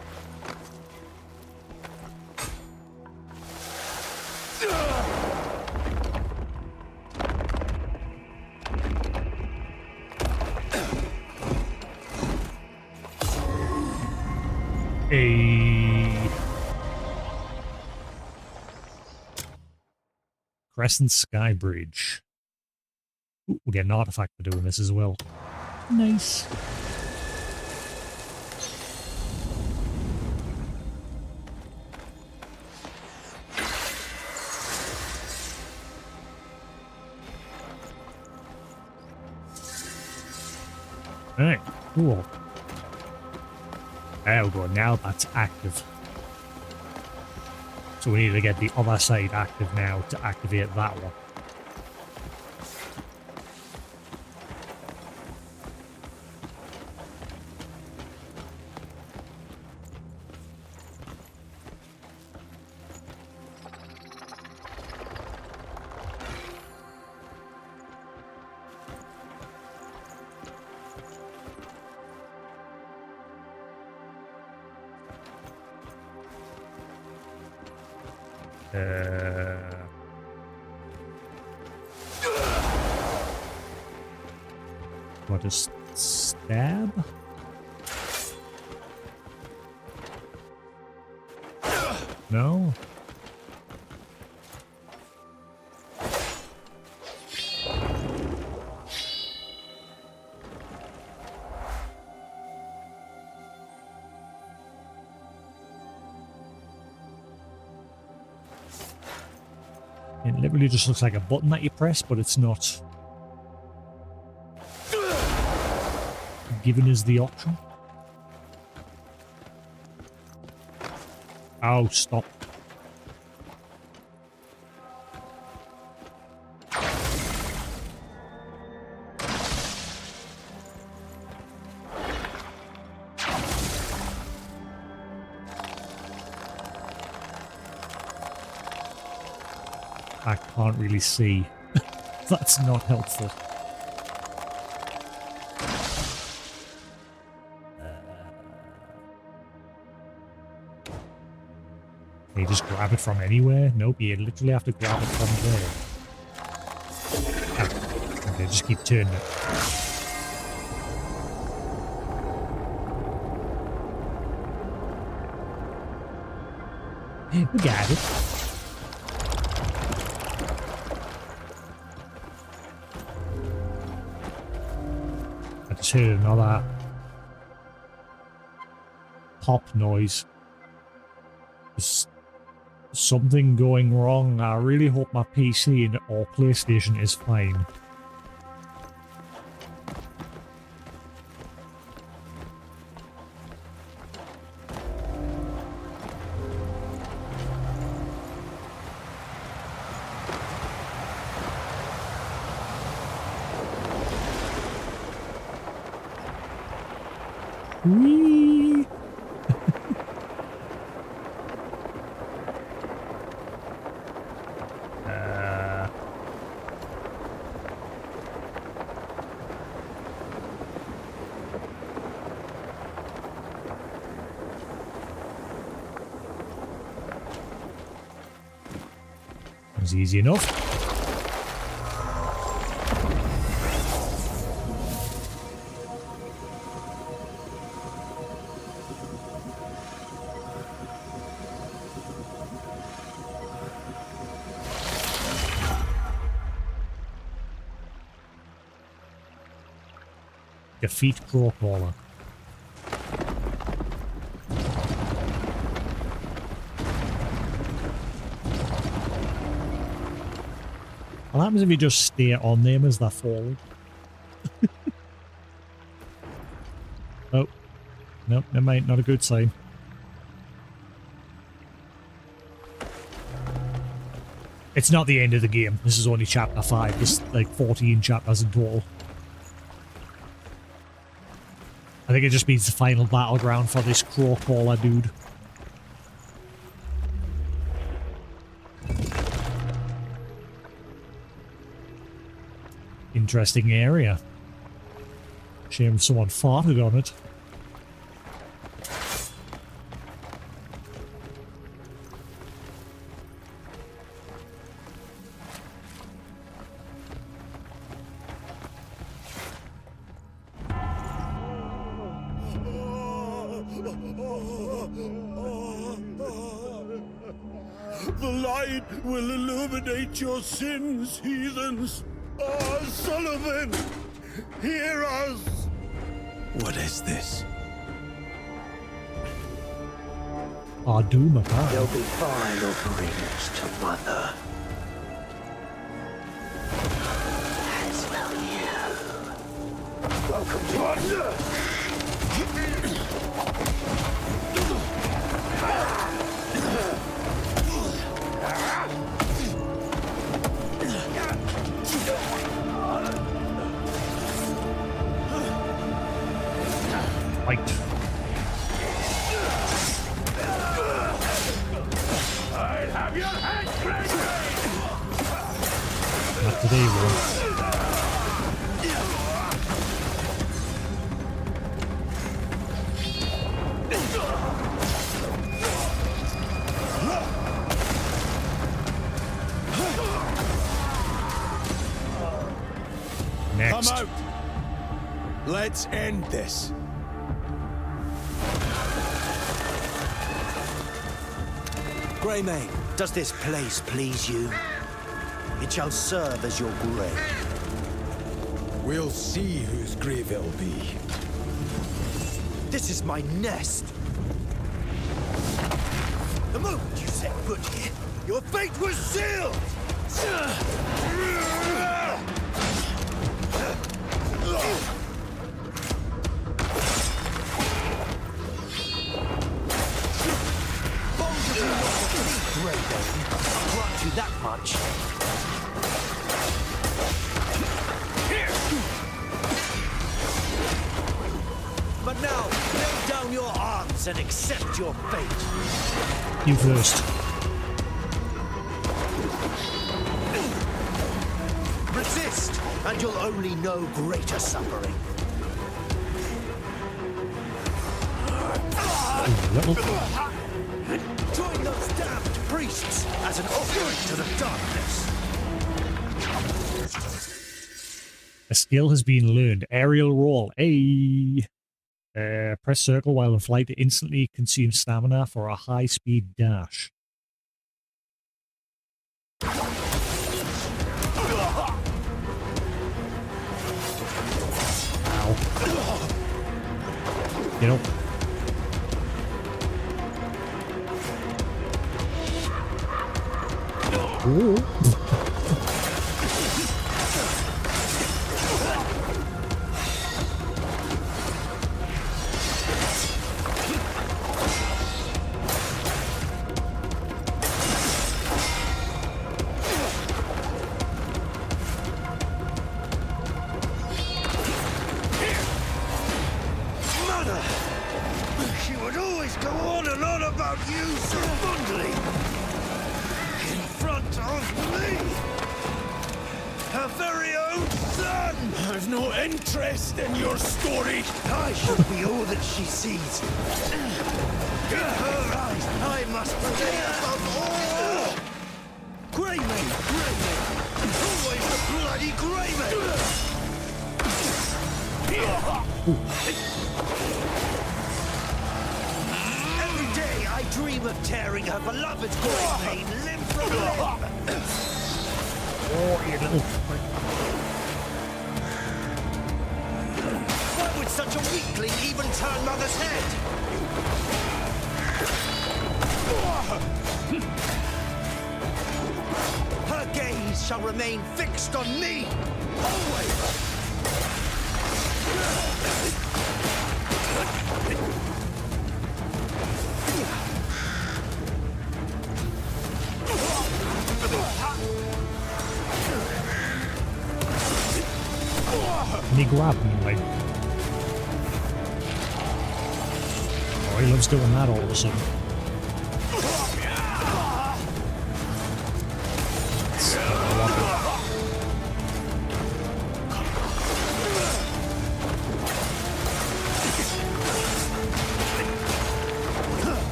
Crescent Sky Bridge. Ooh, we get an artifact for doing this as well. Nice. Alright, cool. There we go, now that's active. So we need to get the other side active now to activate that one. What is stab? No? It literally just looks like a button that you press, but it's not giving us the option. Oh, stop. I can't really see. That's not helpful. Can you just grab it from anywhere? Nope, you literally have to grab it from there. Ah, okay, just keep turning it. We got it. heard another pop noise. There's something going wrong. I really hope my PC or PlayStation is fine. Whee! Was easy enough. Defeat Crowcaller. What happens if you just stay on them as they're falling? Oh. Nope, never mind, not a good sign. It's not the end of the game. This is only chapter 5. There's like 14 chapters in total. I think it just means the final battleground for this Crowcaller dude. Interesting area. Shame someone farted on it.
The light will illuminate your sins, heathens. Ah, Sullivan, hear us.
What is this?
Our doom, apparently.
There'll be vile offerings to Mother. As will you. Welcome to Mother.
Fight.
I'd have your head crazy.
Not today, bro. Next.
Come out. Let's end this. Greymane, does this place please you? It shall serve as your grave.
We'll see whose grave it'll be.
This is my nest. The moment you set foot here, your fate was sealed! I'll grant you that much. But now, lay down your arms and accept your fate.
You first.
Resist, and you'll only know greater suffering. Join those damned priests as an offering to the darkness.
A skill has been learned. Aerial roll. Hey. Press circle while in flight to instantly consume stamina for a high-speed dash. Ow. You know. Ooh.
Mother! She would always go on and on about you so fondly. In front of me! Her very own son!
I've no interest in your story.
I should be all that she sees. In her eyes, I must relay above all! Greymane! Greymane! Always the bloody Greymane! Every day I dream of tearing her beloved Greymane limb from limb!
Oh, you little...
Why would such a weakling even turn Mother's head? Her gaze shall remain fixed on me, always!
And he grabbed me, like... Oh, he loves doing that all of a sudden.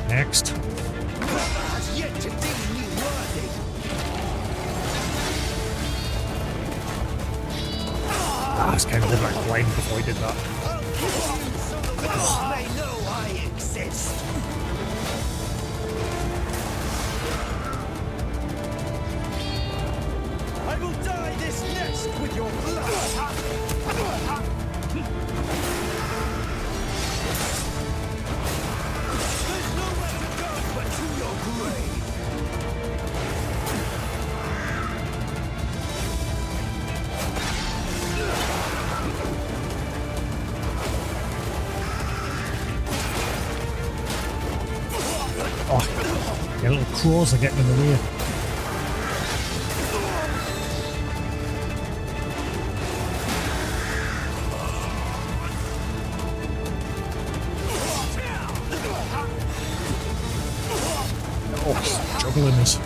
Next.
Has yet to deem me worthy.
I was kind of looking like blind before I did that.
I'll kill you so the world may know I exist. I will die this nest with your blood. There's nowhere to go but to your grave.
Oh, yeah, little claws are getting in the way. Oh, juggling this.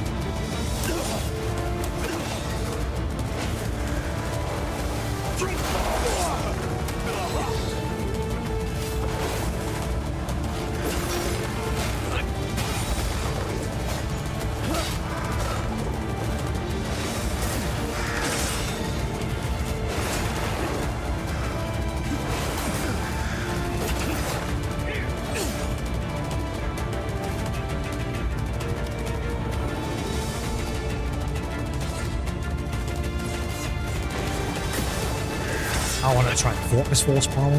I want to try and focus force power.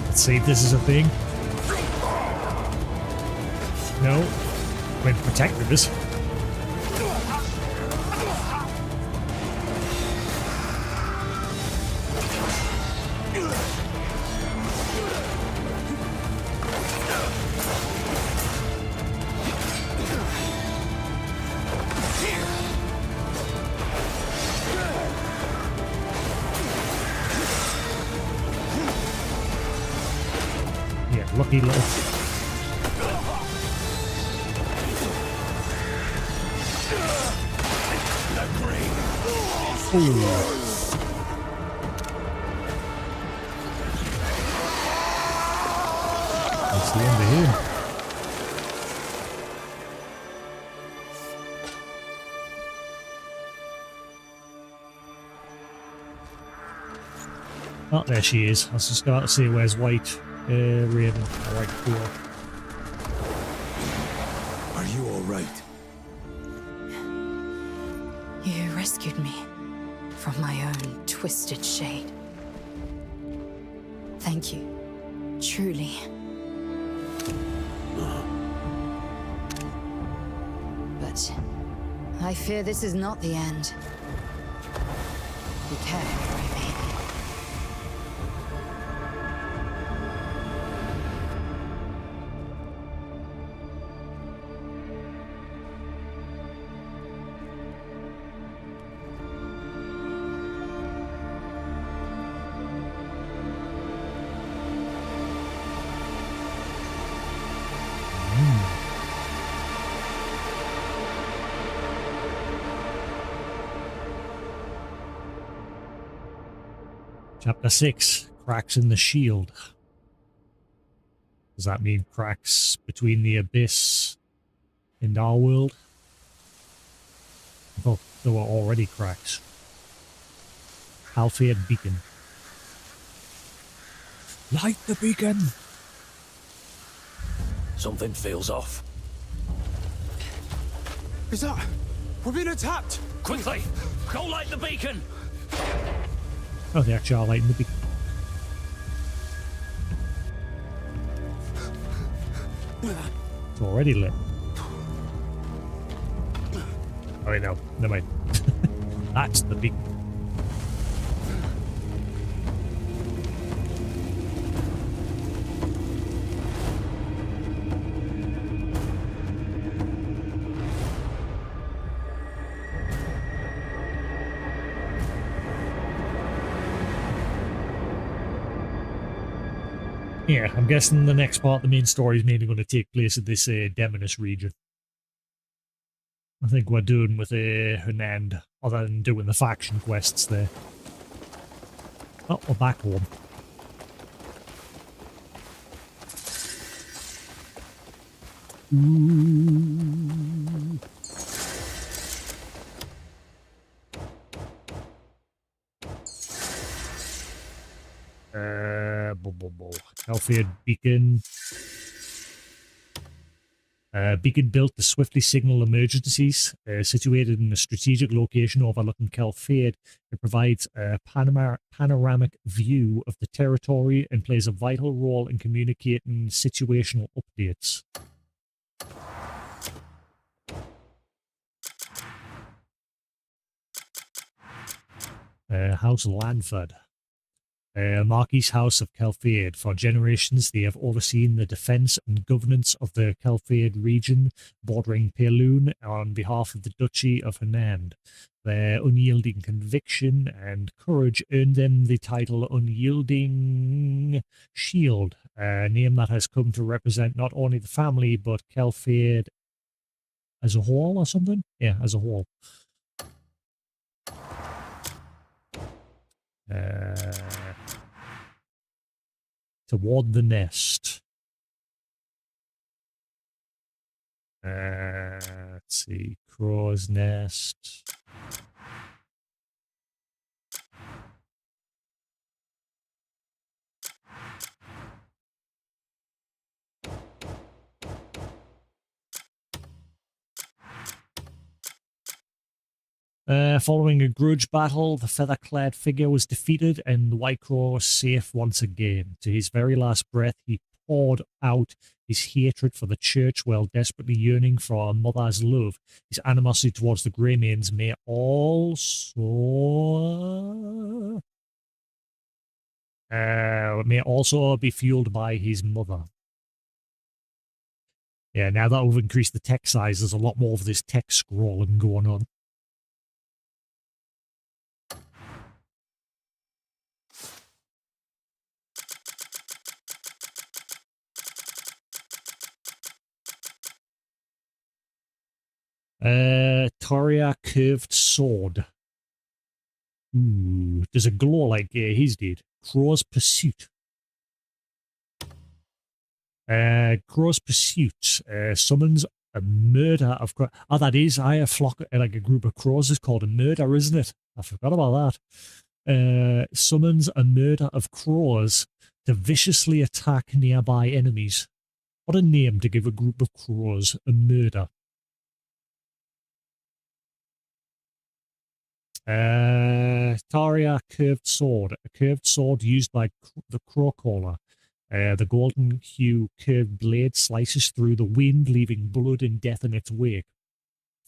Let's see if this is a thing. No. When protected is. Lucky little. Ooh. That's the end of him. Oh, there she is. I was just about to say, where's White Raven? White Crow.
Are you all right?
You rescued me from my own twisted shade. Thank you. Truly. But I fear this is not the end. Be careful, Raven.
Chapter 6, Cracks in the Shield. Does that mean cracks between the Abyss and our world? I thought there were already cracks. Halfhead Beacon. Light the beacon!
Something feels off.
Is that... We're being attacked!
Quickly! Go light the beacon!
Oh, they actually are lighting the beacon. It's already lit. Oh, wait, no. Never mind. That's the beacon. Yeah, I'm guessing the next part, the main story, is mainly going to take place in this Demonus region. I think we're done with Hernand, other than doing the faction quests there. Oh, we're back home. Ooh. Alfred Beacon. Beacon built to swiftly signal emergencies. Situated in a strategic location overlooking Calfade, it provides a panoramic view of the territory and plays a vital role in communicating situational updates. House Lanford. Marquis House of Calfade. For generations, they have overseen the defence and governance of the Calfade region bordering Payloon on behalf of the Duchy of Hernand. Their unyielding conviction and courage earned them the title Unyielding Shield, a name that has come to represent not only the family but Calfade as a whole or something? Yeah, as a whole. Toward the nest. Let's see. Crow's nest. Following a grudge battle, the feather-clad figure was defeated and the White Crow was safe once again. To his very last breath, he poured out his hatred for the church while desperately yearning for a mother's love. His animosity towards the Greymanes may also be fueled by his mother. Yeah, now that we've increased the text size, there's a lot more of this text scrolling going on. Toria Curved Sword. Ooh, does a glow like his did. Crow's Pursuit. Crow's Pursuit summons a murder of crows. Oh, that is, a flock, like a group of crows is called a murder, isn't it? I forgot about that. Summons a murder of crows to viciously attack nearby enemies. What a name to give a group of crows, a murder. Taria Curved Sword. A curved sword used by the crow caller. The golden hue curved blade slices through the wind, leaving blood and death in its wake.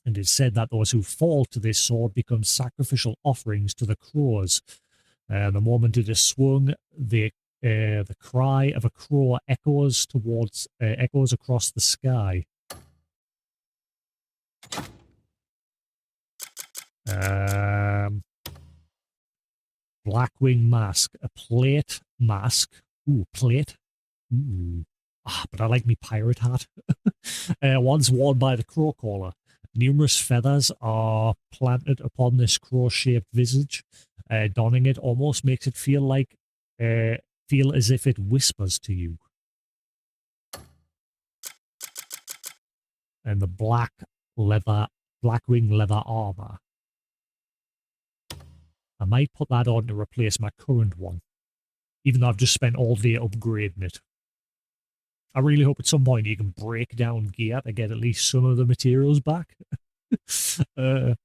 And it's said that those who fall to this sword become sacrificial offerings to the crows. The moment it is swung, the cry of a crow echoes across the sky. Blackwing Mask, a plate mask. Ooh, plate. Ooh. But I like me pirate hat. Once worn by the crow caller. Numerous feathers are planted upon this crow-shaped visage. Donning it almost makes it feel as if it whispers to you. And the Blackwing leather armor. I might put that on to replace my current one, even though I've just spent all day upgrading it. I really hope at some point you can break down gear to get at least some of the materials back. The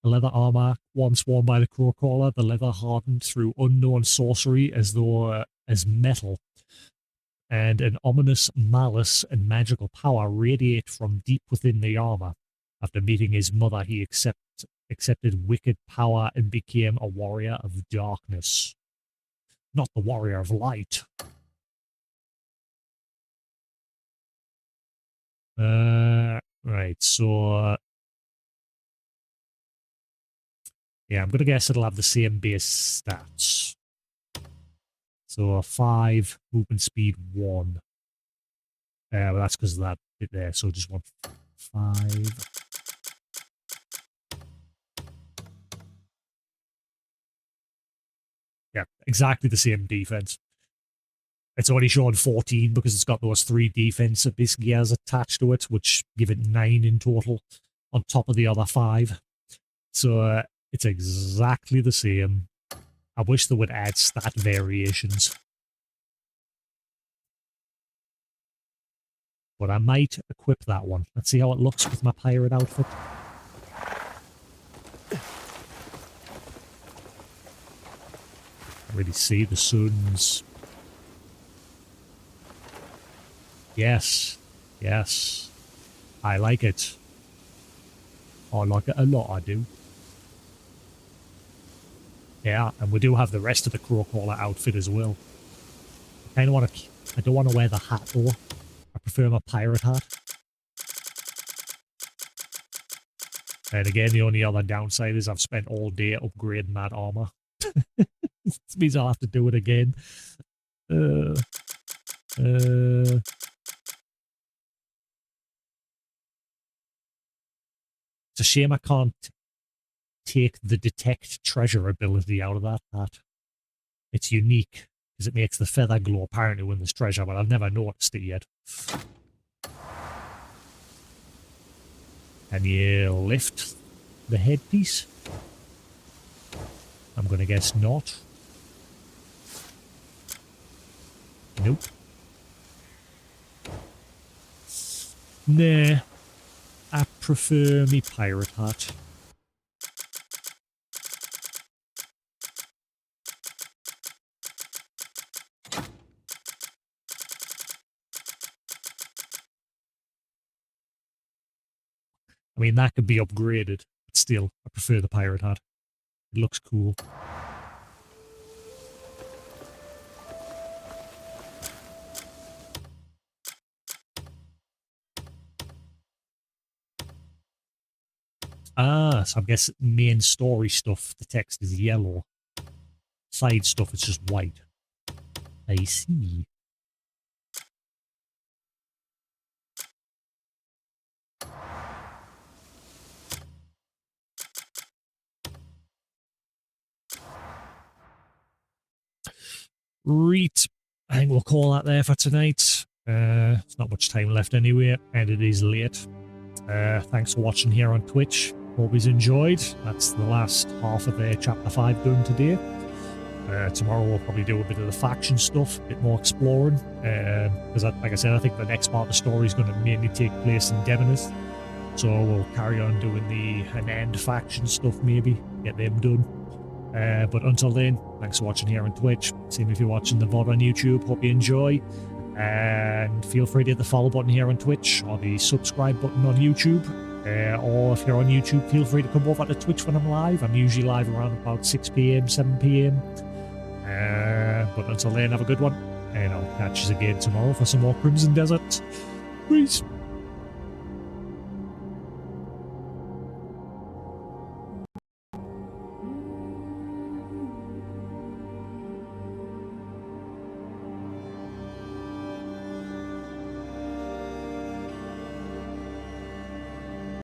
leather armor, once worn by the crow caller, the leather hardened through unknown sorcery as though as metal, and an ominous malice and magical power radiate from deep within the armor. After meeting his mother, he accepted wicked power and became a warrior of darkness, not the warrior of light. Right, so yeah, I'm gonna guess it'll have the same base stats. So 5, movement speed 1. Well, that's because of that bit there, so just want 5. Yeah, exactly the same defense. It's only showing 14 because it's got those 3 defensive base gears attached to it, which give it 9 in total on top of the other 5. So it's exactly the same. I wish they would add stat variations. But I might equip that one. Let's see how it looks with my pirate outfit. Already see the suns. Yes. Yes. I like it. I like it a lot, I do. Yeah, and we do have the rest of the crow caller outfit as well. I don't want to wear the hat though. I prefer my pirate hat. And again, the only other downside is I've spent all day upgrading that armor. This means I'll have to do it again. It's a shame I can't take the detect treasure ability out of that hat. It's unique because it makes the feather glow apparently when there's treasure, but I've never noticed it yet. Can you lift the headpiece? I'm going to guess not. Nope. Nah. I prefer me pirate hat. I mean, that could be upgraded, but still, I prefer the pirate hat. It looks cool. Ah, so I guess main story stuff, the text is yellow. Side stuff, it's just white. I see. Right. I think we'll call that there for tonight. There's not much time left anyway, and it is late. Thanks for watching here on Twitch. Hope you enjoyed. That's the last half of Chapter 5 done today. Tomorrow we'll probably do a bit of the faction stuff, a bit more exploring. Because, like I said, I think the next part of the story is going to mainly take place in Demonis. So we'll carry on doing the Anand faction stuff, maybe, get them done. But until then, thanks for watching here on Twitch. Same if you're watching the VOD on YouTube. Hope you enjoy. And feel free to hit the follow button here on Twitch or the subscribe button on YouTube. Or if you're on YouTube, feel free to come over to Twitch when I'm live. I'm usually live around about 6 PM, 7 PM. But until then, have a good one. And I'll catch you again tomorrow for some more Crimson Desert. Peace.